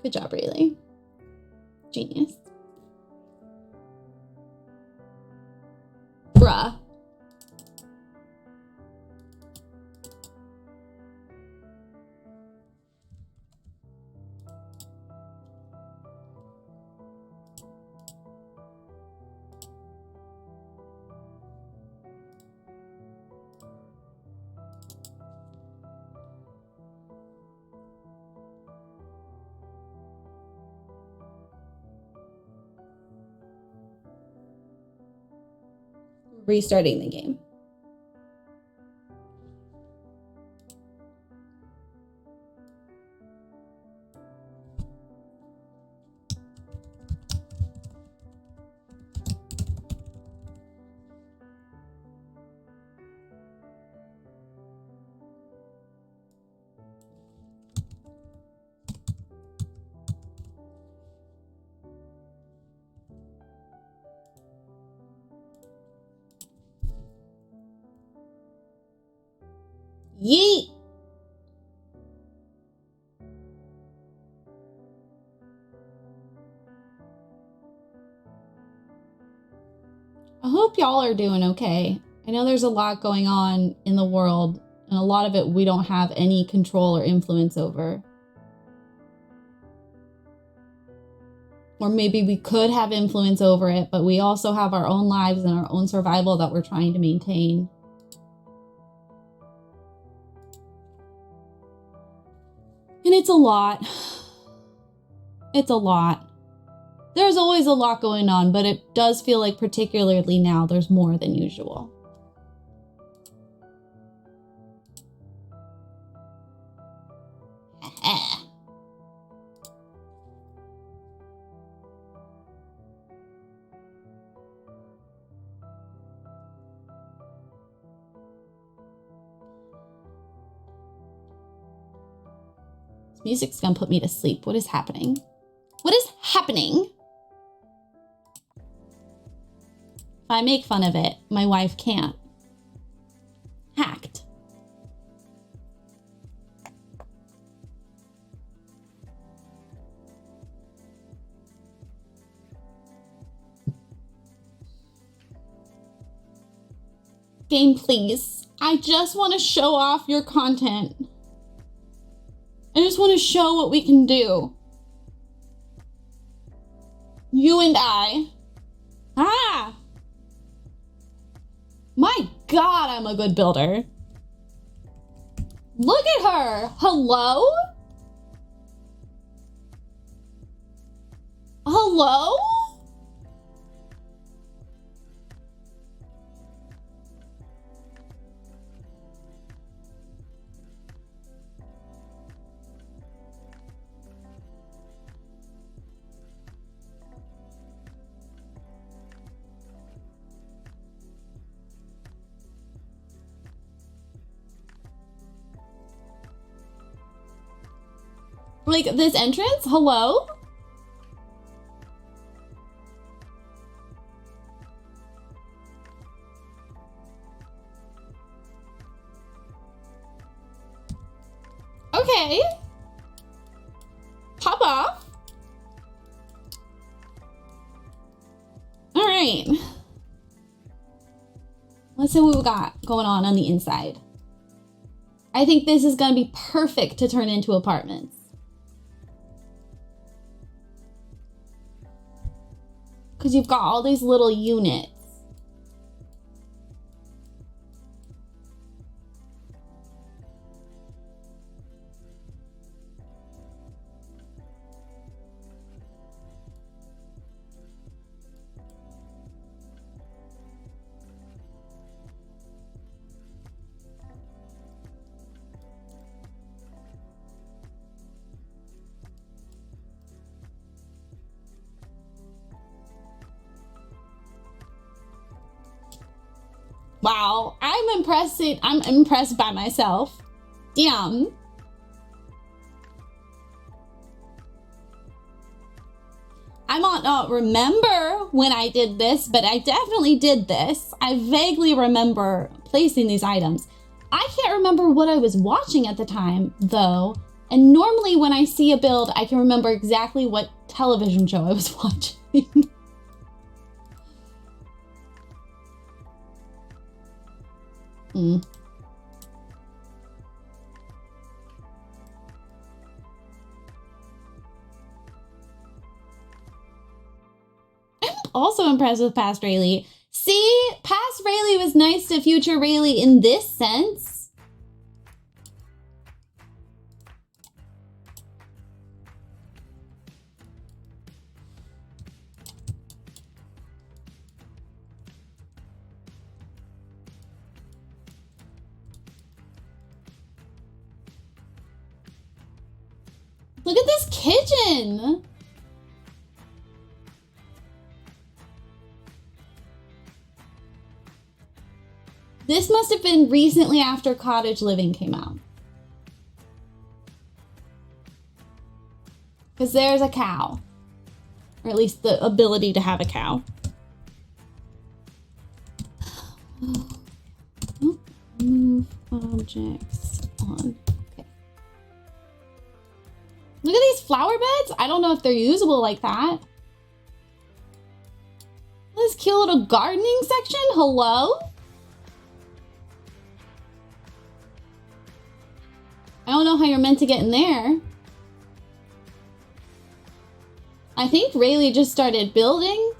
Good job, Rayleigh. Genius. Bruh. restarting the game. Yeet! I hope y'all are doing okay. I know there's a lot going on in the world, and a lot of it we don't have any control or influence over. Or maybe we could have influence over it, but we also have our own lives and our own survival that we're trying to maintain. And it's a lot. It's a lot. There's always a lot going on, but it does feel like particularly now there's more than usual. This music's gonna put me to sleep. What is happening? What is happening? If I make fun of it, my wife can't. Hacked. Game, please. I just want to show off your content. I just want to show what we can do. You and I. Ah! My God, I'm a good builder. Look at her. Hello? Hello? Like, this entrance? Hello? Okay. Pop off. All right. Let's see what we got going on the inside. I think this is going to be perfect to turn into apartments. Because you've got all these little units. Wow, I'm impressed by myself. Damn. I might not remember when I did this, but I definitely did this. I vaguely remember placing these items. I can't remember what I was watching at the time, though. And normally when I see a build, I can remember exactly what television show I was watching. I'm also impressed with past Rayleigh. See, past Rayleigh was nice to future Rayleigh in this sense. Look at this kitchen. This must have been recently after Cottage Living came out. Because there's a cow. Or at least the ability to have a cow. Oh, move objects on. Okay. Look at these flower beds. I don't know if they're usable like that. This cute little gardening section. Hello? I don't know how you're meant to get in there. I think Rayleigh just started building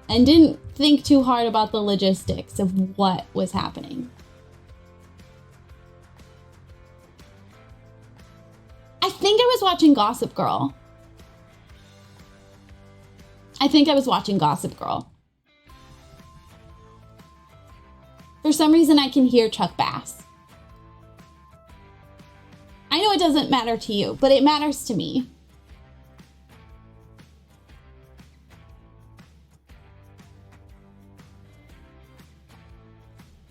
and didn't think too hard about the logistics of what was happening. I think I was watching Gossip Girl. For some reason, I can hear Chuck Bass. I know it doesn't matter to you, but it matters to me.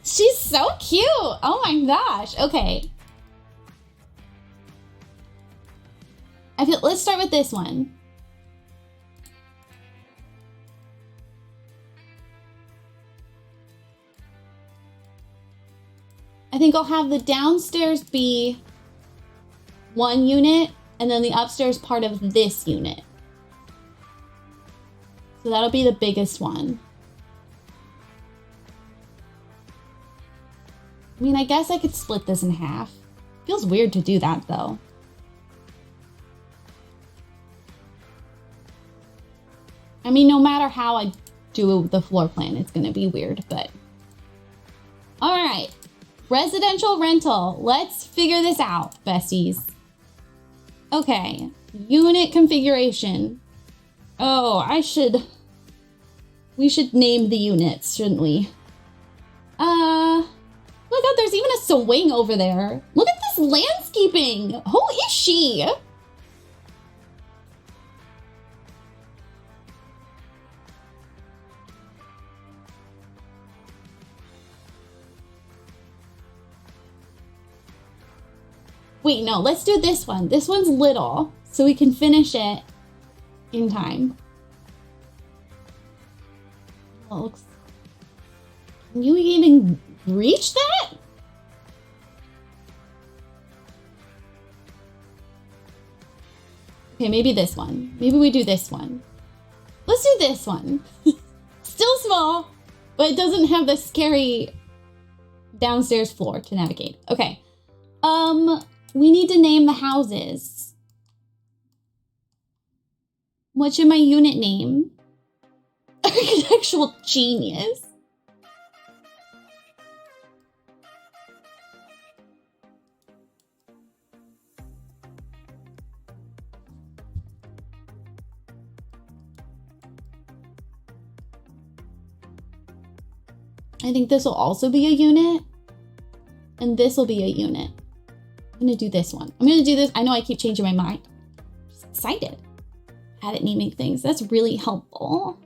She's so cute. Oh my gosh. Okay. Let's start with this one. I think I'll have the downstairs be one unit and then the upstairs part of this unit. So that'll be the biggest one. I mean, I guess I could split this in half. Feels weird to do that though. I mean, no matter how I do the floor plan, it's gonna be weird, but. All right, residential rental. Let's figure this out, besties. Okay, unit configuration. Oh, we should name the units, shouldn't we? Look out, there's even a swing over there. Look at this landscaping. Who is she? Wait, no, let's do this one. This one's little, so we can finish it in time. Oh, can you even reach that? Okay, maybe this one. Maybe we do this one. Let's do this one. Still small, but it doesn't have the scary downstairs floor to navigate. Okay. We need to name the houses. What should my unit name? Architectural genius. I think this will also be a unit. And this will be a unit. I'm gonna do this one. I'm gonna do this. I know I keep changing my mind. I'm just excited at it naming things. That's really helpful.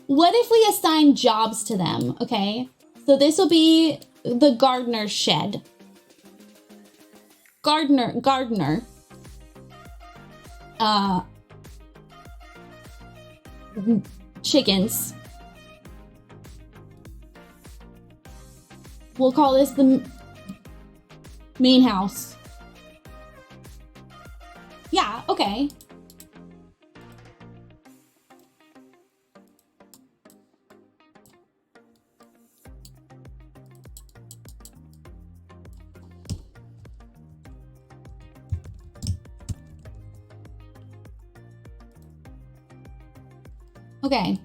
What if we assign jobs to them? Okay, so this will be the gardener's shed. Gardener. Chickens. We'll call this the main house. Yeah, okay. Okay.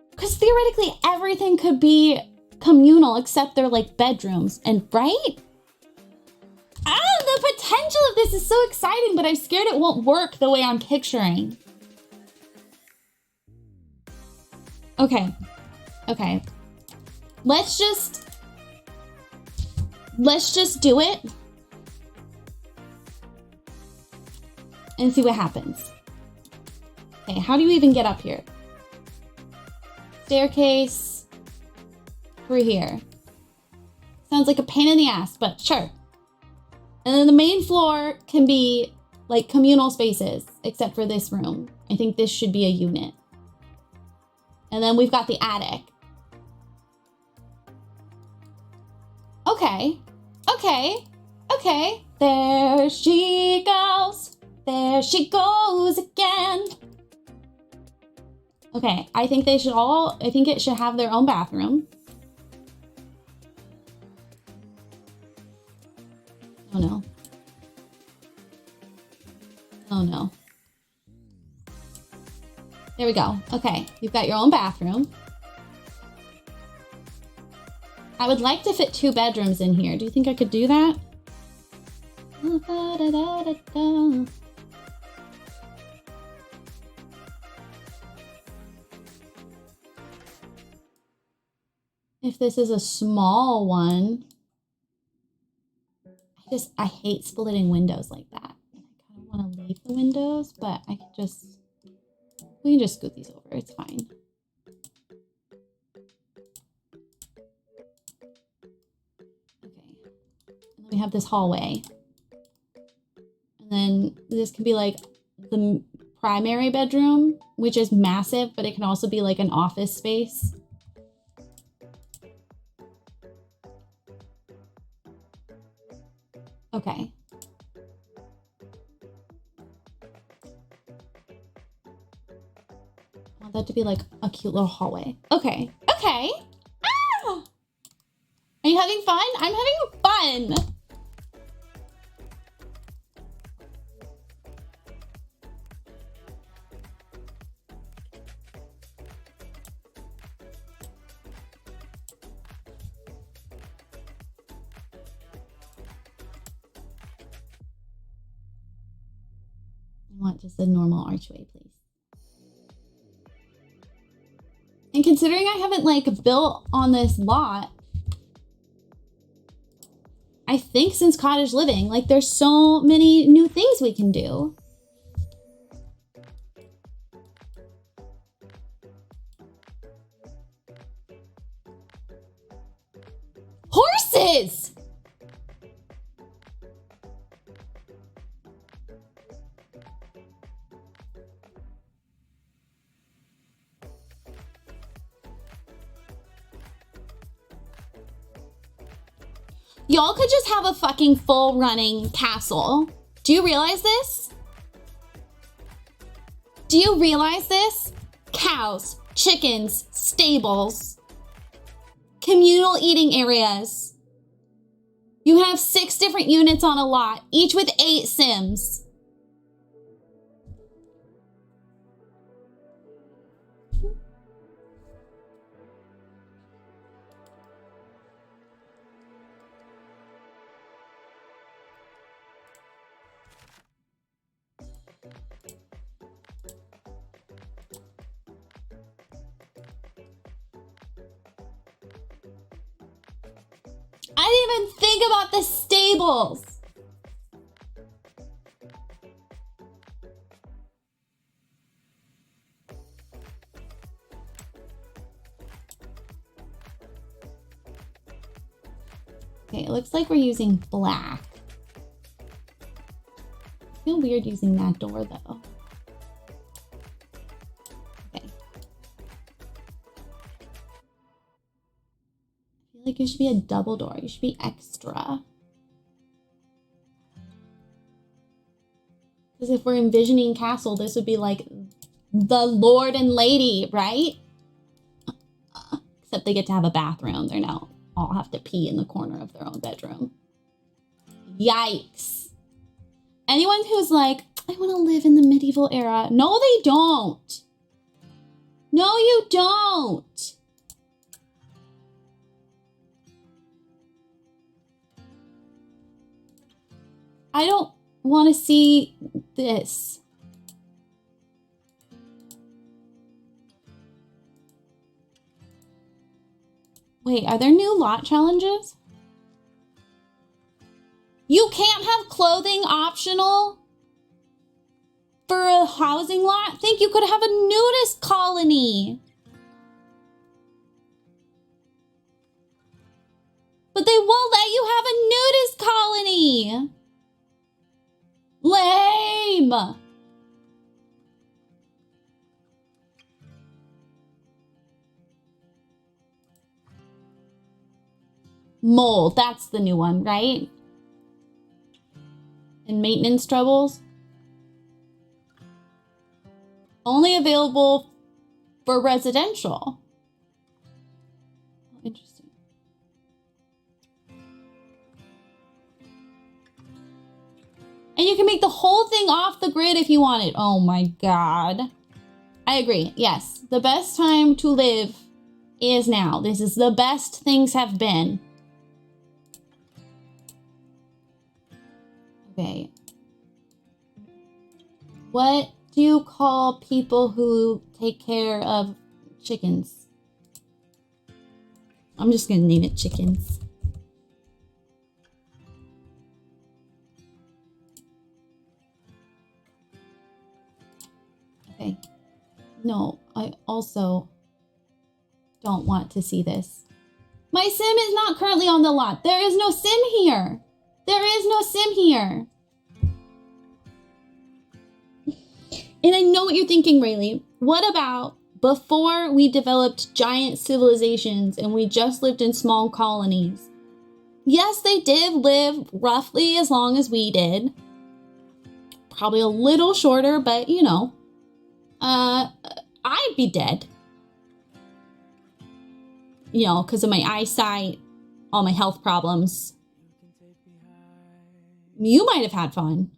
Because theoretically, everything could be communal except they're like bedrooms, and right? Ah, the potential of this is so exciting, but I'm scared it won't work the way I'm picturing. Okay. Okay. Let's just do it and see what happens. Okay, how do you even get up here? Staircase through here. Sounds like a pain in the ass, but sure. And then the main floor can be like communal spaces, except for this room. I think this should be a unit. And then we've got the attic. Okay. Okay. Okay. There she goes. There she goes again. Okay, I think it should have their own bathroom. Oh no. Oh no. There we go. Okay, you've got your own bathroom. I would like to fit 2 bedrooms in here. Do you think I could do that? If this is a small one, I hate splitting windows like that. I kind of want to leave the windows, but we can just scoot these over. It's fine. Okay. And then we have this hallway. And then this can be like the primary bedroom, which is massive, but it can also be like an office space. Okay. I want that to be like a cute little hallway. Okay. Okay. Ah! Are you having fun? I'm having fun. I want just a normal archway, please. And considering I haven't like built on this lot, I think since cottage living, like there's so many new things we can do. Horses! Y'all could just have a fucking full running castle. Do you realize this? Do you realize this? Cows, chickens, stables, communal eating areas. You have 6 different units on a lot, each with 8 Sims. I didn't even think about the stables. Okay, it looks like we're using black. I feel weird using that door though. Okay. I feel like it should be a double door. You should be extra. Because if we're envisioning castle, this would be like the lord and lady, right? Except they get to have a bathroom. They're now all have to pee in the corner of their own bedroom. Yikes. Anyone who's like, I want to live in the medieval era. No, they don't. No, you don't. I don't want to see this. Wait, are there new lot challenges? You can't have clothing optional for a housing lot? Think you could have a nudist colony. But they won't let you have a nudist colony. Lame. Mole, that's the new one, right? And maintenance troubles. Only available for residential. Interesting. And you can make the whole thing off the grid if you want it. Oh my God. I agree. Yes, the best time to live is now. This is the best things have been. Okay. What do you call people who take care of chickens? I'm just gonna name it chickens. Okay. No, I also don't want to see this. My sim is not currently on the lot. There is no sim here. There is no sim here. And I know what you're thinking, Rayleigh. What about before we developed giant civilizations and we just lived in small colonies? Yes, they did live roughly as long as we did. Probably a little shorter, but you know. I'd be dead. You know, because of my eyesight, all my health problems. You might have had fun.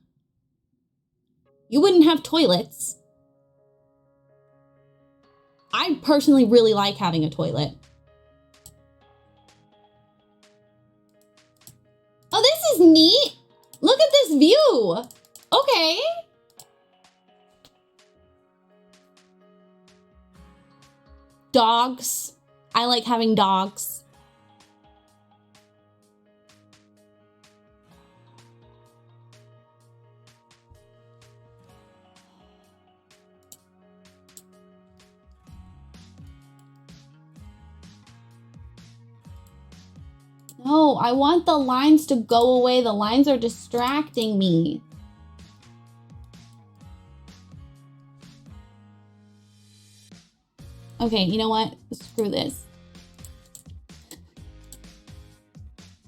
You wouldn't have toilets. I personally really like having a toilet. Oh, this is neat. Look at this view. Okay. Dogs. I like having dogs. No, I want the lines to go away. The lines are distracting me. Okay, you know what? Screw this.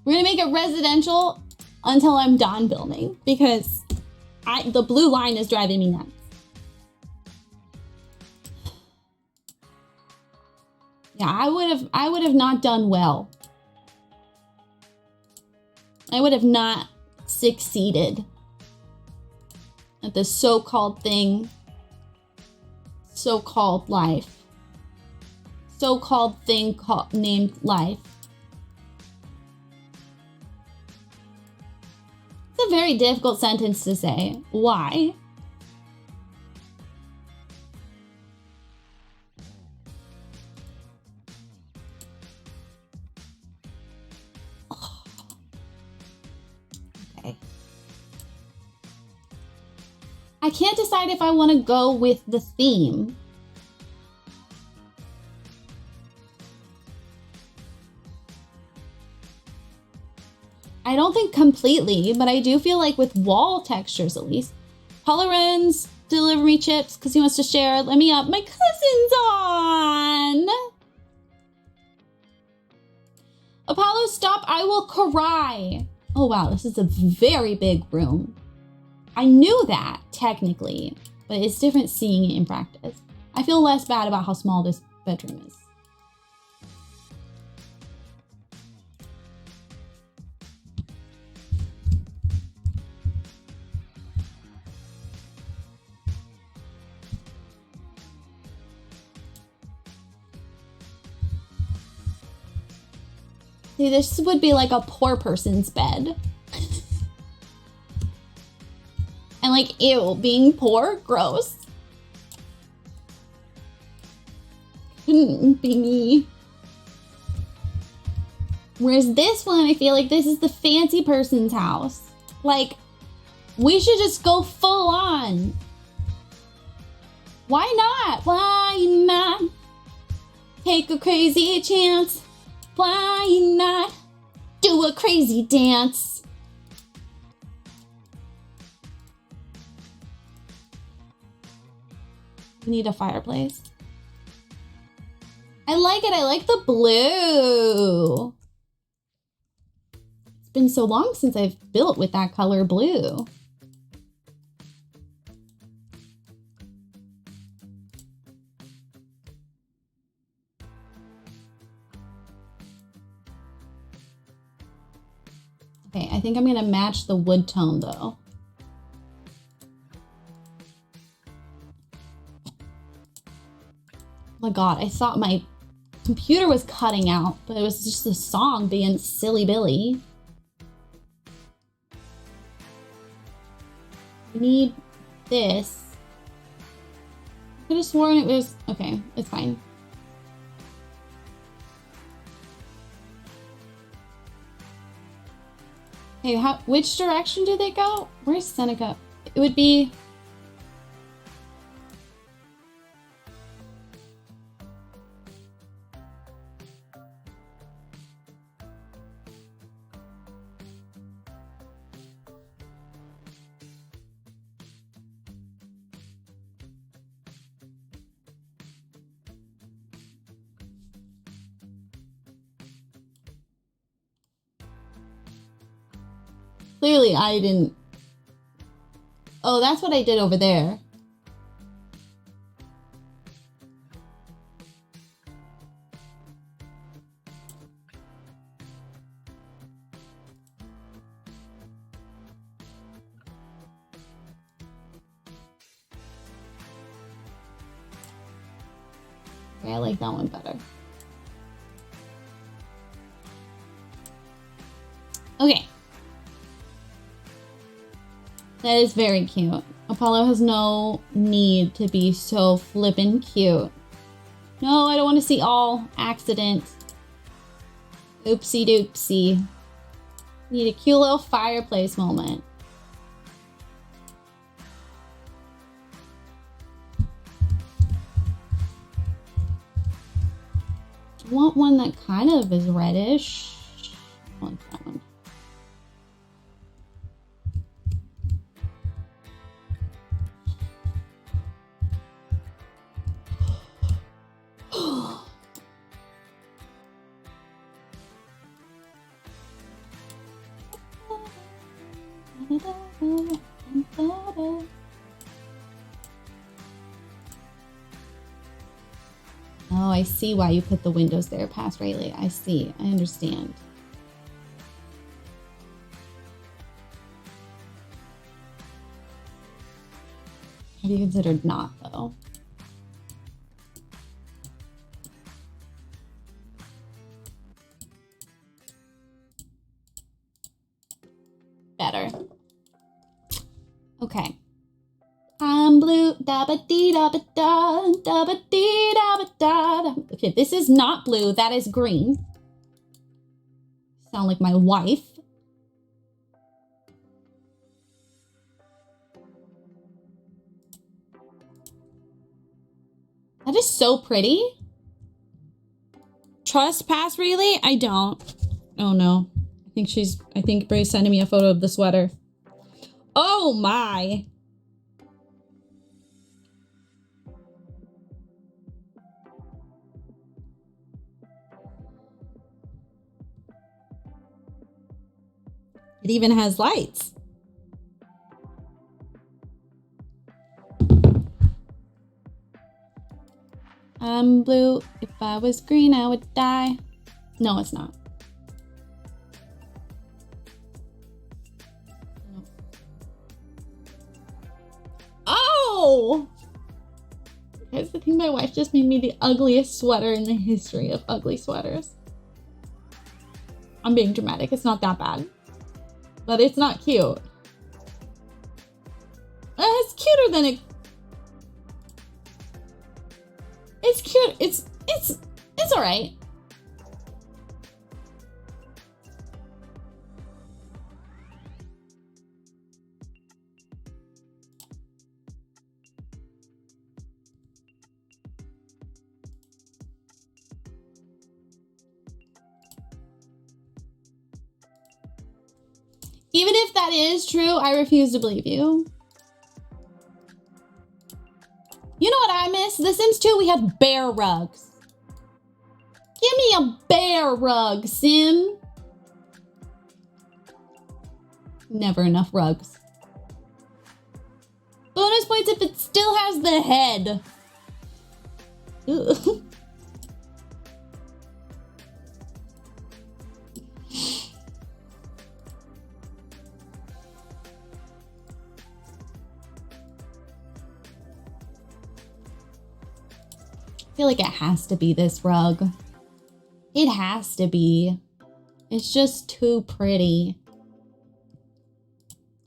We're gonna make it residential until I'm done building because the blue line is driving me nuts. Yeah, I would have not done well. I would have not succeeded at this so-called thing, so-called life, so-called thing named life. It's a very difficult sentence to say. Why? I can't decide if I want to go with the theme. I don't think completely, but I do feel like with wall textures at least. Paula runs deliver me chips because he wants to share. Let me up. My cousin's on. Apollo, stop. I will cry. Oh, wow. This is a very big room. I knew that, technically, but it's different seeing it in practice. I feel less bad about how small this bedroom is. See, this would be like a poor person's bed. And like, ew, being poor, gross. Couldn't be me. Whereas this one, I feel like this is the fancy person's house. Like, we should just go full on. Why not? Why not? Take a crazy chance. Why not? Do a crazy dance. We need a fireplace. I like it. I like the blue. It's been so long since I've built with that color blue. Okay, I think I'm gonna match the wood tone though. Oh my god, I thought my computer was cutting out, but it was just the song being silly Billy. I need this. I could have sworn it was, okay, it's fine. Okay, which direction do they go? Where's Seneca? It would be... Clearly, I didn't... Oh, that's what I did over there. Okay, I like that one better. Okay. That is very cute. Apollo has no need to be so flippin' cute. No, I don't want to see all accidents. Oopsie doopsie. Need a cute little fireplace moment. I want one that kind of is reddish. I want that one. Oh, I see why you put the windows there past Rayleigh. I see. I understand. Have you considered not, though? Better. Okay. I'm blue, da ba dee da ba da, da ba dee da ba da. Okay, this is not blue, that is green. Sound like my wife. That is so pretty. Trust pass Rayleigh? I don't. Oh no. I think Bray's sending me a photo of the sweater. Oh my. It even has lights. I'm blue. If I was green, I would die. No, it's not. Oh! Guys, I think my wife just made me the ugliest sweater in the history of ugly sweaters. I'm being dramatic. It's not that bad. But it's not cute. It's cuter than it. It's cute. It's all right. Even if that is true, I refuse to believe you. You know what I miss? The Sims 2, we had bear rugs. Give me a bear rug, Sim. Never enough rugs. Bonus points if it still has the head. Ugh. I feel like it has to be this rug. It has to be. It's just too pretty.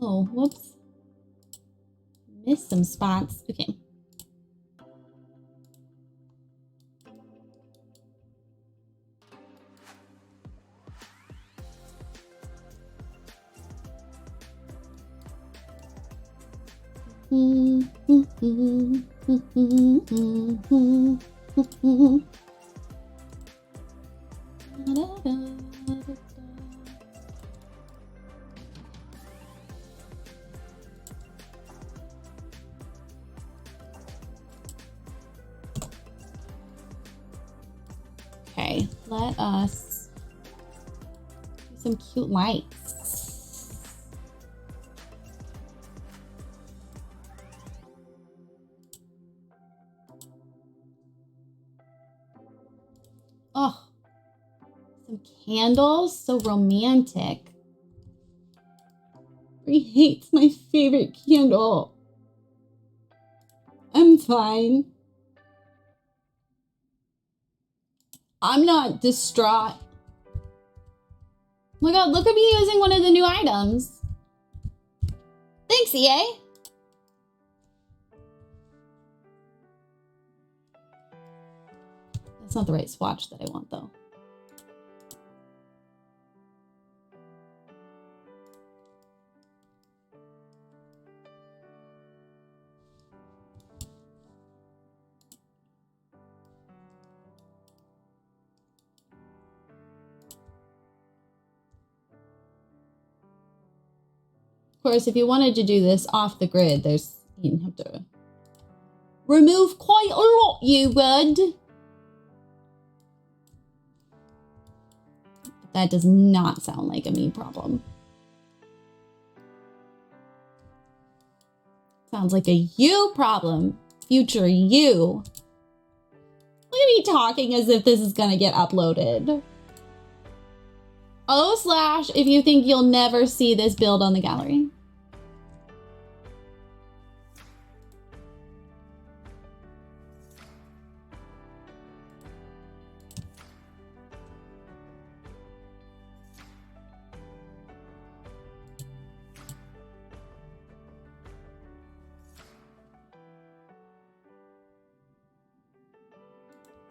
Oh, whoops. Missed some spots. Okay. Okay, let us do some cute lights. Oh, some candles, so romantic. He hates my favorite candle. I'm fine. I'm not distraught. Oh my god, look at me using one of the new items. Thanks, EA. That's not the right swatch that I want, though. Of course, if you wanted to do this off the grid, you'd have to remove quite a lot, you would. That does not sound like a me problem. Sounds like a you problem. Future you. Look at me talking as if this is gonna get uploaded. / if you think you'll never see this build on the gallery.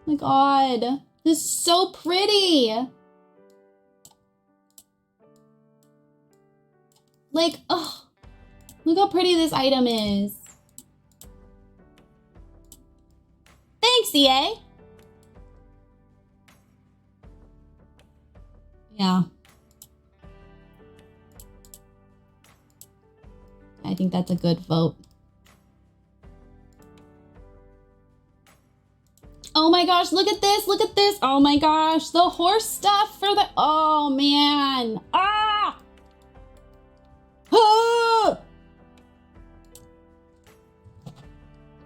Oh my god, this is so pretty. Like, oh, look how pretty this item is. Thanks, EA. Yeah. I think that's a good vote. Oh my gosh, look at this, look at this. Oh my gosh, the horse stuff for the, oh man. Ah! Ah!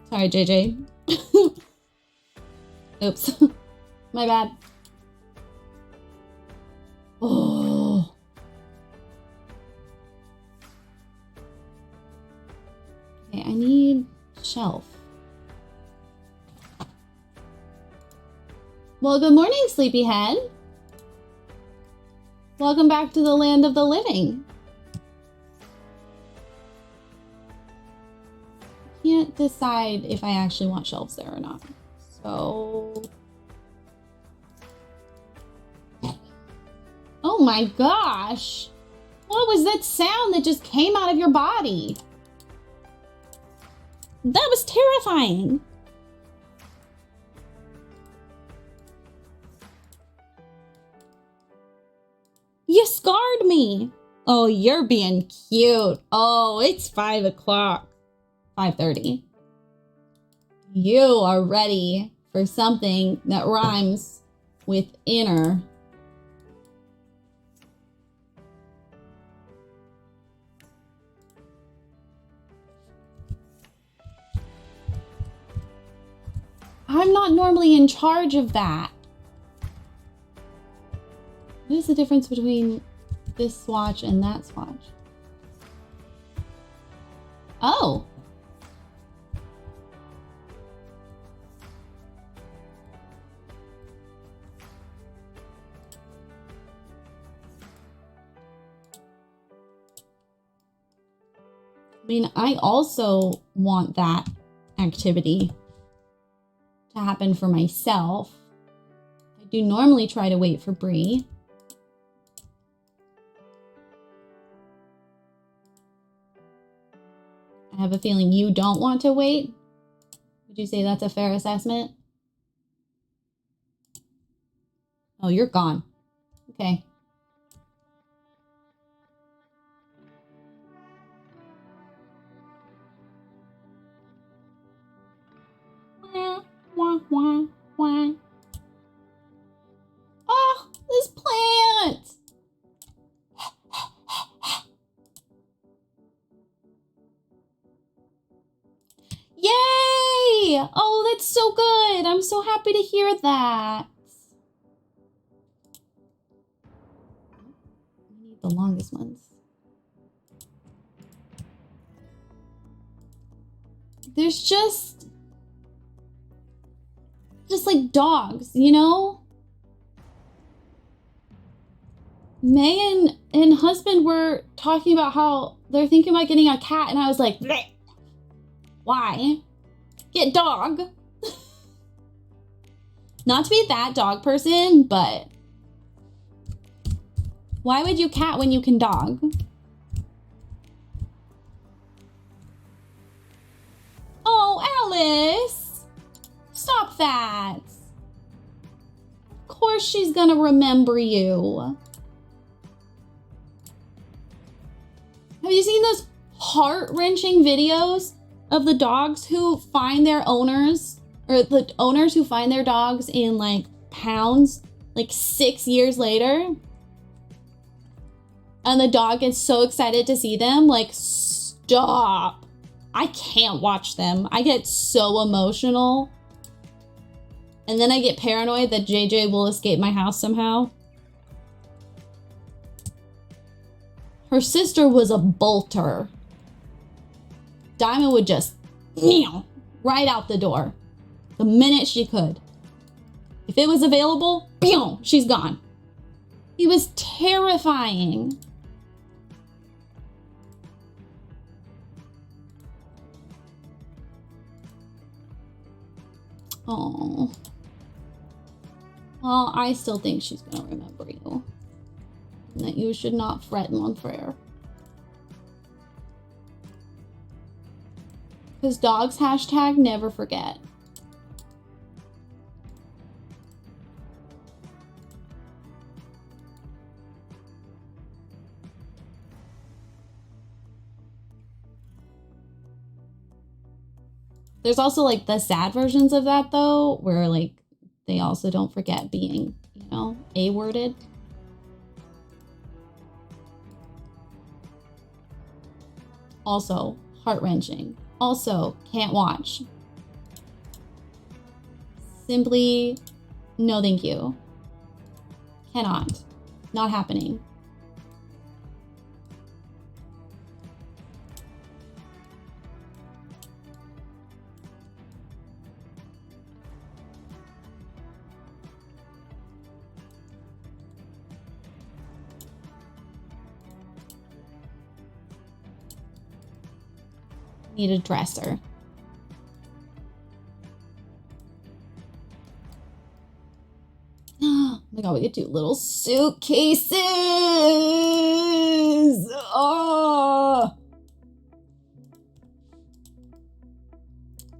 Sorry, JJ. Oops, my bad. Oh. Okay, I need shelf. Well, good morning, sleepyhead. Welcome back to the land of the living. decide if I actually want shelves there or not. So... Oh my gosh! What was that sound that just came out of your body? That was terrifying. You scarred me. Oh, you're being cute. Oh, it's 5 o'clock. 5:30. You are ready for something that rhymes with inner. I'm not normally in charge of that. What is the difference between this swatch and that swatch? Oh. I mean, I also want that activity to happen for myself. I do normally try to wait for Brie. I have a feeling you don't want to wait. Would you say that's a fair assessment? Oh, you're gone. Okay. Wah, wah, wah. Oh, this plant! Yay! Oh, that's so good. I'm so happy to hear that. We need the longest ones. There's just like dogs, you know? May and husband were talking about how they're thinking about getting a cat, and I was like, bleh. Why? Get dog. Not to be that dog person, but why would you cat when you can dog? Oh, Alice! Stop that. Of course she's gonna remember you. Have you seen those heart-wrenching videos of the dogs who find their owners, or the owners who find their dogs in like pounds, like 6 years later? And the dog gets so excited to see them, like, stop. I can't watch them. I get so emotional. And then I get paranoid that JJ will escape my house somehow. Her sister was a bolter. Diamond would just meow right out the door the minute she could. If it was available, pew, she's gone. He was terrifying. Oh. Well, I still think she's gonna remember you. And that you should not fret, mon frere. Because dogs hashtag never forget. There's also like the sad versions of that though, where like they also don't forget being, you know, A-worded. Also heart-wrenching. Also can't watch. Simply no thank you. Cannot. Not happening. Need a dresser. my god, we could do little suitcases. Oh.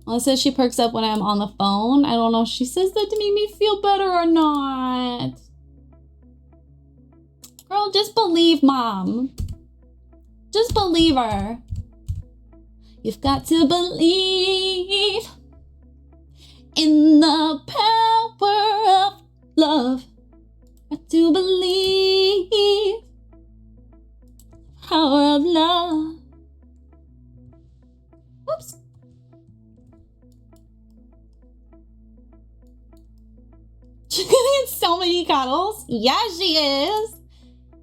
Melissa, she perks up when I'm on the phone. I don't know if she says that to make me feel better or not. Girl, just believe Mom. Just believe her. You've got to believe in the power of love. Got to believe the power of love. Oops. She's gonna get so many cuddles. Yeah, she is.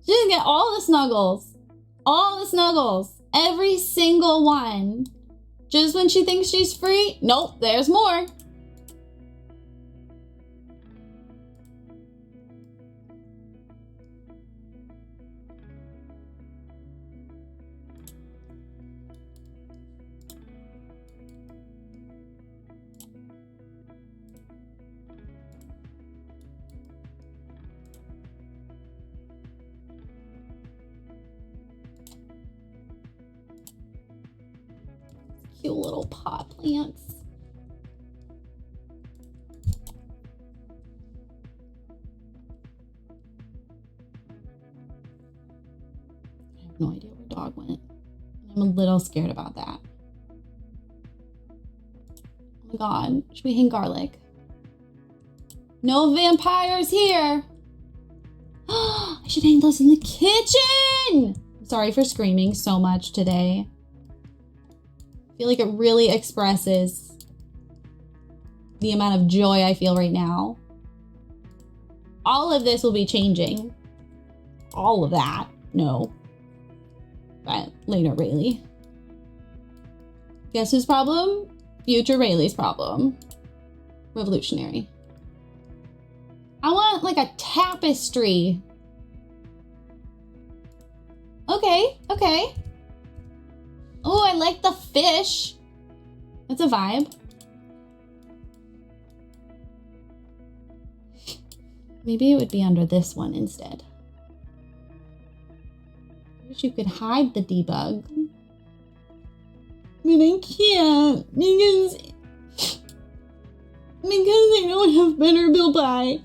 She's gonna get all the snuggles. All the snuggles. Every single one. Just when she thinks she's free, nope, there's more. Cute little pot plants. I have no idea where dog went. I'm a little scared about that. Oh my god, should we hang garlic? No vampires here. I should hang those in the kitchen. Sorry for screaming so much today. I feel like it really expresses the amount of joy I feel right now. All of this will be changing. All of that. No. But later, Rayleigh. Guess whose problem? Future Rayleigh's problem. Revolutionary. I want like a tapestry. Okay, okay. Oh, I like the fish. That's a vibe. Maybe it would be under this one instead. I wish you could hide the debug. But I can't because I don't have better build pie.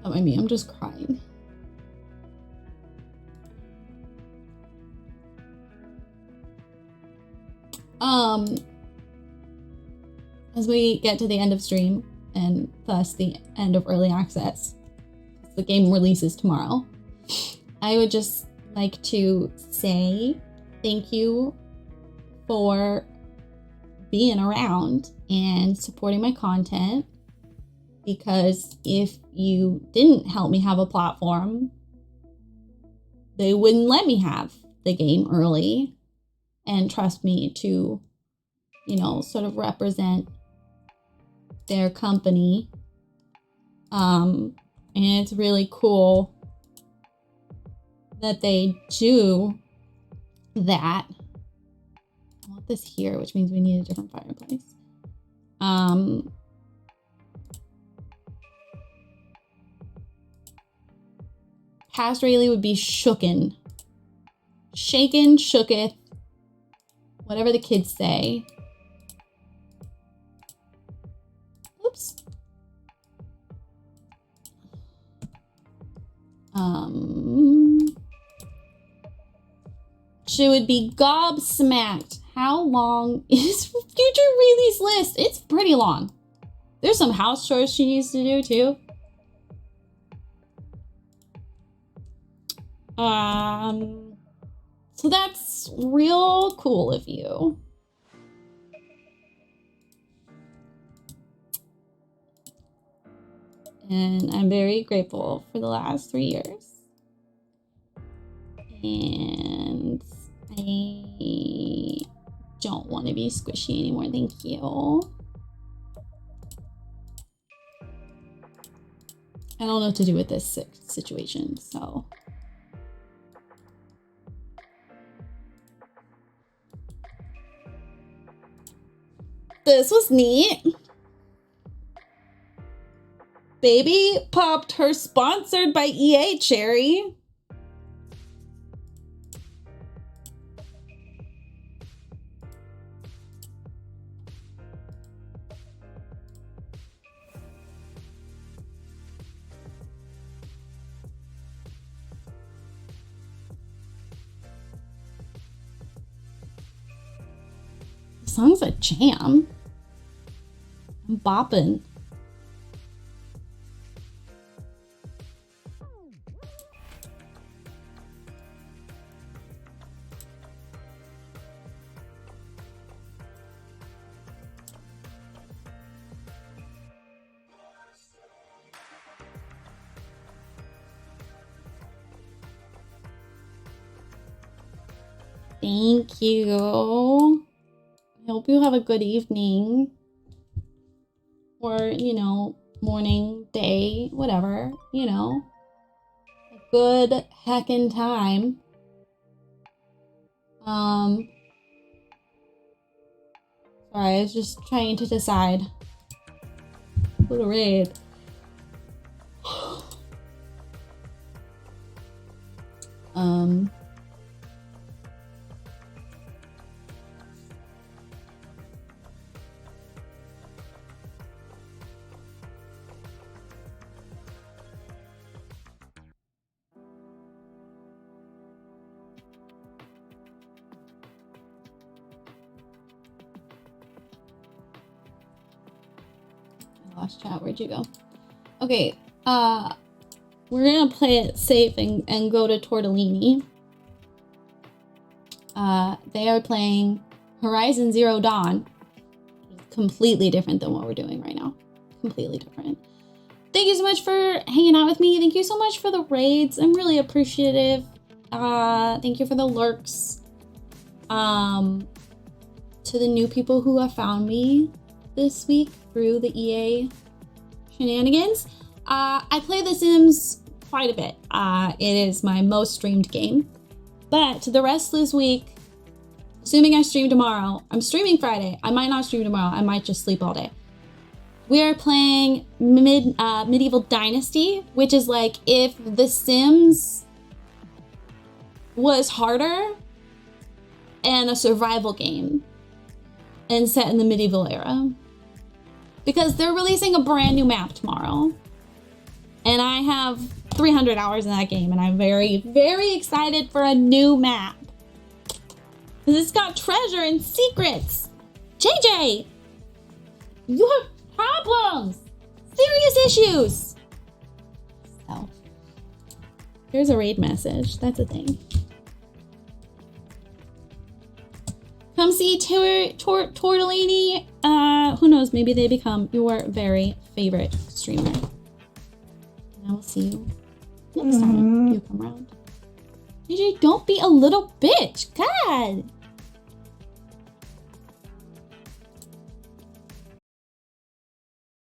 Don't mind me, I'm just crying. As we get to the end of stream, and thus the end of early access, the game releases tomorrow, I would just like to say thank you for being around and supporting my content, because if you didn't help me have a platform, they wouldn't let me have the game early and trust me to, you know, sort of represent their company. And it's really cool that they do that. I want this here, which means we need a different fireplace. Past Rayleigh would be shooken. Shaken, shooketh. Whatever the kids say. Oops. She would be gobsmacked. How long is Future Rayleigh's list? It's pretty long. There's some house chores she needs to do too. So that's real cool of you. And I'm very grateful for the last 3 years. And I don't want to be squishy anymore, thank you. I don't know what to do with this situation, so. This was neat. Baby popped her sponsored by EA cherry. The song's a jam. I'm bopping. Thank you. I hope you have a good evening. Or, you know, morning, day, whatever, you know. A good heckin' time. Sorry, I was just trying to decide who to raid. Lost chat, where'd you go? Okay, we're gonna play it safe and go to Tortellini. They are playing Horizon Zero Dawn. Completely different than what we're doing right now. Completely different. Thank you so much for hanging out with me. Thank you so much for the raids. I'm really appreciative. Thank you for the lurks. To the new people who have found me this week through the EA shenanigans. I play The Sims quite a bit. It is my most streamed game. But the rest of this week, assuming I stream tomorrow, I'm streaming Friday. I might not stream tomorrow. I might just sleep all day. We are playing Medieval Dynasty, which is like if The Sims was harder and a survival game and set in the medieval era. Because they're releasing a brand new map tomorrow. And I have 300 hours in that game, and I'm very, very excited for a new map. Because it's got treasure and secrets. JJ, you have problems. Serious issues. So, here's a raid message. That's a thing. Come see Tortellini. Who knows? Maybe they become your very favorite streamer. And I will see you next time you come around. JJ, don't be a little bitch. God.